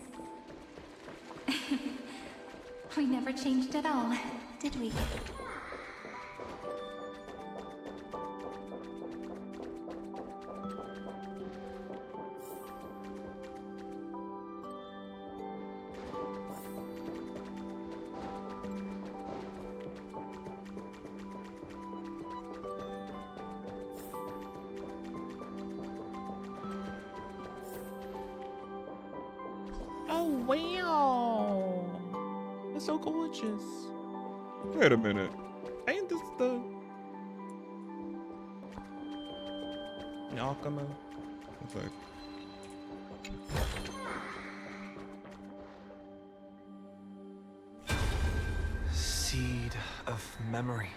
We never changed at all, did we? Oh, wow. It's so gorgeous. Wait a minute. Ain't the Alchema? It's like Seed of memory.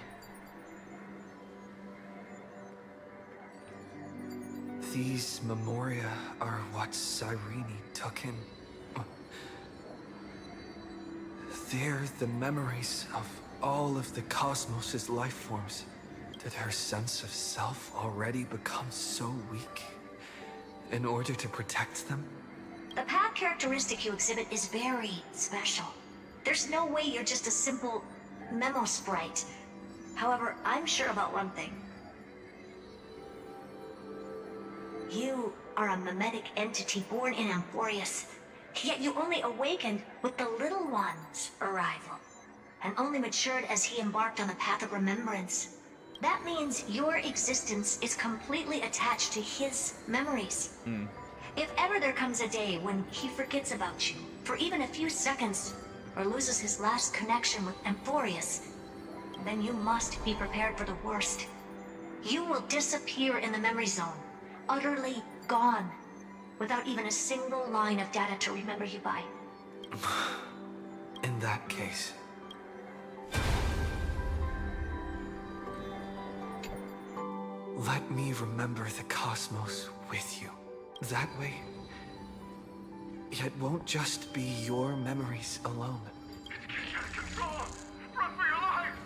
These memoria are what Cyrene took in. They're the memories of all of the cosmos' life forms. Did her sense of self already become so weak in order to protect them? The path characteristic you exhibit is very special. There's no way you're just a simple memo sprite. However, I'm sure about one thing. You are a mimetic entity born in Amphoreus, yet you only awakened with the Little One's arrival, and only matured as he embarked on the path of remembrance. That means your existence is completely attached to his memories. If ever there comes a day when he forgets about you, for even a few seconds, or loses his last connection with Amphoreus, then you must be prepared for the worst. You will disappear in the memory zone, utterly gone, without even a single line of data to remember you by. In that case, let me remember the cosmos with you. That way, it won't just be your memories alone. It's getting out of control! Run for your lives!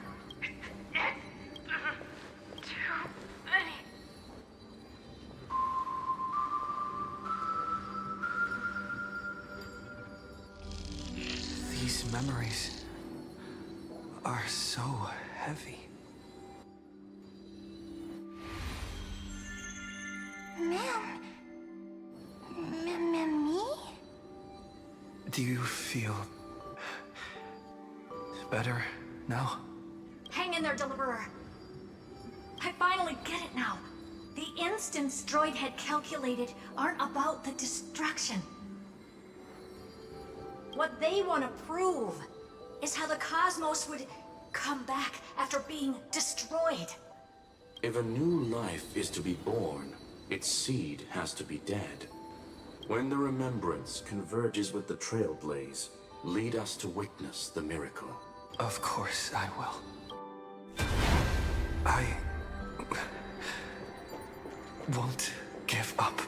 It's too many. These memories are so heavy. Me? Do you feel better now? Hang in there, Deliverer. I finally get it now. The instants Droid had calculated aren't about the destruction. What they want to prove is how the cosmos would come back after being destroyed. If a new life is to be born, its seed has to be dead. When the remembrance converges with the Trailblaze, lead us to witness the miracle. Of course I will. I won't give up.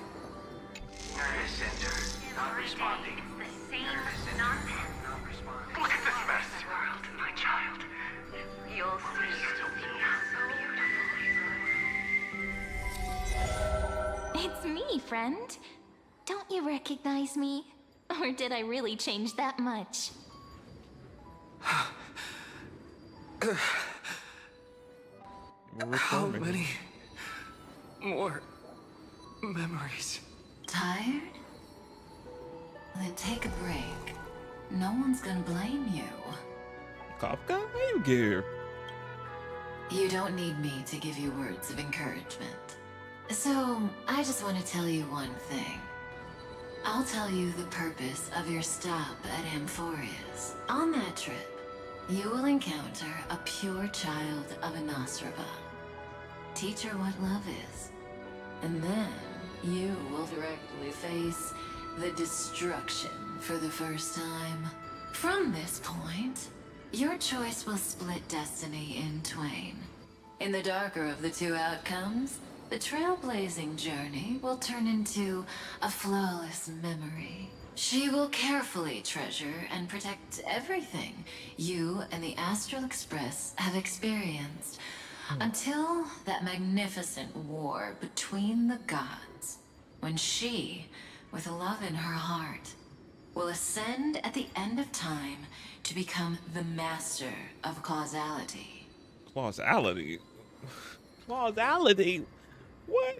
Nervous center, not responding. It's the same nonsense. Not responding. Look at this mess! World, my child. You'll see so beautiful. It's me, friend. Don't you recognize me? Or did I really change that much? How many more memories? Tired? Then take a break. No one's gonna blame you. Kafka? How you get here? You don't need me to give you words of encouragement. So, I just want to tell you one thing. I'll tell you the purpose of your stop at Amphoreus. On that trip, you will encounter a pure child of Anastrava. Teach her what love is. And then, you will directly face the destruction for the first time. From this point, your choice will split destiny in twain. In the darker of the two outcomes, the trailblazing journey will turn into a flawless memory. She will carefully treasure and protect everything you and the Astral Express have experienced until that magnificent war between the gods, when she, with love in her heart, will ascend at the end of time to become the master of causality. Causality? Causality? What?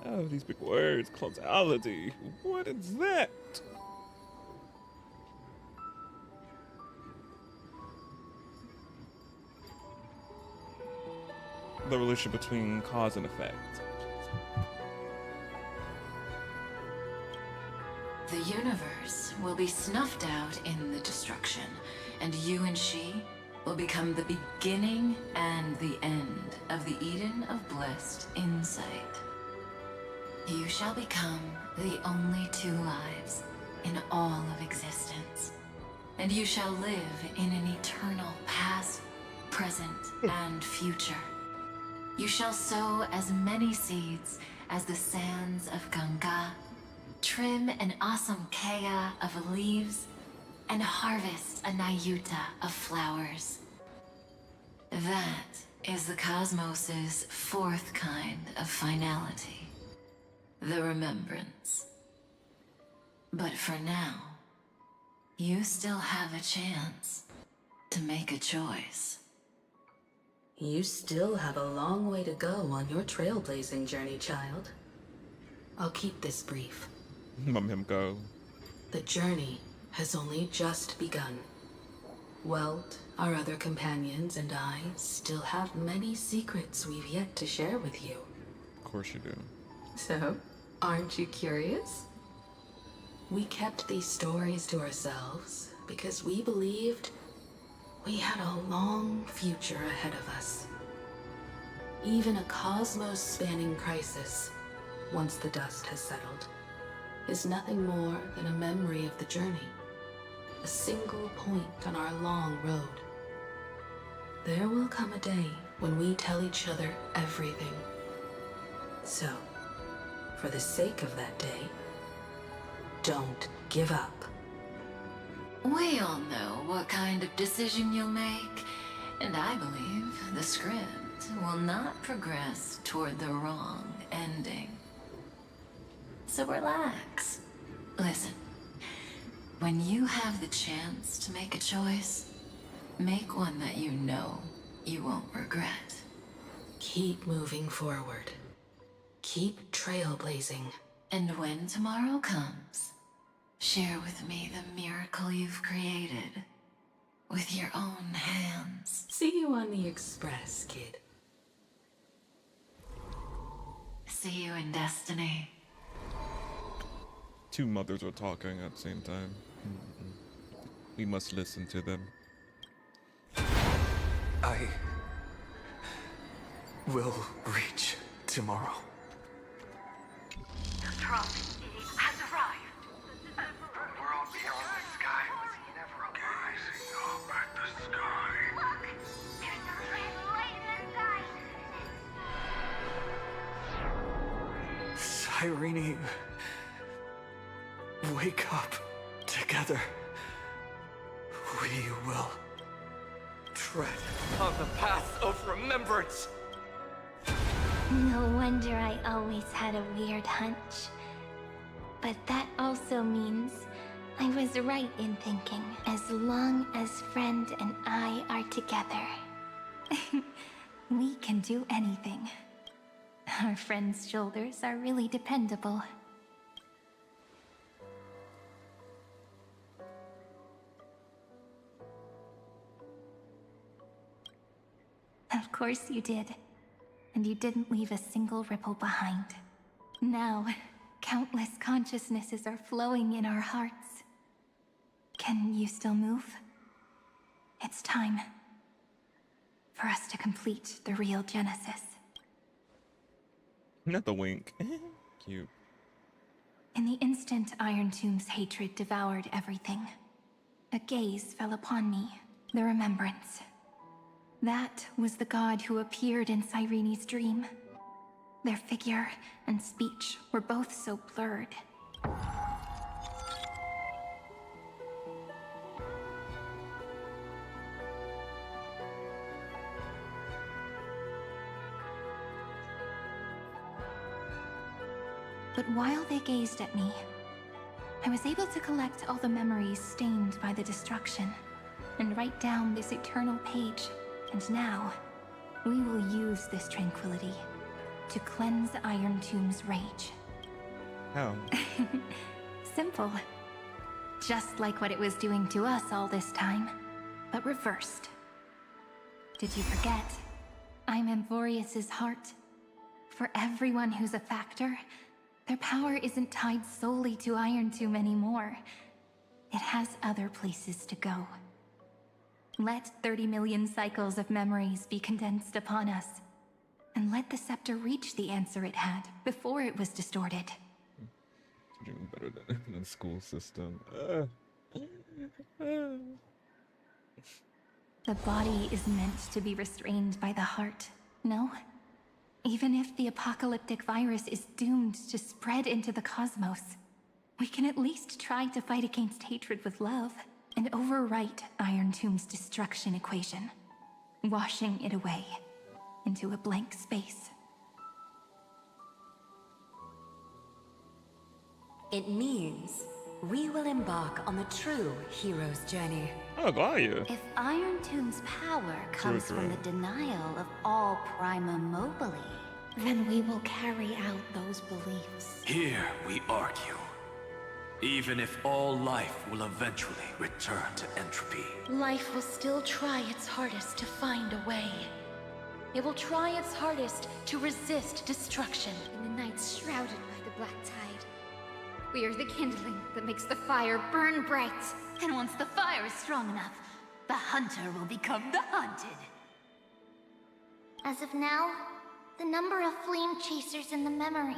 Oh, these big words. Causality. What is that? The relation between cause and effect. The universe will be snuffed out in the destruction, and you and she will become the beginning and the end of the Eden of blessed insight. You shall become the only two lives in all of existence, and you shall live in an eternal past, present, and future. You shall sow as many seeds as the sands of Ganga, trim an awesome kea of leaves, and harvest a nayuta of flowers. That is the cosmos's fourth kind of finality, the remembrance. But for now, you still have a chance to make a choice. You still have a long way to go on your trailblazing journey, child. I'll keep this brief. Let him go. The journey has only just begun. Welt, our other companions, and I still have many secrets we've yet to share with you. Of course you do. So, aren't you curious? We kept these stories to ourselves because we believed we had a long future ahead of us. Even a cosmos-spanning crisis, once the dust has settled, is nothing more than a memory of the journey, a single point on our long road. There will come a day when we tell each other everything. So, for the sake of that day, don't give up. We all know what kind of decision you'll make, and I believe the script will not progress toward the wrong ending. So relax. Listen, when you have the chance to make a choice, make one that you know you won't regret. Keep moving forward. Keep trailblazing. And when tomorrow comes, share with me the miracle you've created with your own hands. See you on the Express, kid. See you in Destiny. Two mothers were talking at the same time. We must listen to them. I will reach tomorrow. The drop has arrived. The world beyond the sky was never gazing up at the sky. Look! There's a red light in the sky! Irene, wake up. Together, we will tread on the path of remembrance. No wonder I always had a weird hunch. But that also means I was right in thinking, as long as Friend and I are together, we can do anything. Our friend's shoulders are really dependable. Of course you did. And you didn't leave a single ripple behind. Now, countless consciousnesses are flowing in our hearts. Can you still move? It's time for us to complete the real Genesis. Not the wink. Cute. In the instant Iron Tomb's hatred devoured everything, a gaze fell upon me, the remembrance. That was the god who appeared in Cyrene's dream. Their figure and speech were both so blurred. But while they gazed at me, I was able to collect all the memories stained by the destruction and write down this eternal page. And now, we will use this tranquility to cleanse Iron Tomb's rage. How? Simple. Just like what it was doing to us all this time, but reversed. Did you forget? I'm Amphoreus's heart. For everyone who's a factor, Their power isn't tied solely to Iron Tomb anymore. It has other places to go. Let 30 million cycles of memories be condensed upon us, and let the scepter reach the answer it had before it was distorted. Doing better than the school system. The body is meant to be restrained by the heart, no? Even if the apocalyptic virus is doomed to spread into the cosmos, we can at least try to fight against hatred with love and overwrite Iron Tomb's destruction equation, washing it away into a blank space. It means we will embark on the true hero's journey. Oh, got you. If Iron Tomb's power comes from the denial of all Prima Mobile, then we will carry out those beliefs. Here we argue. Even if all life will eventually return to entropy. Life will still try its hardest to find a way. It will try its hardest to resist destruction. In the nights shrouded by the black tide, we are the kindling that makes the fire burn bright. And once the fire is strong enough, the hunter will become the hunted. As of now, the number of flame chasers in the memory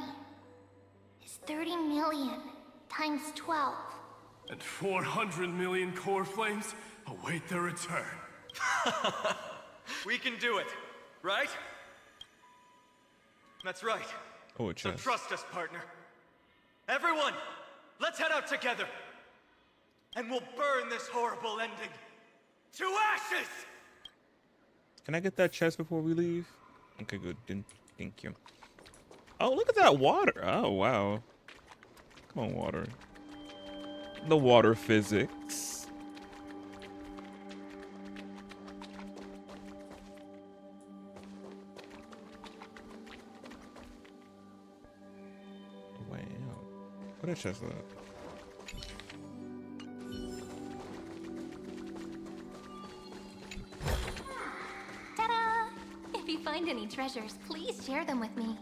is 30 million times 12. And 400 million core flames await their return. We can do it, right? That's right. Oh, a So chest. trust us, partner. Everyone, let's head out together. And we'll burn this horrible ending to ashes! Can I get that chest before we leave? Okay, good. Thank you. Oh, look at that water. Oh, wow. Come on, water. The water physics. Wow. What is chest that? Ta-da! If you find any treasures, please share them with me.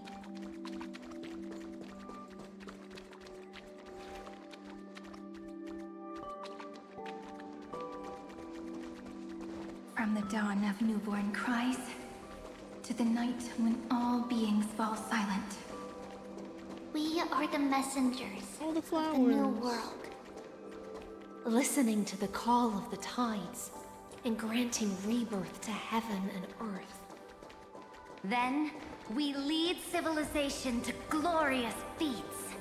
From the dawn of newborn cries, to the night when all beings fall silent. We are the messengers of the new world. Listening to the call of the tides and granting rebirth to heaven and earth. Then, we lead civilization to glorious feats.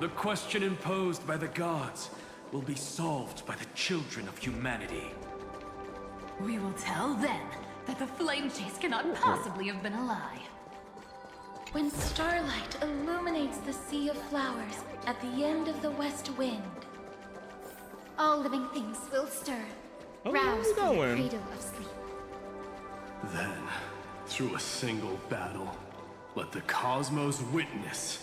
The question imposed by the gods will be solved by the children of humanity. We will tell them that the flame chase cannot possibly have been a lie. When starlight illuminates the sea of flowers at the end of the west wind, all living things will stir, roused from the cradle of sleep. Then, through a single battle, let the cosmos witness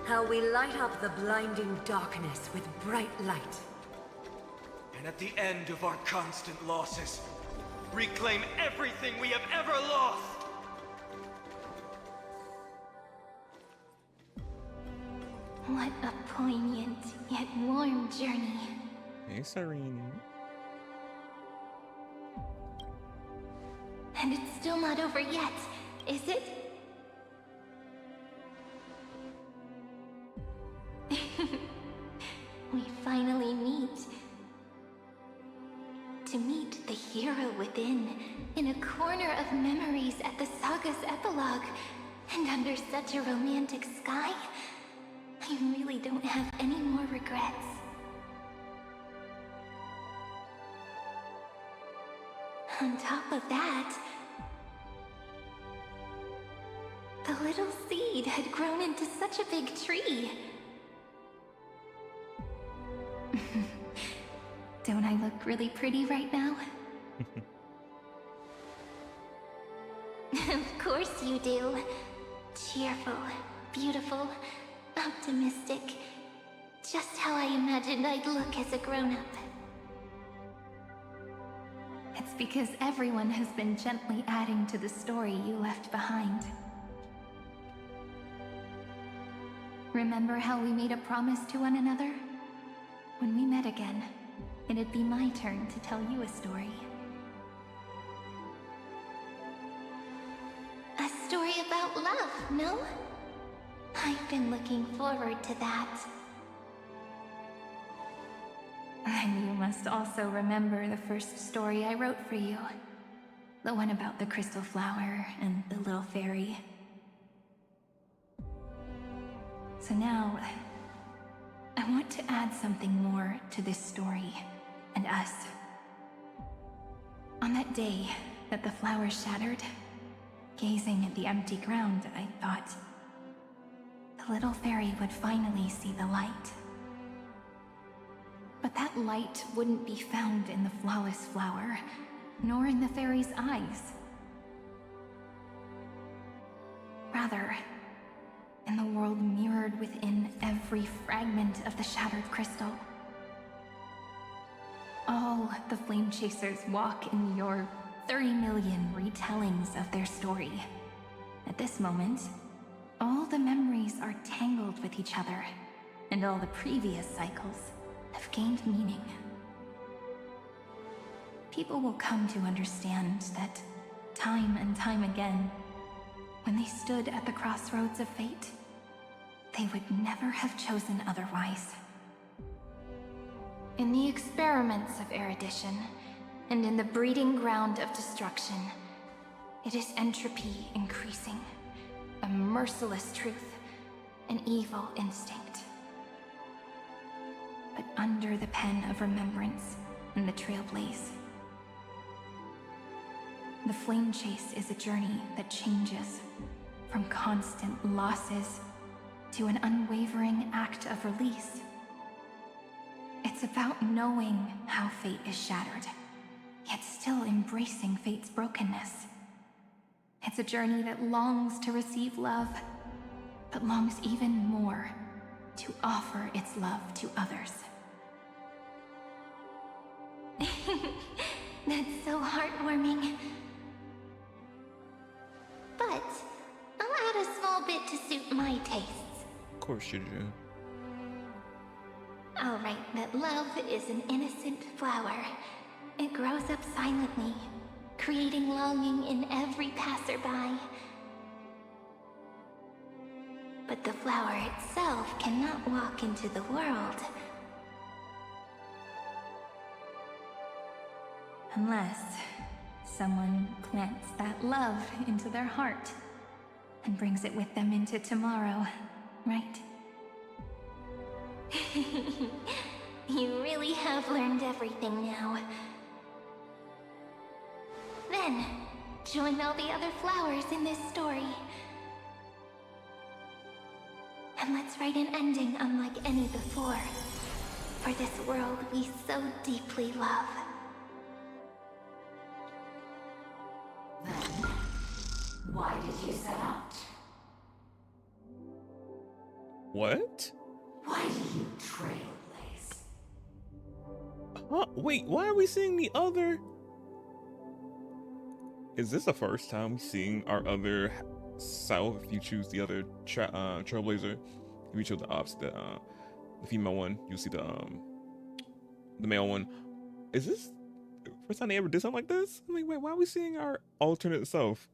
How we light up the blinding darkness with bright light. And at the end of our constant losses, reclaim everything we have ever lost! What a poignant yet warm journey. Hey, Serene. And it's still not over yet, is it? We finally meet. To meet the hero within, in a corner of memories at the saga's epilogue, and under such a romantic sky, I really don't have any more regrets. On top of that, the little seed had grown into such a big tree. Don't I look really pretty right now? Of course you do. Cheerful, beautiful, optimistic. Just how I imagined I'd look as a grown-up. It's because everyone has been gently adding to the story you left behind. Remember how we made a promise to one another? When we met again, it'd be my turn to tell you a story. A story about love, no? I've been looking forward to that. And you must also remember the first story I wrote for you. The one about the crystal flower and the little fairy. So now, I want to add something more to this story and us. On that day that the flower shattered, gazing at the empty ground, I thought the little fairy would finally see the light. But that light wouldn't be found in the flawless flower, nor in the fairy's eyes. Rather, in the world mirrored within every fragment of the shattered crystal. All the flame chasers walk in your 30 million retellings of their story. At this moment, all the memories are tangled with each other, and all the previous cycles have gained meaning. People will come to understand that time and time again, when they stood at the crossroads of fate, they would never have chosen otherwise. In the experiments of erudition, and in the breeding ground of destruction, it is entropy increasing, a merciless truth, an evil instinct. But under the pen of remembrance and the Trailblaze, the flame chase is a journey that changes from constant losses to an unwavering act of release. It's about knowing how fate is shattered, yet still embracing fate's brokenness. It's a journey that longs to receive love, but longs even more to offer its love to others. That's so heartwarming. But I'll add a small bit to suit my tastes. Of course you do. I'll write that love is an innocent flower. It grows up silently, creating longing in every passerby. But the flower itself cannot walk into the world. Unless someone plants that love into their heart and brings it with them into tomorrow, right? You really have learned everything now. Then, join all the other flowers in this story. And let's write an ending unlike any before, for this world we so deeply love. Then, why did you set out? What? Why do you trailblaze? Huh? Wait, why are we seeing the other? Is this the first time we're seeing our other self? If you choose the other Trailblazer, if you choose the opposite, the female one, you'll see the male one. Is this the first time they ever did something like this? I'm like, wait, why are we seeing our alternate self?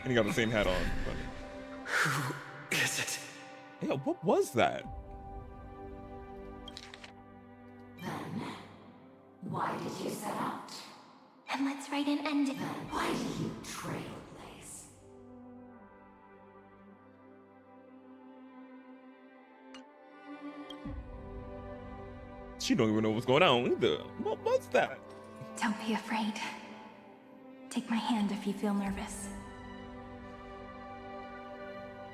And he got the same hat on. Who is it? Yeah, what was that? Then, why did you set out? And let's write an ending. Then why do you trailblaze? She don't even know what's going on either. What was that? Don't be afraid. Take my hand if you feel nervous.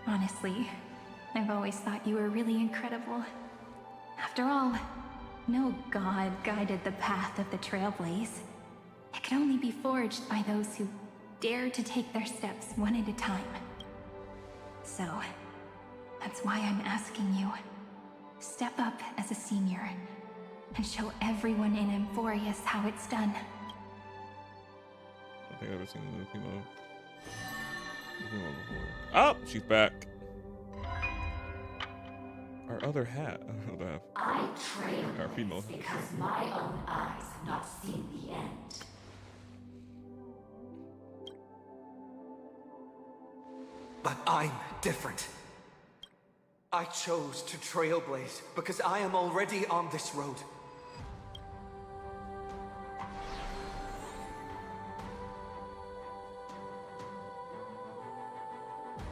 Honestly, I've always thought you were really incredible. After all, no god guided the path of the Trailblaze. It could only be forged by those who dare to take their steps one at a time. So, that's why I'm asking you. Step up as a senior and show everyone in Amphoreus how it's done. I think I've ever seen the female. Oh, she's back. Our other hat. I trail Our female. because my own eyes have not seen the end. But I'm different. I chose to trailblaze because I am already on this road.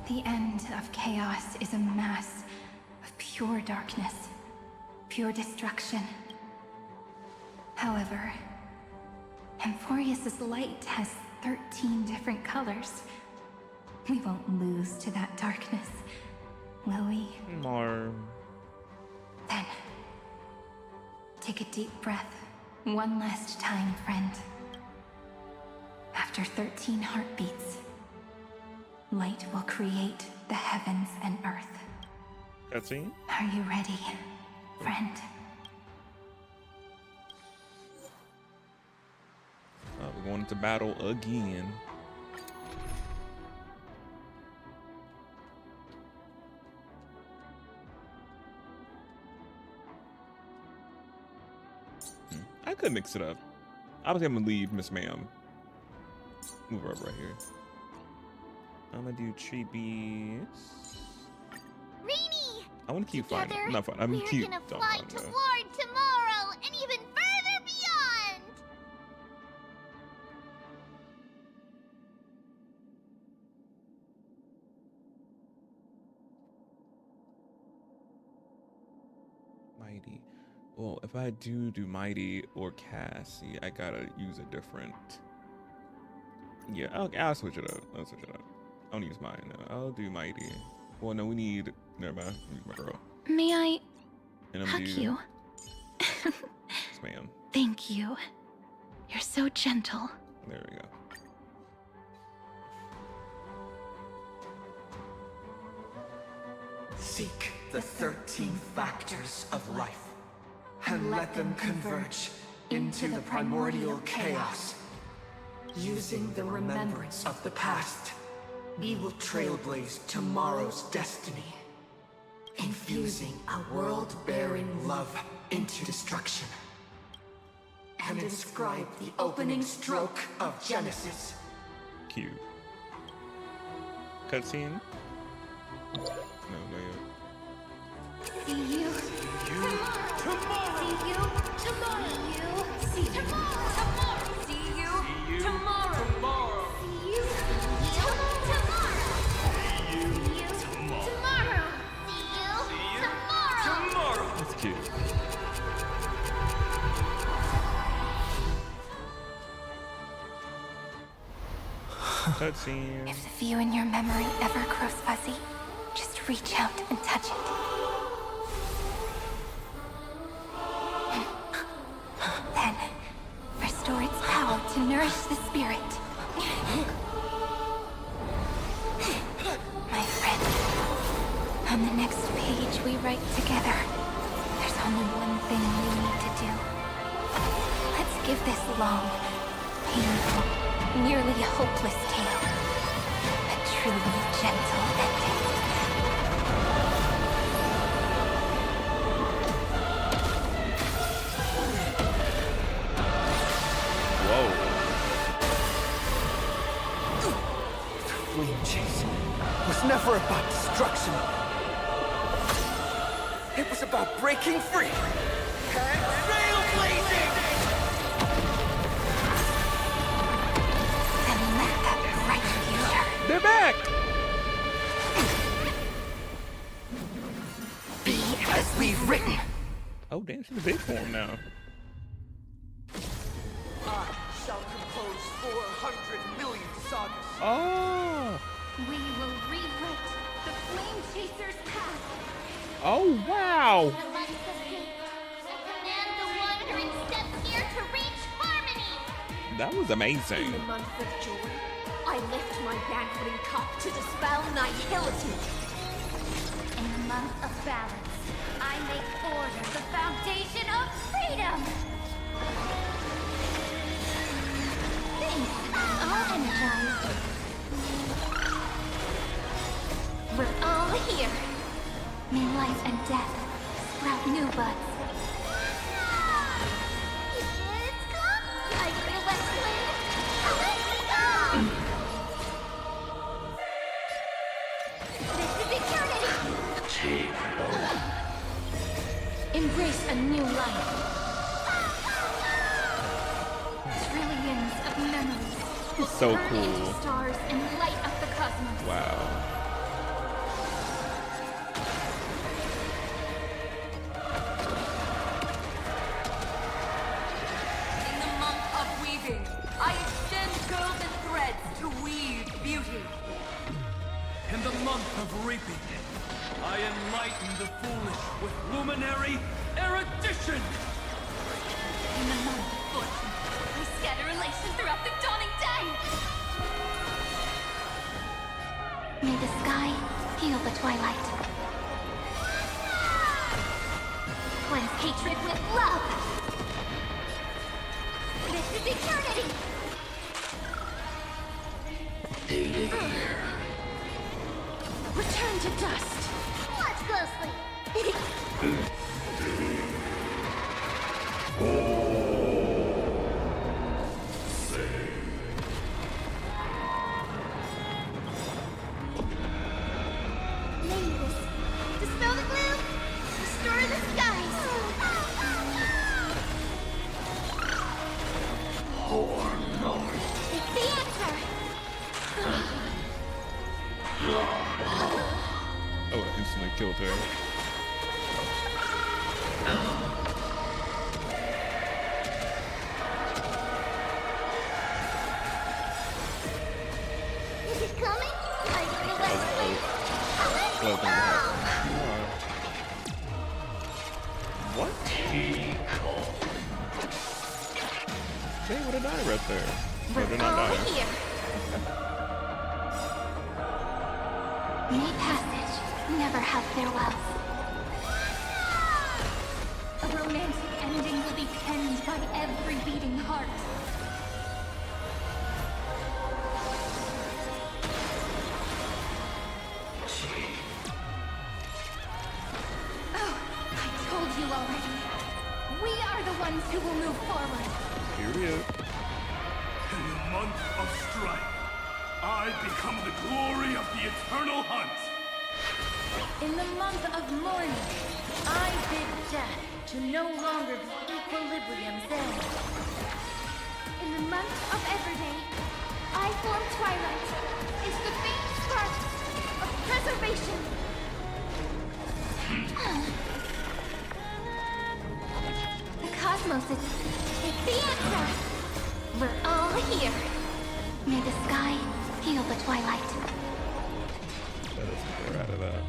The end of chaos is a mass of pure darkness, pure destruction. However, Amphoreus' light has 13 different colors. We won't lose to that darkness, will we? More. Then, take a deep breath. One last time, friend. After 13 heartbeats, light will create the heavens and earth. Cutscene? Are you ready, friend? We're going into battle again. I could mix it up. Obviously, I'm gonna leave Miss Ma'am. Move her up right here. I'm gonna do Chibi's. Rainy! I want to keep flying. Together, Not fun. I'm we're cute. gonna Don't fly mind toward that. tomorrow and even further beyond! Mighty. Well, if I do Mighty or Cassie, I gotta use a different. Yeah, I'll switch it up. I'll switch it up. I don't use mine. I'll do Mighty. Well, no, we need. Never mind. Use my girl. May I And I'm hug do, you? Yes, ma'am. Thank you. You're so gentle. There we go. Seek the 13 factors of life, and let them converge into the primordial chaos. Using the remembrance of the past, we will trailblaze tomorrow's destiny, infusing a world-bearing love into destruction, and inscribe the opening stroke of Genesis. Cute. Cutscene? No, no, yeah. See you tomorrow. See you tomorrow. See you tomorrow. See you tomorrow. See you tomorrow. Tomorrow! That's cute. Cutscene. If the view in your memory ever grows fuzzy, just reach out and touch it. Then, restore its power to nourish the spirit. My friend, on the next page we write together, there's only one thing we need to do. Let's give this long, painful, nearly hopeless tale a truly gentle ending. Whoa. Flame chase was never about destruction. It was about breaking free and trailblazing! And let that bright future They're back! be as we've written. Oh, damn, she's a big form now. I shall compose 400 million sagas. Oh! We will rewrite the Flame Chaser's path. Oh, wow! Command the Wandering steps here to reach harmony! That was amazing. In the month of joy, I lift my banqueting cup to dispel nihility. In the month of balance, I make order the foundation of freedom! Thanks, all energized. We're all here. May life and death sprout new buds. It's come like the west wind. Let's go! This is eternity! Embrace a new life. Trillions of memories. So Turn cool. into stars and light up the cosmos. Wow. In the month of weaving, I extend golden threads to weave beauty. In the month of reaping, I enlighten the foolish with luminary erudition. In the month of fortune, we scatter elation throughout the dawning day. May the sky heal the twilight. Cleanse hatred with love! This is eternity! Return to dust. Watch closely! Nameless, dispel the gloom, restore the skies! It's the answer! Oh, I instantly killed her. Is it coming? Like the west wind? Let's Well, go! what? They would have died right there. No, they're not All dying. here. May passage never have farewells. A romantic ending will be penned by every beating heart. Oh, I told you already. We are the ones who will move forward. Period. In the month of strife, I become the glory of the eternal hunt. In the month of mourning, I bid death to no longer be equilibrium's end. In the month of Everday, I form twilight. Is the faint spark of preservation. The cosmos is the answer. We're all here. May the sky heal the twilight. We're out of that.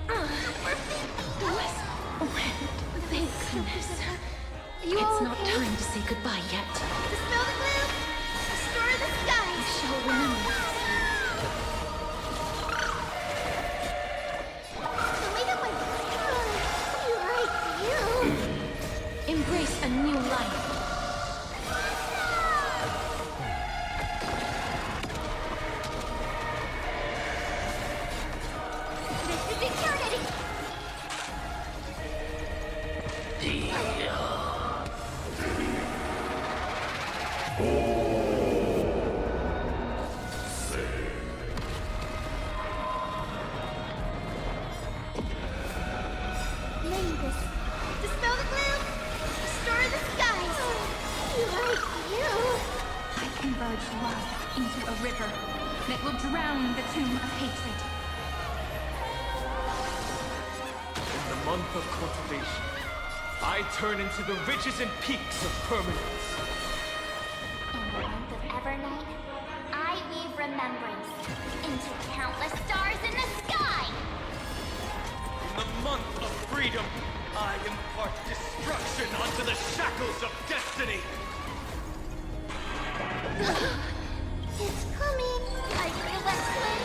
Thank goodness. You It's all not okay? time to say goodbye yet. Dispel the gloom, restore the skies. I shall remember. Wait a minute. Like you. Embrace a new life. This is eternity. Nameless, dispel the gloom, restore the skies. Like you. I converge love into a river that will drown the tomb of hatred. In the month of cultivation, I turn into the ridges and peaks of permanence. In the month of Evernight, I weave remembrance into countless stars in the sky. In the month of freedom, I impart destruction onto the shackles of destiny. It's coming like the west wind.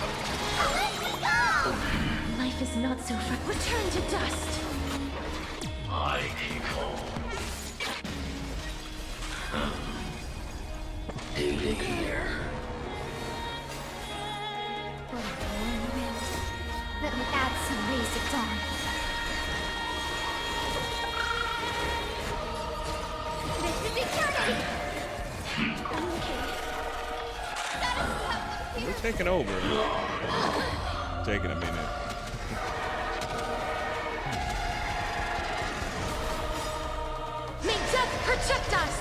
Let's go! Life is not so far. Return to dust. I keep home. Daily here. What a warm wind that let me add some rays of dawn. This is eternity! We're taking over. Taking a minute. May death protect us!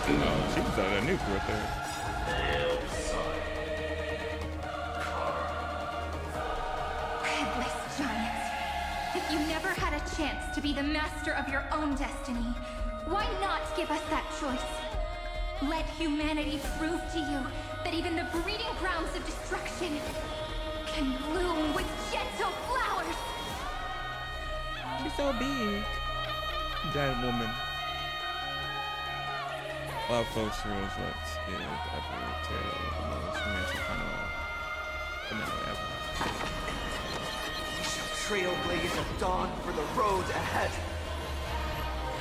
Oh, she was on a nuke right there. Headless giants. If you never had a chance to be the master of your own destiny, why not give us that choice? Let humanity prove to you that even the breeding grounds of destruction can bloom with gentle flowers. She's so big. Giant woman. Well, folks, rules, let's give every tale the most romantic final finale ever. We shall trailblaze at dawn for the road ahead.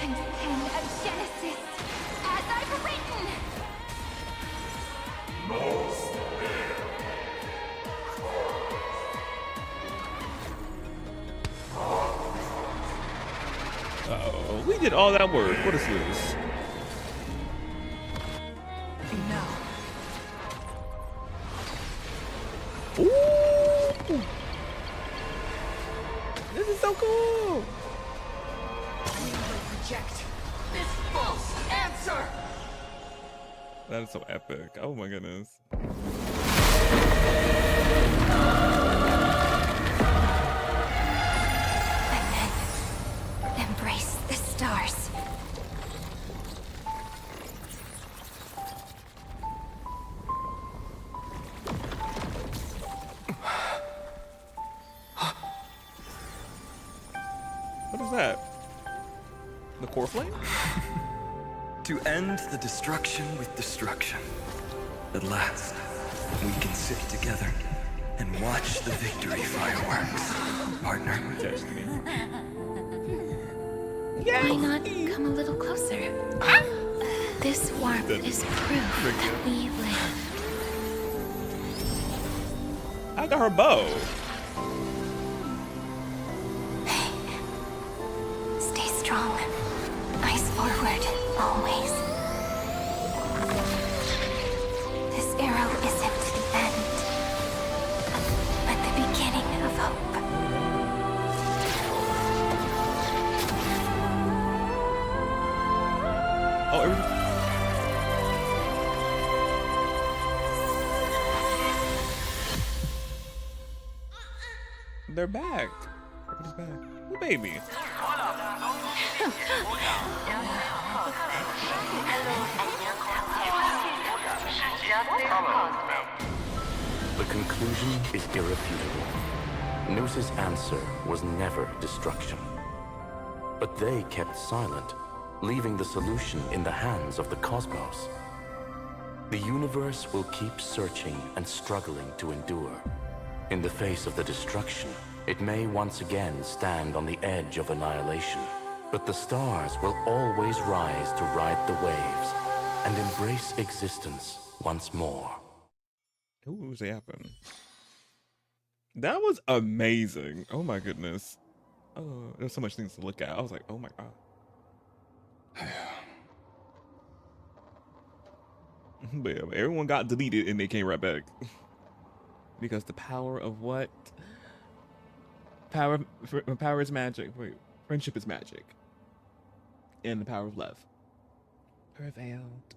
And pen of Genesis, as I've written! Uh-oh, we did all that work. What is this? No. Ooh! This is so cool! We will reject this false answer! That is so epic. Oh my goodness. Embrace the stars. What is that? The core flame? To end the destruction with destruction. At last, we can sit together and watch the victory fireworks, partner. Destiny. Why not come a little closer? This warmth is proof that we live. I got her bow. Stay strong. Eyes forward, always. This arrow isn't the end, but the beginning of hope. Oh, they're back. Everybody's back. Who baby? The conclusion is irrefutable. Noos's answer was never destruction. But they kept silent, leaving the solution in the hands of the cosmos. The universe will keep searching and struggling to endure. In the face of the destruction, it may once again stand on the edge of annihilation. But the stars will always rise to ride the waves and embrace existence once more. Ooh, what was happening? That was amazing. Oh my goodness. Oh, there's so much things to look at. I was like, oh my god. But yeah, everyone got deleted and they came right back. Because the power of what? Power is magic. Wait, friendship is magic. And the power of love prevailed.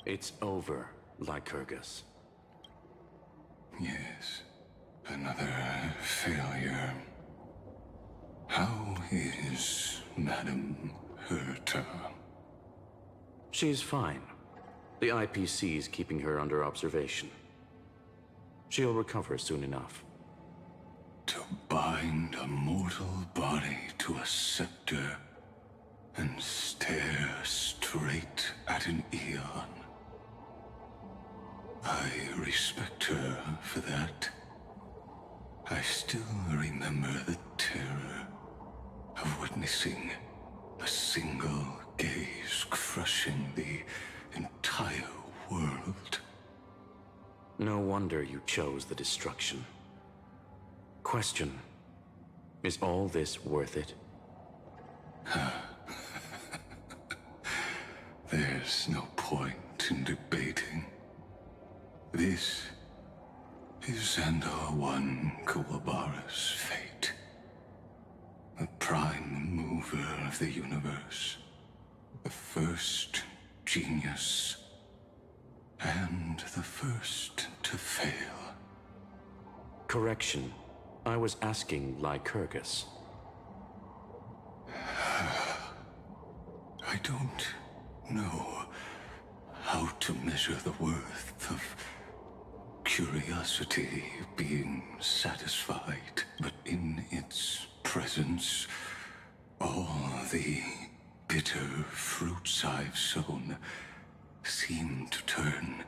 It's over, Lycurgus. Yes, another failure. How is Madame Herta? She's fine. The IPC is keeping her under observation. She'll recover soon enough. To bind a mortal body to a scepter and stare straight at an eon. I respect her for that. I still remember the terror of witnessing a single gaze crushing the entire world. No wonder you chose the destruction. Question: is all this worth it? There's no point in debating. This is Xandar One Kuwabara's fate. The prime mover of the universe. The first genius. And the first to fail. Correction. I was asking Lycurgus. I don't know how to measure the worth of curiosity being satisfied, but in its presence, all the bitter fruits I've sown seem to turn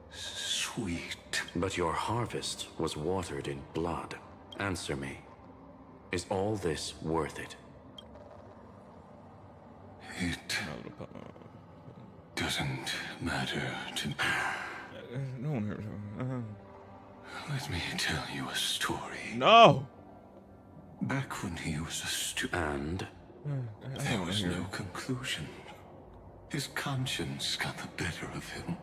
sweet. But your harvest was watered in blood. Answer me. Is all this worth it? It doesn't matter to me. Let me tell you a story. No! Back when he was a student. And? There was no conclusion. His conscience got the better of him.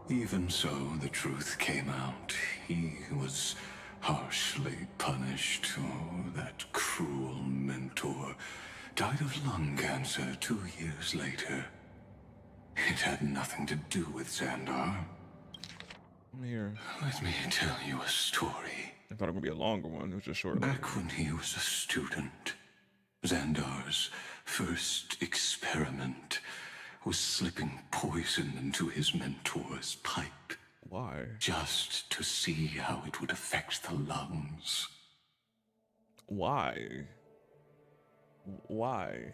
Even so, the truth came out. He was harshly punished. Oh, that cruel mentor died of lung cancer 2 years later. It had nothing to do with Xandar. Here. Let me tell you a story. I thought it would be a longer one. It was just short. Back when he was a student, Xandar's first experiment was slipping poison into his mentor's pipe. Why? Just to see how it would affect the lungs. Why? Why?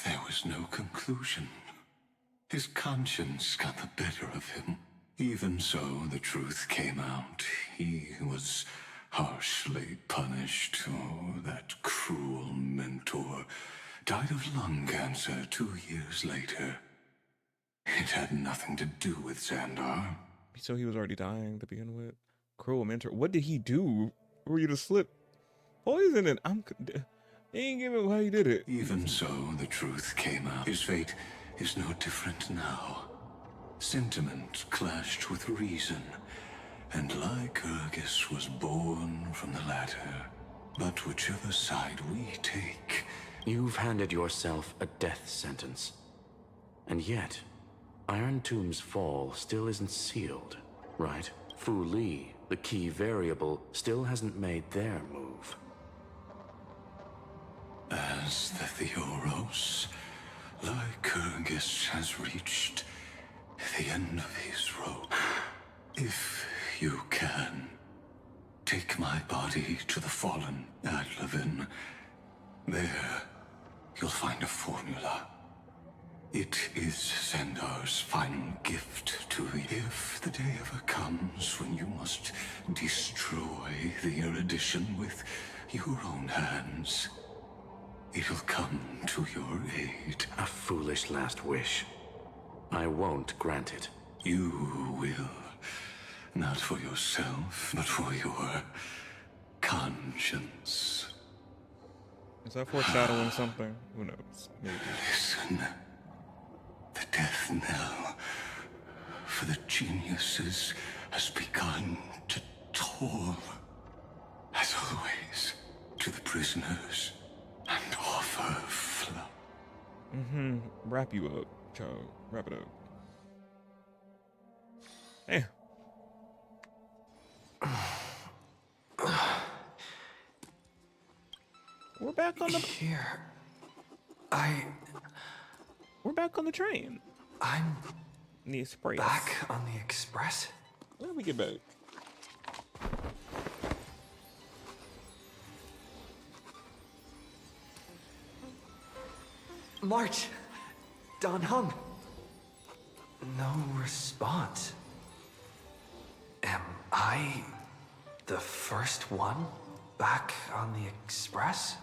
There was no conclusion. His conscience got the better of him. Even so, the truth came out. He was harshly punished. Oh, that cruel mentor died of lung cancer 2 years later. It had nothing to do with Xandar. So he was already dying to begin with. Cruel mentor. What did he do for you to slip poison in? He ain't giving why he did it. Even so, the truth came out. His fate is no different now. Sentiment clashed with reason, and Lycurgus was born from the latter. But whichever side we take... You've handed yourself a death sentence. And yet, Iron Tomb's fall still isn't sealed, right? Fu Li, the key variable, still hasn't made their move. As the Theoros, Lycurgus has reached the end of his rope. If you can, take my body to the fallen Adlevin. There, you'll find a formula. It is Xandar's final gift to you. If the day ever comes when you must destroy the erudition with your own hands, it'll come to your aid. A foolish last wish. I won't grant it. You will. Not for yourself, but for your conscience. Is that foreshadowing something? Who knows? Maybe. Listen. The death knell for the geniuses has begun to toll. As always, to the prisoners, and offer flow. Wrap you up, child. Wrap it up. Hey. We're back on the... Here. We're back on the train. I'm... The express. Back on the express? When did we get back? March! Don Hung! No response. Am I the first one back on the express?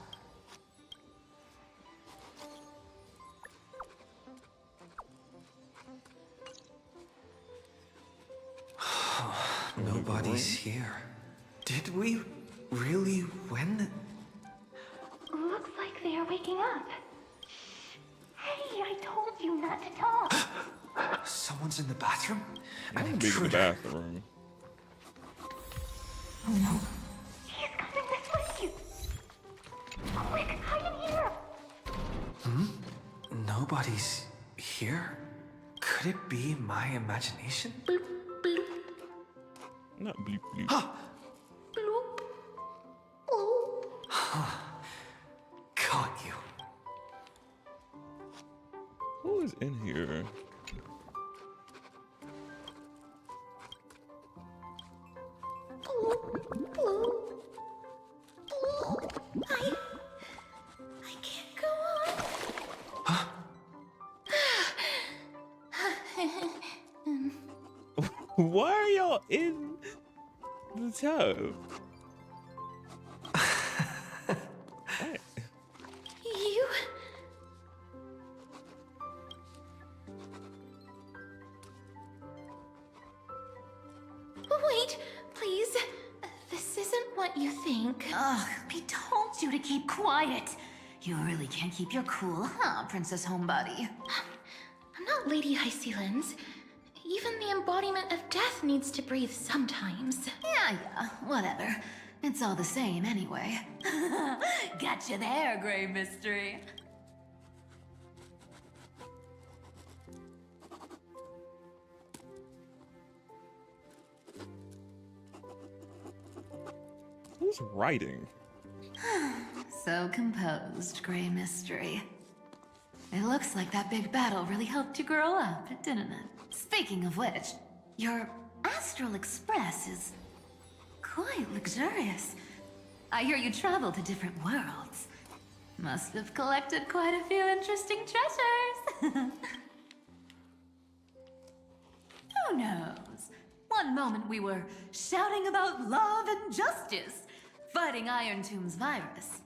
Nobody's here. Did we really win? Looks like they are waking up. Hey, I told you not to talk. Someone's in the bathroom? I'm gonna be in the bathroom. Oh no. He's coming this way. Quick, hide in here. Nobody's here? Could it be my imagination? Not bleep bleep. Caught you. Who is in here? I can't go on. Why are y'all in the tub? You? Wait, please. This isn't what you think. Ugh, we told you to keep quiet. You really can't keep your cool, huh, Princess Homebody? I'm not Lady High Sealens. Even the embodiment of death needs to breathe sometimes. Yeah, whatever. It's all the same anyway. Gotcha there, Grey Mystery. Who's writing? So composed, Grey Mystery. It looks like that big battle really helped you grow up, didn't it? Speaking of which, your Astral Express is quite luxurious. I hear you travel to different worlds. Must have collected quite a few interesting treasures. Who knows? One moment we were shouting about love and justice, fighting Iron Tomb's virus.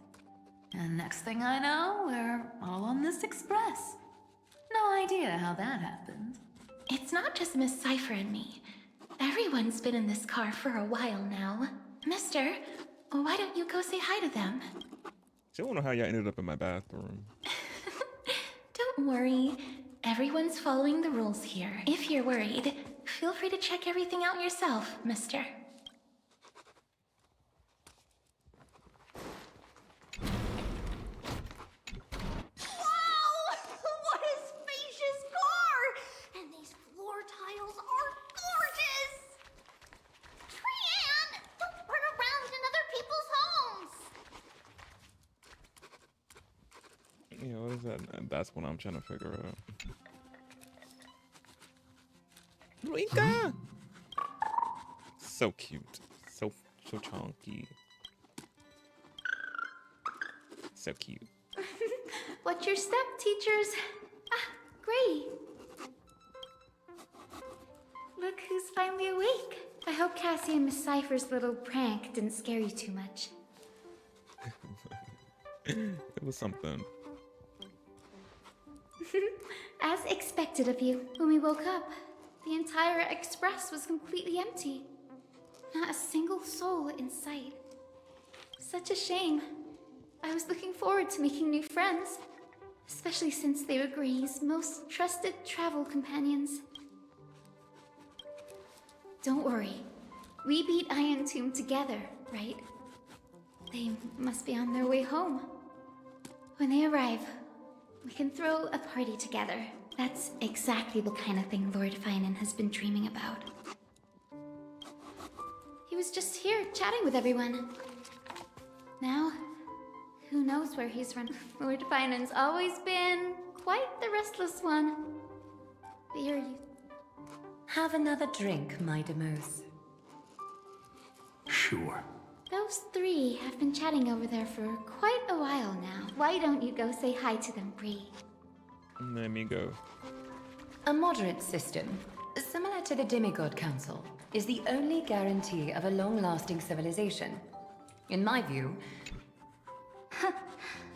And next thing I know, we're all on this express. No idea how that happened. It's not just Miss Cypher and me. Everyone's been in this car for a while now. Mister, why don't you go say hi to them? I don't know how y'all ended up in my bathroom. Don't worry. Everyone's following the rules here. If you're worried, feel free to check everything out yourself, mister. What a spacious car! And these floor tiles are gorgeous! Trian, don't run around in other people's homes! Yeah, what is that? That's what I'm trying to figure out. Rika! So cute. So chunky. So cute. What's your step, teachers? Ah, Gray. Look who's finally awake. I hope Cassie and Miss Cypher's little prank didn't scare you too much. It was something. As expected of you, when we woke up, the entire express was completely empty. Not a single soul in sight. Such a shame. I was looking forward to making new friends, especially since they were Gray's most trusted travel companions. Don't worry. We beat Iron Tomb together, right? They must be on their way home. When they arrive, we can throw a party together. That's exactly the kind of thing Lord Finan has been dreaming about. He was just here chatting with everyone. Now, who knows where he's run? Lord Finan's always been quite the restless one. But you're you. Have another drink, my Demos. Sure. Those three have been chatting over there for quite a while now. Why don't you go say hi to them, Bree? Let me go. A moderate system, similar to the Demigod Council, is the only guarantee of a long-lasting civilization. In my view...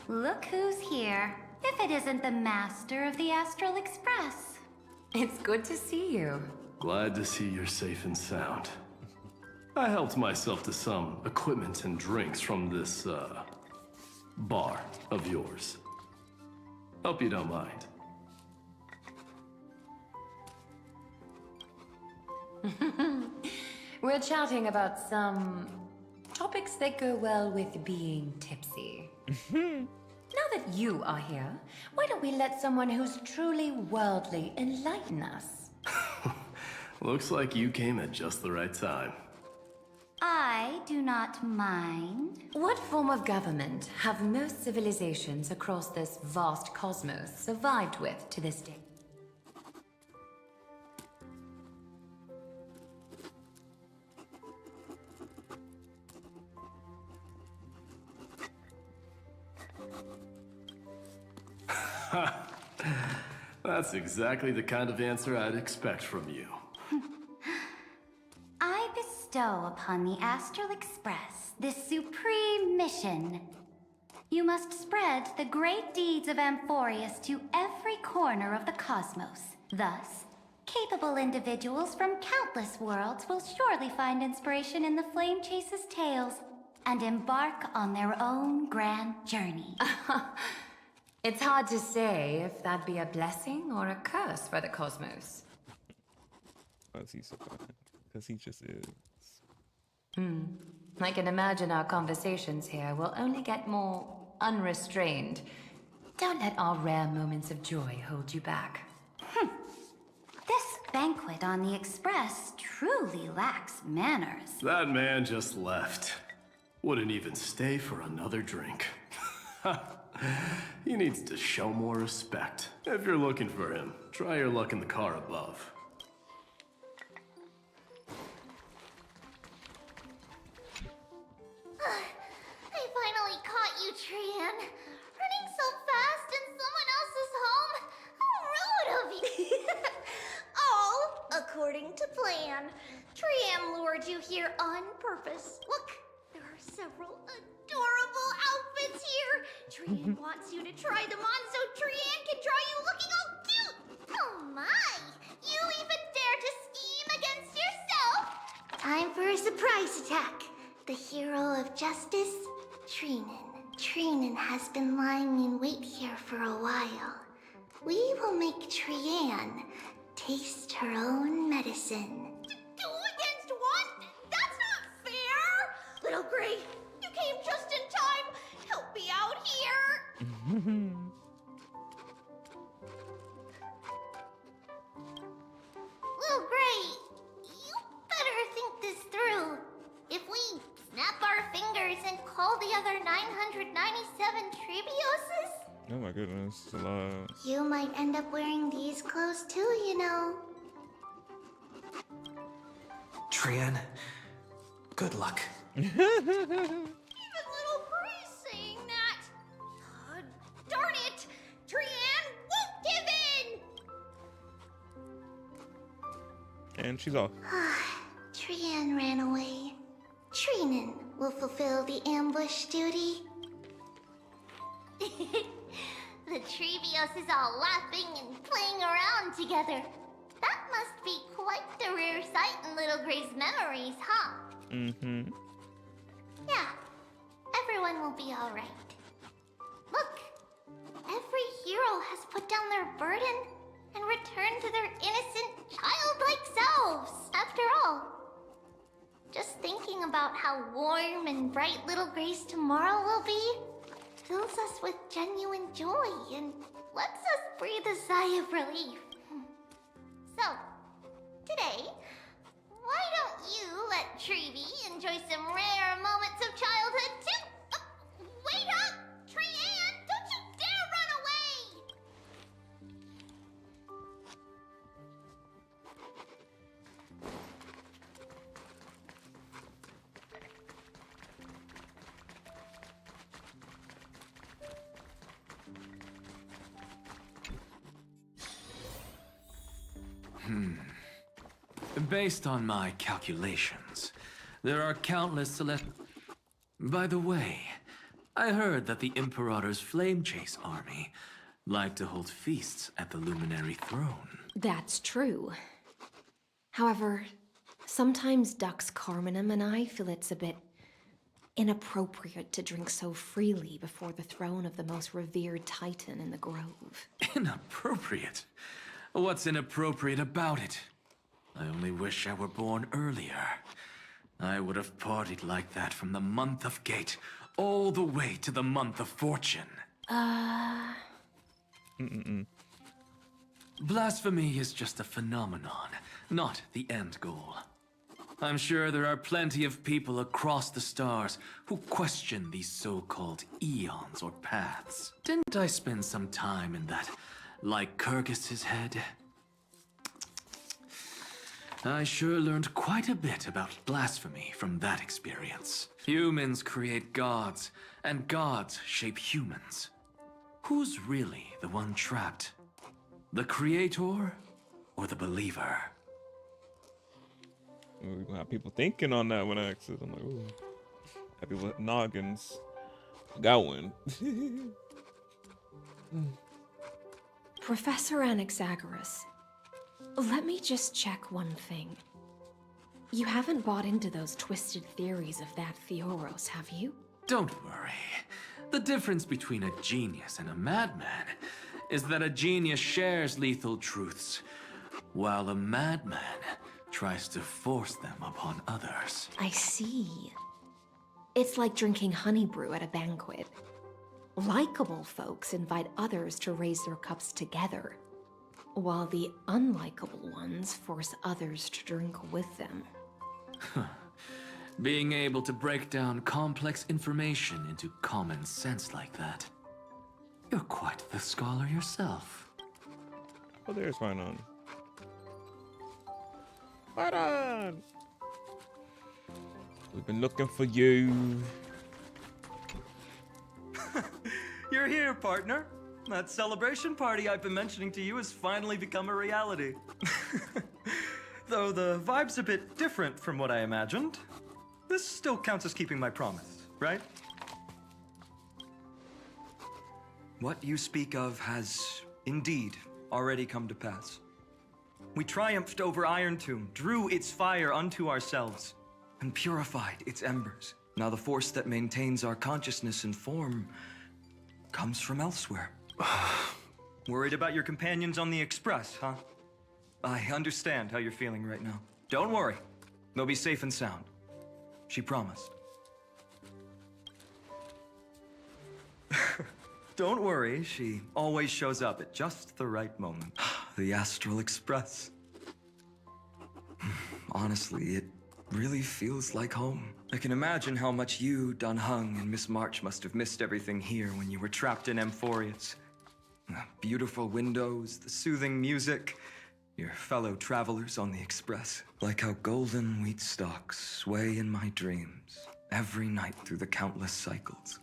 Look who's here. If it isn't the master of the Astral Express. It's good to see you. Glad to see you're safe and sound. I helped myself to some equipment and drinks from this, bar of yours. Hope you don't mind. We're chatting about some topics that go well with being tipsy. Now that you are here, why don't we let someone who's truly worldly enlighten us? Looks like you came at just the right time. I do not mind. What form of government have most civilizations across this vast cosmos survived with to this day? That's exactly the kind of answer I'd expect from you. I bestow upon the Astral Express this supreme mission. You must spread the great deeds of Amphoreus to every corner of the cosmos. Thus, capable individuals from countless worlds will surely find inspiration in the Flame Chase's tales and embark on their own grand journey. It's hard to say if that'd be a blessing or a curse for the cosmos. Because he's so fun. Because he just is. I can imagine our conversations here will only get more unrestrained. Don't let our rare moments of joy hold you back. This banquet on the Express truly lacks manners. That man just left. Wouldn't even stay for another drink. He needs to show more respect. If you're looking for him, try your luck in the car above. I finally caught you, Trian. Running so fast in someone else's home. How rude of you. All according to plan. Trian lured you here on purpose. Look, there are several adorable outfits here. Trian wants you to try them on so Trian can draw you looking all cute. Oh my, you even dare to scheme against yourself. Time for a surprise attack. The hero of justice, Trinan. Trinan has been lying in wait here for a while. We will make Trian taste her own medicine. Two against one? That's not fair! Little Gray, you came just in time. Help me out here. Little Gray, you better think this through. If we snap our fingers and call the other 997 Trailblazers, Oh my goodness, it's a lot. you might end up wearing these clothes too, you know. Trian, good luck. Even little Gray's saying that. Darn it! Trian won't give in! And she's off. Trian ran away. Trinan will fulfill the ambush duty. The Treebios is all laughing and playing around together. That must be quite the rare sight in Little Gray's memories, huh? Yeah, everyone will be alright. Look, every hero has put down their burden and returned to their innocent, childlike selves. After all, just thinking about how warm and bright Little Gray's tomorrow will be fills us with genuine joy and lets us breathe a sigh of relief. So, today, why don't you let Treevy enjoy some rare moments of childhood too? Wait up! Trian, don't you dare run away! Based on my calculations, there are countless select... By the way, I heard that the Imperator's Flame Chase army like to hold feasts at the Luminary Throne. That's true. However, Sometimes Dux Carminum and I feel it's a bit inappropriate to drink so freely before the throne of the most revered titan in the grove. Inappropriate? What's inappropriate about it? I only wish I were born earlier. I would have partied like that from the month of Gate all the way to the month of Fortune. Blasphemy is just a phenomenon, not the end goal. I'm sure there are plenty of people across the stars who question these so-called eons or paths. Didn't I spend some time in that Lycurgus's head? I sure learned quite a bit about blasphemy from that experience. Humans create gods, and gods shape humans. Who's really the one trapped? The creator or the believer? We're gonna have people thinking on that when I exit. I'm like, ooh. Have people with noggins going. Professor Anaxagoras, let me just check one thing. You haven't bought into those twisted theories of that Theoros, have you? Don't worry. The difference between a genius and a madman is that a genius shares lethal truths, while a madman tries to force them upon others. I see. It's like drinking honey brew at a banquet. Likable folks invite others to raise their cups together, while the unlikable ones force others to drink with them. Being able to break down complex information into common sense like that. You're quite the scholar yourself. Oh, there's Rhinon. Rhinon! We've been looking for you. You're here, partner. That celebration party I've been mentioning to you has finally become a reality. Though the vibe's a bit different from what I imagined, this still counts as keeping my promise, right? What you speak of has indeed already come to pass. We triumphed over Iron Tomb, drew its fire unto ourselves, and purified its embers. Now the force that maintains our consciousness and form comes from elsewhere. Worried about your companions on the Express, huh? I understand how you're feeling right now. Don't worry. They'll be safe and sound. She promised. Don't worry, she always shows up at just the right moment. The Astral Express. Honestly, it really feels like home. I can imagine how much you, Dan Heng, and Miss March must have missed everything here when you were trapped in Amphoreus. The beautiful windows, the soothing music, your fellow travelers on the Express. Like how golden wheat stalks sway in my dreams every night through the countless cycles.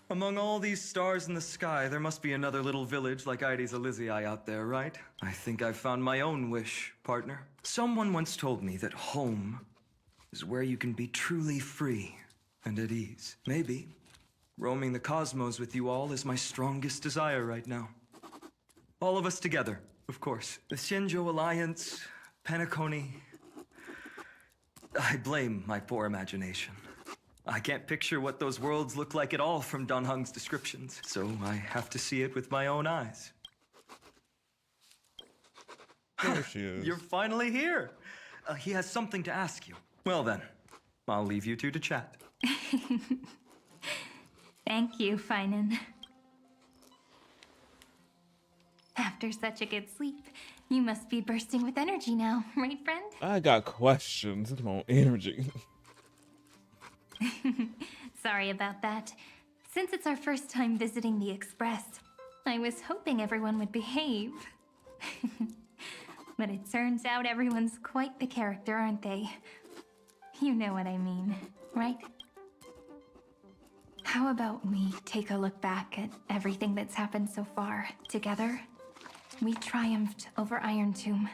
Among all these stars in the sky, there must be another little village like Ides Elysiae out there, right? I think I've found my own wish, partner. Someone once told me that home is where you can be truly free and at ease. Maybe roaming the cosmos with you all is my strongest desire right now. All of us together, of course. The Shinjo Alliance, Penacony. I blame my poor imagination. I can't picture what those worlds look like at all from Dan Heng's descriptions, so I have to see it with my own eyes. There she is. You're finally here. He has something to ask you. Well then, I'll leave you two to chat. Thank you, Finan. After such a good sleep, you must be bursting with energy now, right, friend? I got questions about energy. Sorry about that. Since it's our first time visiting the Express, I was hoping everyone would behave. But it turns out everyone's quite the character, aren't they? You know what I mean, right? How about we take a look back at everything that's happened so far, together? We triumphed over Iron Tomb.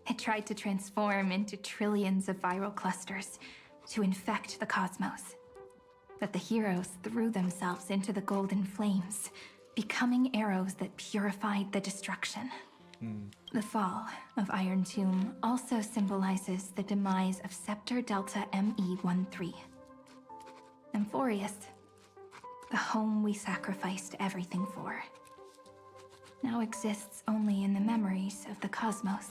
It tried to transform into trillions of viral clusters to infect the cosmos. But the heroes threw themselves into the golden flames, becoming arrows that purified the destruction. The fall of Iron Tomb also symbolizes the demise of Scepter Delta ME-13. Amphoreus, the home we sacrificed everything for, now exists only in the memories of the cosmos.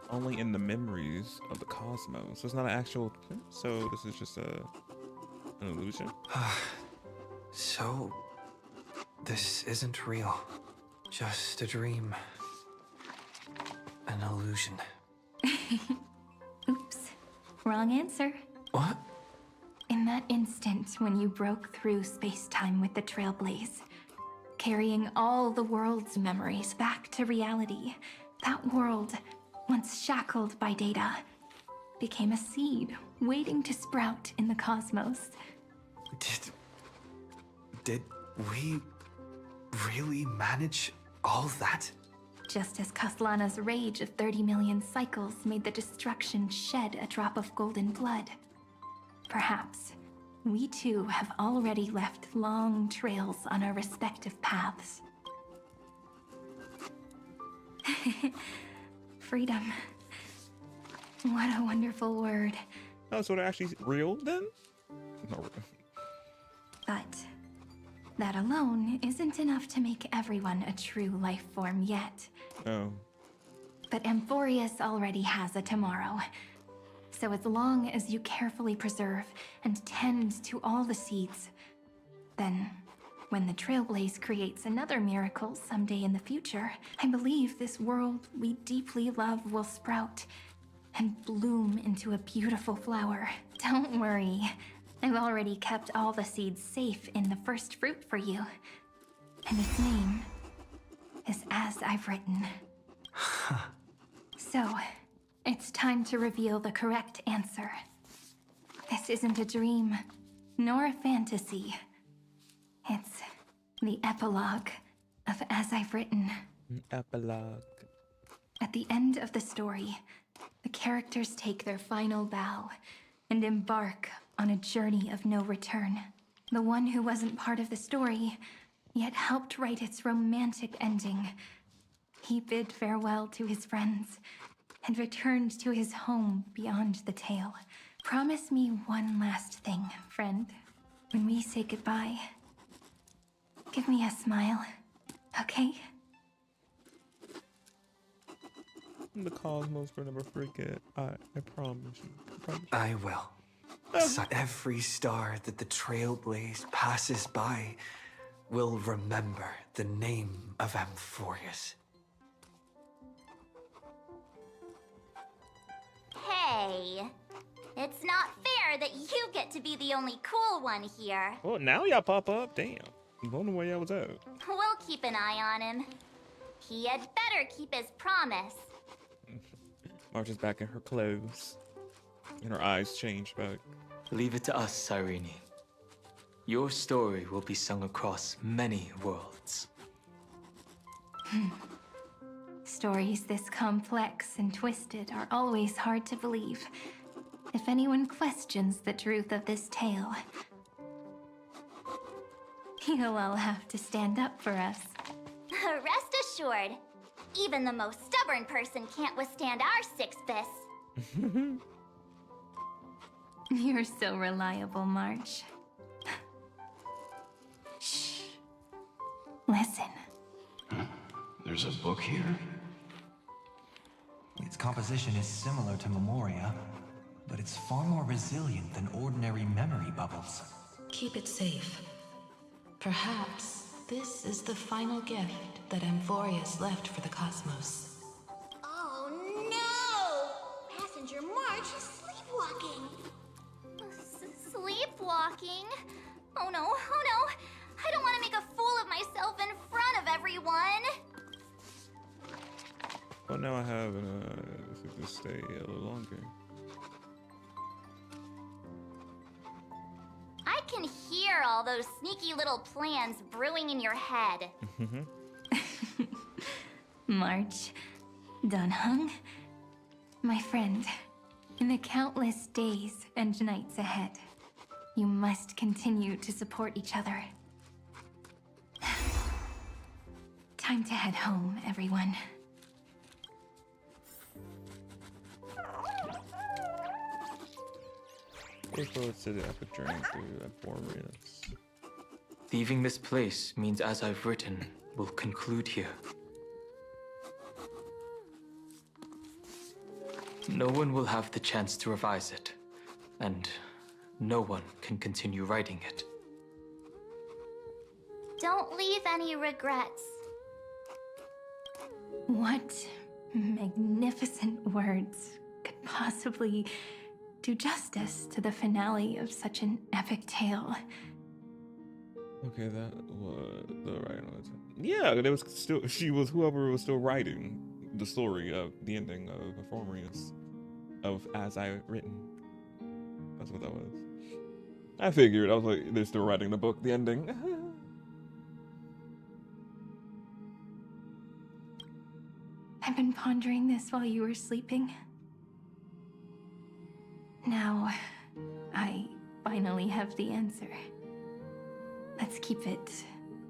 Only in the memories of the cosmos. So it's not an actual. So this is just an illusion. So, this isn't real. Just a dream. An illusion. Oops. Wrong answer. What? In that instant when you broke through space-time with the Trailblaze, carrying all the world's memories back to reality, that world, once shackled by data, became a seed waiting to sprout in the cosmos. Did we really manage all that? Just as Kaslana's rage of 30 million cycles made the destruction shed a drop of golden blood, perhaps we too have already left long trails on our respective paths. Freedom. What a wonderful word. Oh, so they're actually real then? No. But that alone isn't enough to make everyone a true life form yet. Oh. But Amphoreus already has a tomorrow. So as long as you carefully preserve and tend to all the seeds, then when the Trailblaze creates another miracle someday in the future, I believe this world we deeply love will sprout and bloom into a beautiful flower. Don't worry. I've already kept all the seeds safe in the first fruit for you. And its name is As I've Written. So, it's time to reveal the correct answer. This isn't a dream, nor a fantasy. It's the epilogue of As I've Written. Epilogue. At the end of the story, the characters take their final bow and embark on a journey of no return. The one who wasn't part of the story, yet helped write its romantic ending. He bid farewell to his friends and returned to his home beyond the tale. Promise me one last thing, friend. When we say goodbye, give me a smile, okay? The cosmos will never forget. I promise you. I will. So every star that the Trailblaze passes by will remember the name of Amphoreus. Hey, it's not fair that you get to be the only cool one here. Oh, now y'all pop up. Damn. I wonder where y'all was at. We'll keep an eye on him. He had better keep his promise. March is back in her clothes. And her eyes changed back. Leave it to us, Cyrene. Your story will be sung across many worlds. Stories this complex and twisted are always hard to believe. If anyone questions the truth of this tale, you'll all have to stand up for us. Rest assured, even the most stubborn person can't withstand our six fists. You're so reliable, March. Shh. Listen. There's a book here? Its composition is similar to Memoria, but it's far more resilient than ordinary memory bubbles. Keep it safe. Perhaps this is the final gift that Amphoreus left for the cosmos. Oh no! Passenger March is sleepwalking. Sleepwalking? Oh no, oh no! I don't want to make a fool of myself in front of everyone! Well, now I have if we can stay a little longer. I can hear all those sneaky little plans brewing in your head. March, Dunhung, my friend, in the countless days and nights ahead, you must continue to support each other. Time to head home, everyone. April said it after journeying through Amphoreus. Leaving this place means as I've written will conclude here. No one will have the chance to revise it, and no one can continue writing it. Don't leave any regrets. What magnificent words could possibly do justice to the finale of such an epic tale? Okay, that was the writing was. Yeah, there was still whoever was still writing the story of the ending of Amphoreus of As I Written. That's what that was. I figured. I was like, they're still writing the book, the ending. I've been pondering this while you were sleeping. Now, I finally have the answer. Let's keep it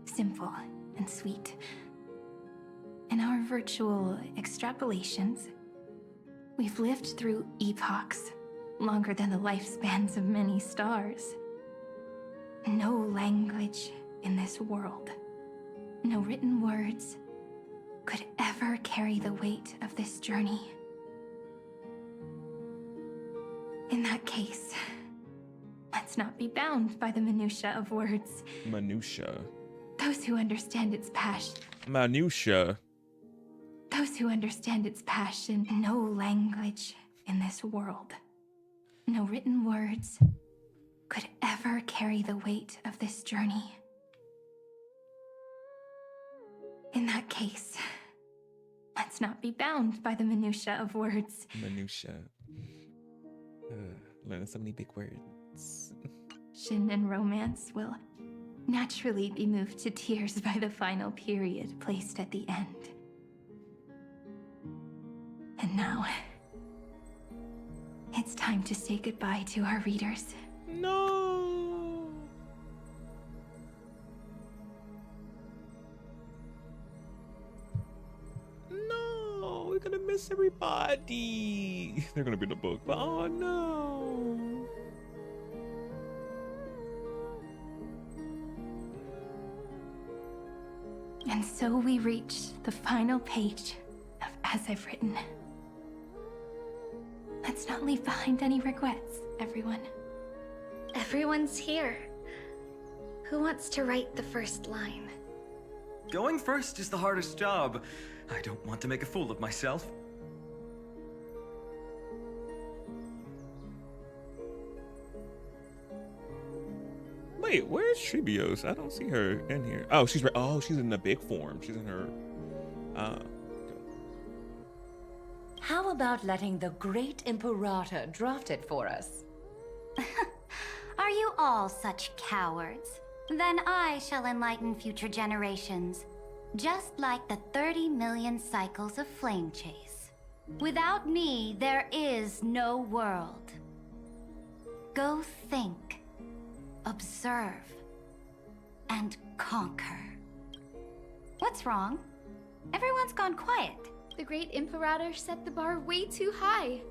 simple and sweet. In our virtual extrapolations, we've lived through epochs longer than the lifespans of many stars. No language in this world, no written words, could ever carry the weight of this journey. In that case, let's not be bound by the minutiae of words. Minutia. Those who understand its passion. Minutia. Those who understand its passion. No language in this world, no written words, could ever carry the weight of this journey. In that case, let's not be bound by the minutiae of words. Minutia. Learning so many big words. Passion and romance will naturally be moved to tears by the final period placed at the end. And now, it's time to say goodbye to our readers. No! No! We're gonna miss everybody! They're gonna be in the book, but oh no! And so we reach the final page of As I've Written. Let's not leave behind any regrets, everyone. Everyone's here. Who wants to write the first line? Going first is the hardest job. I don't want to make a fool of myself. Wait, where's Tribios? I don't see her in here. Oh, she's in the big form. She's in her. How about letting the great Imperator draft it for us? Are you all such cowards? Then I shall enlighten future generations, just like the 30 million cycles of flame chase. Without me, there is no world. Go think, observe, and conquer. What's wrong? Everyone's gone quiet. The great Imperator set the bar way too high.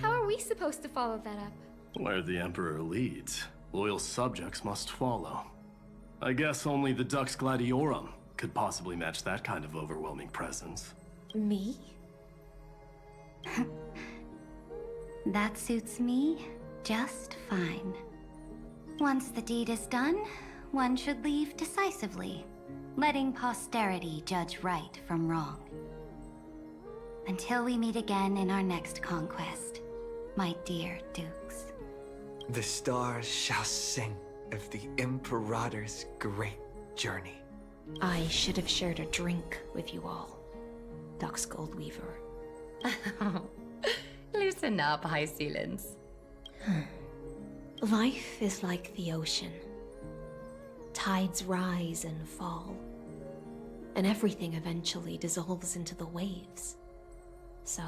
How are we supposed to follow that up? Where the Emperor leads, loyal subjects must follow. I guess only the Dux Gladiorum could possibly match that kind of overwhelming presence. Me? That suits me just fine. Once the deed is done, one should leave decisively, letting posterity judge right from wrong. Until we meet again in our next conquest, my dear dukes. The stars shall sing of the Imperator's great journey. I should have shared a drink with you all, Dux Goldweaver. Loosen up, High Ceilings. Life is like the ocean. Tides rise and fall, and everything eventually dissolves into the waves. So,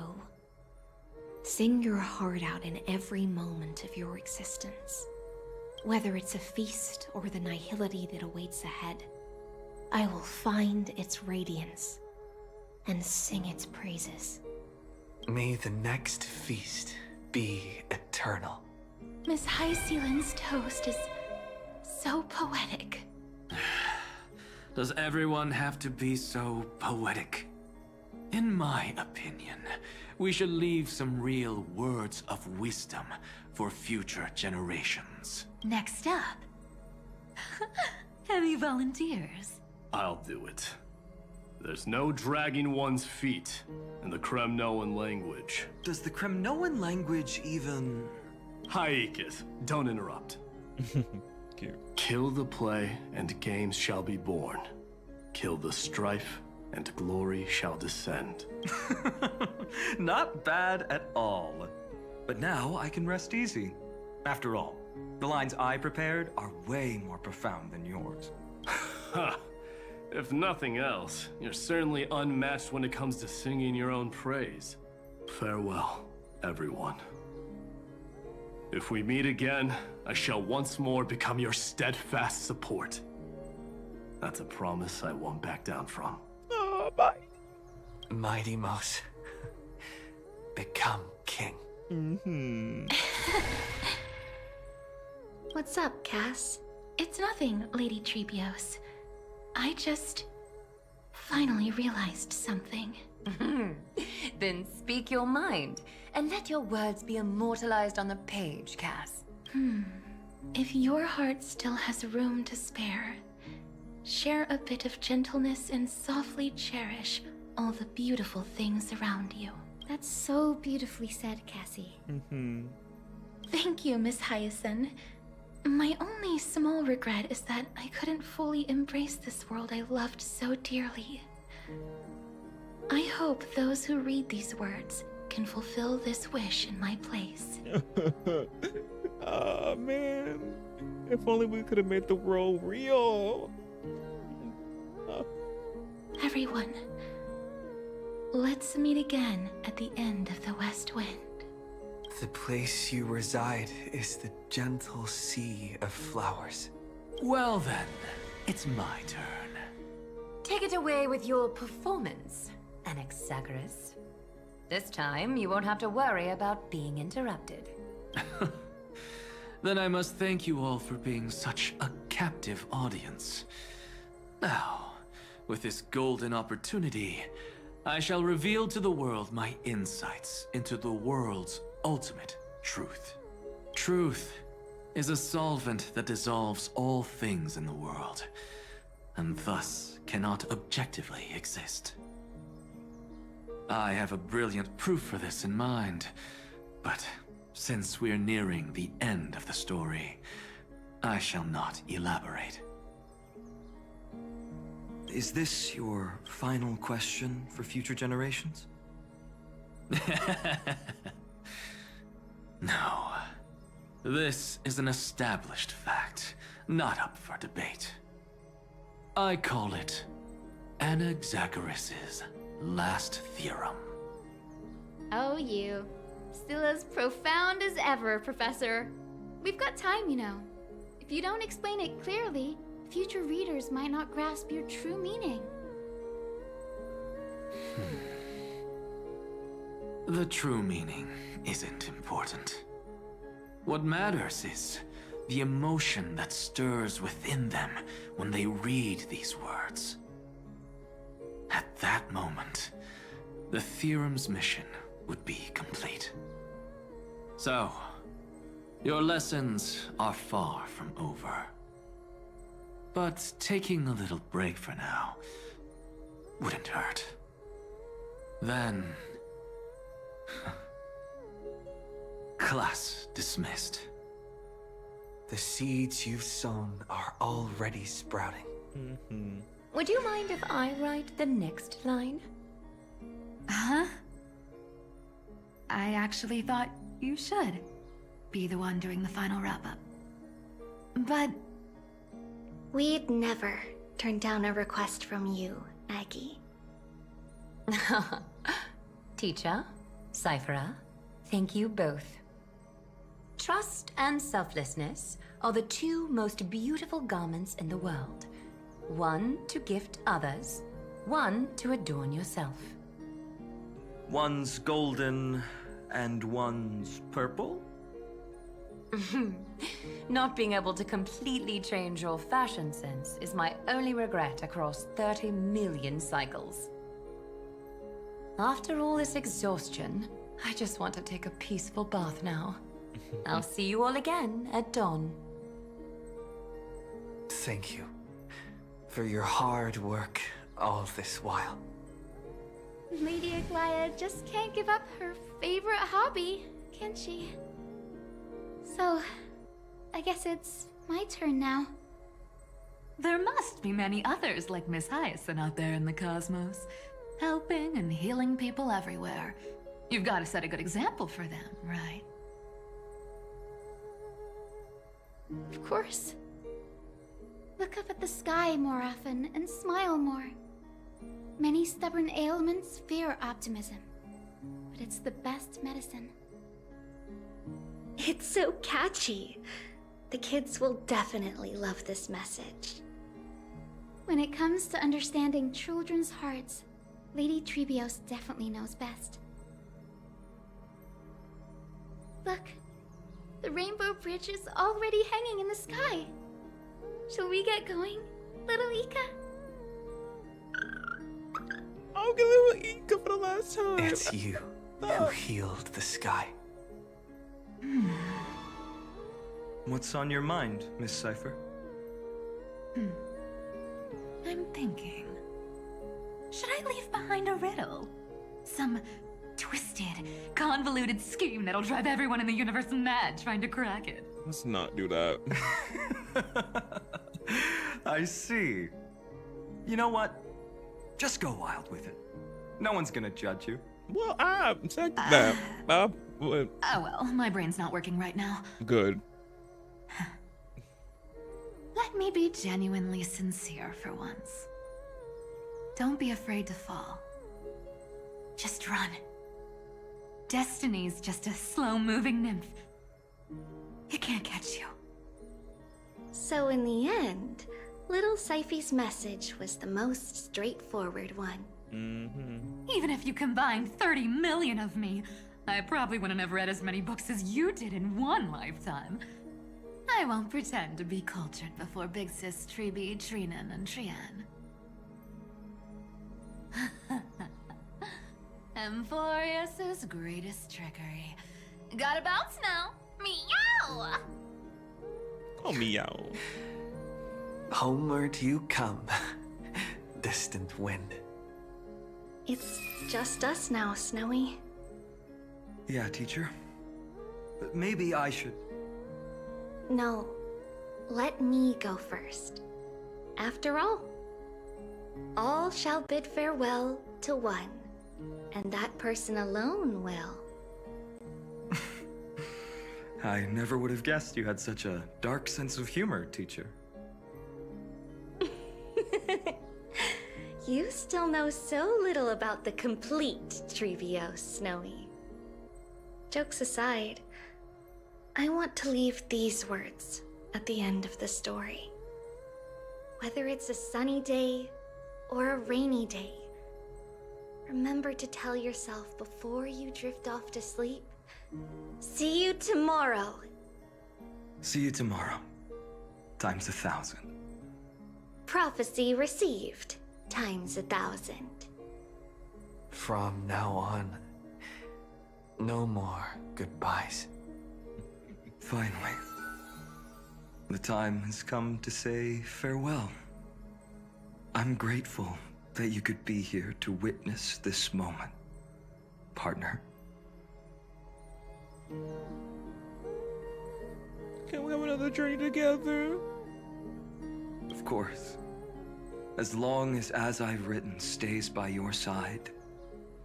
sing your heart out in every moment of your existence. Whether it's a feast or the nihility that awaits ahead, I will find its radiance and sing its praises. May the next feast be eternal. Miss Hyacelin's toast is so poetic. Does everyone have to be so poetic? In my opinion, we should leave some real words of wisdom for future generations. Next up. Any volunteers? I'll do it. There's no dragging one's feet in the Kremnoan language. Does the Kremnoan language even... Haikith, don't interrupt. Cute. Kill the play, and games shall be born. Kill the strife, and glory shall descend. Not bad at all. But now I can rest easy. After all, the lines I prepared are way more profound than yours. Ha! If nothing else, you're certainly unmatched when it comes to singing your own praise. Farewell, everyone. If we meet again, I shall once more become your steadfast support. That's a promise I won't back down from. Oh, bye. Mighty Mouse, become king. What's up, Cass? It's nothing, Lady Trebios. I just finally realized something. Then speak your mind, and let your words be immortalized on the page, Cass. If your heart still has room to spare, share a bit of gentleness and softly cherish all the beautiful things around you. That's so beautifully said, Cassie. Thank you, Miss Hyacinth. My only small regret is that I couldn't fully embrace this world I loved so dearly. I hope those who read these words can fulfill this wish in my place. Oh man, if only we could have made the world real. Everyone, let's meet again at the end of the West Wind. The place you reside is the gentle sea of flowers. Well then, it's my turn. Take it away with your performance, Anaxagoras. This time, you won't have to worry about being interrupted. Then I must thank you all for being such a captive audience. Now, with this golden opportunity, I shall reveal to the world my insights into the world's ultimate truth. Truth is a solvent that dissolves all things in the world, and thus cannot objectively exist. I have a brilliant proof for this in mind, but since we're nearing the end of the story, I shall not elaborate. Is this your final question for future generations? No. This is an established fact, not up for debate. I call it Anaxagoras' last theorem. Oh, you. Still as profound as ever, Professor. We've got time, you know. If you don't explain it clearly, future readers might not grasp your true meaning. The true meaning isn't important. What matters is the emotion that stirs within them when they read these words. At that moment, the theorem's mission would be complete. So, your lessons are far from over. But taking a little break for now wouldn't hurt. Then... class dismissed. The seeds you've sown are already sprouting. Would you mind if I write the next line? Huh? I actually thought you should be the one doing the final wrap-up. But... We'd never turn down a request from you, Aggie. Teacher, Cyphera, thank you both. Trust and selflessness are the two most beautiful garments in the world. One to gift others, one to adorn yourself. One's golden and one's purple? Not being able to completely change your fashion sense is my only regret across 30 million cycles. After all this exhaustion, I just want to take a peaceful bath now. I'll see you all again at dawn. Thank you for your hard work all this while. Lady Aglaya just can't give up her favorite hobby, can she? So, I guess it's my turn now. There must be many others like Miss Hyacinth out there in the cosmos, helping and healing people everywhere. You've got to set a good example for them, right? Of course. Look up at the sky more often and smile more. Many stubborn ailments fear optimism, but it's the best medicine. It's so catchy. The kids will definitely love this message. When it comes to understanding children's hearts, Lady Trebios definitely knows best. Look, the Rainbow Bridge is already hanging in the sky. Shall we get going, little Ika? I'll get little Ika for the last time. It's you who healed the sky. What's on your mind, Miss Cypher? I'm thinking. Should I leave behind a riddle? Some twisted, convoluted scheme that'll drive everyone in the universe mad trying to crack it. Let's not do that. I see. You know what? Just go wild with it. No one's gonna judge you. Well, check that. Oh well, my brain's not working right now. Good. Let me be genuinely sincere for once. Don't be afraid to fall. Just run. Destiny's just a slow-moving nymph. It can't catch you. So in the end, little Syphy's message was the most straightforward one. Even if you combined 30 million of me, I probably wouldn't have read as many books as you did in one lifetime. I won't pretend to be cultured before Big Sis Treeby, Trinan, and Trian. Amphoreus' greatest trickery. Gotta bounce now. Meow! Oh, meow. Homeward you come, distant wind. It's just us now, Snowy. Yeah, teacher. But maybe I should... No, let me go first. After all shall bid farewell to one, and that person alone will. I never would have guessed you had such a dark sense of humor, teacher. You still know so little about the complete Trevios, Snowy. Jokes aside, I want to leave these words at the end of the story. Whether it's a sunny day or a rainy day, remember to tell yourself before you drift off to sleep, see you tomorrow. See you tomorrow. Times 1,000. Prophecy received. Times 1,000. From now on, no more goodbyes. Finally. The time has come to say farewell. I'm grateful that you could be here to witness this moment, partner. Can we have another journey together? Of course. As long as I've written stays by your side,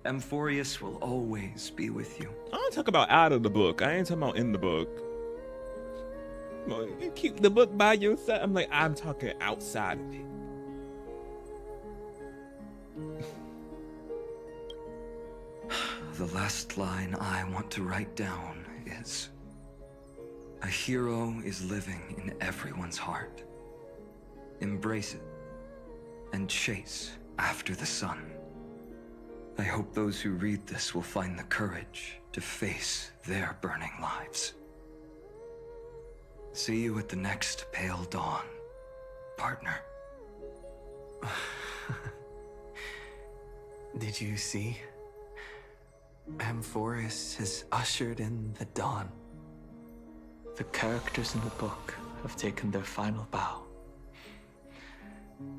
Amphoreus will always be with you. I don't talk about out of the book. I ain't talking about in the book. You keep the book by your side. I'm like, I'm talking outside of it. The last line I want to write down is, a hero is living in everyone's heart. Embrace it and chase after the sun. I hope those who read this will find the courage to face their burning lives. See you at the next pale dawn, partner. Did you see? Amphoreus has ushered in the dawn. The characters in the book have taken their final bow.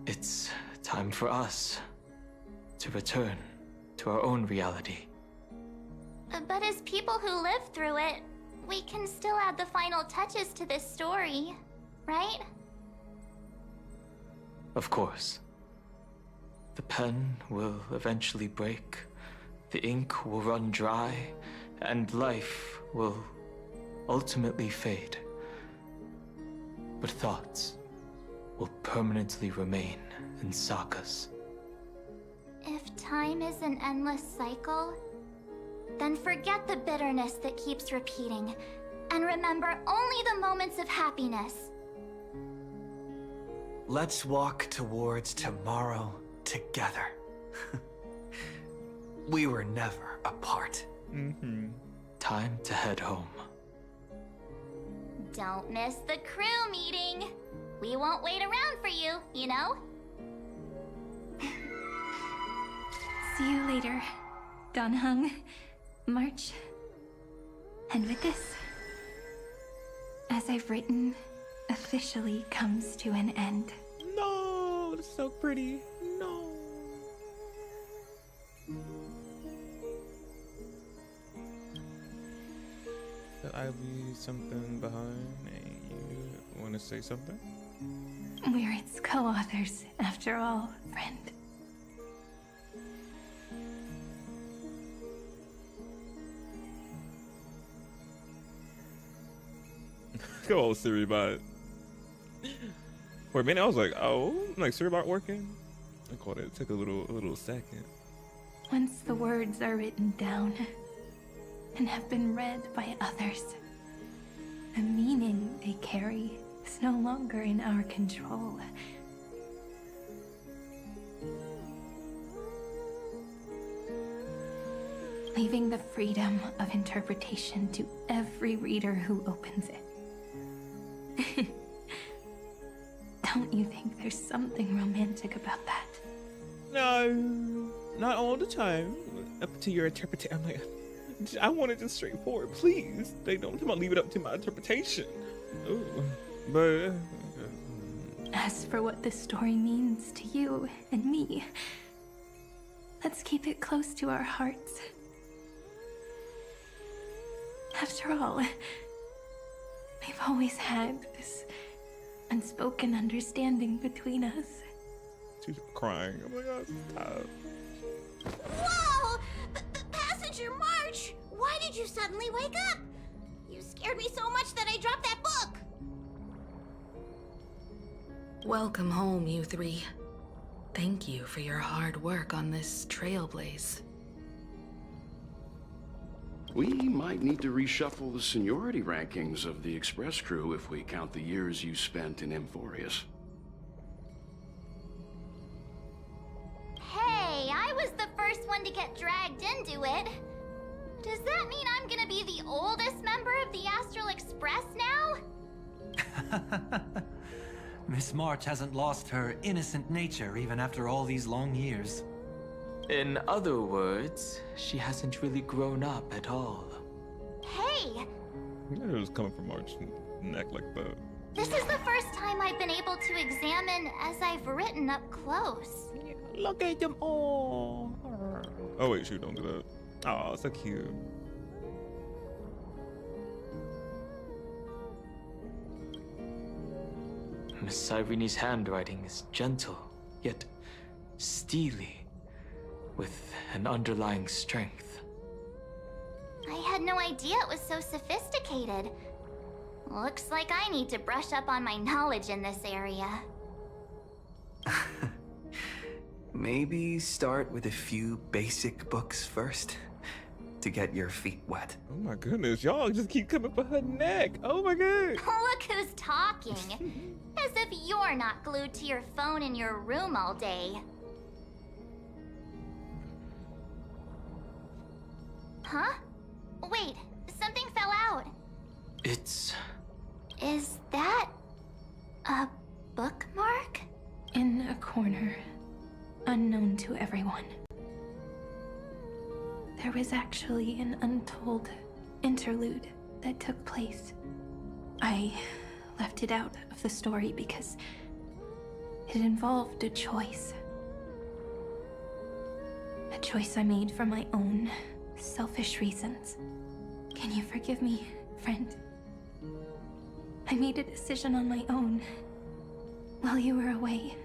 It's time for us to return to our own reality. But as people who lived through it, we can still add the final touches to this story, right? Of course. The pen will eventually break, the ink will run dry, and life will ultimately fade. But thoughts will permanently remain in sagas. If time is an endless cycle, then forget the bitterness that keeps repeating, and remember only the moments of happiness. Let's walk towards tomorrow together. We were never apart. Time to head home. Don't miss the crew meeting. We won't wait around for you, you know? See you later, Dan Heng, March. And with this, as I've written, officially comes to an end. No, it's so pretty. No. Did I leave something behind? You want to say something? We're its co-authors, after all, friend. Go on, Siri bot. For a minute, I was like, "Oh, like Siri bot working?" I called it. It took a little second. Once the words are written down and have been read by others, the meaning they carry is no longer in our control. Leaving the freedom of interpretation to every reader who opens it. Don't you think there's something romantic about that? No, not all the time. Up to your interpretation. I'm like, I want it just straightforward, please. They don't leave it up to my interpretation. Ooh, but as for what this story means to you and me, let's keep it close to our hearts. After all, we've always had this unspoken understanding between us. She's crying. Oh my God, stop. Whoa! Passenger March! Why did you suddenly wake up? You scared me so much that I dropped that book! Welcome home, you three. Thank you for your hard work on this Trailblaze. We might need to reshuffle the seniority rankings of the Express crew if we count the years you spent in Amphoreus. Hey, I was the first one to get dragged into it. Does that mean I'm gonna be the oldest member of the Astral Express now? Miss March hasn't lost her innocent nature even after all these long years. In other words, she hasn't really grown up at all. Hey! It was coming from March's neck like that. This is the first time I've been able to examine as I've written up close. Look at them all. Oh wait, shoot, don't do that. Oh, so cute. Miss Irene's handwriting is gentle, yet steely, with an underlying strength. I had no idea it was so sophisticated. Looks like I need to brush up on my knowledge in this area. Maybe start with a few basic books first. to get your feet wet. Oh my goodness, y'all just keep coming for her neck. Oh my god. Look who's talking. As if you're not glued to your phone in your room all day. Huh? Wait, something fell out. It's... Is that a bookmark? In a corner, unknown to everyone. There was actually an untold interlude that took place. I left it out of the story because it involved a choice. A choice I made for my own selfish reasons. Can you forgive me, friend? I made a decision on my own. While you were away,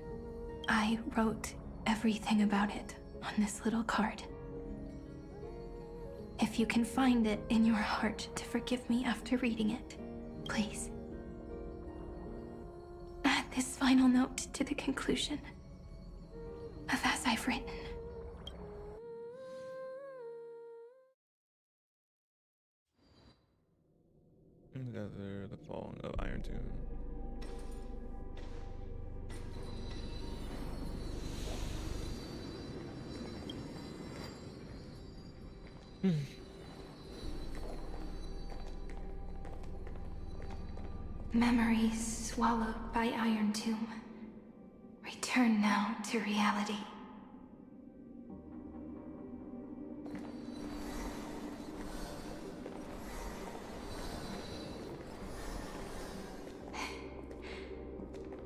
I wrote everything about it on this little card. If you can find it in your heart to forgive me after reading it, please. Add this final note to the conclusion of as I've written. Together, the falling of Iron Tomb. Memories swallowed by Iron Tomb. Return now to reality.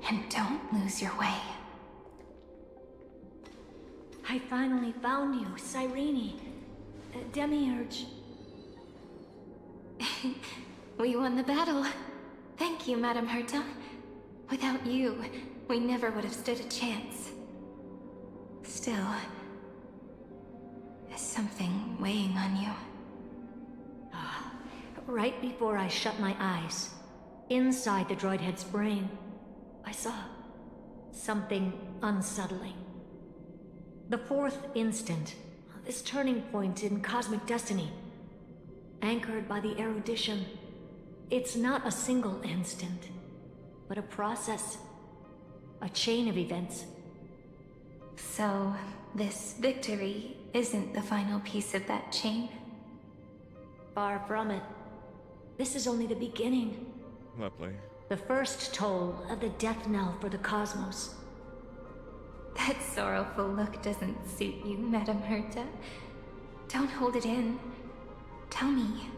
And don't lose your way. I finally found you, Cyrene. Demiurge. We won the battle. Thank you, Madam Herta. Without you, we never would have stood a chance. Still, is something weighing on you? Right before I shut my eyes, inside the droid head's brain, I saw something unsettling. The fourth instant, this turning point in cosmic destiny, anchored by the erudition. It's not a single instant, but a process, a chain of events. So, this victory isn't the final piece of that chain? Far from it. This is only the beginning. Lovely. The first toll of the death knell for the cosmos. That sorrowful look doesn't suit you, Madam Herta. Don't hold it in. Tell me.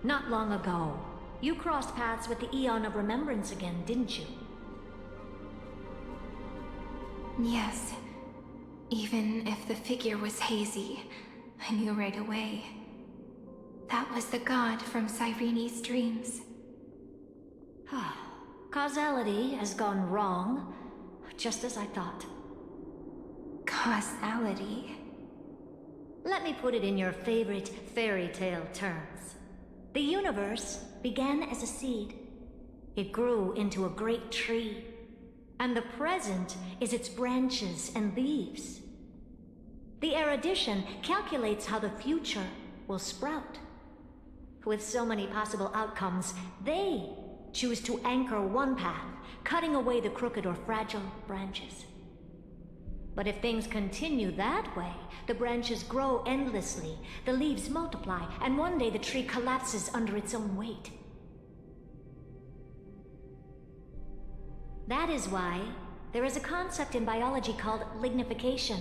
Not long ago, you crossed paths with the Eon of Remembrance again, didn't you? Yes. Even if the figure was hazy, I knew right away. That was the god from Cyrene's dreams. Causality has gone wrong, just as I thought. Causality? Let me put it in your favorite fairy tale terms. The universe began as a seed. It grew into a great tree. And the present is its branches and leaves. The erudition calculates how the future will sprout. With so many possible outcomes, they choose to anchor one path, cutting away the crooked or fragile branches. But if things continue that way, the branches grow endlessly, the leaves multiply, and one day the tree collapses under its own weight. That is why there is a concept in biology called lignification.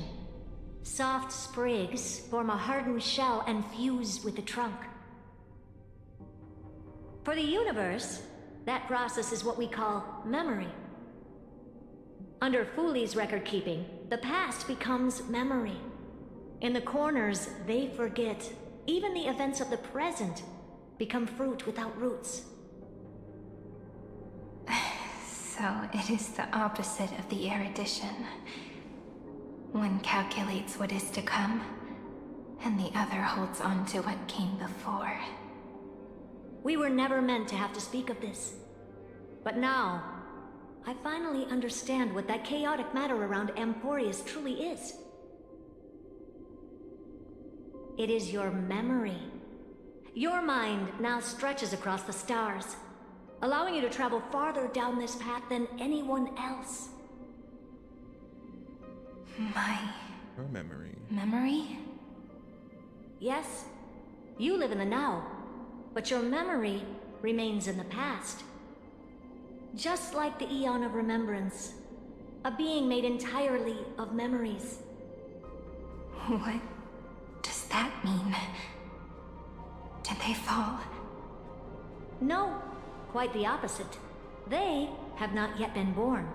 Soft sprigs form a hardened shell and fuse with the trunk. For the universe, that process is what we call memory. Under Fooley's record keeping, the past becomes memory. In the corners, they forget. Even the events of the present become fruit without roots. So it is the opposite of the erudition. One calculates what is to come, and the other holds on to what came before. We were never meant to have to speak of this. But now, I finally understand what that chaotic matter around Amphoreus truly is. It is your memory. Your mind now stretches across the stars, allowing you to travel farther down this path than anyone else. My Her memory. memory? Yes, you live in the now, but your memory remains in the past. Just like the Eon of Remembrance, a being made entirely of memories. What does that mean? Did they fall? No, quite the opposite. They have not yet been born.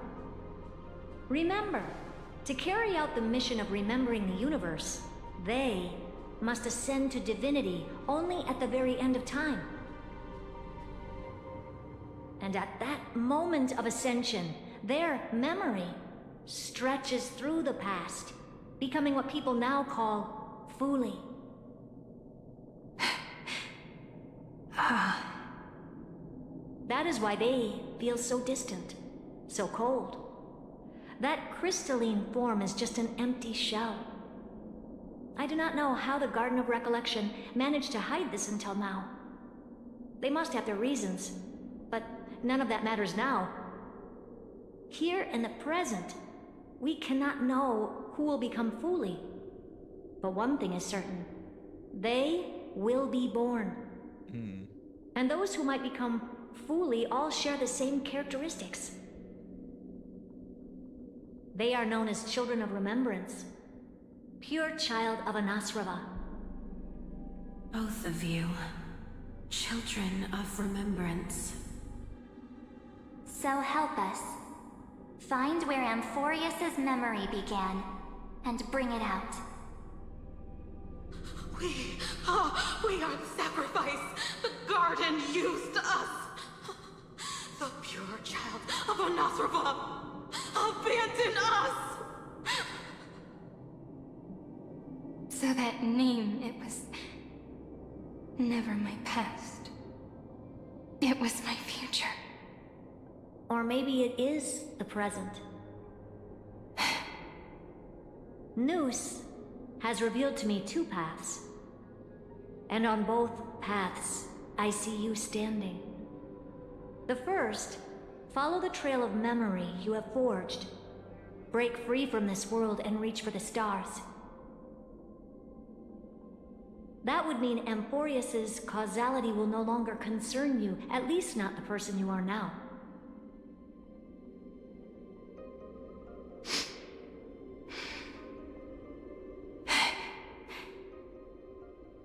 Remember, to carry out the mission of remembering the universe, they must ascend to divinity only at the very end of time. And at that moment of ascension, their memory stretches through the past, becoming what people now call Fuli. That is why they feel so distant, so cold. That crystalline form is just an empty shell. I do not know how the Garden of Recollection managed to hide this until now. They must have their reasons, but none of that matters now. Here in the present, we cannot know who will become Fuli. But one thing is certain. They will be born. And those who might become Fuli all share the same characteristics. They are known as Children of Remembrance. Pure child of Anasrava. Both of you. Children of Remembrance. So help us. Find where Amphoreus's memory began, and bring it out. We are the sacrifice. The garden used us. The pure child of Anasrava. Abandon us! So that name, it was never my past. It was my future. Or maybe it is the present. Noose has revealed to me two paths. And on both paths, I see you standing. The first, follow the trail of memory you have forged. Break free from this world and reach for the stars. That would mean Amphoreus's causality will no longer concern you, at least not the person you are now.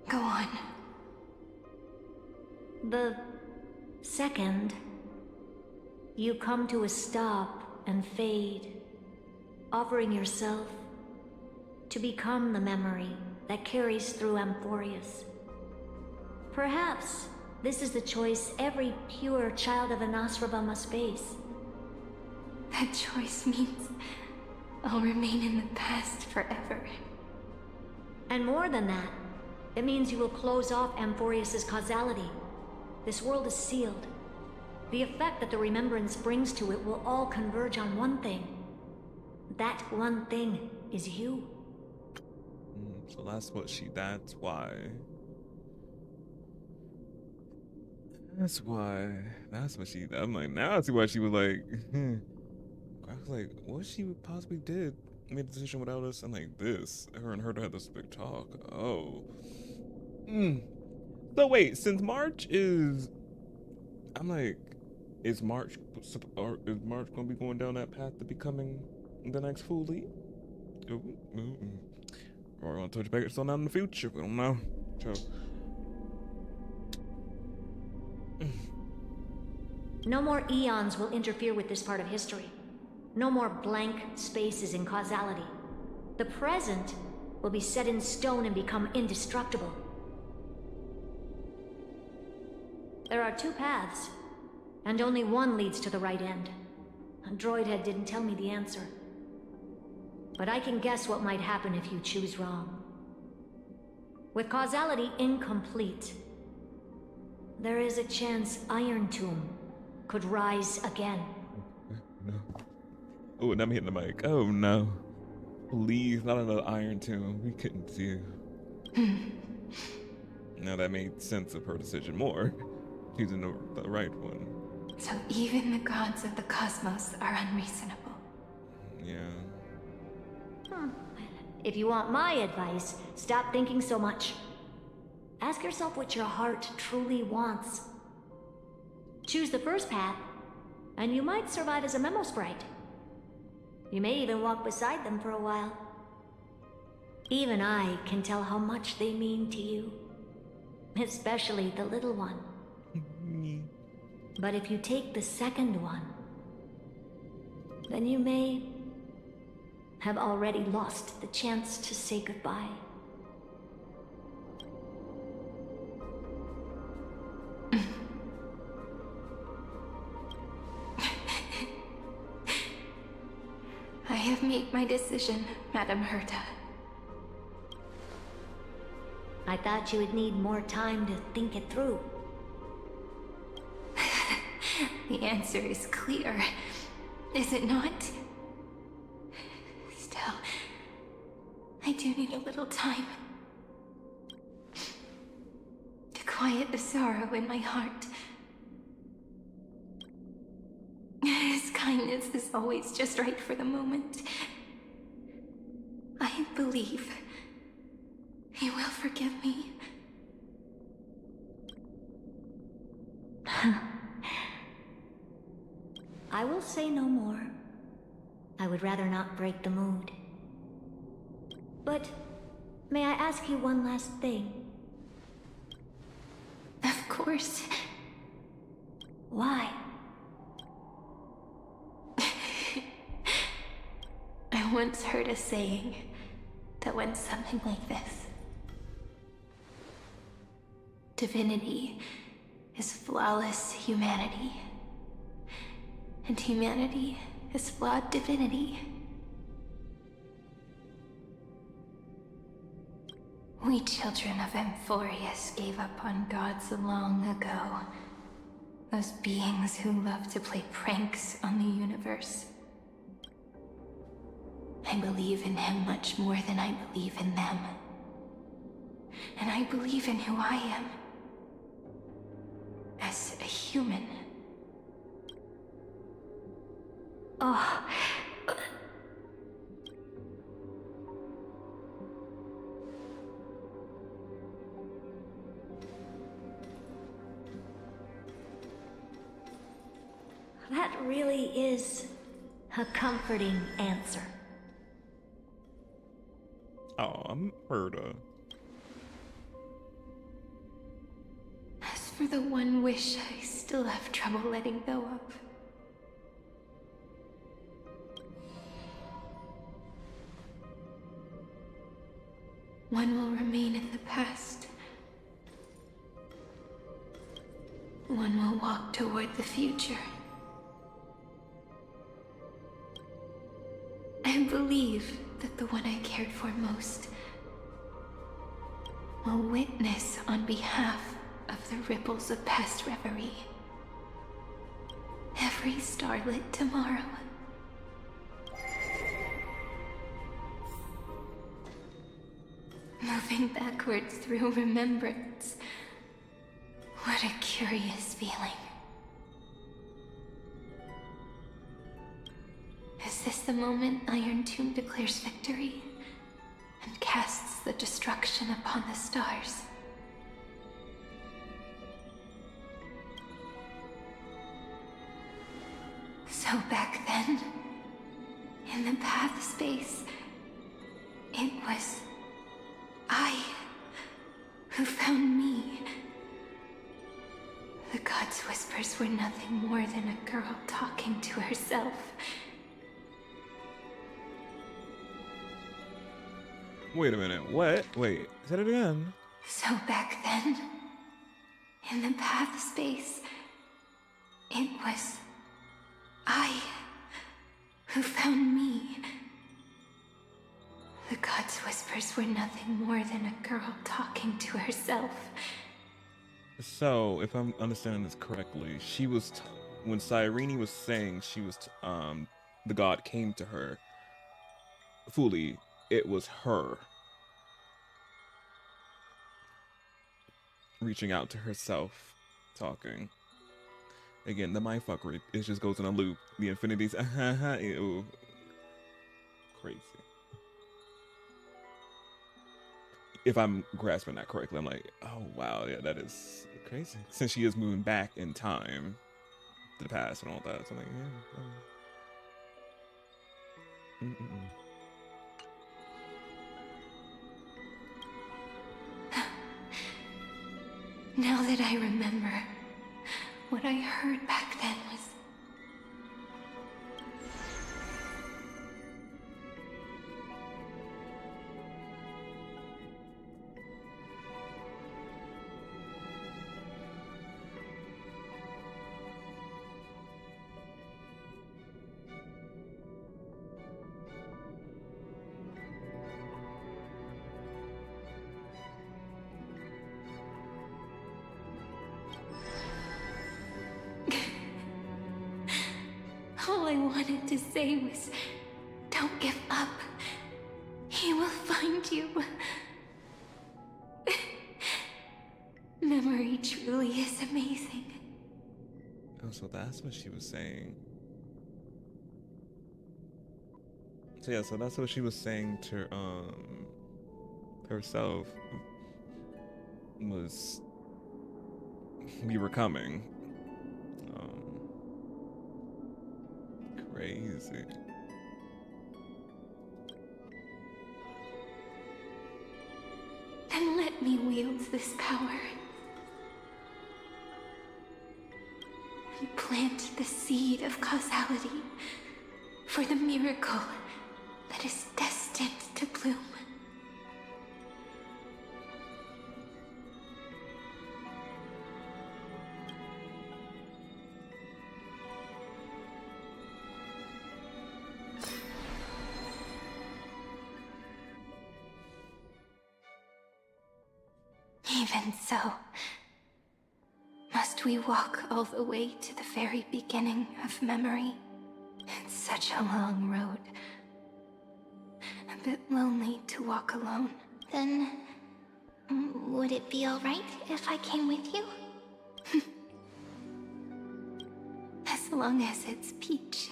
Go on. The second, you come to a stop and fade, offering yourself to become the memory that carries through Amphoreus. Perhaps this is the choice every pure child of Anasrava must face. That choice means I'll remain in the past forever. And more than that, it means you will close off Amphoreus's causality. This world is sealed. The effect that the remembrance brings to it will all converge on one thing. That one thing is you. So that's what that's why. That's what she, I'm like, now I see why she was like, I was like, what she possibly did, made a decision without us, and like this, her and her had this big talk. Oh. So wait, since March is, I'm like, is March gonna be going down that path to becoming the next Fuli? Or we're gonna touch back on in the future. We don't know. So. No more eons will interfere with this part of history. No more blank spaces in causality. The present will be set in stone and become indestructible. There are two paths, and only one leads to the right end. Droidhead didn't tell me the answer. But I can guess what might happen if you choose wrong. With causality incomplete, there is a chance Iron Tomb could rise again. No. Oh, and I'm hitting the mic. Oh no. Please, not another Iron Tomb. We couldn't do. Now that made sense of her decision more. Choosing the right one. So even the gods of the cosmos are unreasonable. Yeah. If you want my advice, stop thinking so much. Ask yourself what your heart truly wants. Choose the first path, and you might survive as a memo sprite. You may even walk beside them for a while. Even I can tell how much they mean to you. Especially the little one. But if you take the second one, then you may have already lost the chance to say goodbye. I have made my decision, Madame Herta. I thought you would need more time to think it through. The answer is clear, is it not? Still, I do need a little time to quiet the sorrow in my heart. His kindness is always just right for the moment. I believe he will forgive me. I will say no more. I would rather not break the mood. But may I ask you one last thing? Of course. Why? I once heard a saying that went something like this. Divinity is flawless humanity, and humanity is flawed divinity. We children of Amphoreus gave up on gods long ago. Those beings who love to play pranks on the universe. I believe in him much more than I believe in them. And I believe in who I am. As a human. Oh. That really is a comforting answer. Oh, I'm Herta. As for the one wish I still have trouble letting go of. One will remain in the past. One will walk toward the future. I believe that the one I cared for most will witness on behalf of the ripples of past reverie. Every starlit tomorrow. Moving backwards through remembrance. What a curious feeling. Is this the moment Iron Tomb declares victory and casts the destruction upon the stars? So back then, in the path space, it was I who found me. The gods' whispers were nothing more than a girl talking to herself. Wait a minute, what? Wait, say it again. So back then, in the path space, it was I who found me. The gods' whispers were nothing more than a girl talking to herself. So, if I'm understanding this correctly, she was when Cyrene was saying she was the god came to her fully, it was her. reaching out to herself, talking. Again, the mindfuckery, it just goes in a loop. The infinities, ew. Crazy. If I'm grasping that correctly, I'm like, oh wow, yeah, that is crazy. Since she is moving back in time to the past and all that, so I'm like, yeah. Now that I remember, what I heard back then was... All I wanted to say was, don't give up. He will find you. Memory truly is amazing. Oh, so that's what she was saying. So yeah, so that's what she was saying to herself. Was we were coming. Crazy. Then let me wield this power and plant the seed of causality for the miracle that is destined to bloom. Even so, must we walk all the way to the very beginning of memory? It's such a long road. A bit lonely to walk alone. Then, would it be alright if I came with you? As long as it's Peach.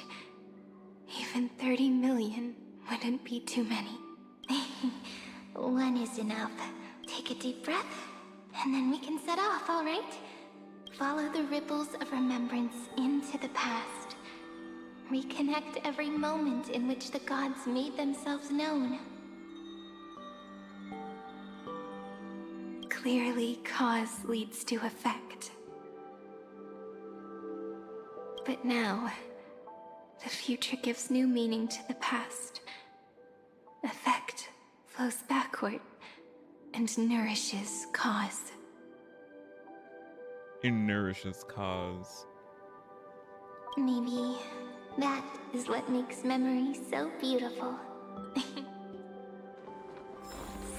Even 30 million wouldn't be too many. One is enough. Take a deep breath, and then we can set off, alright? Follow the ripples of remembrance into the past. Reconnect every moment in which the gods made themselves known. Clearly, cause leads to effect. But now, the future gives new meaning to the past. Effect flows backward and nourishes cause. It nourishes cause. Maybe that is what makes memory so beautiful.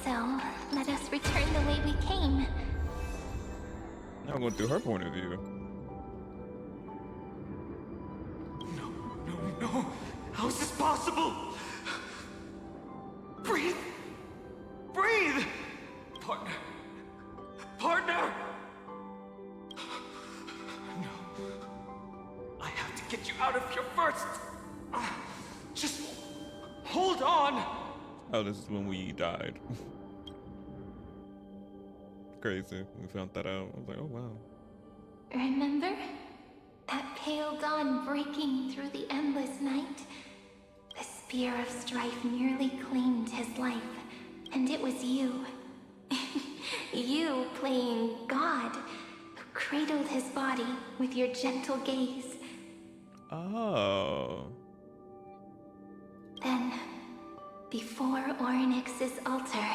So, let us return the way we came. Now I'm going through her point of view. No, how is this possible? Breathe! Breathe! Partner! Partner! No. I have to get you out of here first! Just hold on! Oh, this is when we died. Crazy. We found that out. I was like, oh wow. Remember? That pale dawn breaking through the endless night? The spear of strife nearly claimed his life, and it was you. You playing God, who cradled his body with your gentle gaze. Oh. Then, before Ornyx's altar...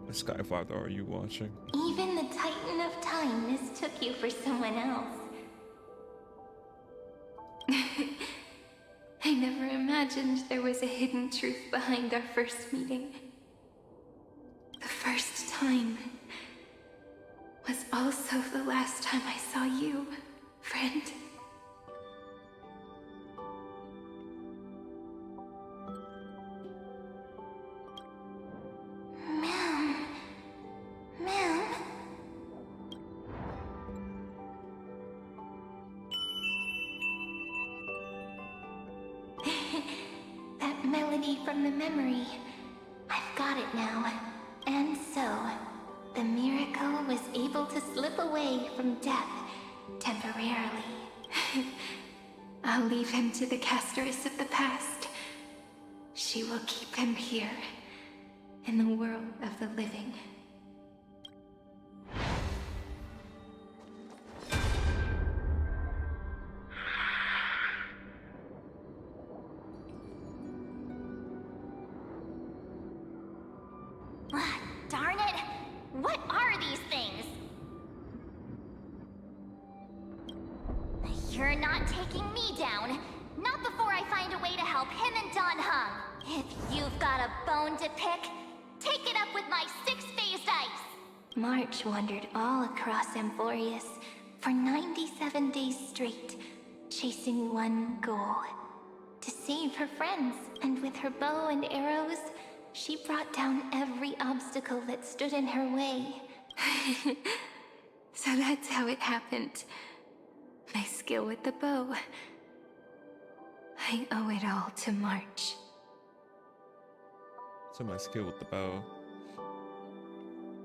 What Skyfather are you watching? Even the Titan of Time mistook you for someone else. I never imagined there was a hidden truth behind our first meeting. The first time was also the last time I saw you, friend. ability from the memory. I've got it now. And so, the miracle was able to slip away from death temporarily. I'll leave him to the casteress of the past. She will keep him here, in the world of the living. Darn it! What are these things? You're not taking me down. Not before I find a way to help him and Don Hung. If you've got a bone to pick, take it up with my six-phased ice. March wandered all across Amphoreus for 97 days straight, chasing one goal: to save her friends, and with her bow and arrows, she brought down every obstacle that stood in her way. So that's how it happened. My skill with the bow. I owe it all to March. So my skill with the bow.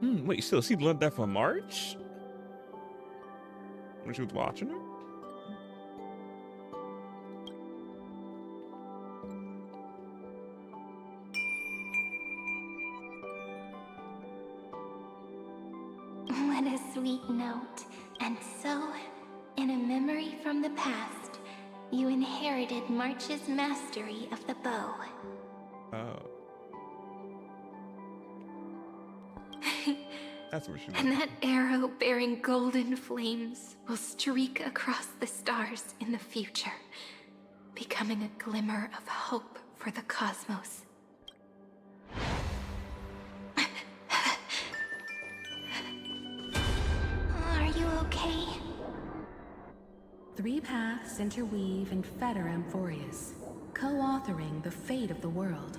Wait, you still see blood there for March? When she was watching her? What a sweet note. And so, in a memory from the past, you inherited March's mastery of the bow. Oh. That's where she went. And that arrow bearing golden flames will streak across the stars in the future, becoming a glimmer of hope for the cosmos. Are you okay? 3 paths interweave and fetter Amphoreus, co-authoring the fate of the world.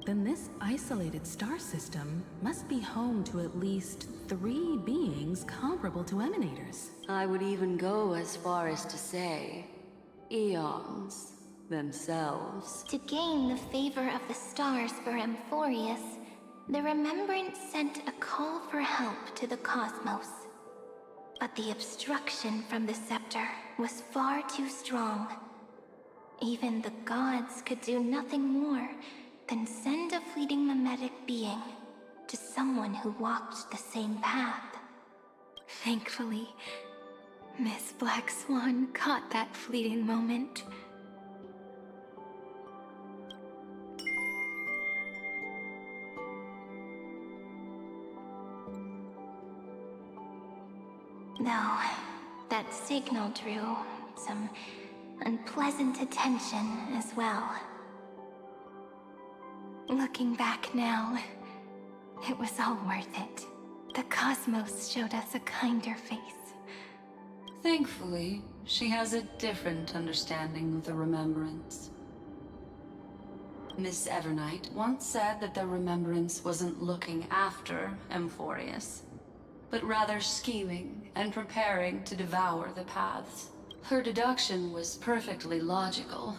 Then this isolated star system must be home to at least 3 beings comparable to emanators. I would even go as far as to say, eons themselves. To gain the favor of the stars for Amphoreus, the Remembrance sent a call for help to the cosmos. But the obstruction from the scepter was far too strong. Even the gods could do nothing more than send a fleeting mimetic being to someone who walked the same path. Thankfully, Miss Black Swan caught that fleeting moment. Though, that signal drew some unpleasant attention as well. Looking back now, it was all worth it. The cosmos showed us a kinder face. Thankfully, she has a different understanding of the Remembrance. Miss Evernight once said that the Remembrance wasn't looking after Amphoreus, but rather scheming and preparing to devour the paths. Her deduction was perfectly logical,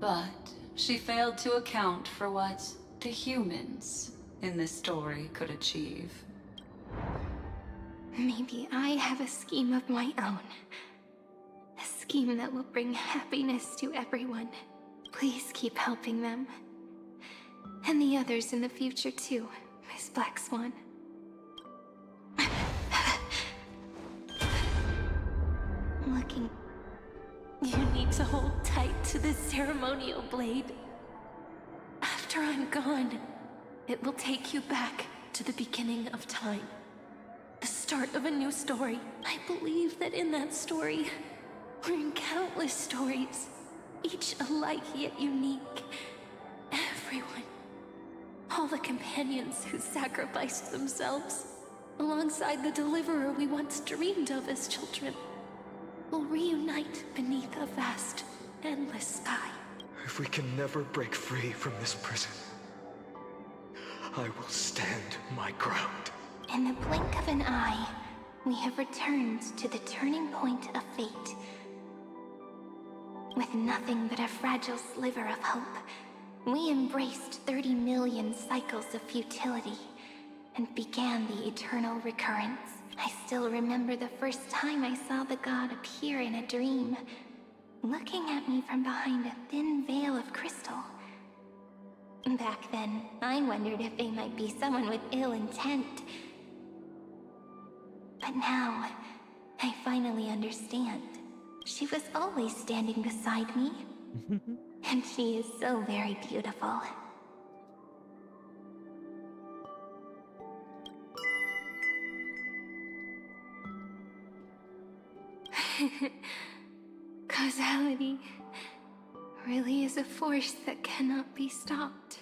but she failed to account for what the humans in this story could achieve. Maybe I have a scheme of my own. A scheme that will bring happiness to everyone. Please keep helping them. And the others in the future too, Miss Black Swan. Looking... You need to hold tight to this ceremonial blade. After I'm gone, it will take you back to the beginning of time. The start of a new story. I believe that in that story, we're in countless stories, each alike yet unique. Everyone, all the companions who sacrificed themselves, alongside the deliverer we once dreamed of as children, will reunite beneath a vast, endless sky. If we can never break free from this prison, I will stand my ground. In the blink of an eye, we have returned to the turning point of fate. With nothing but a fragile sliver of hope, We embraced 30 million cycles of futility and began the eternal recurrence. I still remember the first time I saw the god appear in a dream, looking at me from behind a thin veil of crystal. Back then, I wondered if they might be someone with ill intent. But now, I finally understand. She was always standing beside me. And she is so very beautiful. Causality really is a force that cannot be stopped.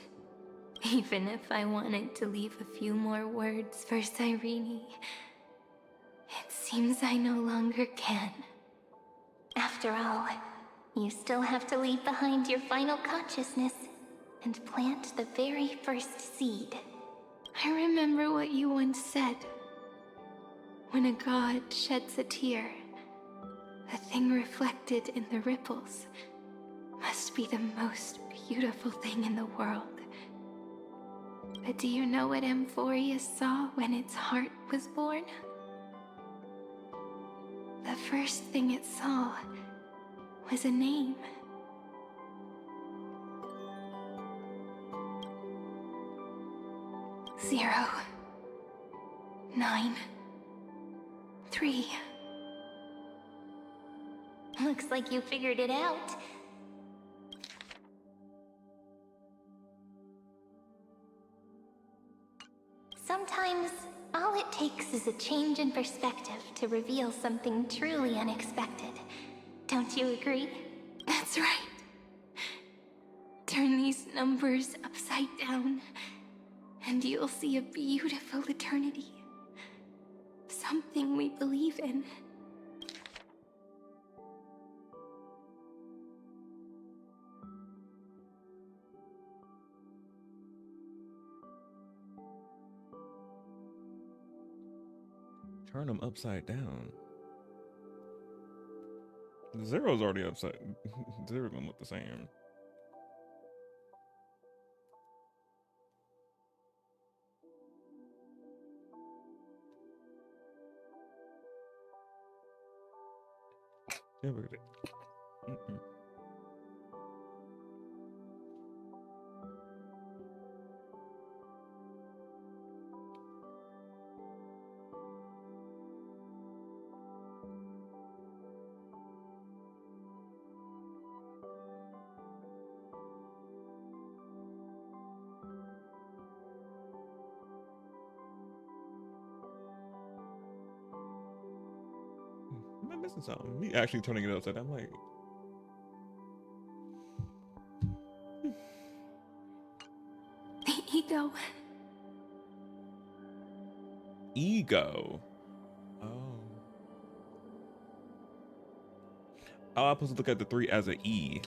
Even if I wanted to leave a few more words for Cyrene, it seems I no longer can. After all, you still have to leave behind your final consciousness and plant the very first seed. I remember what you once said. When a god sheds a tear, the thing reflected in the ripples must be the most beautiful thing in the world. But do you know what Amphoreus saw when its heart was born? The first thing it saw was a name. Zero, 9, 3. Looks like you figured it out. Sometimes, all it takes is a change in perspective to reveal something truly unexpected. Don't you agree? That's right. Turn these numbers upside down, and you'll see a beautiful eternity. Something we believe in. Turn them upside down. The zero's already upside. Zero gonna look the same. Yeah, look at it. Am I missing something? Me actually turning it upside down, I'm like, The ego. ego. Oh. Oh, I'm supposed to look at the 3 as an E.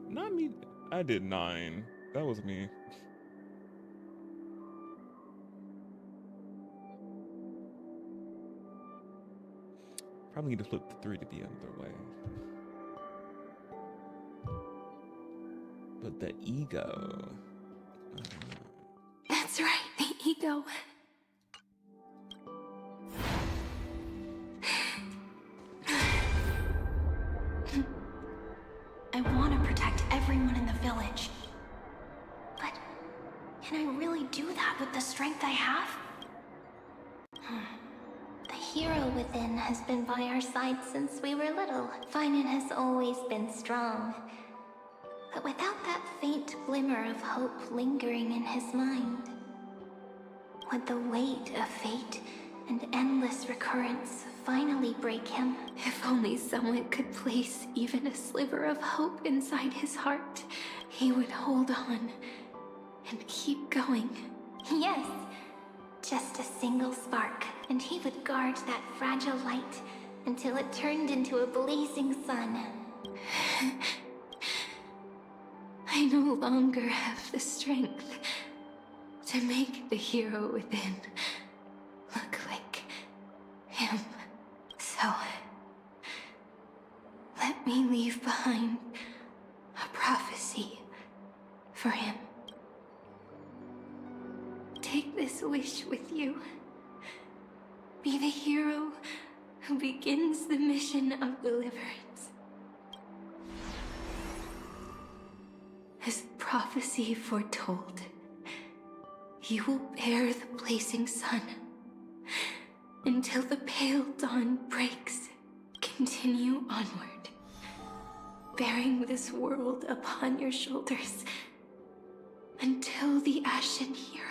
Not me. I did 9. That was me. Probably need to flip the 3 to be another way. But the ego. That's right, the ego. I want to protect everyone in the village. But can I really do that with the strength I have? The hero within has been by our side since we were little. Finan has always been strong. But without that faint glimmer of hope lingering in his mind, would the weight of fate and endless recurrence finally break him? If only someone could place even a sliver of hope inside his heart, he would hold on and keep going. Yes, just a single spark, and he would guard that fragile light until it turned into a blazing sun. I no longer have the strength to make the hero within look like him. So, let me for him. Take this wish with you. Be the hero who begins the mission of deliverance. As prophecy foretold, you will bear the blazing sun until the pale dawn breaks. Continue onward, bearing this world upon your shoulders until the Ashen Hero,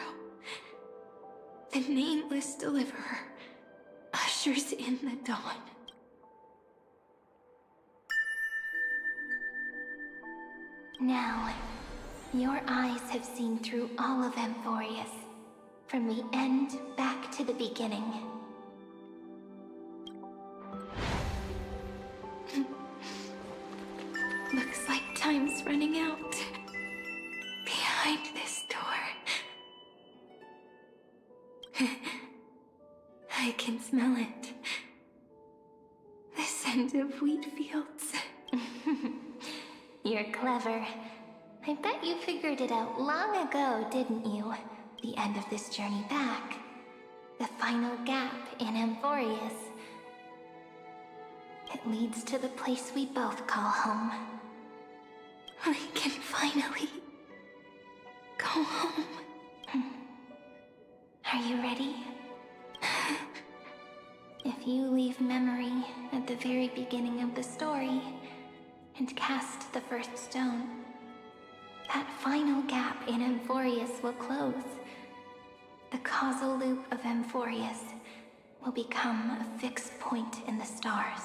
the nameless deliverer, ushers in the dawn. Now, your eyes have seen through all of Amphoreus, from the end back to the beginning. Looks like time's running out. Behind this door. I can smell it. The scent of wheat fields. You're clever. I bet you figured it out long ago, didn't you? The end of this journey back. The final gap in Amphoreus. It leads to the place we both call home. We can finally go home. Are you ready? If you leave memory at the very beginning of the story and cast the first stone, that final gap in Amphoreus will close. The causal loop of Amphoreus will become a fixed point in the stars.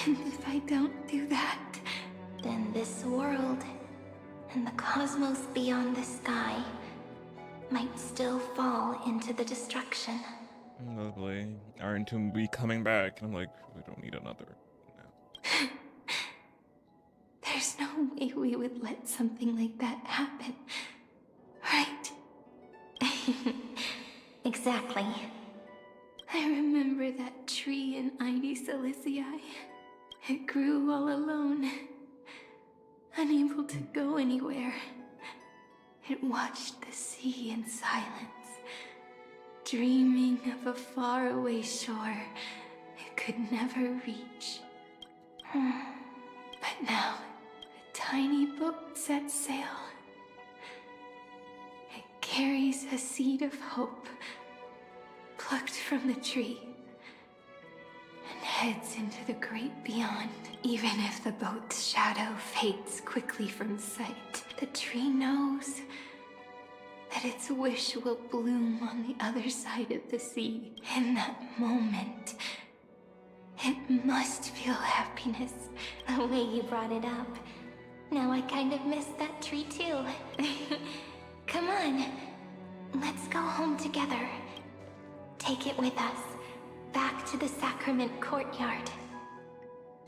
And if I don't do that, then this world and the cosmos beyond the sky might still fall into the destruction. Lovely. Aren't to be coming back. And I'm like, we don't need another. No. There's no way we would let something like that happen, right? Exactly. I remember that tree in ARESGAME. It grew all alone, unable to go anywhere. It watched the sea in silence, dreaming of a faraway shore it could never reach. But now, a tiny boat sets sail. It carries a seed of hope, plucked from the tree, and heads into the great beyond. Even if the boat's shadow fades quickly from sight, the tree knows that its wish will bloom on the other side of the sea. In that moment, it must feel happiness. The way you brought it up. Now I kind of miss that tree too. Come on, let's go home together. Take it with us, back to the Sacrament Courtyard.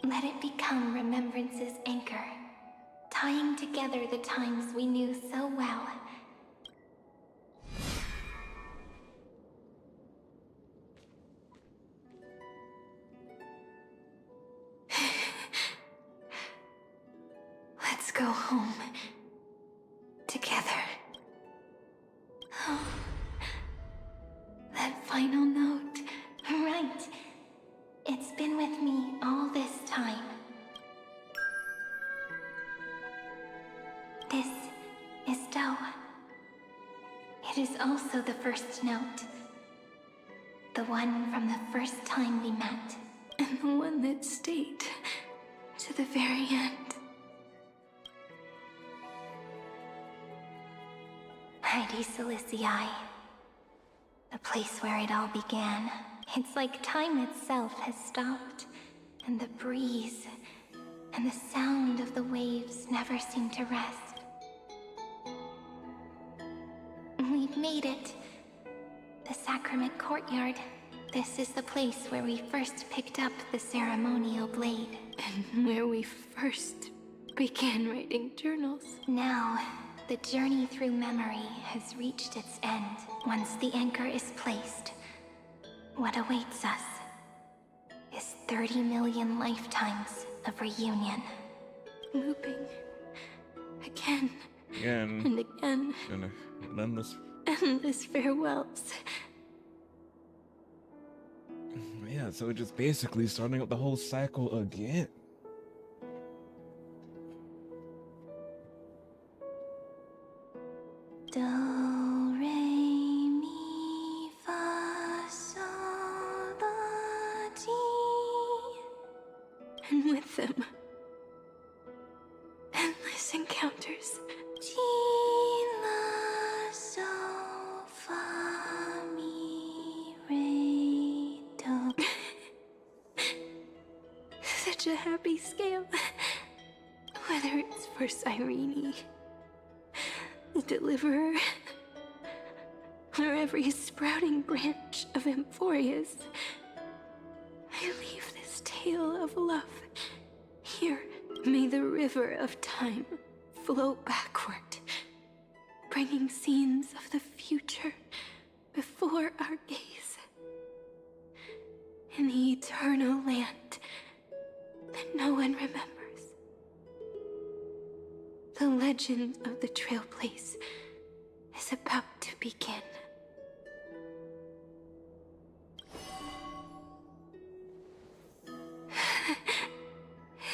Let it become Remembrance's anchor, tying together the times we knew so well. Let's go home. Together. Oh. That final note. Right. It's been with me all this time. This is Do. It is also the first note. The one from the first time we met. And the one that stayed to the very end. ARESGAME. The place where it all began. It's like time itself has stopped, and the breeze and the sound of the waves never seem to rest. We've made it. The Sacrament Courtyard. This is the place where we first picked up the ceremonial blade. And where we first began writing journals. Now, the journey through memory has reached its end. Once the anchor is placed, what awaits us is 30 million lifetimes of reunion. Looping. Again. Again. And again. And endless. Endless farewells. Yeah, so it's just basically starting up the whole cycle again. Do, re, mi, fa, sol, la, ti. And with them, endless encounters. Ti, la, sol, fa, mi, re, do. Such a happy scale. Whether it's for Cyrene, the Deliverer, or every sprouting branch of Amphoreus, I leave this tale of love. Here, may the river of time flow backward, bringing scenes of the future before our gaze. In the eternal land that no one remembers. The legend of the Trailblazers is about to begin.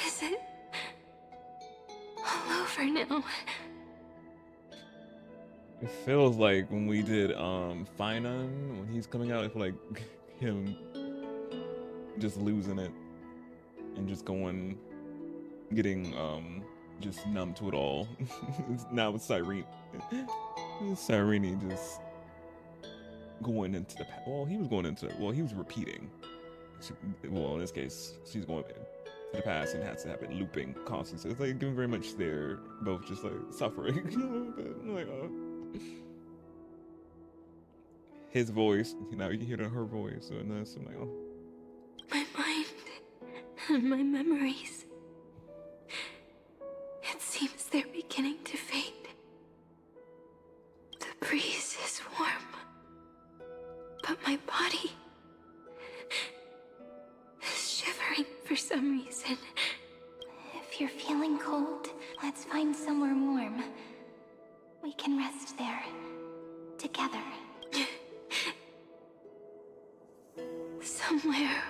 Is it all over now? It feels like when we did Finon, when he's coming out, I feel like him just losing it and just getting just numb to it all. Now it's Cyrene just going into the past. Well, he was repeating. Well, in this case, she's going to the past and has to have it looping constantly. So it's like very much they're both just like suffering a little bit. I'm like, oh. His voice, now you can hear her voice, so I'm like, oh. My mind and my memories. It seems they're beginning to fade. The breeze is warm, but my body is shivering for some reason. If you're feeling cold, let's find somewhere warm. We can rest there, together. Somewhere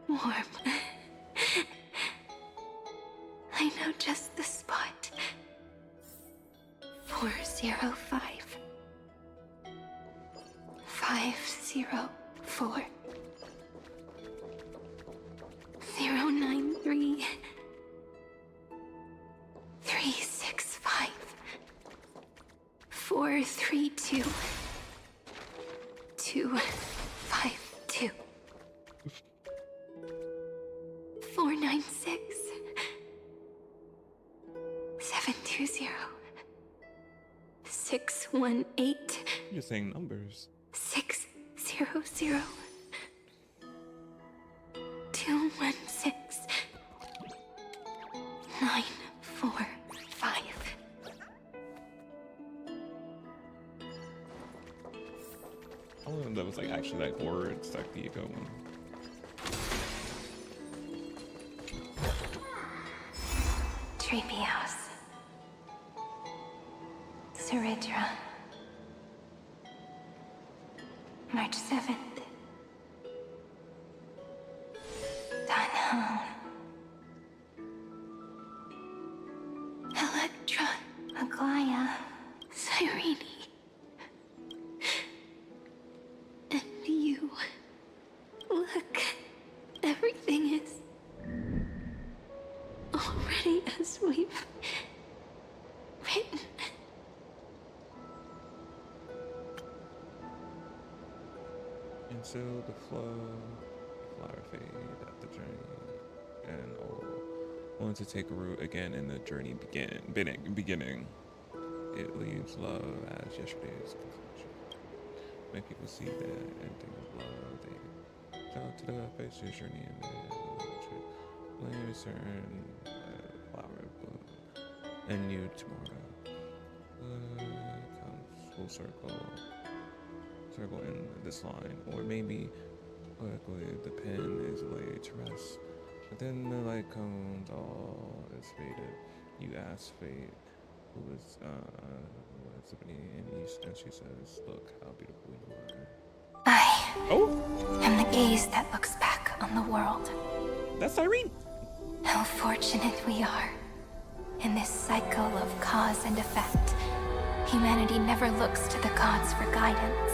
warm. I know just the spot. 405. 504. 093. 365. 432. 252. 496. 720. 618. You're saying numbers. 600. 216. 945. I don't know if that was like actually like words like the echo one. Treehouse. Seridra. March 7th. Danhong. Electra. Aglaya. Cyrene. And you. Look. Everything is already as we've written. Into the flow, flower fade at the journey, and all want to take root again in the journey beginning. It leaves love as yesterday's conclusion. Make people see the ending of love. They shout to the face of journey and then return flower bloom and you tomorrow. Comes full circle in this line, or maybe the pen is laid to rest Then the light comes, all is faded. You ask fate, who is what's happening in east, and she says, "Look how beautiful you are." I am the gaze that looks back on the world. That's Irene. How fortunate we are. In this cycle of cause and effect, humanity never looks to the gods for guidance.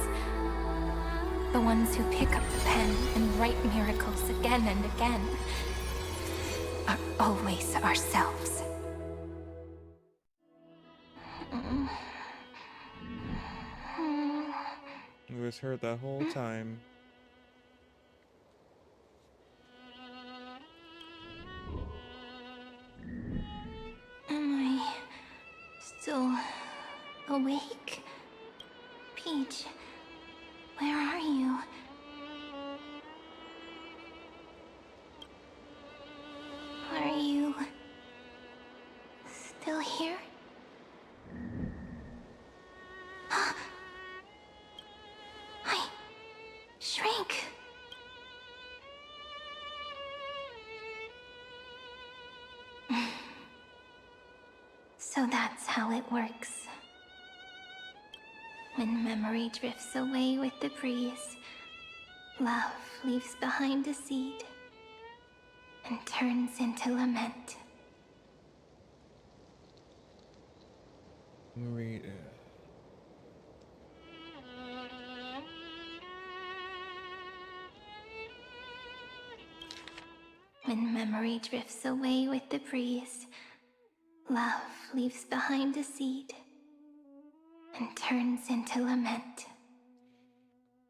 The ones who pick up the pen and write miracles again and again are always ourselves. It was her the whole time. Am I still awake? Peach, where are you? Are you still here? I shrank. So that's how it works. When memory drifts away with the breeze, love leaves behind a seed and turns into lament. Marie. When memory drifts away with the breeze, love leaves behind a seed and turns into lament.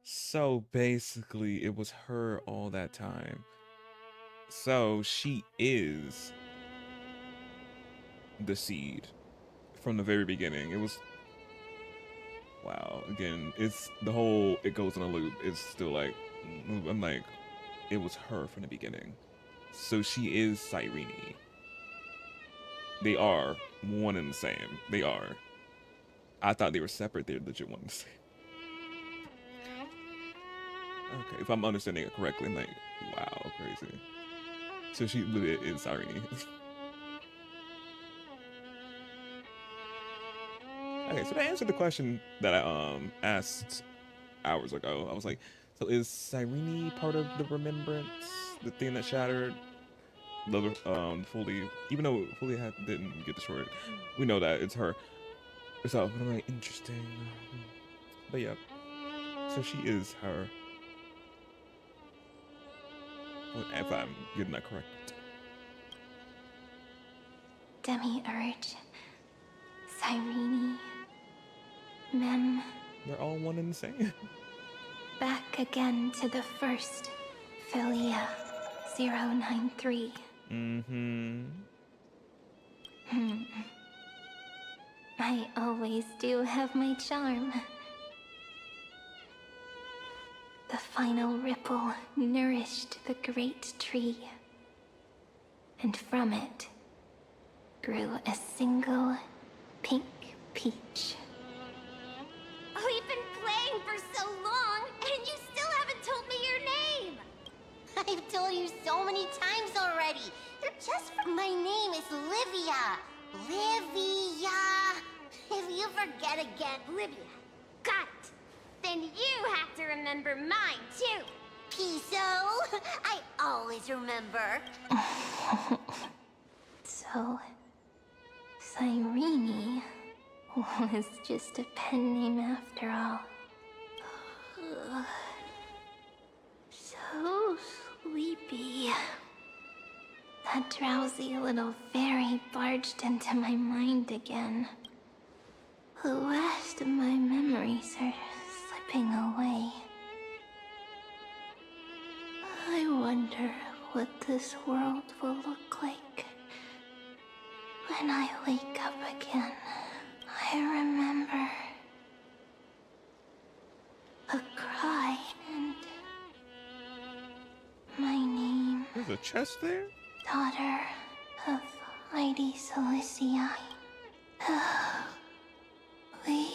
So basically, it was her all that time. So she is the seed from the very beginning. It was, wow. Again, it's the whole, it goes in a loop. It's still like, I'm like, it was her from the beginning. So she is Cyrene. They are one and the same. They are. I thought they were separate. They're legit one and the same. Okay, if I'm understanding it correctly, I'm like, wow, crazy. So she legit is Cyrene. Okay, so to answer the question that I asked hours ago, I was like, so is Cyrene part of the remembrance, the thing that shattered? The fully, even though fully didn't get destroyed, we know that it's her. So I'm like, interesting. But yeah, so she is her. If I'm getting that correct. Demiurge, Cyrene, Mem. They're all one and the same. Back again to the first Philia 093. I always do have my charm. The final ripple nourished the great tree, and from it grew a single pink peach. We've been playing for so long, and you still haven't told me your name! I've told you so many times already. You're just... My name is Livia. Livia. If you forget again... Livia. Got it. Then you have to remember mine, too. Piso. I always remember. So... Cyrene was just a pen name after all. So sleepy. That drowsy little fairy barged into my mind again. The last of my memories are slipping away. I wonder what this world will look like when I wake up again. I remember a cry and my name. There's a chest there? Daughter of Lady Celestii. We...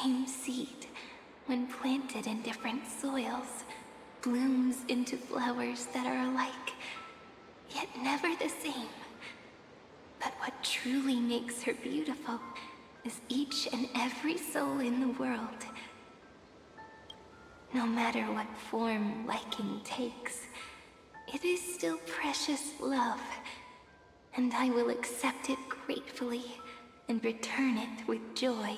same seed, when planted in different soils, blooms into flowers that are alike, yet never the same. But what truly makes her beautiful is each and every soul in the world. No matter what form liking takes, it is still precious love, and I will accept it gratefully and return it with joy.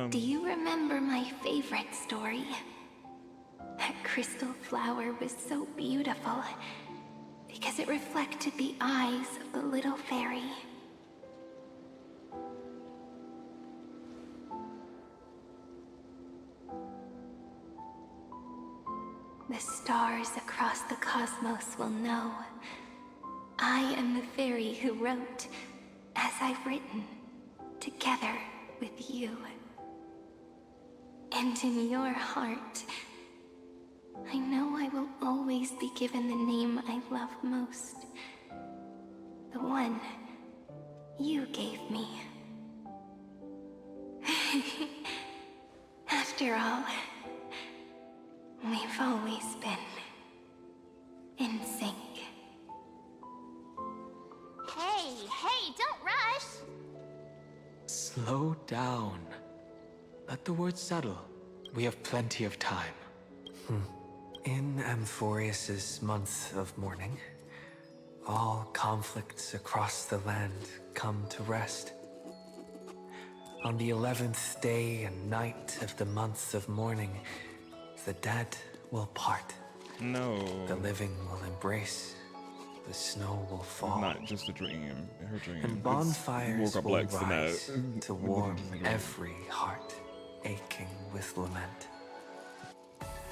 Do you remember my favorite story? That crystal flower was so beautiful because it reflected the eyes of the little fairy. The stars across the cosmos will know I am the fairy who wrote, as I've written, together with you. And in your heart, I know I will always be given the name I love most. The one you gave me. After all, we've always been in sync. Hey, don't rush! Slow down. Let the words settle. We have plenty of time. In Amphoreus's month of mourning, all conflicts across the land come to rest. On the 11th day and night of the month of mourning, the dead will part. No. The living will embrace. The snow will fall. It's not just a dream. Her dream. And bonfires will complex than rise that. to warm every heart aching with lament.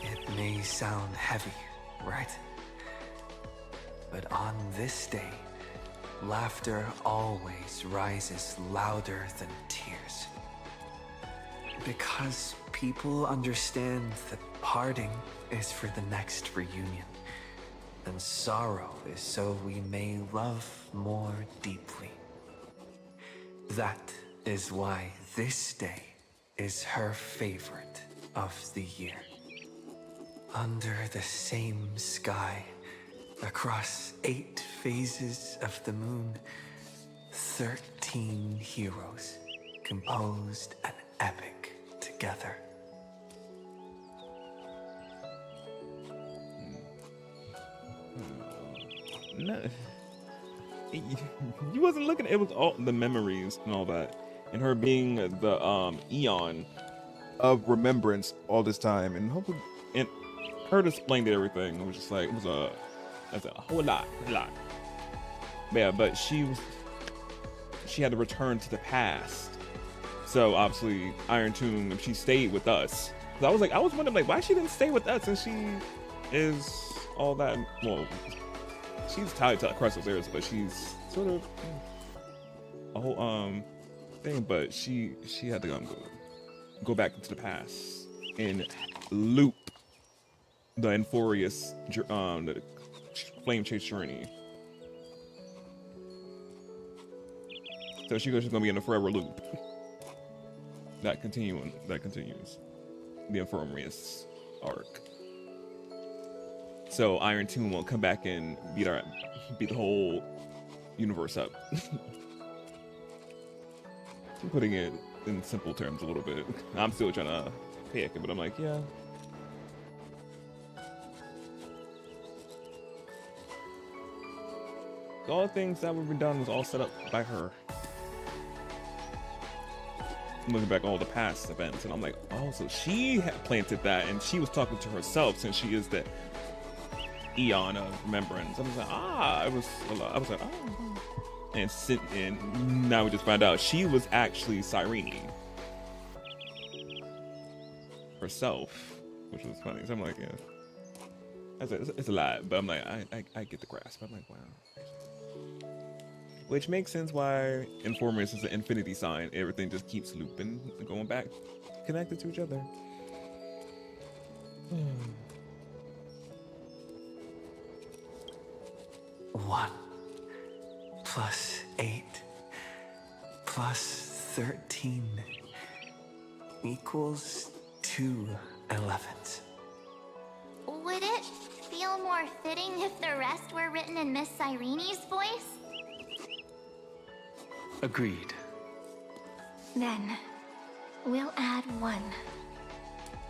It may sound heavy, right? But on this day, laughter always rises louder than tears. Because people understand that parting is for the next reunion, and sorrow is so we may love more deeply. That is why this day is her favorite of the year. Under the same sky, across 8 phases of the moon, 13 heroes composed an epic together. No, you wasn't looking. It was all the memories and all that, and her being the eon of remembrance all this time, and hopefully, and her displaying everything. It was just like it was that's a whole lot. But yeah, but she had to return to the past. So obviously, Iron Tomb, she stayed with us. I was wondering like why she didn't stay with us, and she is all that. Well, she's tied to Processor-AMD, but she's sort of a whole thing. But she had to go back into the past and loop the Amphoreus the Flame Chase journey. So she's gonna be in a forever loop. That continues. The Amphoreus arc. So Iron Tomb will come back and beat the whole universe up. I'm putting it in simple terms a little bit. I'm still trying to pick it, but I'm like, yeah. All the things that were done was all set up by her. I'm looking back at all the past events, and I'm like, oh, so she had planted that, and she was talking to herself since she is the eon of remembrance. I was like, it was a lot. I was like, and now we just found out she was actually Cyrene herself, which was funny. So I'm like, yeah, it's a lot, but I'm like, I get the grasp. I'm like, wow. Which makes sense why Amphoreus is an infinity sign. Everything just keeps looping, going back, connected to each other. 1 plus 8 plus 13 equals 2 11s. Would it feel more fitting if the rest were written in Miss Cyrene's voice? Agreed. Then, we'll add 1.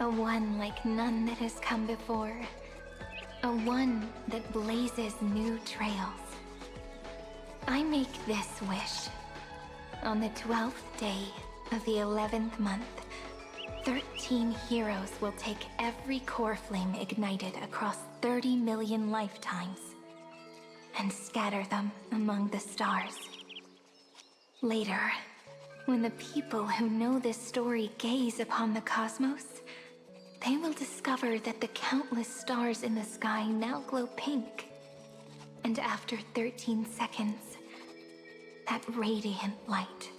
A 1 like none that has come before. A 1 that blazes new trails. I make this wish. On the 12th day of the 11th month, 13 heroes will take every core flame ignited across 30 million lifetimes and scatter them among the stars. Later, when the people who know this story gaze upon the cosmos, they will discover that the countless stars in the sky now glow pink. And after 13 seconds, that radiant light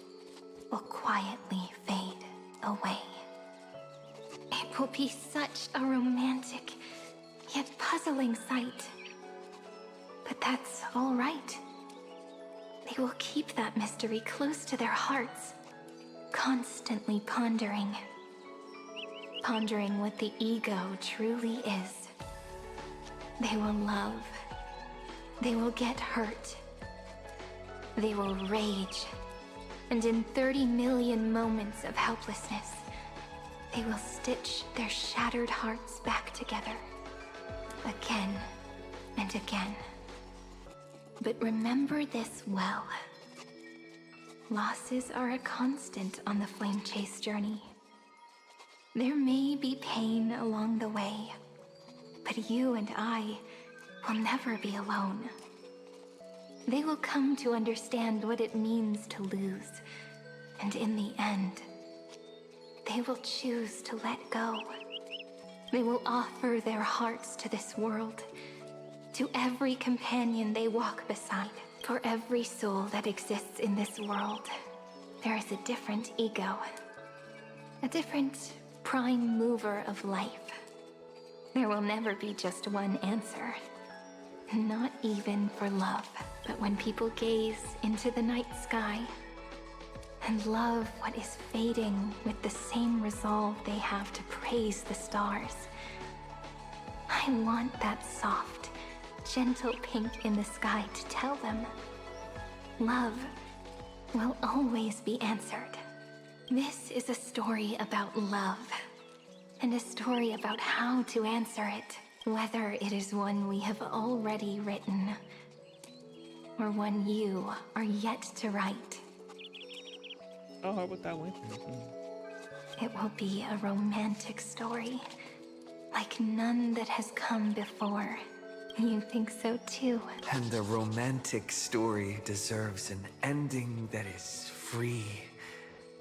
will quietly fade away. It will be such a romantic, yet puzzling sight. But that's all right. They will keep that mystery close to their hearts, constantly pondering. Pondering what the ego truly is. They will love. They will get hurt. They will rage. And in 30 million moments of helplessness, they will stitch their shattered hearts back together. Again and again. But remember this well. Losses are a constant on the flame chase journey. There may be pain along the way, but you and I will never be alone. They will come to understand what it means to lose, and in the end, they will choose to let go. They will offer their hearts to this world, to every companion they walk beside. For every soul that exists in this world, there is a different ego, a different prime mover of life. There will never be just one answer, not even for love. But when people gaze into the night sky and love what is fading with the same resolve they have to praise the stars, I want that soft, gentle pink in the sky to tell them, love will always be answered. This is a story about love, and a story about how to answer it, whether it is one we have already written, or one you are yet to write. Oh, how about that one? It will be a romantic story, like none that has come before. You think so too? And a romantic story deserves an ending that is free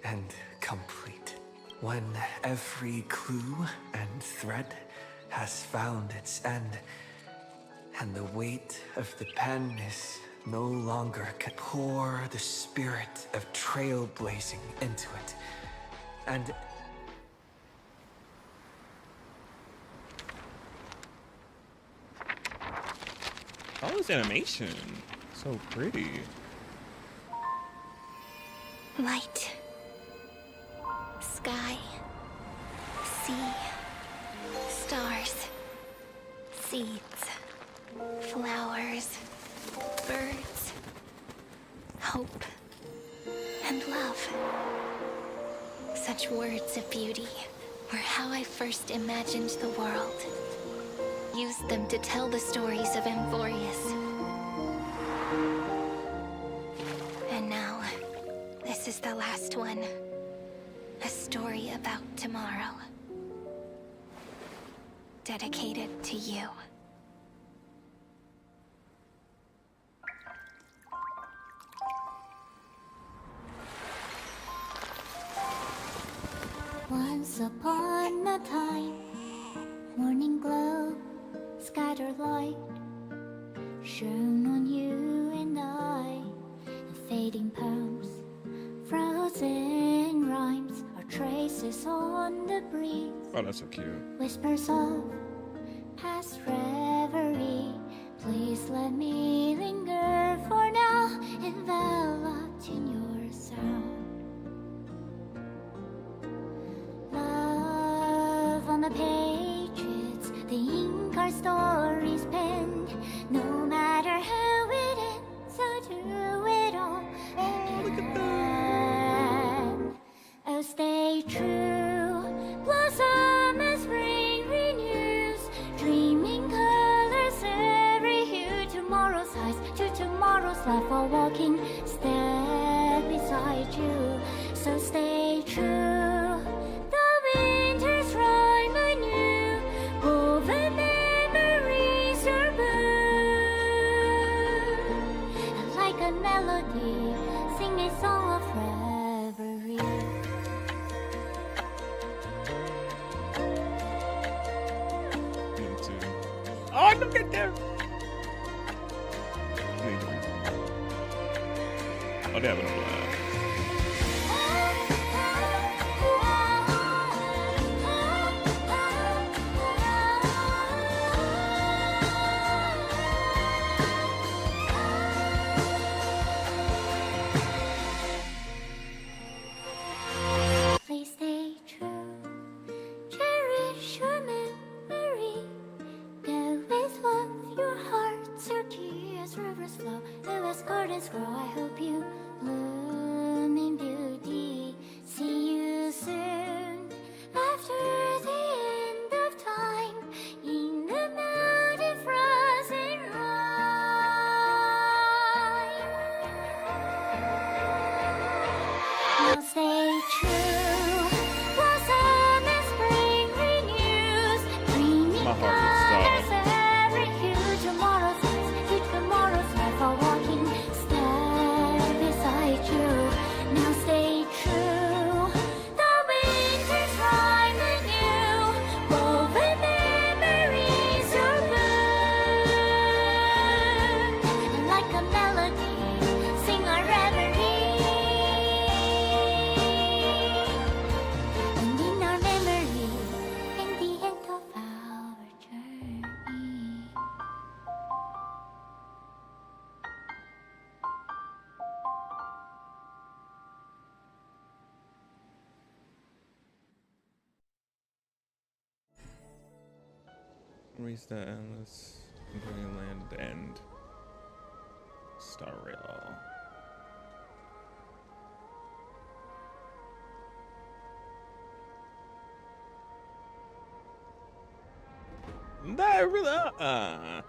and complete. When every clue and thread has found its end, and the weight of the pen is no longer can pour the spirit of trailblazing into it, and all this animation, so pretty. Light, sky, sea, stars, seeds, flowers, birds, hope, and love. Such words of beauty were how I first imagined the world. Used them to tell the stories of Amphoreus. And now, this is the last one. A story about tomorrow. Dedicated to you. Once upon a time, morning glow, scattered light, shone on you and I. Fading poems, frozen rhymes, or traces on the breeze. Oh, that's so cute. Whispers of past reverie, Please let me linger for now, enveloped in your sound. Love on the pages, the ink our stories penned. No matter how it ends, I'll do it all again. Oh, stay true, blossom as spring renews, dreaming colors every hue. Tomorrow's eyes to tomorrow's life, while walking step beside you. So stay true, the winter's rhyme anew, woven memories are blue. Like a melody, sing a song of reverie. Oh, look at there! Oh, they're having a blast. Please stay true, cherish your memory. Go with love, your heart's your key as rivers flow, as gardens grow. I hope you bloom in beauty. See you soon, after the end of time, in the mountain frozen rime. Now stay true, blossom as spring renews, dreaming My heart is colors every hue. Tomorrow's eyes to tomorrow's life, while walking step beside you. Now stay true, the winter's rhyme anew, woven memories are blue. And like a melody, sing our reverie. And in our memory, in the end of our journey. Reach the endless including land at the end. Star Rail. That really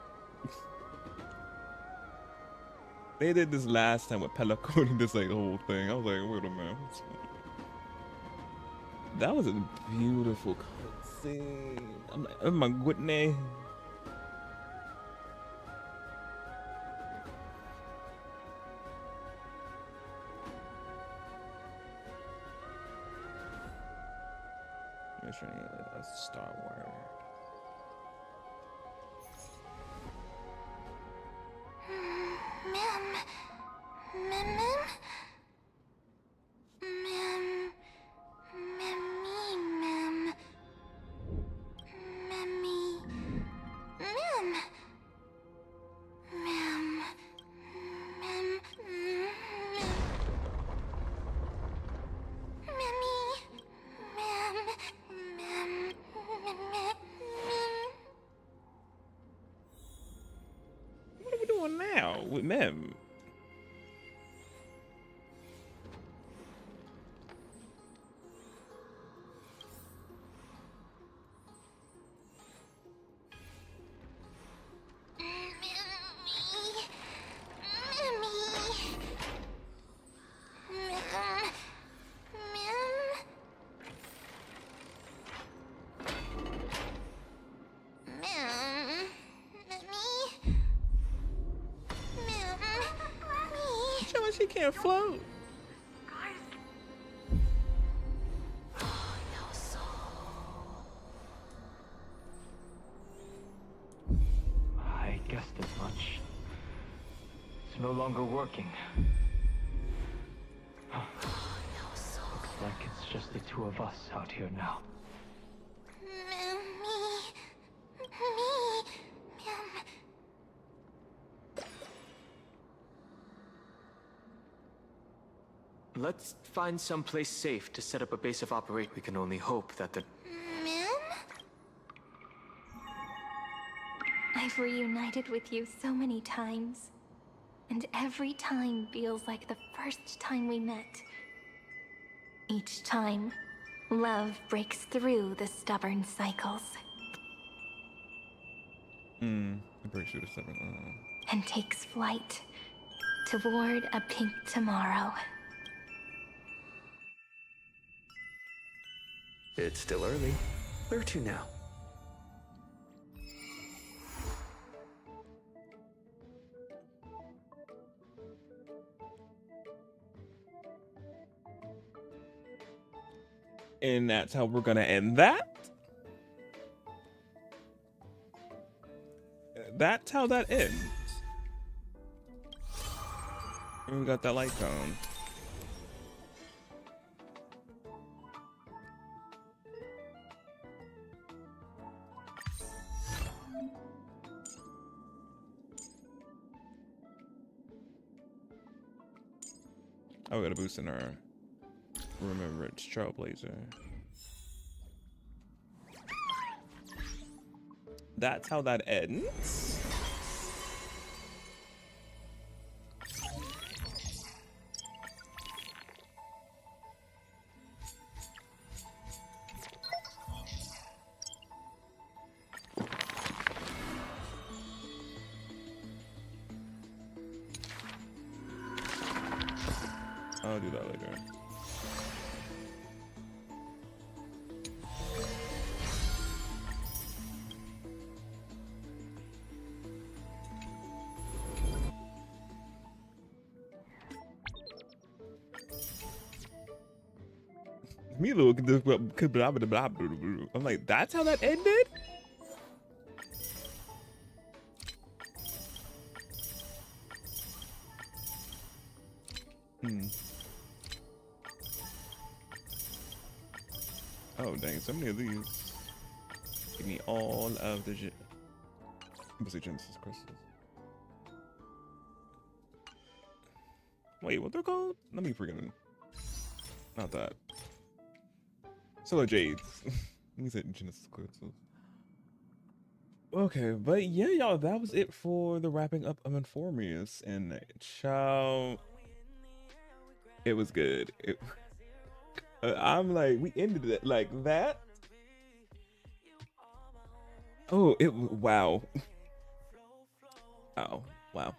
They did this last time with Pella coding this like the whole thing. I was like, wait a minute. That was a beautiful cutscene. I'm like, oh my goodness. Mission a Star Wars. What are we doing now with Mem? She can't float. I guessed as much. It's no longer working. Looks like it's just the two of us out here now. Let's find someplace safe to set up a base of operation. We can only hope that the... I've reunited with you so many times, and every time feels like the first time we met. Each time, love breaks through the stubborn cycles. I'm pretty sure it's 7. And takes flight toward a pink tomorrow. It's still early. Where to now? And that's how we're gonna end that. That's how that ends. And we got that light cone. Oh, we got a boost in our Remembrance Trailblazer. That's how that ends. I'll do that later. Me little, I'm like, that's how that ended? Oh dang, so many of these. Give me all of the Genesis crystals. Wait, what they're called? Let me freaking. Not that. Solar Jades. Let me say Genesis crystals. Okay, but yeah, y'all, that was it for the wrapping up of Amphoreus and Chow. It was good. I'm like, we ended it like that. Oh, wow. Oh, wow.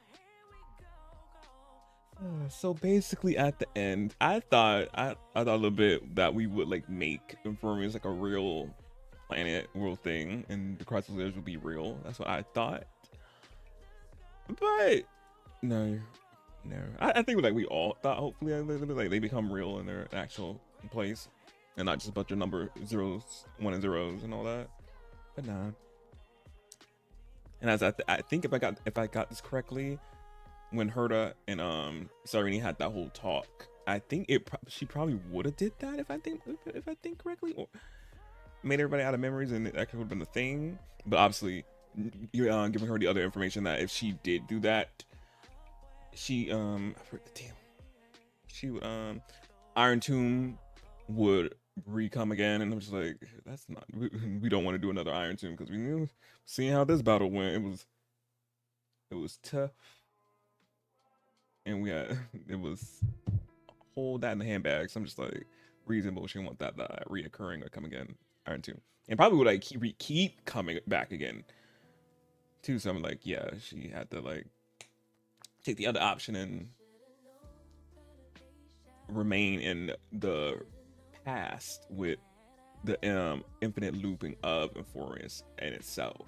So basically at the end, I thought a little bit that we would like make Amphoreus like a real planet, real thing, and the Crosslayers would be real. That's what I thought. But no. I think like we all thought hopefully like they become real in their actual place and not just a bunch of number zeros, 1 and 0s and all that. But nah. And as I think if I got this correctly, when Herta and Cyrene had that whole talk, I think she probably would have did that if I think correctly, or made everybody out of memories, and that could have been a thing. But obviously, you're giving her the other information that if she did do that, she would Iron Tomb would re-come again, and I'm just like, that's not, we don't want to do another Iron Tomb, because we knew, seeing how this battle went, it was tough, and it was hold that in the handbag. So I'm just like, reasonable she want that reoccurring or come again Iron Tomb, and probably would like keep coming back again too. So I'm like, yeah, she had to like take the other option and remain in the past with the infinite looping of Amphoreus in itself,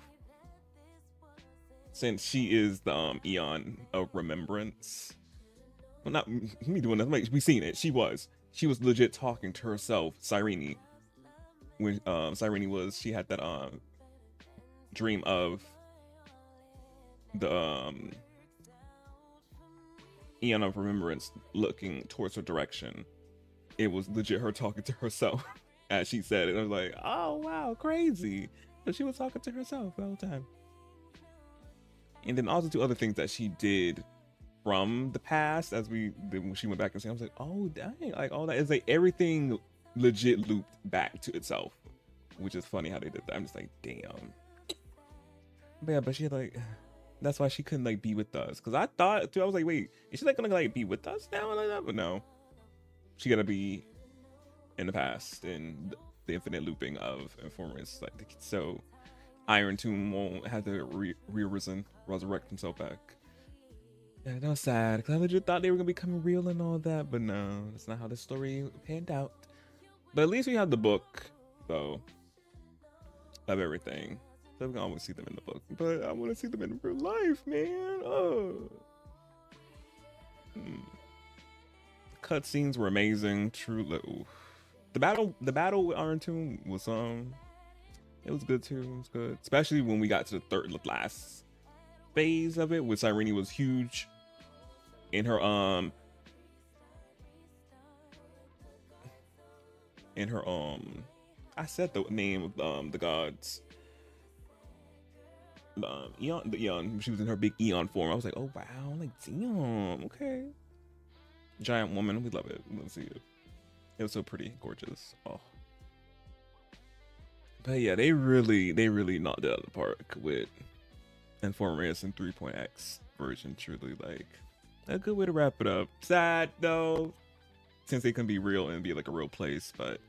since she is the Eon of Remembrance. Well, not me doing that, like we seen it. She was legit talking to herself, Cyrene, when she had that dream of the Eon of Remembrance looking towards her direction. It was legit her talking to herself as she said it. I was like, oh wow, crazy. But she was talking to herself the whole time. And then also 2 other things that she did from the past as when she went back and said, I was like, oh dang, like all that is like everything legit looped back to itself, which is funny how they did that. I'm just like, damn. But yeah, but she like, that's why she couldn't like be with us, because I thought too, I was like, wait, is she like gonna like be with us now like that? But no, she gotta be in the past and the infinite looping of Amphoreus, like, so Iron Tomb won't have to resurrect himself back. Yeah, that was sad, because I legit thought they were gonna become real and all that, but no, that's not how the story panned out. But at least we have the book, though, of everything. So we can always see them in the book, but I want to see them in real life, man. Oh. Cutscenes were amazing. Truly, oof. The battle with Iron Tomb was it was good too. It was good, especially when we got to the last phase of it, with Cyrene was huge in her I said the name of the gods. Eon, she was in her big Eon form. I was like, oh wow, I'm like, damn, okay. Giant woman, we love it. Let's see it. It was so pretty, gorgeous. Oh. But yeah, they really knocked it out of the park with Amphoreus and 3.x version. Truly, like, a good way to wrap it up. Sad though, since they can be real and be like a real place, but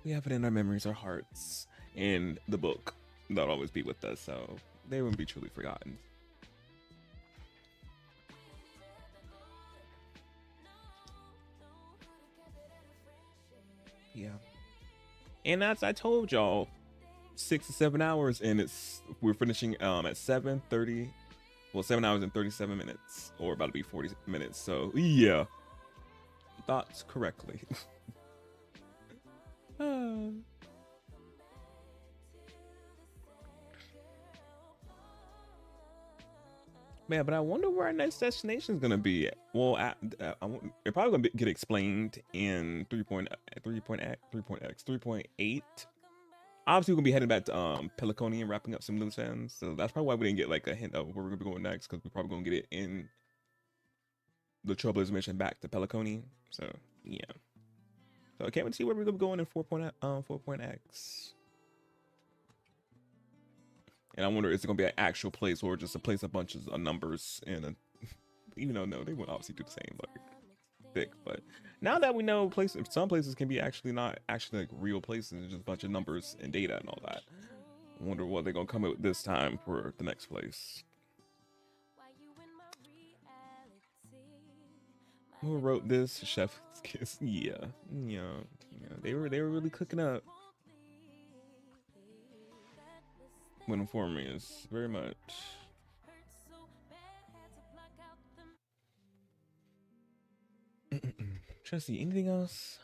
we have it in our memories, our hearts, and the book that'll always be with us, so they won't be truly forgotten. Yeah, and as I told y'all, 6 to 7 hours, and we're finishing at 7:30. Well, 7 hours and 37 minutes, or about to be 40 minutes. So yeah, thoughts correctly. Man, but I wonder where our next destination is gonna be. Well, it's probably gonna get explained in 3.8. Obviously, we're gonna be heading back to Peliconia and wrapping up some loose ends. So that's probably why we didn't get like a hint of where we're gonna be going next, because we're probably gonna get it in the Trailblazers mission back to Peliconia. So yeah. So I can't wait to see where we're gonna be going in 4.x. And I wonder, is it gonna be an actual place or just a place a bunch of numbers in? Even though no, they wouldn't obviously do the same like thick. But now that we know some places can be actually not actually like real places, it's just a bunch of numbers and data and all that. I wonder what they're gonna come up with this time for the next place. Who wrote this? Chef's Kiss. Yeah. They were really cooking up. When Amphoreus, very much. Trying to see anything else.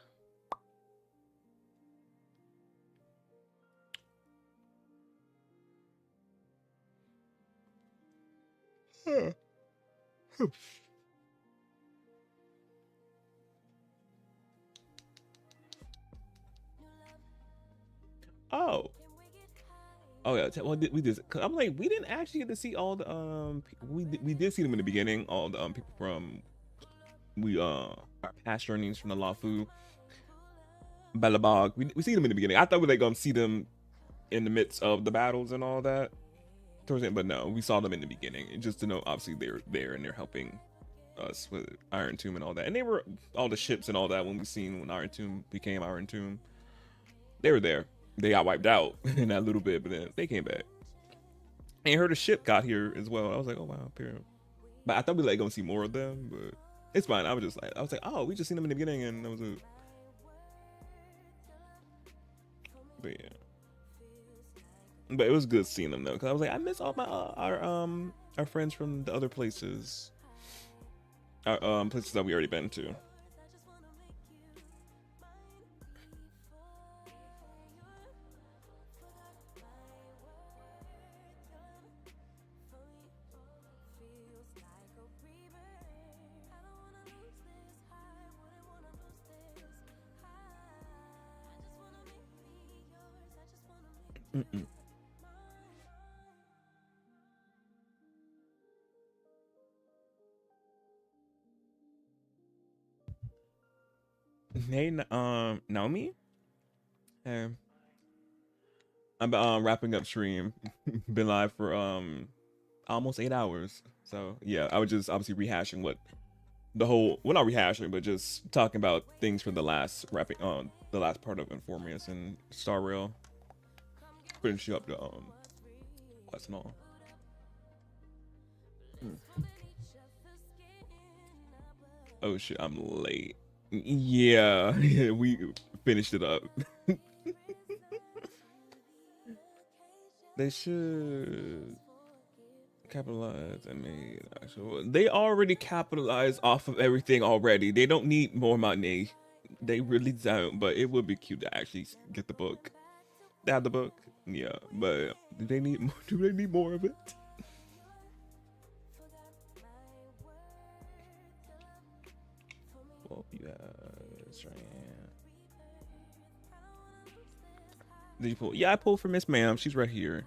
Oh yeah, well we did. Cause I'm like, we didn't actually get to see all the we did see them in the beginning, all the people from our past journeys from the Lafu, Balabog. We see them in the beginning. I thought we were gonna see them in the midst of the battles and all that towards the end, but no, we saw them in the beginning. And just to know, obviously they're there and they're helping us with Iron Tomb and all that. And they were all the ships and all that when Iron Tomb became Iron Tomb. They were there. They got wiped out in that little bit, but then they came back. And heard a ship got here as well. I was like, oh wow, period. But I thought we were like gonna see more of them, but it's fine. I was like, oh, we just seen them in the beginning, and that was it. But yeah, but it was good seeing them though, because I was like, I miss all my our friends from the other places, our places that we already been to. Hey, Naomi. Hey, I'm wrapping up stream. Been live for almost 8 hours. So yeah, I was just obviously rehashing what the whole, well, not rehashing, but just talking about things from the last wrapping on the last part of Amphoreus and Star Rail. Finishing up the quest and all. Oh shit, I'm late. Yeah, we finished it up. They should capitalize and made actual. They already capitalized off of everything already. They don't need more money. They really don't. But it would be cute to actually get the book. They have the book, yeah. But do they need? Do they need more of it? Well, you have strand. Did you pull? Yeah, I pulled for Miss Ma'am. She's right here.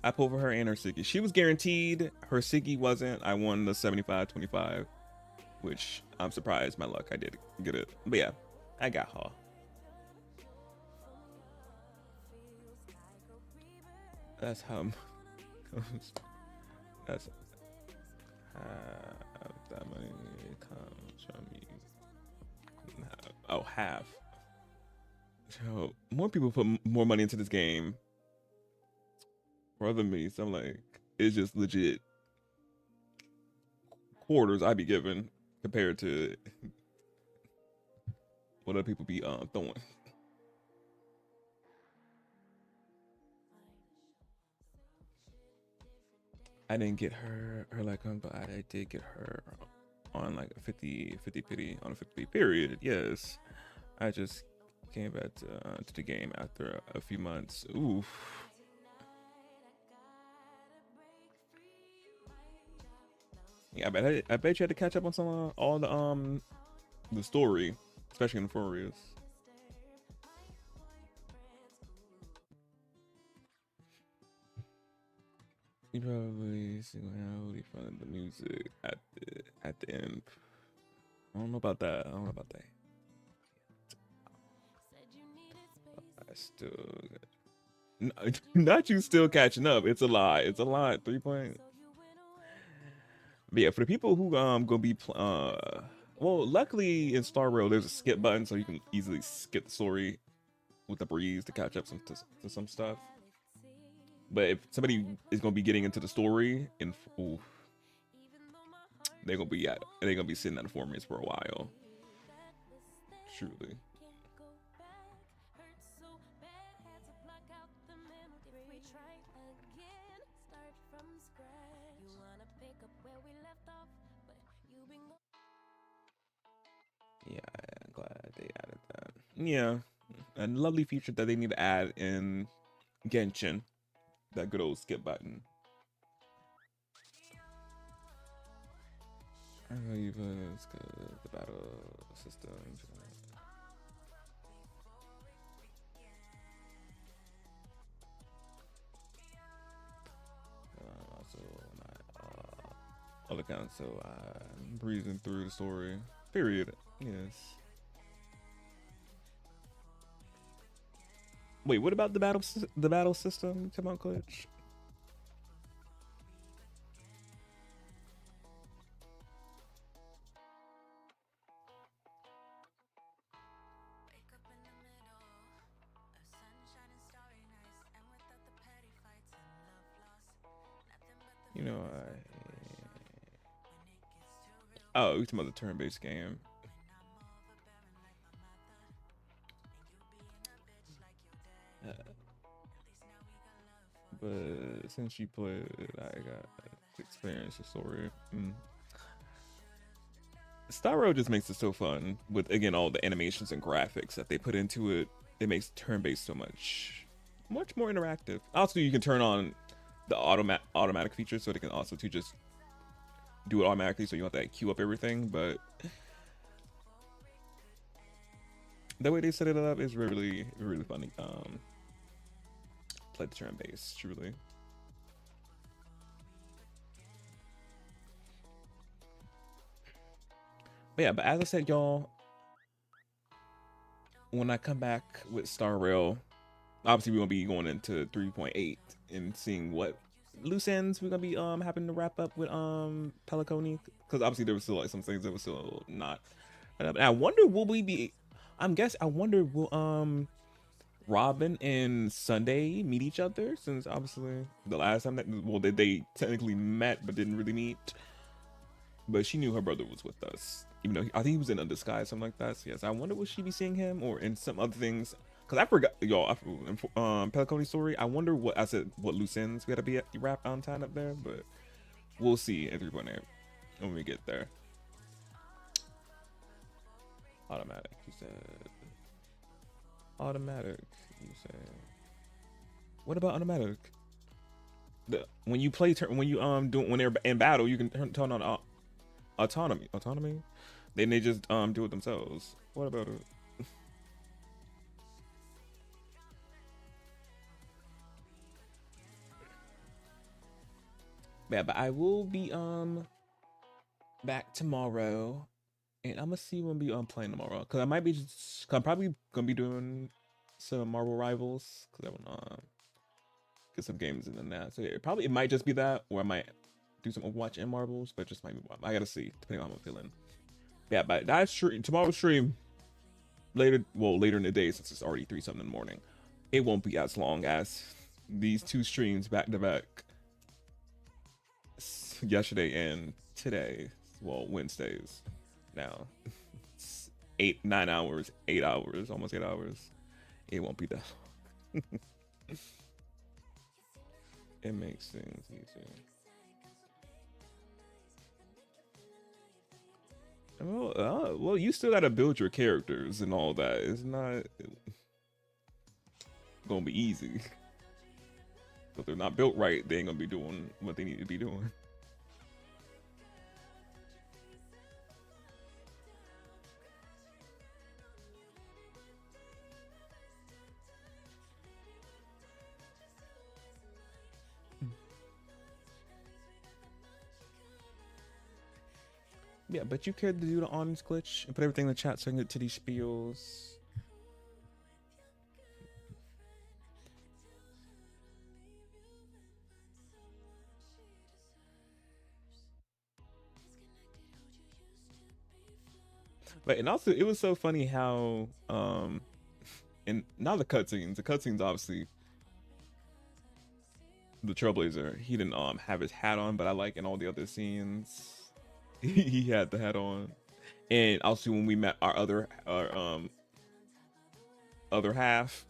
I pulled for her and her Siggy. She was guaranteed. Her Siggy wasn't. I won the 75-25, which I'm surprised. My luck, I did get it. But yeah, I got her. That's how. That's how that money comes from you. Oh, half. So more people put more money into this game rather than me. So I'm like, it's just legit quarters I be given compared to what other people be throwing. I didn't get her like on, but I did get her on like a 50 pity on a 50 period. Yes, I just came back to the game after a few months. Oof. Yeah, I bet you had to catch up on some all the story, especially in Amphoreus. You probably single-handedly funded the music at the end. I don't know about that. I don't know about that. I still not you still catching up. It's a lot. It's a lot. 3 point. But yeah, for the people who gonna be well, luckily in Star Rail there's a skip button, so you can easily skip the story with the breeze to catch up to some stuff. But if somebody is gonna be getting into the story, they're gonna be sitting at the Amphoreus for a while. Truly. Yeah, I'm glad they added that. Yeah, a lovely feature that they need to add in Genshin. That good old skip button. I know you it's the battle system. Also, all accounts, so I'm breezing through the story. Period. Yes. Wait, what about the battle system? Come on, Clutch. You know, oh, you're talking about the turn-based game. But since you played it, I got to experience the story. Star Rail just makes it so fun with, again, all the animations and graphics that they put into it. It makes turn-based so much more interactive. Also, you can turn on the automatic feature, so they can also just do it automatically, so you don't have to queue up everything. But the way they set it up is really funny. Play the turn-based, truly. But yeah, but as I said, y'all, when I come back with Star Rail, obviously we're gonna be going into 3.8 and seeing what loose ends we're gonna be having to wrap up with Peliconi, because obviously there was still like some things that were still not. And I wonder will we be? I wonder will Robin and Sunday meet each other, since obviously the last time that, well, they technically met but didn't really meet. But she knew her brother was with us, even though I think he was in a disguise, something like that. So yes, I wonder will she be seeing him or in some other things. Cause I forgot, y'all, Peliconi's story. I wonder what I said, what loose ends we had to be wrapped on tying up there, but we'll see at 3.8 when we get there. Automatic, you said. Automatic, you said. What about automatic? When you play, when you when they're in battle, you can turn on autonomy. Then they just do it themselves. What about it? Yeah, but I will be back tomorrow, and I'm gonna see when we playing tomorrow, because I might be just, I'm probably gonna be doing some Marvel Rivals, because I want to get some games in that. So yeah, it might just be that, or I might do some Overwatch and Marvels, but just might be, I gotta see depending on how I'm feeling. Yeah, but that's true. Tomorrow's stream later in the day, since it's already 3-something in the morning, it won't be as long as these two streams back to back. Yesterday and today, well, Wednesdays now. 9 hours, 8 hours, almost 8 hours. It won't be that long. It makes things easier. Well, you still gotta build your characters and all that. It's not gonna be easy. If they're not built right, they ain't gonna be doing what they need to be doing. Yeah, but you cared to do the honest glitch and put everything in the chat so I can get to these spiels. But and also it was so funny how and now the cutscenes obviously the Trailblazer, he didn't have his hat on, but I like in all the other scenes he had the hat on. And also when we met our other half,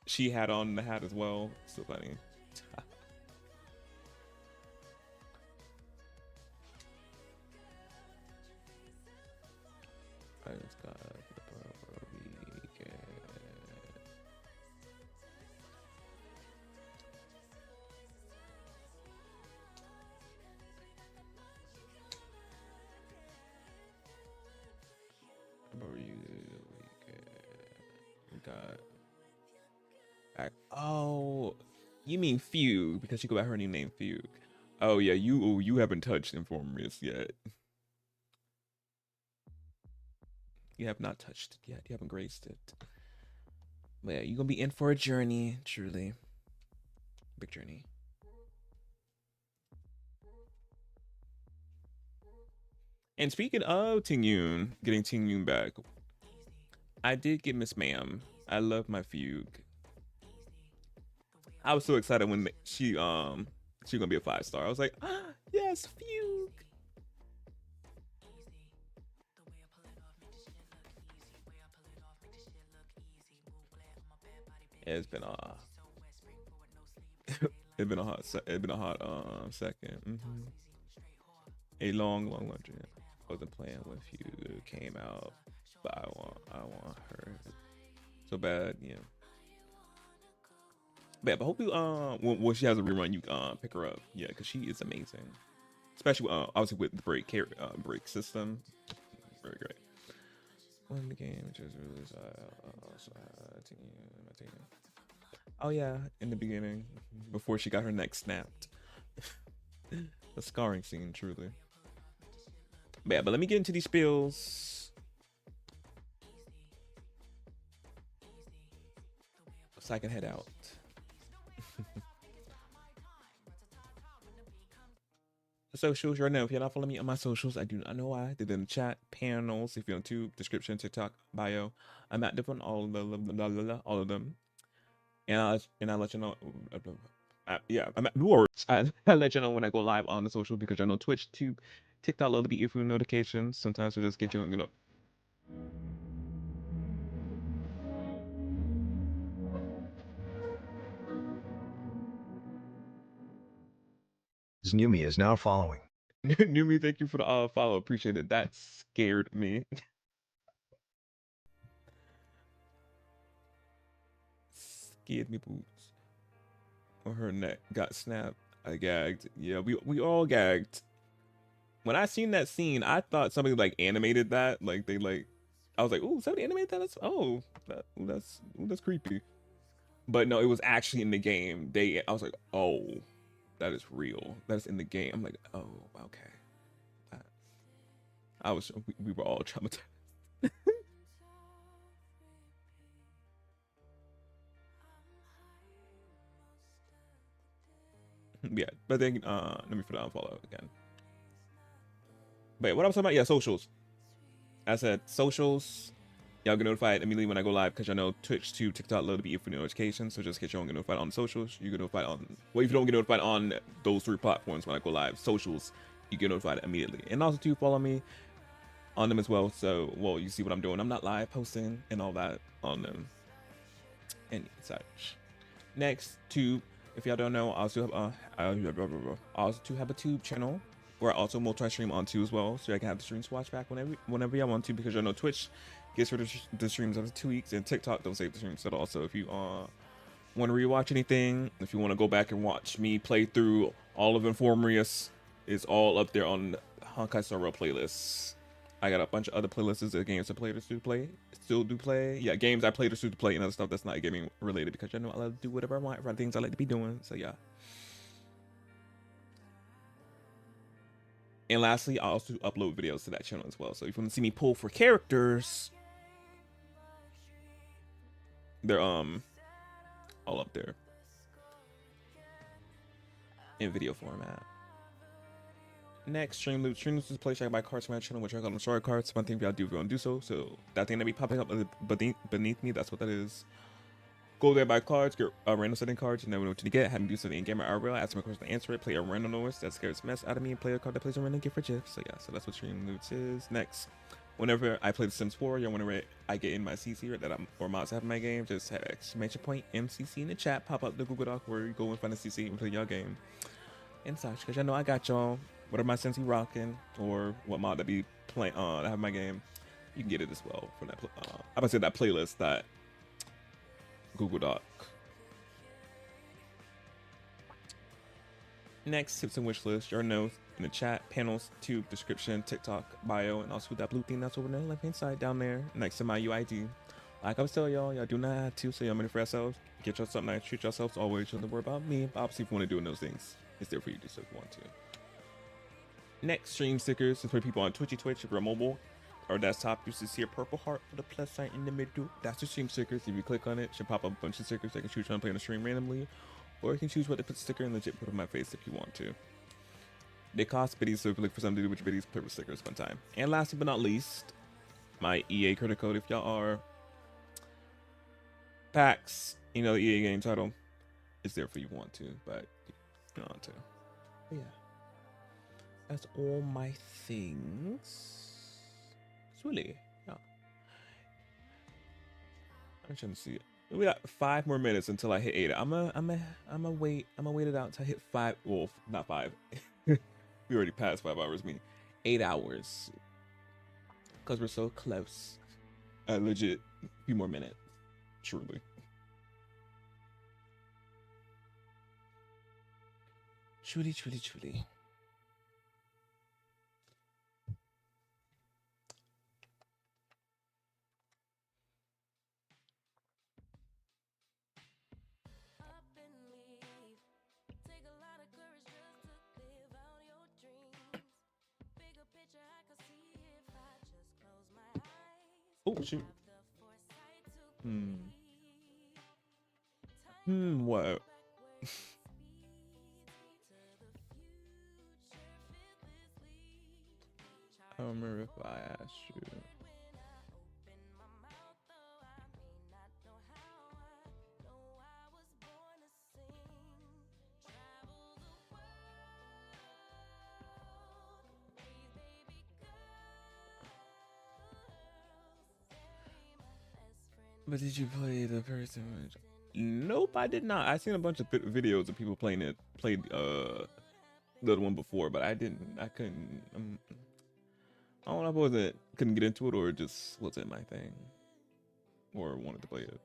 she had on the hat as well. So funny. I just got oh, you mean Fugue, because she go by her new name Fugue. Oh yeah, you haven't touched Amphoreus yet. You have not touched it yet. You haven't graced it. But yeah, you're gonna be in for a journey, truly. Big journey. And speaking of Ting-Yun, getting Ting-Yun back, I did get Miss Ma'am. I love my Fugue. I was so excited when she gonna be a 5-star. I was like, ah, yes, Fugue. It's been a hot second. A long journey. Wasn't playing when Fugue came out, but I want her so bad, yeah. But hopefully, when she has a rerun, you pick her up, yeah, because she is amazing, especially obviously with the break system, very great. When the game just released, oh yeah, in the beginning, before she got her neck snapped, a scarring scene, truly. But yeah, but let me get into these spills. so I can head out. Socials, you know, if you're not following me on my socials, I do not know why. They're in the chat, panels, if you're on YouTube, description, TikTok, bio. I'm active on all of them. And I'll let you know. Yeah, I'm at words. I'll let you know when I go live on the social because I know Twitch, Tube, TikTok, little bit for notifications. Sometimes we just get you, Numi is now following. Numi, thank you for the follow. Appreciate it. That scared me. Scared me boots. Or her neck got snapped. I gagged. Yeah, we all gagged. When I seen that scene, I thought somebody like animated that. Like they like, I was like, "Ooh, somebody animated that." That's creepy. But no, it was actually in the game. I was like, "Oh, that is real. That's in the game." I'm like, "Oh, okay." We were all traumatized. Yeah, but then let me put it on follow again. But what I was talking about, yeah, socials. I said socials. Y'all get notified immediately when I go live because I know Twitch, Tube, TikTok, little bit for notifications. So just get you don't get notified on socials. You get notified on, well, if you don't get notified on those 3 platforms when I go live, socials, you get notified immediately. And also to follow me on them as well. So, well, you see what I'm doing. I'm not live posting and all that on them and such. Next, Tube. If y'all don't know, I also have a Tube channel where I also multi-stream on too as well, so I can have the streams watch back whenever y'all want to, because y'all know Twitch gets rid of the streams after 2 weeks, and TikTok don't save the streams at all. So if you want to rewatch anything, if you want to go back and watch me play through all of Amphoreus, it's all up there on Honkai Star Rail playlists. I got a bunch of other playlists of games I played or still do play. Yeah, games I played or still play, and other stuff that's not gaming related, because I know I love to do whatever I want, for things I like to be doing. So yeah. And lastly, I also upload videos to that channel as well. So if you want to see me pull for characters, they're all up there in video format. Next, Stream Loot. Stream Loot is a place I buy cards from my channel, which I call them story cards. One thing y'all do if you want to do so. So that thing that be popping up beneath me, that's what that is. Go there, buy cards, get random setting cards, you never know what to get. Have me do something in game or RL, ask me a question to answer it, play a random noise that scares the mess out of me, and play a card that plays a random gift for GIF. So yeah, so that's what Stream Loot is. Next, whenever I play The Sims 4, y'all whenever I get in my CC that or mods have in my game, just have exclamation point MCC in the chat, pop up the Google Doc where you go and find the CC and play y'all game and such. Because y'all know I got y'all. Whatever my Sims be rocking or what mod that be playing I have my game, you can get it as well from that. I would say that playlist, that Google Doc. Next, tips and wish list. Your notes in the chat, panels, tube, description, TikTok, bio, and also that blue thing that's over there left hand side down there next to my UID. Like I was telling y'all do not have to, so y'all money for yourselves. Get y'all something nice, treat yourselves always. Don't worry about me. But obviously, if you want to do those things, it's there for you to do so if you want to. Next, stream stickers. Since for people on Twitch, if you're mobile or desktop, you should see a purple heart with a plus sign in the middle. That's the stream stickers. If you click on it, it should pop up a bunch of stickers. I can choose when I'm playing the stream randomly, or you can choose what to put the sticker and legit put on my face if you want to. They cost biddies, so if you look for something to do with your biddies, play with stickers one time. And lastly but not least, my EA credit code. If y'all are PAX, you know the EA game title is there if you want to, but you don't want to. But yeah. That's all my things. It's really, yeah. I'm trying to see it. We got 5 more minutes until I hit 8. I'm a wait it out until I hit 5. Well, not 5. We already passed 5 hours. Me, 8 hours. Cause we're so close. Legit, a few more minutes. Truly. Truly. Oh shoot. What? I don't remember if I asked you. But did you play the person? Nope, I did not. I seen a bunch of videos of people played the other one before, but I couldn't. I don't know if I couldn't get into it or it just wasn't my thing, or wanted to play it.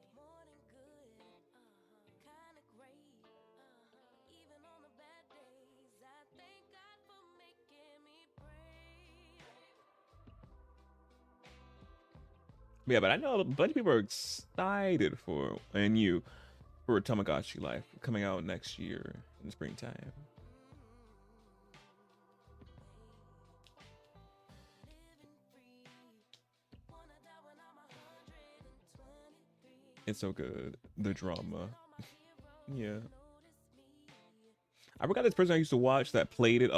Yeah, but I know a bunch of people are excited for Tamagotchi Life coming out next year in the springtime. It's so good. The drama. Yeah. I forgot this person I used to watch that played it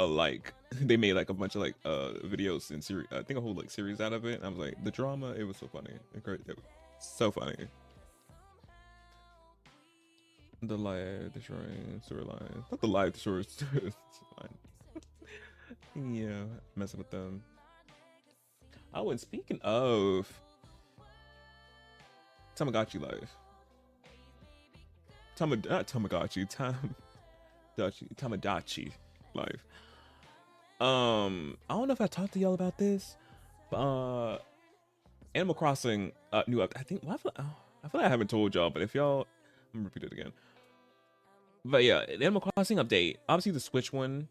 they made like a bunch of like videos in series. I think a whole like series out of it. And I was like, the drama, it was so funny. It was so funny. The live destroying storyline. Not the live destroying storyline. Yeah, messing with them. Oh, and speaking of Tamagotchi Life. Not Tamagotchi, Tamagotchi Life. I don't know if I talked to y'all about this, but Animal Crossing new update. I think I feel like I haven't told y'all, but if y'all, I'm gonna repeat it again. But yeah, the Animal Crossing update. Obviously the Switch one,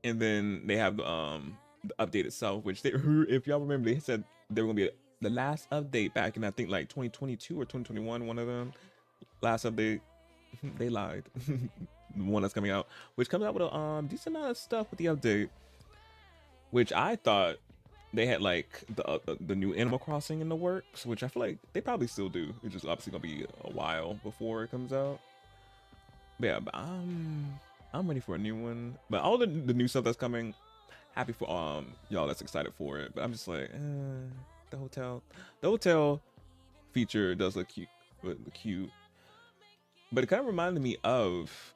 and then they have the update itself, which if y'all remember, they said they were gonna be the last update back in I think like 2022 or 2021. One of them last update. They lied. The one that's coming out, which comes out with a decent amount of stuff with the update, which I thought they had like the new Animal Crossing in the works, which I feel like they probably still do. It's just obviously gonna be a while before it comes out. But yeah, but I'm ready for a new one. But all the new stuff that's coming, happy for y'all that's excited for it. But I'm just like the hotel feature does look cute. But it kind of reminded me of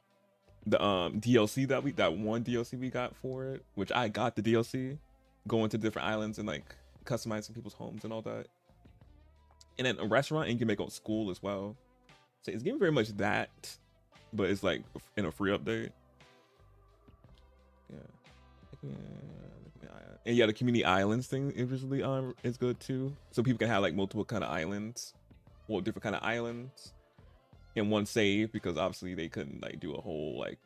the DLC that one DLC we got for it, which I got the DLC, going to different islands and like customizing people's homes and all that. And then a restaurant, and you can make a school as well. So it's giving very much that, but it's like in a free update. Yeah. And yeah, the community islands thing usually is good too. So people can have like multiple kind of islands, or different kind of islands in one save, because obviously they couldn't like do a whole like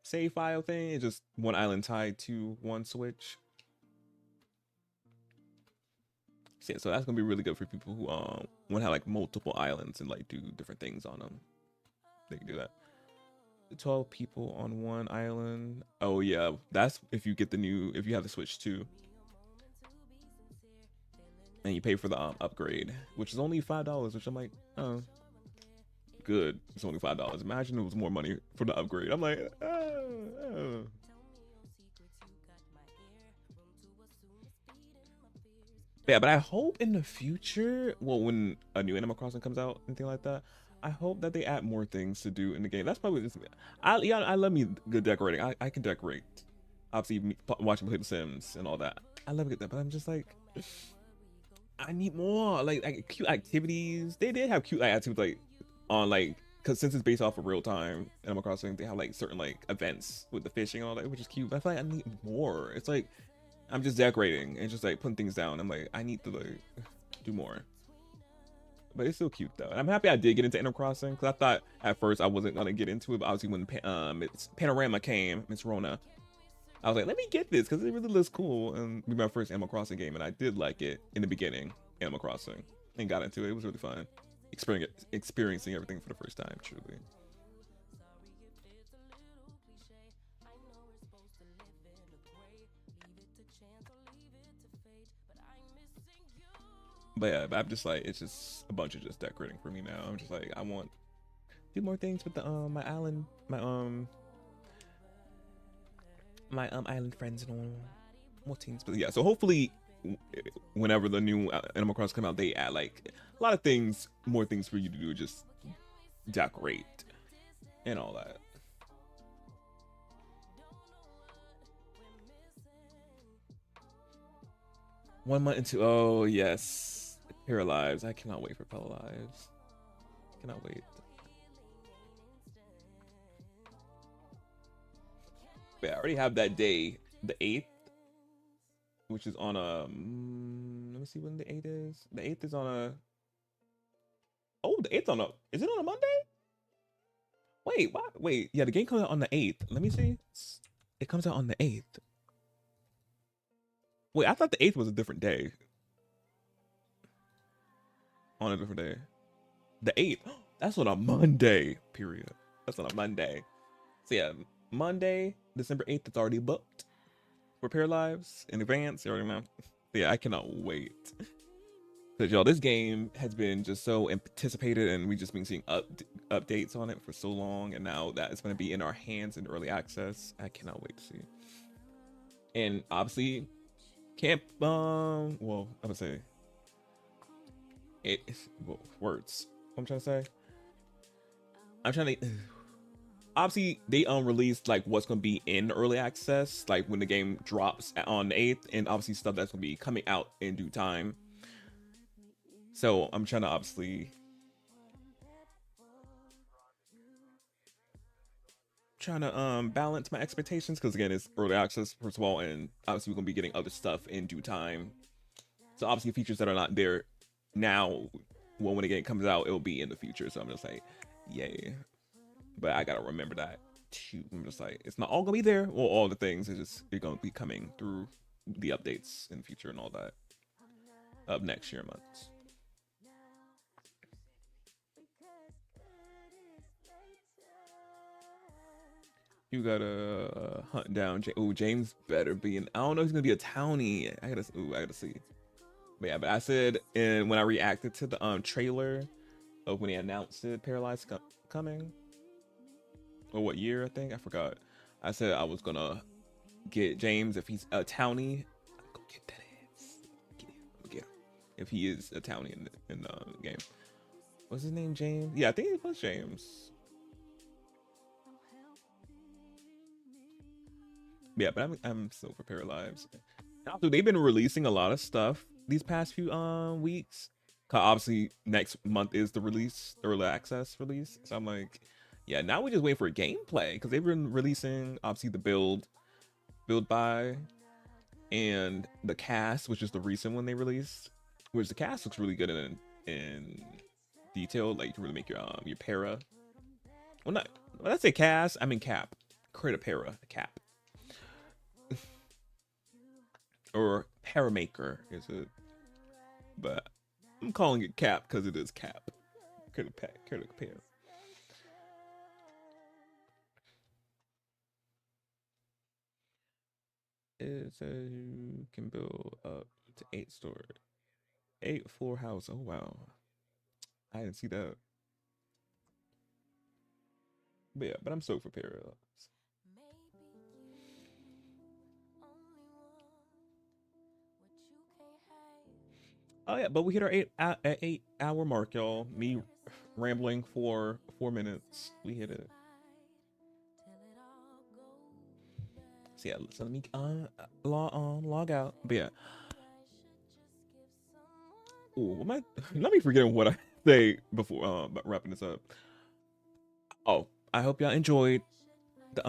save file thing. It's just one island tied to one Switch. So that's gonna be really good for people who want to have like multiple islands and like do different things on them. They can do that. 12 people on one island. Oh yeah, that's if you get if you have the Switch 2. And you pay for the upgrade, which is only $5, which I'm like, oh, good. It's only $5. Imagine it was more money for the upgrade. I'm like, oh. Yeah, but I hope in the future, well, when a new Animal Crossing comes out, anything like that, I hope that they add more things to do in the game. That's probably just, I love me good decorating. I can decorate. Obviously, watching me play The Sims and all that. I love it, but I'm just like, I need more like cute activities. They did have cute activities like on like, because since it's based off of real time Animal Crossing, they have like certain like events with the fishing and all that, which is cute. But I feel like I need more. It's like I'm just decorating and just like putting things down. I'm like, I need to like do more. But it's still cute though. And I'm happy I did get into Animal Crossing, because I thought at first I wasn't gonna get into it, but obviously when Panorama came, Miss Rona, I was like, let me get this because it really looks cool, and be my first Animal Crossing game, and I did like it in the beginning, Animal Crossing, and got into it. It was really fun, experiencing everything for the first time, truly. But yeah, but I'm just like, it's just a bunch of just decorating for me now. I'm just like, I want to do more things with the my island, my island friends and all, more things. But yeah, so hopefully whenever the new Animal Crossing come out, they add like a lot of things, more things for you to do, just decorate and all that. One month into, oh yes, Paralyzed. I cannot wait for Paralyzed. Cannot wait. But I already have that day, the 8th, which is on a, let me see when the 8th is. The 8th is on a, oh, the 8th on a, is it on a Monday? Wait, what? Wait, yeah, the game comes out on the 8th. Let me see. It comes out on the 8th. Wait, I thought the 8th was a different day. On a different day. The 8th, that's on a Monday, period. That's on a Monday. So yeah, Monday, December 8th, it's already booked. Repair Lives in advance, you already know. Yeah, I cannot wait. Because y'all, this game has been just so anticipated, and we've just been seeing updates on it for so long, and now that it's going to be in our hands in early access, I cannot wait to see. And obviously, can't, well, I'm going to say, well, words. What I'm trying to say? I'm trying to, obviously, they released like what's going to be in early access, like when the game drops on the 8th, and obviously stuff that's going to be coming out in due time. So I'm trying to obviously balance my expectations, because again, it's early access first of all, and obviously we're gonna be getting other stuff in due time. So obviously features that are not there now, well, when the game comes out, it'll be in the future. So I'm just like, yay. But I gotta remember that too. I'm just like, it's not all gonna be there. Well, all the things is just, they're gonna be coming through the updates in the future and all that of next year months. You gotta hunt down James better be in, I don't know if he's gonna be a townie. I gotta see. But yeah, but I said, and when I reacted to the trailer of when they announced it, Paralyzed coming, or what year, I think, I forgot. I said I was gonna get James if he's a townie. Go get that ass. Get him. If he is a townie in the game. What's his name? James? Yeah, I think it was James. Yeah, but I'm still for Paralyzed. Also, they've been releasing a lot of stuff these past few weeks. Cause obviously next month is the release, early access release. So I'm like, yeah, now we just wait for gameplay, because they've been releasing obviously the build by, and the cast, which is the recent one they released. Which the cast looks really good in detail. Like you can really make your para. Well, not when I say cast, I mean cap. Create a para, a cap. Or paramaker is it, but I'm calling it cap because it is cap. Pair. It says you can build up to 8 floor house. Oh wow, I didn't see that. But yeah, but I'm stoked for Paralyzed. Oh yeah, but we hit our 8 hour mark, y'all. Me rambling for 4 minutes. We hit it. So yeah, so let me log out. But yeah. Ooh, let me forget what I say before wrapping this up. Oh, I hope y'all enjoyed the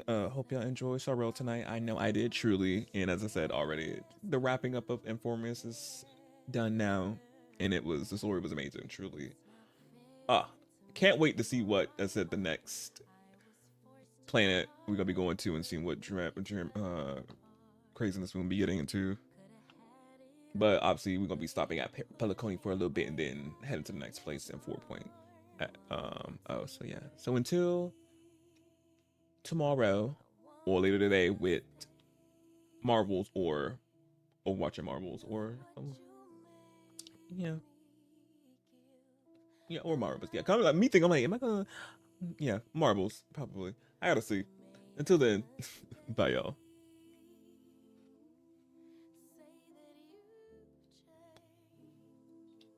hope y'all enjoyed Sorrel tonight. I know I did, truly. And as I said already, the wrapping up of Amphoreus is done now, and the story was amazing, truly. Can't wait to see what I said the next planet we're gonna be going to, and seeing what craziness we're gonna be getting into. But obviously we're gonna be stopping at Peliconi for a little bit, and then heading to the next place in 4 Point. So yeah, so until tomorrow or later today with Marvels or watching Marvels, or Yeah. Yeah, or marbles. Yeah, kind of like me thinking, I'm like, am I gonna? Yeah, marbles probably. I gotta see. Until then, bye y'all.